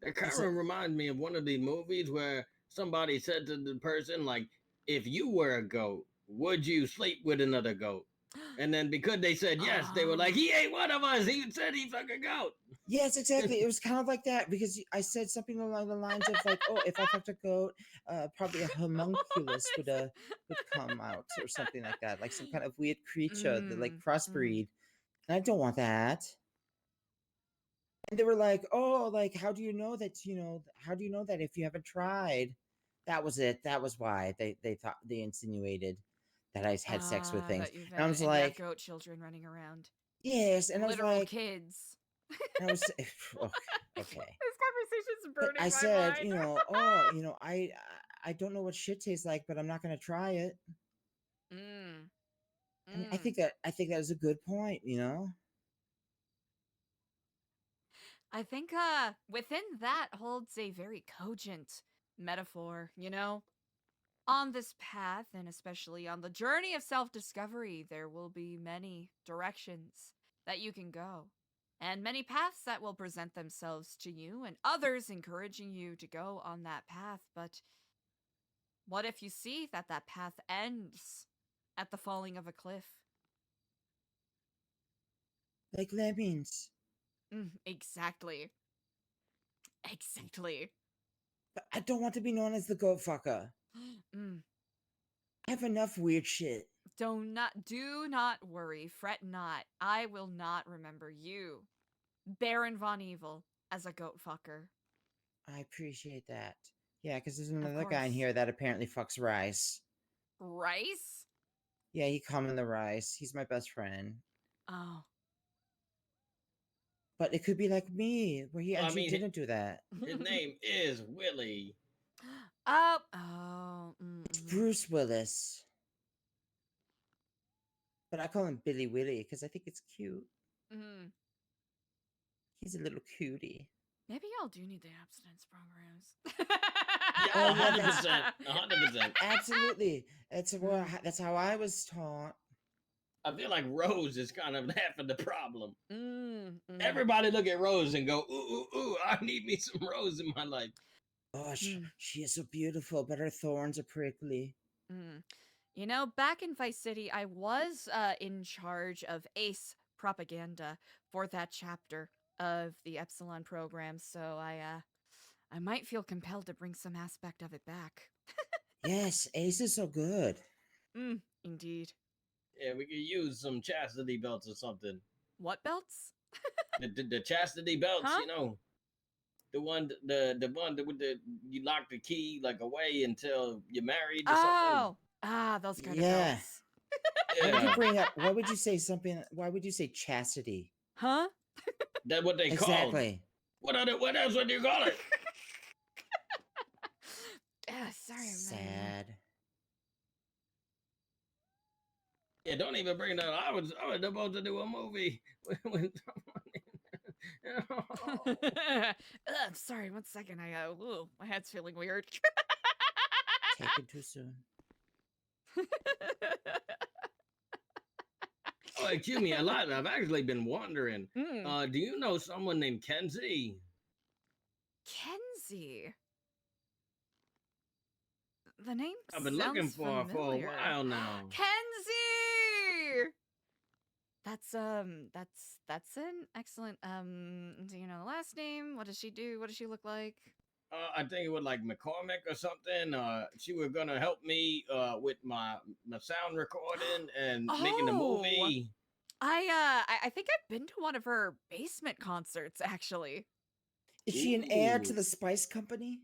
It kind of reminds me of one of the movies where somebody said to the person, like, if you were a goat, would you sleep with another goat? And then because they said yes, they were like, he ain't one of us. He said he fucking goat. Yes, exactly. It was kind of like that because I said something along the lines of like, oh, if I fucked a goat, probably a homunculus would come out or something like that, like some kind of weird creature that like crossbreed. And I don't want that. And they were like, oh, like, how do you know that, you know, how do you know that if you haven't tried? That was it. That was why they thought, they insinuated that I had sex with things. And I was like, goat children running around. yes. And literal I was like, kids. And I was, okay. This conversation's burning I my said, mind. you know, oh, you know, I don't know what shit tastes like, but I'm not gonna try it. I mean, I think that is a good point, you know. I think within that holds a very cogent metaphor, you know? On this path, and especially on the journey of self-discovery, there will be many directions that you can go, and many paths that will present themselves to you, and others encouraging you to go on that path. But what if you see that that path ends at the falling of a cliff? Like lemmings. Exactly. Exactly. But I don't want to be known as the goat fucker. I have enough weird shit. Do not worry. Fret not. I will not remember you, Baron VonEvil, as a goat fucker. I appreciate that. Yeah, because there's another guy in here that apparently fucks rice. Rice? Yeah, he come in the rice. He's my best friend. Oh. But it could be like me, where he actually didn't do that. His name is Willie. It's Bruce Willis. But I call him Billy Willie because I think it's cute. He's a little cutie. Maybe y'all do need the abstinence programs. Yeah, 100%. Absolutely. That's how I was taught. I feel like Rose is kind of half of the problem. Everybody look at Rose and go, ooh, ooh, ooh, I need me some Rose in my life. Oh, she is so beautiful, but her thorns are prickly. You know, back in Vice City, I was in charge of ACE propaganda for that chapter of the Epsilon program, so I might feel compelled to bring some aspect of it back. Yes, ACE is so good. Indeed. Yeah, we could use some chastity belts or something. What belts? the chastity belts, you know. The one with the you lock the key like away until you're married or something. Those kind of belts. Why would you bring up? Why would you say something? Why would you say chastity? Huh? That's what they call. Exactly. What else would you call it? Sorry, man. Sad. Yeah, don't even bring that. I was supposed to do a movie with Ugh, sorry, 1 second. Ooh, my head's feeling weird. Taken too soon. Oh, excuse me, Eliza. I've actually been wondering. Do you know someone named Kenzie? Kenzie. The name I've been looking sounds for familiar. a while now. Kenzie. That's an excellent. Do you know the last name? What does she do? What does she look like? I think it was like McCormick or something. She was gonna help me with my sound recording and making the movie. I think I've been to one of her basement concerts actually. Is she an heir to the Spice Company?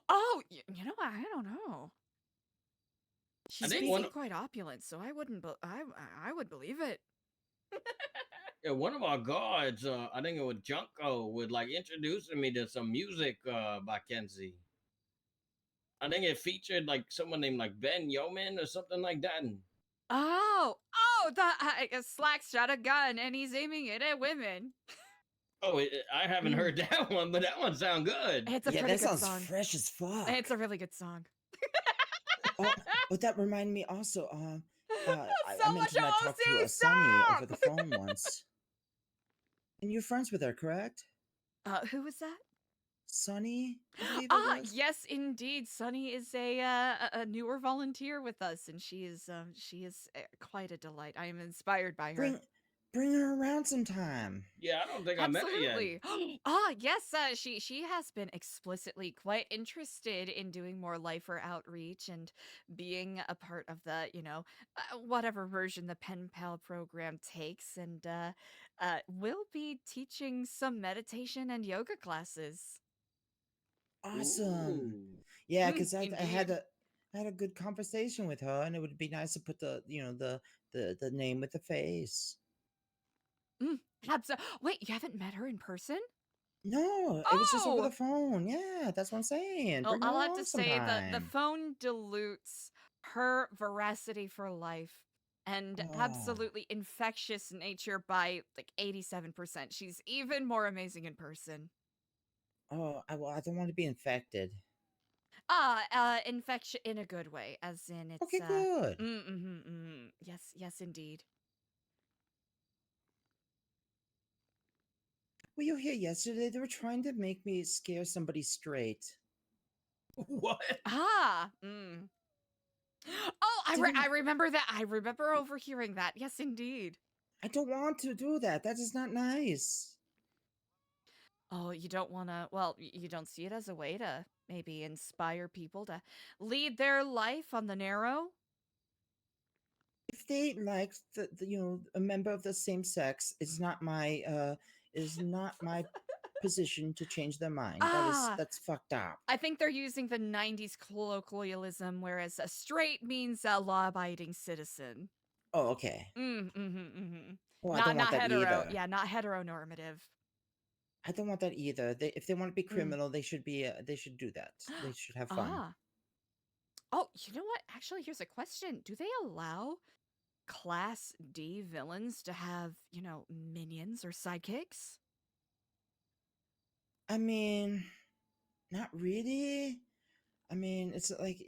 Oh, you know what? I don't know. She's think really quite opulent, so I wouldn't. I would believe it. Yeah, one of our guards, I think it was Junko, was like introducing me to some music by Kenzie. I think it featured like someone named like Ben Yeoman or something like that. Oh, the Slack's shot a gun and he's aiming it at women. Oh, I haven't heard that one, but that one sounds good. It's a Yeah, pretty that good sounds song. fresh as fuck. It's a really good song. But that reminded me also. I So mentioned I much talked to OC Sunny stuff! over the phone once. And you're friends with her, correct? Who was that? Sunny, I believe it was. Yes, indeed. Sunny is a newer volunteer with us, and she is quite a delight. I am inspired by her. Bring her around sometime. Yeah, I don't think I met her yet. Absolutely. Yes, she has been explicitly quite interested in doing more lifer outreach and being a part of the, whatever version the Pen Pal program takes, and will be teaching some meditation and yoga classes. Awesome. Yeah, because I had indeed. a good conversation with her, and it would be nice to put the name with the face. Wait, you haven't met her in person? No, it was just over the phone. Yeah, that's what I'm saying. Well, Bring her I'll have along to say that the sometime. phone dilutes her veracity for life and absolutely infectious nature by like 87%. She's even more amazing in person. Oh, I don't want to be infected. Infection in a good way, as in it's Okay, good. Yes, indeed. Were you here yesterday? They were trying to make me scare somebody straight. What? Oh, I remember that. I remember overhearing that. Yes, indeed. I don't want to do that. That is not nice. Oh, you don't want to, well, you don't see it as a way to maybe inspire people to lead their life on the narrow? If they like a member of the same sex, it's not my position to change their mind. That's fucked up. I think they're using the 90s colloquialism, whereas a straight means a law-abiding citizen. Oh, okay. Well, I don't not want that hetero. either. Yeah, not heteronormative. I don't want that either. If they want to be criminal, they should be. They should do that. They should have fun. Oh, you know what? Actually, here's a question. Do they allow Class D villains to have, minions or sidekicks? I mean, not really. I mean, it's like,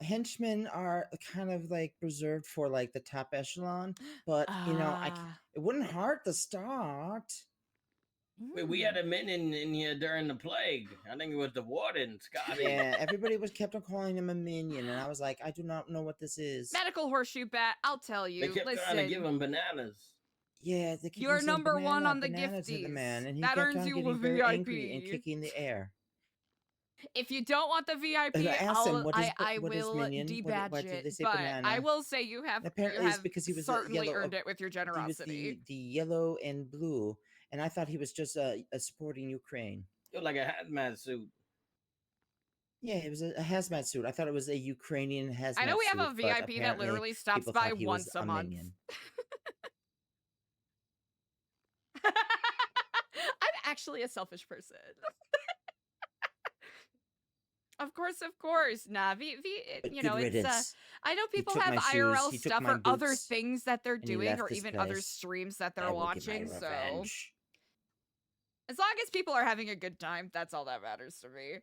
henchmen are kind of like reserved for like the top echelon, but it wouldn't hurt to start. We had a minion in here during the plague. I think it was the warden, Scotty. Yeah, everybody kept on calling him a minion, and I was like, I do not know what this is. Medical horseshoe bat, I'll tell you. They kept trying to give him bananas. Yeah, they keep You're saying number one on the banana to the gifties. man, and he That kept earns on you a getting very angry VIP. and kicking the air. If you don't want the VIP, And I asked him, I what is will minion? debadge Why did they it. say But banana? I will say you have, Apparently, it's because he was certainly yellow, earned it with your He was generosity. the yellow and blue, and I thought he was just supporting Ukraine. You're like a hazmat suit. Yeah, it was a hazmat suit. I thought it was a Ukrainian hazmat suit. I know we have a but VIP that apparently literally stops people by thought he was once a month. minion. I'm actually a selfish person. Of course, of course. Nah, But you good know, it's riddance. I know He people took have my shoes, IRL he took stuff my or other boots, things that they're and he doing, left or this even other place. streams that I they're will get my watching. So, revenge. as long as people are having a good time, that's all that matters to me.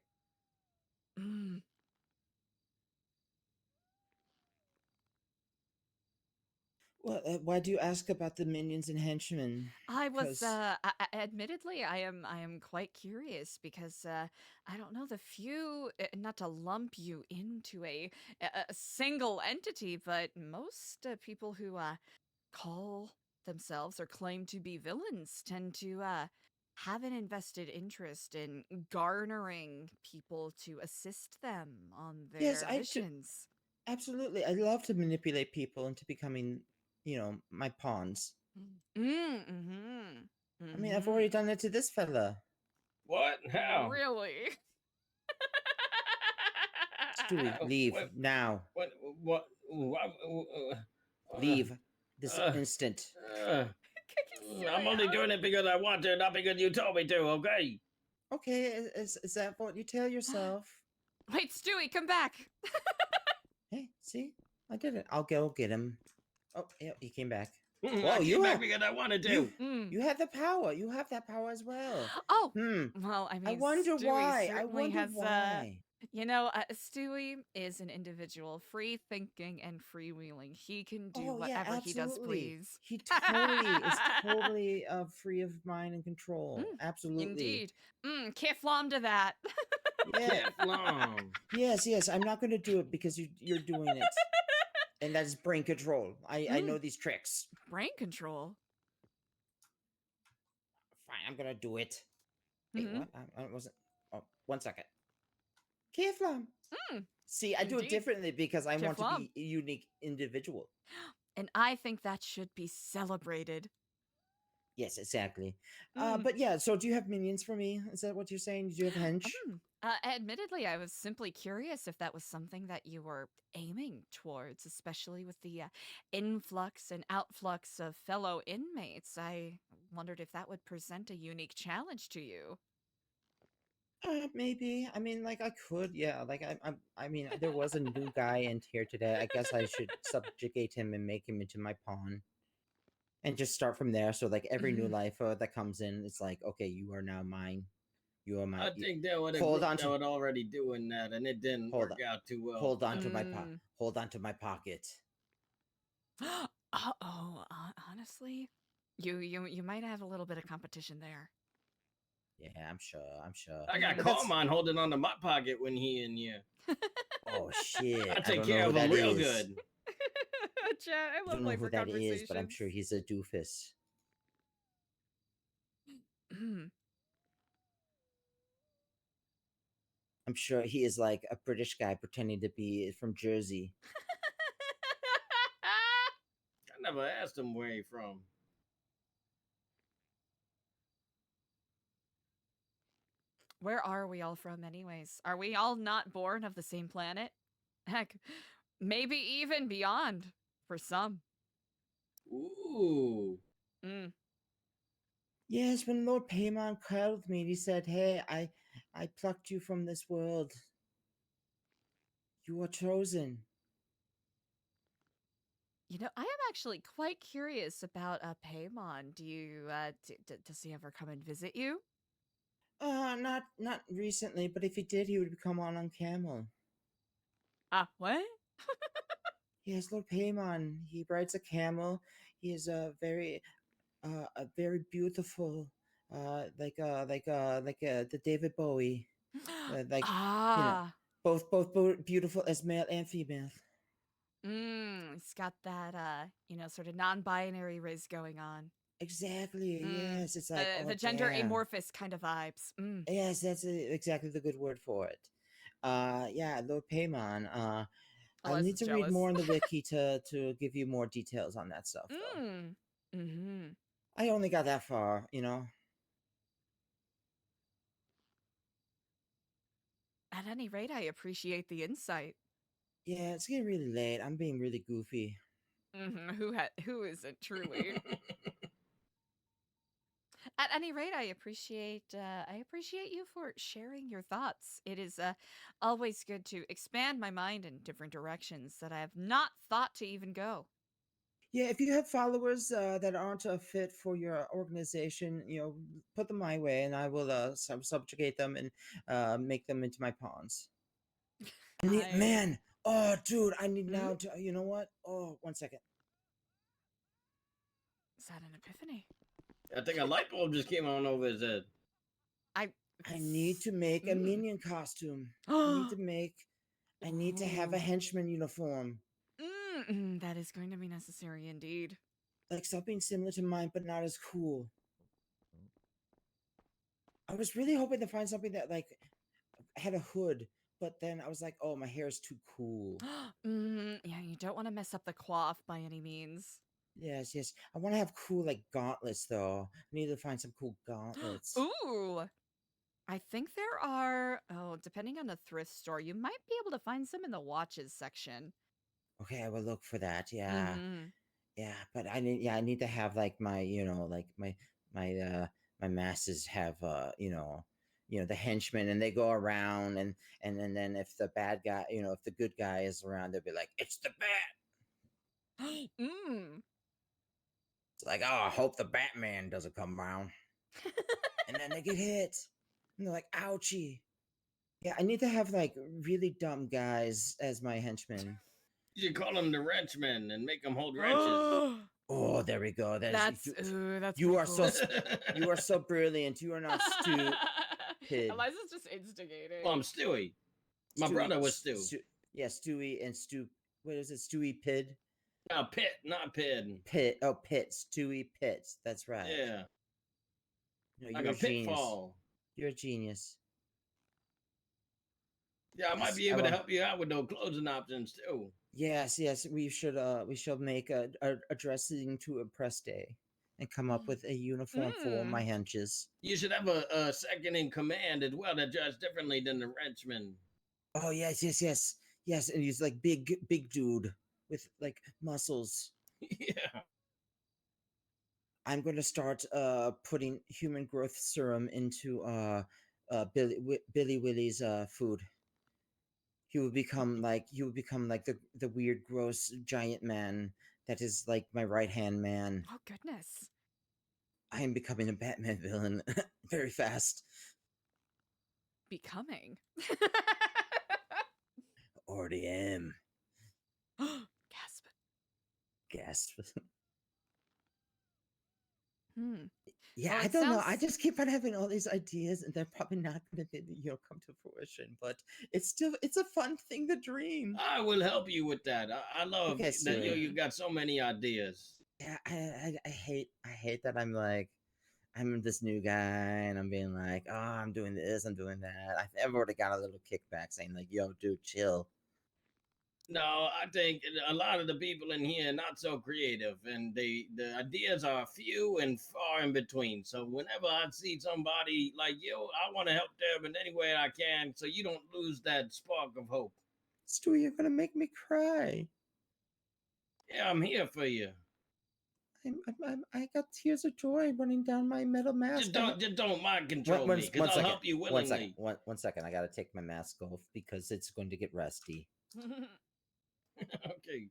Mm. Well, why do you ask about the minions and henchmen? I was, 'Cause- admittedly, I am quite curious because I don't know the few, not to lump you into a single entity, but most people who call themselves or claim to be villains tend to have an invested interest in garnering people to assist them on their Yes, I do. missions. Absolutely. I love to manipulate people into becoming, my pawns. I mean, I've already done it to this fella. What? How? Really? Stewie, leave now. What? Leave this instant. I'm only doing it because I want to, not because you told me to, okay? Okay, is that what you tell yourself? Wait, Stewie, come back. Hey, see? I did it. I'll go get him. Oh, yeah, he came back. I came back because I wanted to. You have the power. You have that power as well. Oh, Hmm. well, I mean, I wonder Stewie why. I certainly wonder has, why. Stewie is an individual, free thinking and freewheeling. He can do Oh, yeah, whatever he does absolutely. please. He totally is totally free of mind and control. Absolutely. Indeed. Kiflom to that. Yeah. Yes. I'm not going to do it because you're doing it. And that's brain control. I know these tricks. Brain control? Fine, I'm going to do it. Wait, what? I wasn't... Oh, 1 second. Kiflam. See, I do it differently because I want to Kiflam. be a unique individual. And I think that should be celebrated. Yes, exactly. But yeah, so do you have minions for me? Is that what you're saying? Do you have hench? Admittedly, I was simply curious if that was something that you were aiming towards, especially with the influx and outflux of fellow inmates. I wondered if that would present a unique challenge to you. Maybe. I mean, like I could, yeah. Like I mean, there was a new guy in here today. I guess I should subjugate him and make him into my pawn, and just start from there. So like every new life that comes in, it's like, okay, you are now mine. You are my. I think there was a group that was already doing that, and it didn't work out too well. Hold on to my hold on to my pocket. Honestly, you might have a little bit of competition there. Yeah, I'm sure. I got Carmine holding on to my pocket when he in here. Oh shit! I take care of him real good. Chat, I I love don't know playing who for that is, conversations. but I'm sure he's a doofus. I'm sure he is like a British guy pretending to be from Jersey. I never asked him where he from. Where are we all from anyways? Are we all not born of the same planet? Heck, maybe even beyond for some. Ooh. Yes, when Lord Paimon called me, he said, "Hey, I plucked you from this world. You are chosen." You know, I am actually quite curious about Paimon. Do you does he ever come and visit you? Not recently, but if he did, he would come on camel. What? Yes, Lord Paimon. He rides a camel. He is a very beautiful, like the David Bowie, both beautiful as male and female. It's got that sort of non-binary riz going on. Exactly. Yes, it's like the gender amorphous kind of vibes. Yes, that's exactly the good word for it. Yeah, Lord Paimon. I'll need to read more on the wiki to give you more details on that stuff. I only got that far, At any rate, I appreciate the insight. Yeah, it's getting really late. I'm being really goofy. Who isn't truly? At any rate, I appreciate you for sharing your thoughts. It is always good to expand my mind in different directions that I have not thought to even go. Yeah, if you have followers that aren't a fit for your organization, put them my way, and I will subjugate them and make them into my pawns. Man, oh, dude, I need now to. You know what? Oh, 1 second. Is that an epiphany? I think a light bulb just came on over his head. I need to make a minion costume. I need to have a henchman uniform. That is going to be necessary indeed. Like something similar to mine, but not as cool. I was really hoping to find something that like had a hood, but then I was like, oh, my hair is too cool. Yeah, you don't want to mess up the coif by any means. Yes. I want to have cool like gauntlets though. I need to find some cool gauntlets. Ooh. I think there are, depending on the thrift store, you might be able to find some in the watches section. Okay, I will look for that. Yeah. Yeah, but I need to have like my, like my masses have the henchmen, and they go around and then if the bad guy, if the good guy is around, they'll be like, it's the bat. It's like, oh, I hope the Batman doesn't come around. And then they get hit. And they're like, ouchie. Yeah, I need to have like really dumb guys as my henchmen. You should call them the wrenchmen and make them hold wrenches. Oh, there we go. That's you are so you are so brilliant. You are not stupid. Eliza's just instigating. Well, I'm Stewie. My brother was Stu. Yeah, Stewie and Stu. What is it? Stewie Pid? No, Pit, not Pid. Pit. Oh, Pit. Stewie Pitts. That's right. Yeah. No, like you're a genius. pitfall. You're a genius. Yeah, I might be able to help you out with those closing options too. Yes. We should make a dressing to impress day and come up with a uniform for my henches. You should have a second in command as well that dress differently than the wrenchman. Oh yes, and he's like big dude with like muscles. Yeah. I'm going to start putting human growth serum into Billy Willie's food. He would become like the weird, gross giant man that is like my right-hand man. Oh goodness. I am becoming a Batman villain very fast. Becoming. Already am. Gasp. Yeah, I don't know. I just keep on having all these ideas, and they're probably not going to, come to fruition. But it's a fun thing to dream. I will help you with that. I love that you got so many ideas. Yeah, I hate that I'm this new guy, and I'm being like, oh, I'm doing this, I'm doing that. I've already got a little kickback saying like, yo, dude, chill. No, I think a lot of the people in here are not so creative, and the ideas are few and far in between. So whenever I see somebody like you, I want to help them in any way I can, so you don't lose that spark of hope. Stu, you're gonna make me cry. Yeah, I'm here for you. I got tears of joy running down my metal mask. Just don't mind control me, because I'll help you willingly. 1 second. I gotta take my mask off because it's going to get rusty. Okay.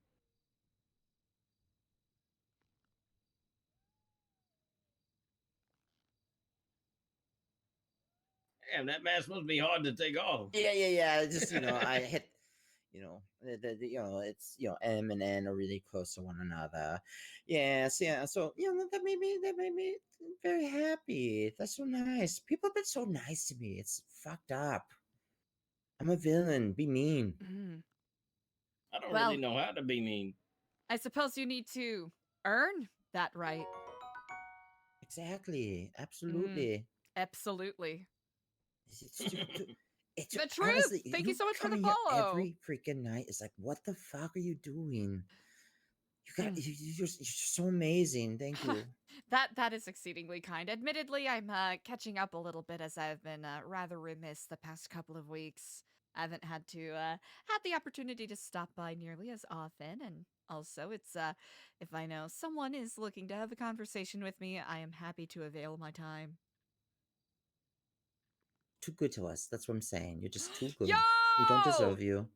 Damn, that mask must be hard to take off. Yeah. Just I hit. It's M and N are really close to one another. Yes, yeah. So that made me very happy. That's so nice. People have been so nice to me. It's fucked up. I'm a villain. Be mean. I don't really know how to be mean. I suppose you need to earn that right. Exactly. Absolutely. Absolutely. It's the truth. Honestly, Thank you so much for the coming here follow. Every freaking night is like, what the fuck are you doing? You're so amazing. Thank you. That is exceedingly kind. Admittedly, I'm catching up a little bit as I've been rather remiss the past couple of weeks. I haven't had to had the opportunity to stop by nearly as often, and Also, it's if I know someone is looking to have a conversation with me, I am happy to avail my time. Too good to us. That's what I'm saying. You're just too good. Yo! We don't deserve you.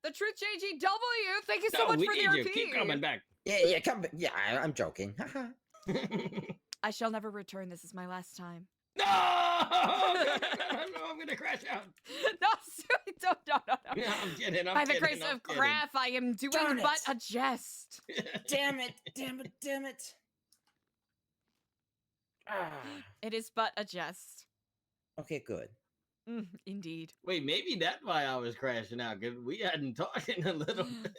The Truth JGW, thank you so No, much we for the need RP. you. Keep coming back. Yeah, come. Yeah, I'm joking. I shall never return. This is my last time. No! I'm gonna crash out. No, don't, no. I'm kidding. By the grace of craft, I am doing Darn but it. a jest. Damn it. Ah. It is but a jest. Okay, good. Indeed. Wait, maybe that's why I was crashing out, because we hadn't talked in a little bit.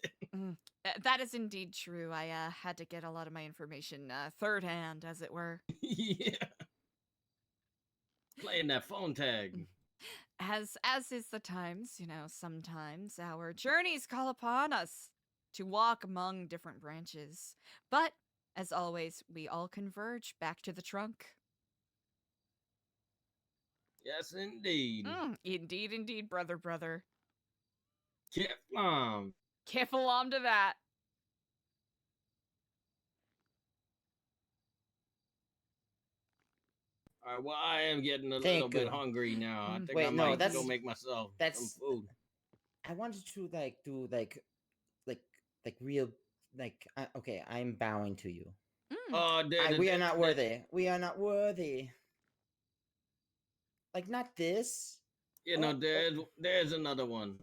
That is indeed true. I had to get a lot of my information third hand, as it were. Yeah. Playing that phone tag. As is the times, you know, sometimes our journeys call upon us to walk among different branches. But, as always, we all converge back to the trunk. Yes, indeed. Indeed, brother. Kiflam. Kiffalom to that. All right, well, I am getting a little bit hungry now. I think I might go make myself some food. I wanted to do real okay. I'm bowing to you. We are not worthy. We are not worthy. Like not this. You know, there's another one.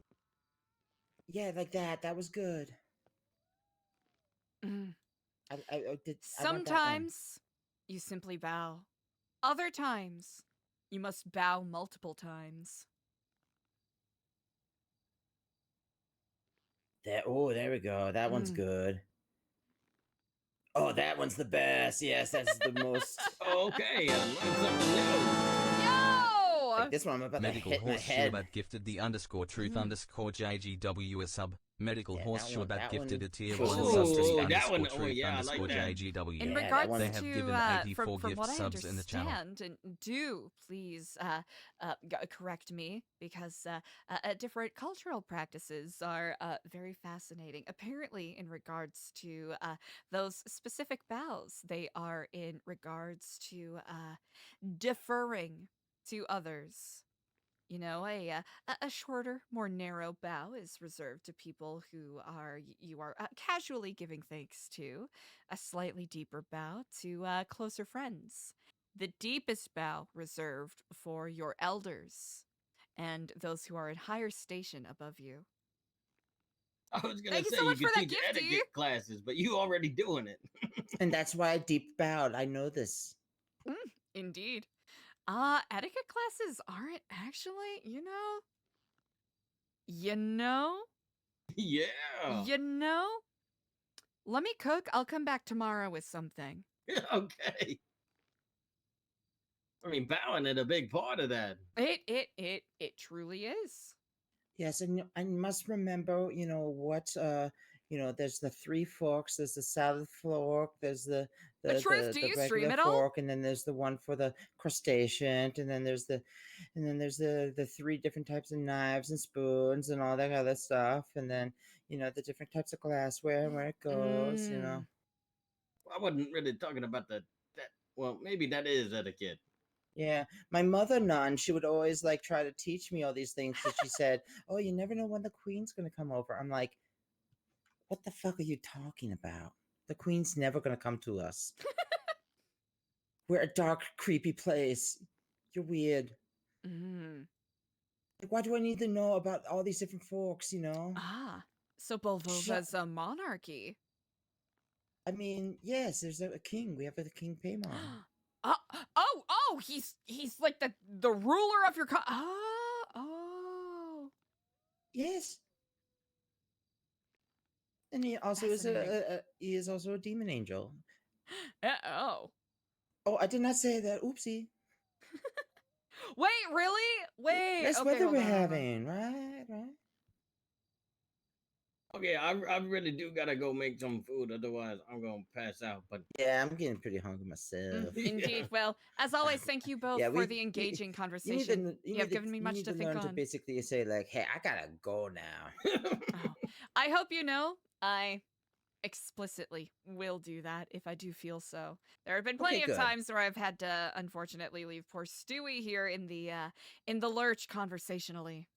Yeah, like that. That was good. I did. Sometimes you simply bow. Other times, you must bow multiple times. There we go. That one's good. Oh, that one's the best. Yes, that's the most. Okay, I learned something new. Yo! Like this one, I'm about Medical to hit my Horse head. Shurbat gifted the _truth_JGW a sub. Medical Horse Shurbat gifted a tier 1 sub to the _truth_JGW. In regards they have to, given 84 from gift what I subs in the channel. understand, and do please correct me, because different cultural practices are very fascinating. Apparently, in regards to those specific bows, they are in regards to deferring to others. You know, a shorter, more narrow bow is reserved to people who you are casually giving thanks to. A slightly deeper bow to closer friends. The deepest bow reserved for your elders and those who are in higher station above you. I was gonna say you could teach etiquette classes, but you already doing it. And that's why I deep bowed. I know this. Indeed. Etiquette classes aren't actually, you know? Yeah. You know? Let me cook. I'll come back tomorrow with something. Okay. I mean, bowing is a big part of that. It truly is. Yes, and I must remember, you know, what there's the 3 forks, there's the salad fork, there's the Truth, do you stream regular it all? fork, and then there's the one for the crustacean, and then there's the 3 different types of knives and spoons and all that other stuff, and then, you know, the different types of glassware and where it goes, you know. I wasn't really talking about that. Well, maybe that is etiquette. Yeah, my mother nun, she would always like try to teach me all these things. That she said, "Oh, you never know when the queen's gonna come over." I'm like, "What the fuck are you talking about? The queen's never gonna come to us. We're a dark, creepy place. You're weird. Like, why do I need to know about all these different forks? You know?" So Bolvova's a monarchy. I mean, yes, there's a king. We have a King Paimon. He's like the ruler of your Yes. And he also is he is also a demon angel. Oh, I did not say that. Oopsie. Wait, really? Wait. Nice okay, weather hold we're on. having, right? Okay, I really do gotta go make some food, otherwise I'm gonna pass out. But yeah, I'm getting pretty hungry myself. Indeed. Well, as always, thank you both for the engaging conversation. You have given me much to think learn on. to basically say like, "Hey, I gotta go now." I hope you know I explicitly will do that if I do feel so. There have been plenty Okay, of good. times where I've had to unfortunately leave poor Stewie here in the lurch conversationally.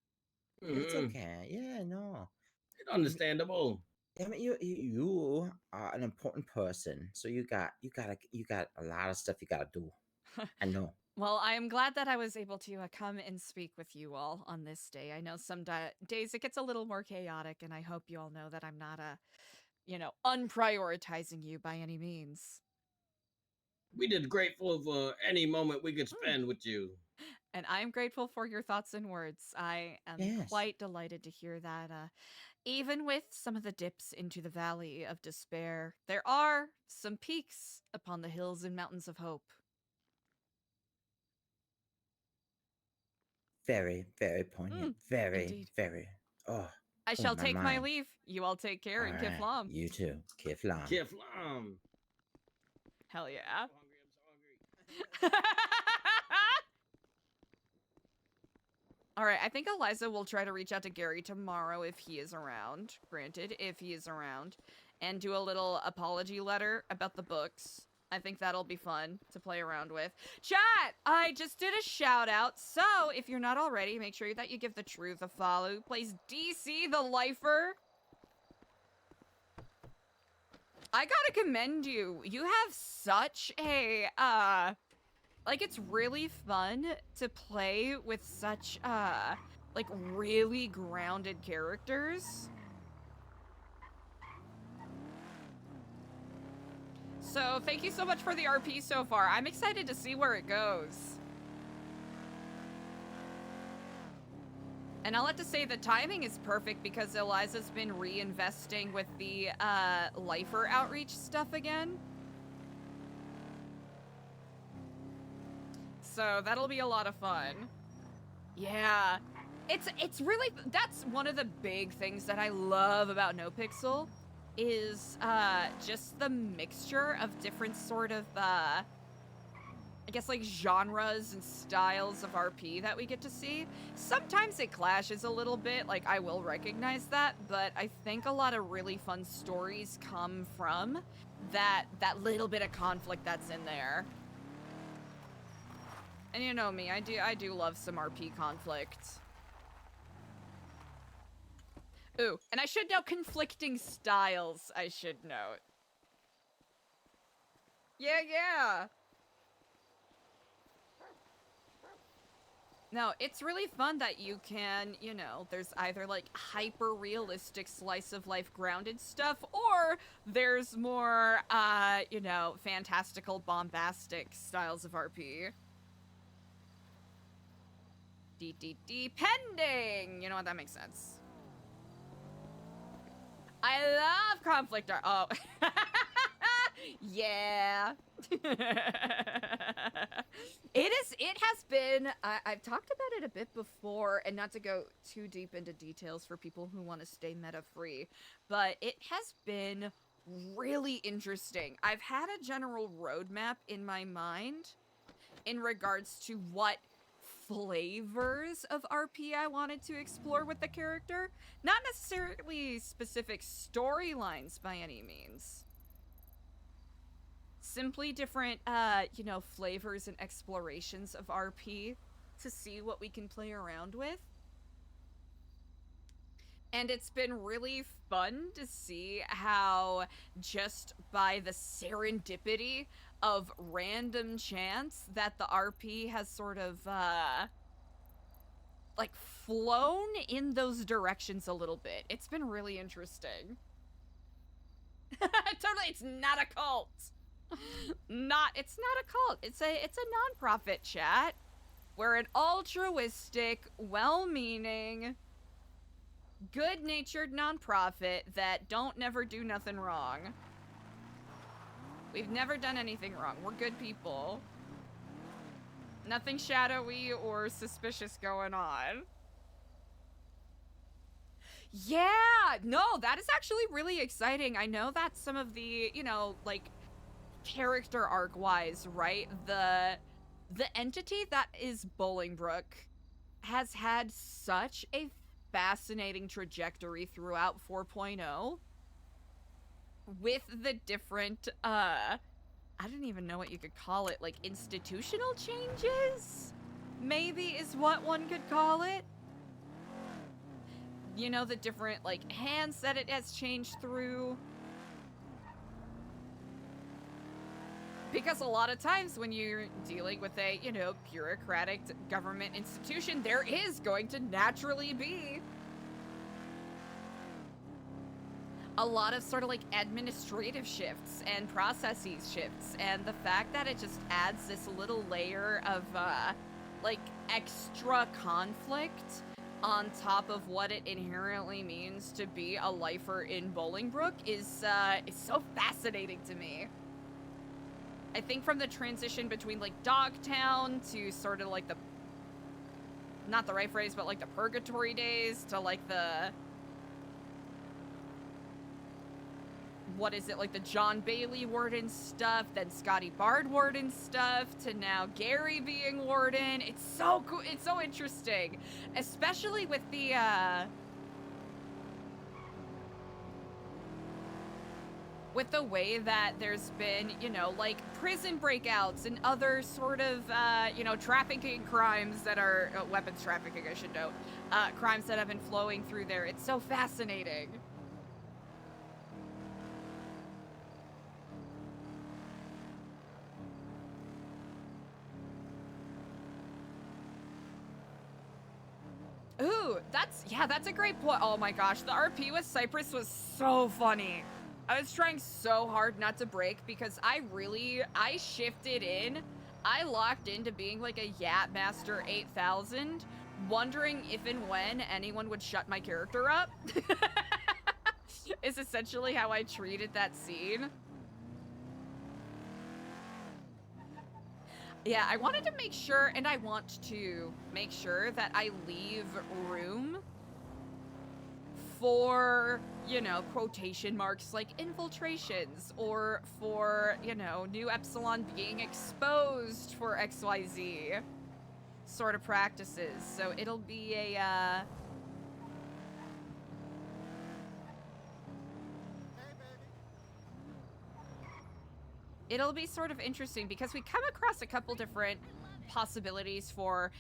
It's okay. Yeah, no. Understandable. I mean, you are an important person, so you got a lot of stuff you gotta do. I know. Well, I am glad that I was able to come and speak with you all on this day. I know some days it gets a little more chaotic, and I hope you all know that I'm not unprioritizing you by any means. We did grateful for any moment we could spend with you. And I am grateful for your thoughts and words. I am Yes. quite delighted to hear that. Even with some of the dips into the valley of despair, there are some peaks upon the hills and mountains of hope. Very, very poignant. Very, indeed. very. Oh. I oh, shall take my mind. leave. You all take care and Alright, Kiflam. You too. Kiflam. Kiflam. Hell yeah. All right, I think Eliza will try to reach out to Gary tomorrow if he is around. Granted, if he is around. And do a little apology letter about the books. I think that'll be fun to play around with. Chat! I just did a shout out, so if you're not already, make sure that you give the Truth a follow. Who plays DC the Lifer? I gotta commend you. You have such a, like, it's really fun to play with such, like, really grounded characters. So, thank you so much for the RP so far. I'm excited to see where it goes. And I'll have to say the timing is perfect because Eliza's been reinvesting with the Lifer outreach stuff again. So that'll be a lot of fun. Yeah. It's really, that's one of the big things that I love about NoPixel is just the mixture of different sort of I guess like genres and styles of RP that we get to see. Sometimes it clashes a little bit, like I will recognize that, but I think a lot of really fun stories come from that little bit of conflict that's in there. And you know me, I do love some RP conflict. Ooh, and I should know conflicting styles, I should note. Yeah. No, it's really fun that you can, you know, there's either like hyper-realistic slice of life grounded stuff, or there's more, you know, fantastical, bombastic styles of RP. Depending! You know what, that makes sense. I love conflict art. Oh. Yeah. It has been, I've talked about it a bit before, and not to go too deep into details for people who want to stay meta-free, but it has been really interesting. I've had a general roadmap in my mind in regards to what flavors of RP I wanted to explore with the character. Not necessarily specific storylines by any means. Simply different, you know, flavors and explorations of RP to see what we can play around with. And it's been really fun to see how just by the serendipity of random chance that the RP has sort of, like, flown in those directions a little bit. It's been really interesting. Totally, it's not a cult. It's not a cult. It's a non-profit, chat. We're an altruistic, well-meaning, good-natured non-profit that don't never do nothing wrong. We've never done anything wrong. We're good people. Nothing shadowy or suspicious going on. Yeah! No, that is actually really exciting. I know that some of the, you know, like, character arc-wise, right? The entity that is Bolingbroke has had such a fascinating trajectory throughout 4.0. with the different, I don't even know what you could call it, like institutional changes? Maybe is what one could call it. You know, the different, like, hands that it has changed through. Because a lot of times when you're dealing with a, you know, bureaucratic government institution, there is going to naturally be a lot of sort of like administrative shifts and processes shifts. And the fact that it just adds this little layer of, like, extra conflict on top of what it inherently means to be a lifer in Bolingbroke is so fascinating to me. I think from the transition between, like, Dogtown to sort of, like, the... not the right phrase, but, like, the Purgatory days to, like, the... what is it, like, the John Bailey Warden stuff, then Scotty Bard Warden stuff, to now Gary being Warden. It's so cool. It's so interesting. Especially with the, with the way that there's been, you know, like, prison breakouts and other sort of, you know, trafficking crimes that are, weapons trafficking, I should note, crimes that have been flowing through there. It's so fascinating. Ooh, that's a great point. Oh my gosh, the RP with Cypress was so funny. I was trying so hard not to break because I shifted in. I locked into being like a Yat Master 8000, wondering if and when anyone would shut my character up. Is essentially how I treated that scene. Yeah, I wanted to make sure, and I want to make sure that I leave room for, you know, quotation marks like infiltrations, or for, you know, Nu Epsilon being exposed for XYZ sort of practices. So it'll be a, it'll be sort of interesting because we come across a couple different possibilities for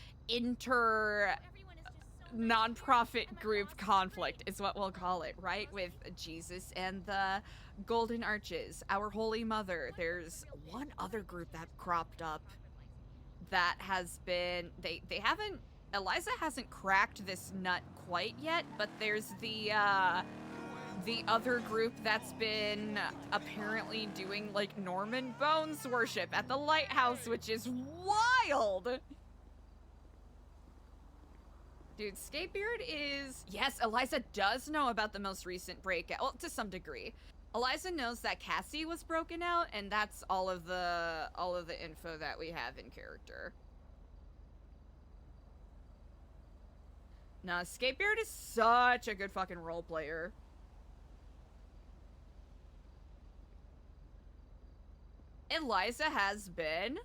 non-profit group conflict is what we'll call it, right? With Jesus and the Golden Arches, Our Holy Mother. There's one other group that cropped up that has been, they haven't, ELIZA hasn't cracked this nut quite yet, but there's the other group that's been apparently doing, like, Norman Bones worship at the lighthouse, which is wild! Dude, Skatebeard is... Yes, ELIZA does know about the most recent breakout. Well, to some degree. ELIZA knows that Cassie was broken out, and that's all of the info that we have in character. Nah, Skatebeard is such a good fucking role player. ELIZA has been...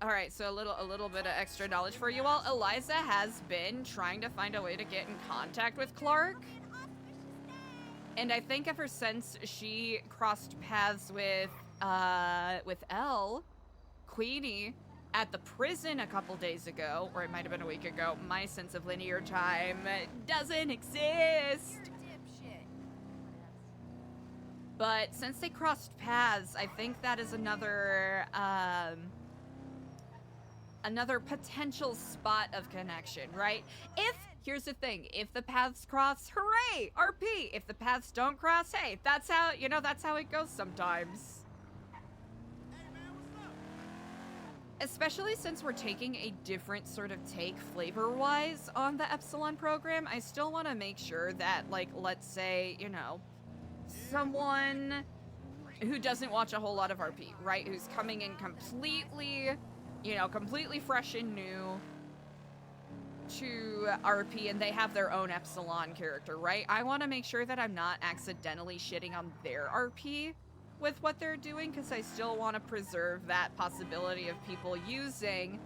Alright, so a little bit of extra knowledge for you all. ELIZA has been trying to find a way to get in contact with Clark. And I think ever since she crossed paths with Elle, Queenie, at the prison a couple days ago, or it might have been a week ago, my sense of linear time doesn't exist. But since they crossed paths, I think that is another potential spot of connection, right? Here's the thing, if the paths cross, hooray, RP. If the paths don't cross, hey, that's how, you know, that's how it goes sometimes. Especially since we're taking a different sort of take flavor-wise on the Epsilon program, I still want to make sure that, like, let's say, you know, someone who doesn't watch a whole lot of RP, right? Who's coming in completely, you know, completely fresh and new to RP, and they have their own Epsilon character, right? I want to make sure that I'm not accidentally shitting on their RP with what they're doing, because I still want to preserve that possibility of people using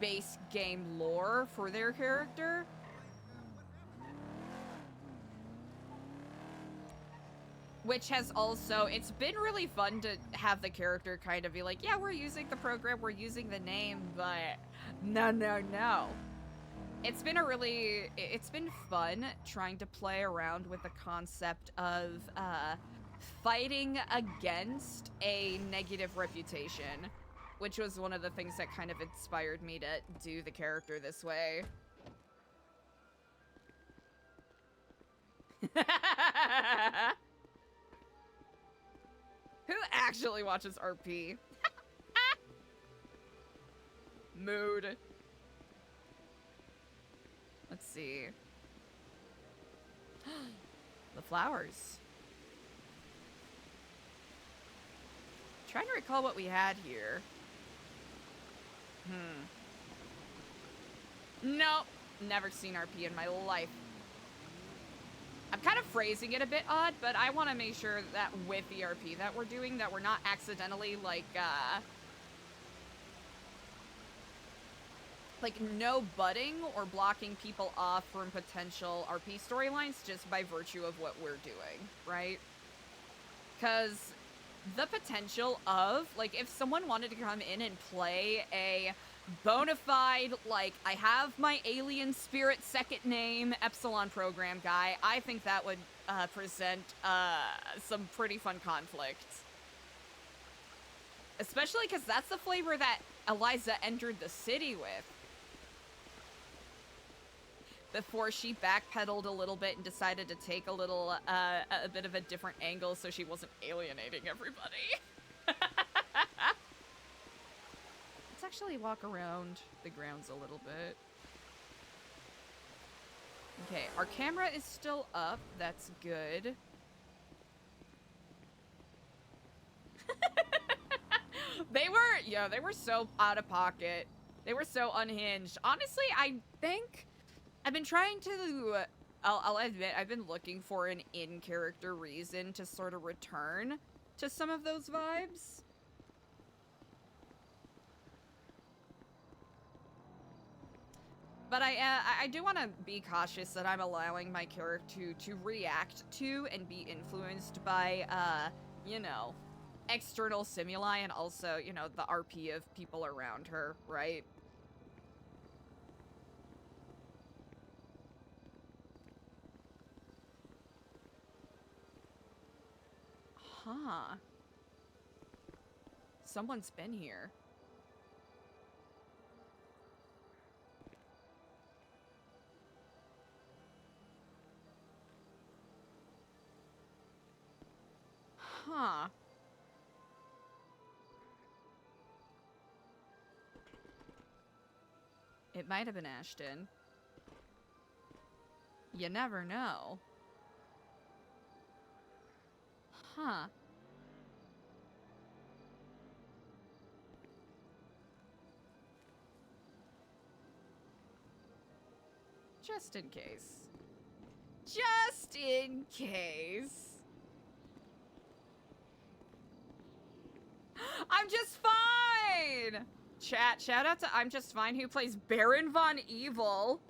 base game lore for their character. Which has also, it's been really fun to have the character kind of be like, yeah, we're using the program, we're using the name, but no. It's been fun trying to play around with the concept of fighting against a negative reputation, which was one of the things that kind of inspired me to do the character this way. Who actually watches RP? Mood. Let's see. The flowers. Trying to recall what we had here. Nope. Never seen RP in my life. I'm kind of phrasing it a bit odd, but I want to make sure that with the RP that we're doing, that we're not accidentally, like no butting or blocking people off from potential RP storylines just by virtue of what we're doing, right? Because the potential of, like, if someone wanted to come in and play a bona fide, like, I have my alien spirit second name Epsilon program guy, I think that would present some pretty fun conflict. Especially because that's the flavor that ELIZA entered the city with. Before she backpedaled a little bit and decided to take a little, a bit of a different angle so she wasn't alienating everybody. Let's actually walk around the grounds a little bit. Okay, our camera is still up. That's good. They were so out of pocket. They were so unhinged. Honestly, I think I've been trying to, I'll admit, I've been looking for an in-character reason to sort of return to some of those vibes. But I do want to be cautious that I'm allowing my character to react to and be influenced by, you know, external stimuli and also, you know, the RP of people around her, right? Huh. Someone's been here. Huh. It might have been Ashton. You never know. Huh. Just in case. Just in case. I'm just fine! Chat, shout out to I'm Just Fine, who plays Baron VonEvil.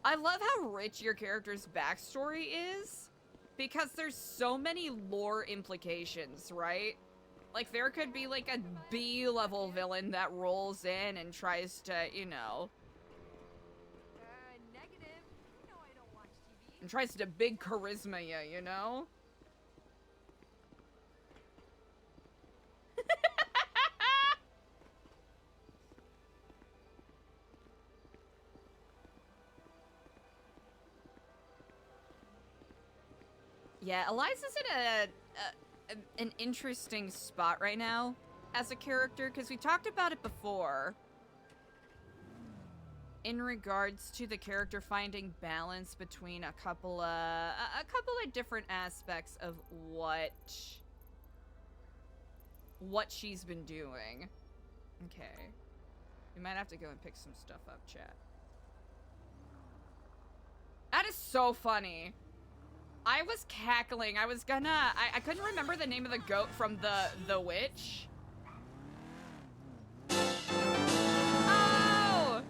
I love how rich your character's backstory is, because there's so many lore implications, right? Like, there could be, like, a B-level villain that rolls in and tries to, you know... Negative. You know I don't watch TV. And tries to big charisma you know? Yeah, ELIZA's in an interesting spot right now as a character, because we talked about it before in regards to the character finding balance between a couple of different aspects of what she's been doing. Okay. We might have to go and pick some stuff up, chat. That is so funny. I was cackling. I was gonna... I couldn't remember the name of the goat from the witch. Oh!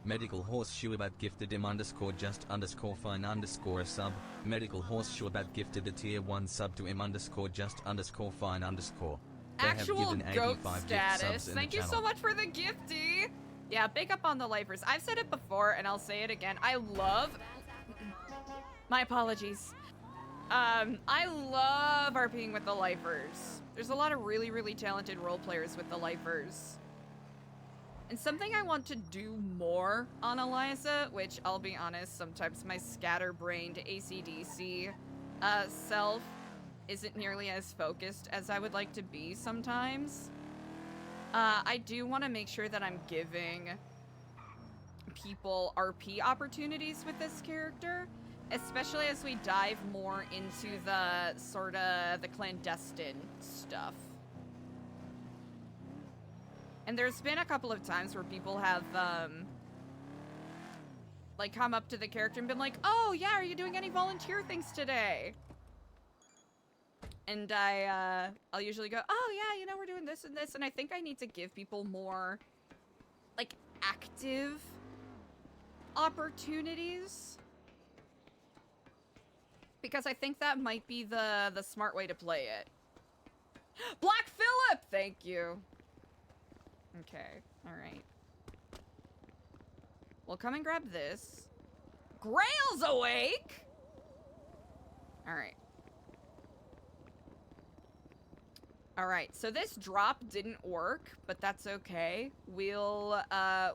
Medical Horseshoe Bat gifted him _just_fine _ a sub. Medical Horseshoe Bat gifted a tier 1 sub to him _just_fine _ They have Actual given goat 85 gift status. subs in Thank the you channel. so much for the gifty. Yeah, big up on the lifers. I've said it before and I'll say it again. I love... My apologies. I love RPing with the lifers. There's a lot of really, really talented role players with the lifers. And something I want to do more on ELIZA, which I'll be honest, sometimes my scatterbrained ACDC self isn't nearly as focused as I would like to be sometimes. I do want to make sure that I'm giving people RP opportunities with this character, especially as we dive more into the sort of the clandestine stuff. And there's been a couple of times where people have like come up to the character and been like, "Oh yeah, are you doing any volunteer things today?" And I'll usually go, "Oh yeah, you know, we're doing this and this," and I think I need to give people more like active opportunities, because I think that might be the smart way to play it. Black Phillip, thank you. Okay, all right. Well, come and grab this. Grail's awake. All right. All right, so this drop didn't work, but that's okay. We'll,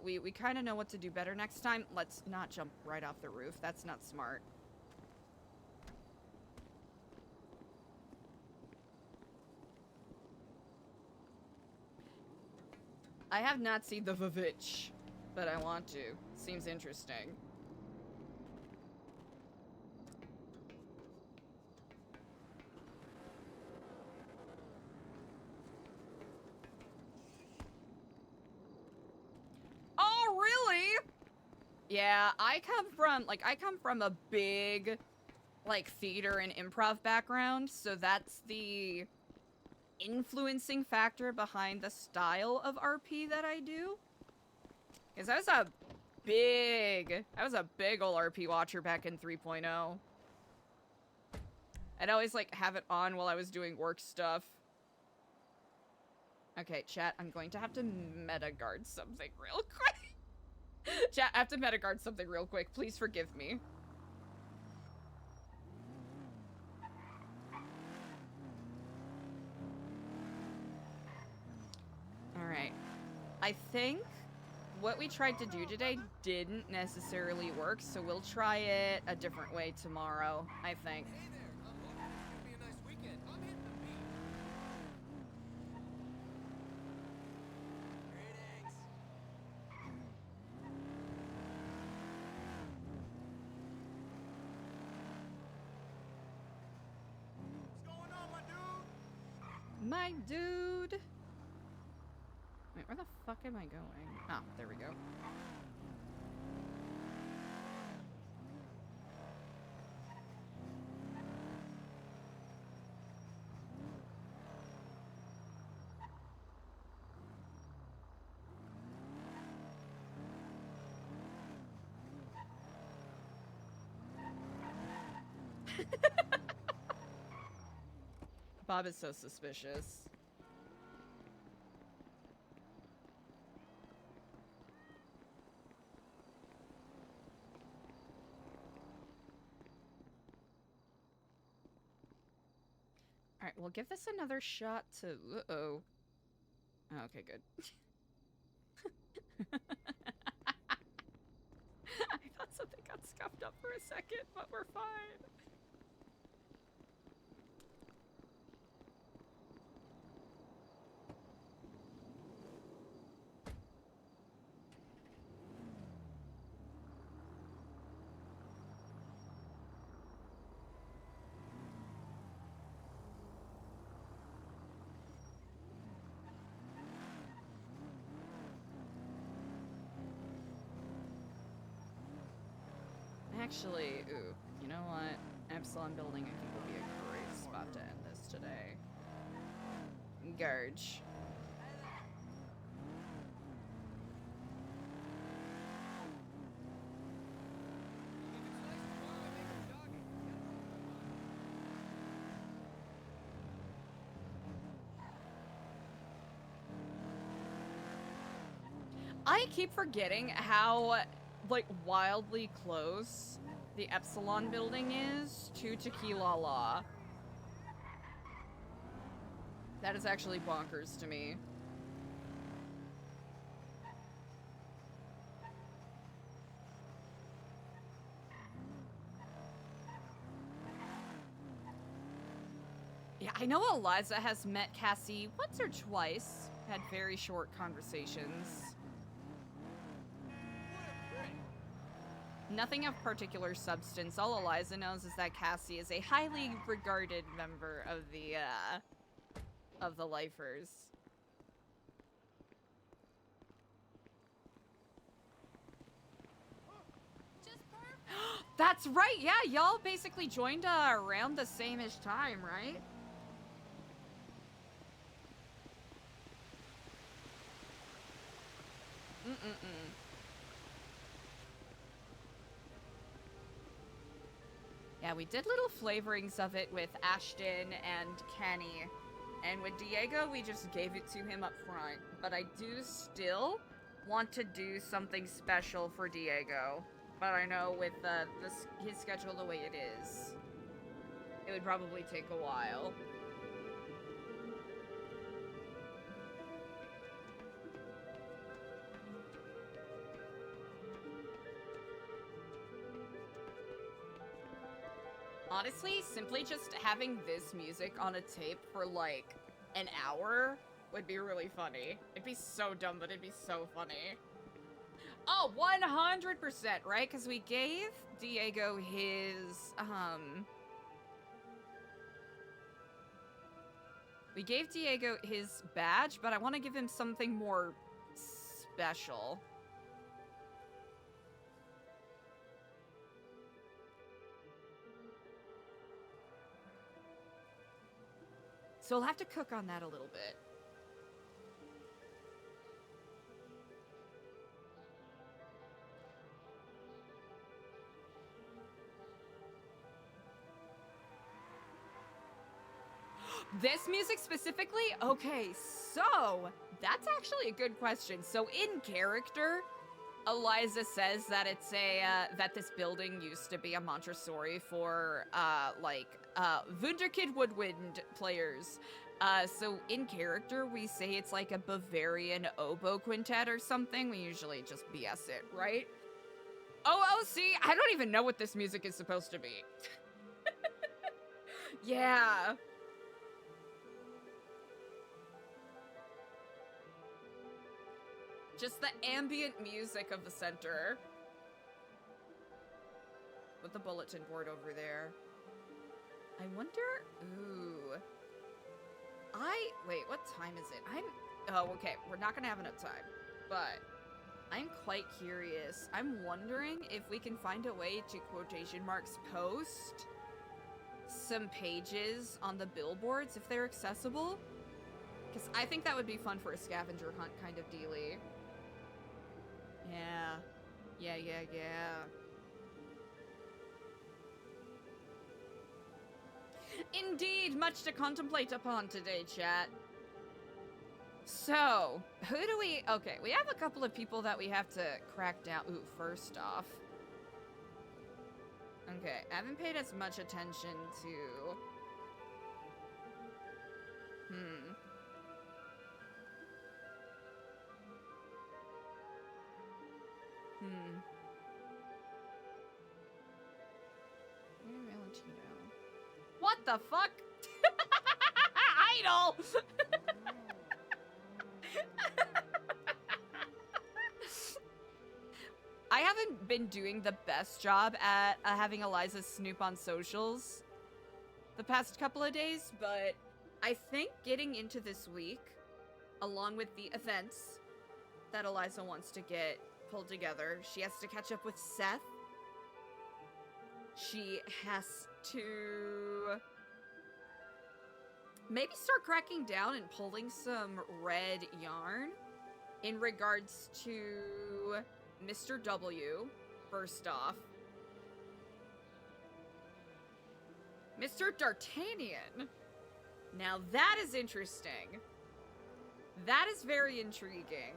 we kind of know what to do better next time. Let's not jump right off the roof. That's not smart. I have not seen the Vavitch, but I want to. Seems interesting. Oh, really? Yeah, I come from a big, like, theater and improv background, so that's the influencing factor behind the style of RP that I do. Because I was a big ol' RP watcher back in 3.0. I'd always, like, have it on while I was doing work stuff. Okay, chat, I'm going to have to meta guard something real quick. Chat, I have to meta guard something real quick. Please forgive me. Alright. I think what we tried to do today didn't necessarily work, so we'll try it a different way tomorrow, I think. My dude! Wait, where the fuck am I going? Oh, there we go. Bob is so suspicious. Alright, we'll give this another shot to... Uh-oh. Oh, okay, good. I thought something got scuffed up for a second, but we're fine. Actually, ooh, you know what? Epsilon building I think will be a great spot to end this today. Garge. I keep forgetting how, like, wildly close the Epsilon building is to Tequila Law. That is actually bonkers to me. Yeah, I know Eliza has met Cassie once or twice, had very short conversations. Nothing of particular substance. All Eliza knows is that Cassie is a highly regarded member of the Lifers. That's right, yeah, y'all basically joined around the same-ish time, right? Yeah, we did little flavorings of it with Ashton and Kenny. And with Diego, we just gave it to him up front. But I do still want to do something special for Diego. But I know with his schedule the way it is, it would probably take a while. Honestly, simply just having this music on a tape for like an hour would be really funny. It'd be so dumb, but it'd be so funny. Oh, 100%, right? Because we gave Diego his, we gave Diego his badge, but I want to give him something more special. So I'll have to cook on that a little bit. This music specifically? Okay, so that's actually a good question. So in character, Eliza says that it's that this building used to be a Montessori for Wunderkid Woodwind players. So in character, we say it's like a Bavarian oboe quintet or something. We usually just BS it, right? Oh, see, I don't even know what this music is supposed to be. Yeah. Just the ambient music of the center. With the bulletin board over there. I wonder... Ooh. Wait, what time is it? Oh, okay. We're not gonna have enough time. But I'm quite curious. I'm wondering if we can find a way to quotation marks post some pages on the billboards if they're accessible. Because I think that would be fun for a scavenger hunt kind of dealy. Yeah. Indeed, much to contemplate upon today, chat. So, who do we... Okay, we have a couple of people that we have to crack down. Ooh, first off. Okay, I haven't paid as much attention to... What the fuck? Idol! I haven't been doing the best job at having Eliza snoop on socials the past couple of days, but I think getting into this week, along with the events that Eliza wants to get pulled together, she has to catch up with Seth. She has to maybe start cracking down and pulling some red yarn in regards to Mr. W, first off. Mr. D'Artagnan. Now that is interesting. That is very intriguing.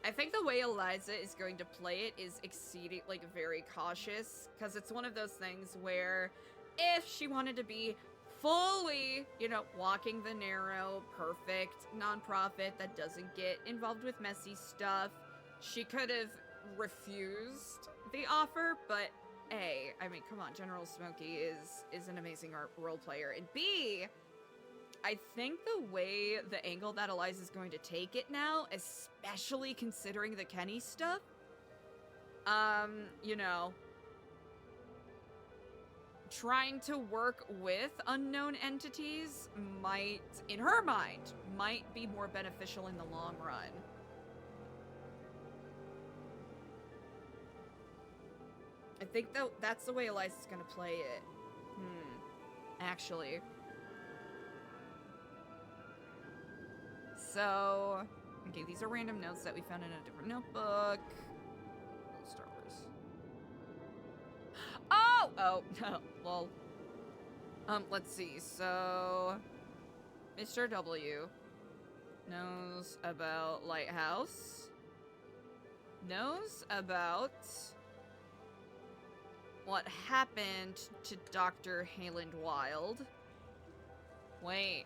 I think the way Eliza is going to play it is exceeding, like, very cautious, because it's one of those things where if she wanted to be fully, you know, walking the narrow, perfect nonprofit that doesn't get involved with messy stuff, she could have refused the offer, but A, I mean, come on, General Smokey is an amazing role player, and B, I think the way the angle that Eliza's going to take it now, especially considering the Kenny stuff, you know, trying to work with unknown entities might, in her mind, might be more beneficial in the long run. I think that's the way Eliza's gonna play it. Actually. So, okay, these are random notes that we found in a different notebook. Oh, Star Wars. Oh, lol. Let's see. So, Mr. W knows about Lighthouse. Knows about what happened to Dr. Hayland Wild. Wait.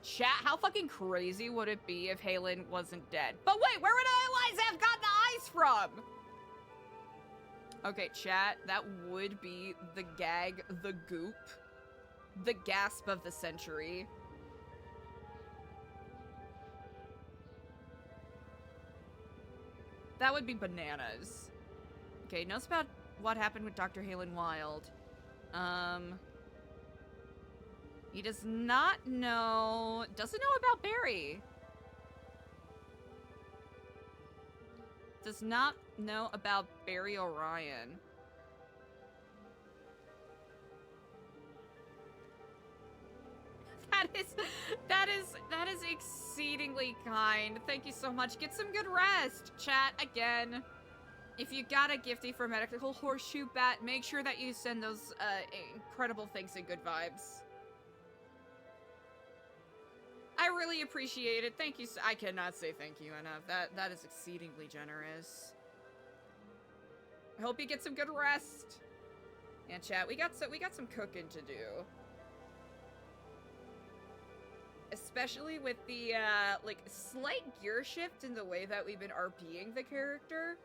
Chat, how fucking crazy would it be if Hayland wasn't dead? But wait, where would Eliza have gotten the eyes from? Okay, chat, that would be the gag, the goop, the gasp of the century. That would be bananas. Okay, knows about what happened with Dr. Hayland Wild. He does not know, doesn't know about Barry. Does not know about Barry Orion. That is exceedingly kind. Thank you so much. Get some good rest. Chat, again, if you got a gifty for Medical Horseshoe Bat, make sure that you send those incredible things and good vibes. I really appreciate it. Thank you. I cannot say thank you enough. That is exceedingly generous. I hope you get some good rest. And chat, we got some cooking to do. Especially with the like slight gear shift in the way that we've been RPing the character.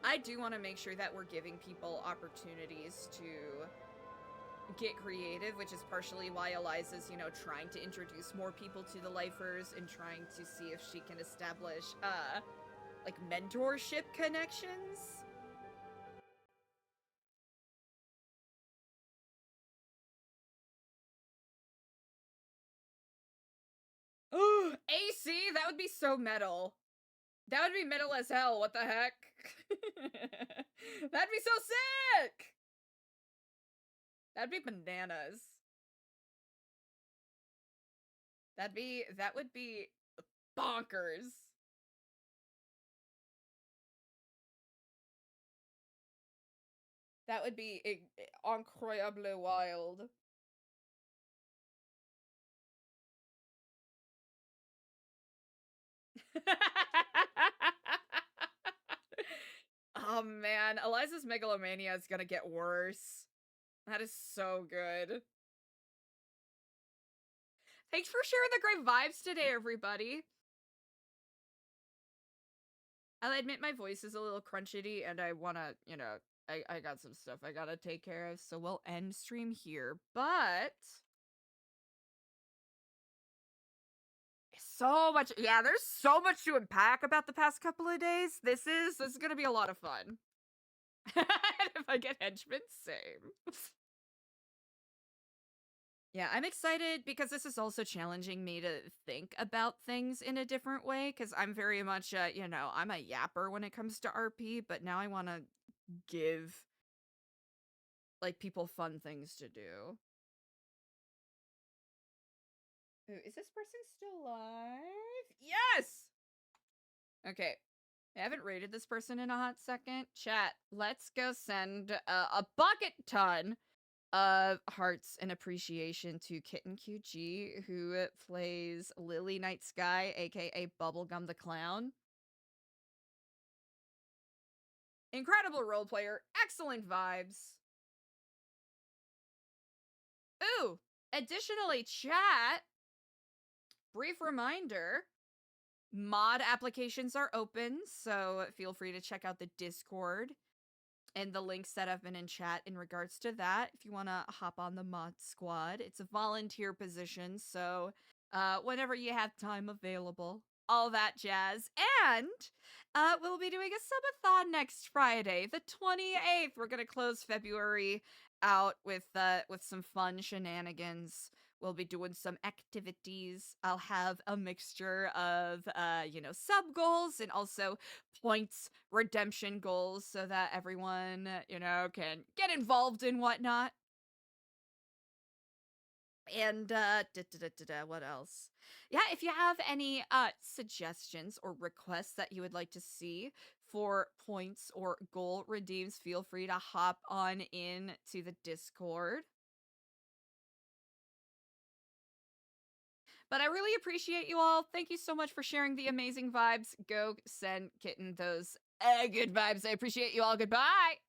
I do want to make sure that we're giving people opportunities to get creative, which is partially why Eliza's, you know, trying to introduce more people to the lifers and trying to see if she can establish, like, mentorship connections. AC? That would be so metal. That would be metal as hell, what the heck? That'd be so sick! That'd be bananas. That would be bonkers. That would be incroyably wild. Oh man, Eliza's megalomania is gonna get worse. That is so good. Thanks for sharing the great vibes today, everybody. I'll admit my voice is a little crunchity and I wanna, you know, I got some stuff I gotta take care of, so we'll end stream here, but so much, yeah, there's so much to unpack about the past couple of days. This is gonna be a lot of fun. And if I get henchmen, same. Yeah, I'm excited because this is also challenging me to think about things in a different way, because I'm very much, you know, I'm a yapper when it comes to RP, but now I want to give, like, people fun things to do. Ooh, is this person still alive? Yes! Okay. I haven't rated this person in a hot second. Chat, let's go send a bucket ton of hearts and appreciation to Kitten QG, who plays Lily Night Sky, aka Bubblegum the Clown. Incredible role player, excellent vibes. Ooh, additionally, chat, brief reminder, mod applications are open, so feel free to check out the Discord and the links that have been in chat in regards to that if you want to hop on the mod squad. It's a volunteer position, so whenever you have time available, all that jazz. And we'll be doing a subathon next Friday, the 28th. We're gonna close February out with some fun shenanigans. We'll be doing some activities. I'll have a mixture of sub goals and also points redemption goals so that everyone can get involved in whatnot. And what else? Yeah, if you have any suggestions or requests that you would like to see for points or goal redeems, feel free to hop on in to the Discord. But I really appreciate you all. Thank you so much for sharing the amazing vibes. Go send Kitten those good vibes. I appreciate you all. Goodbye.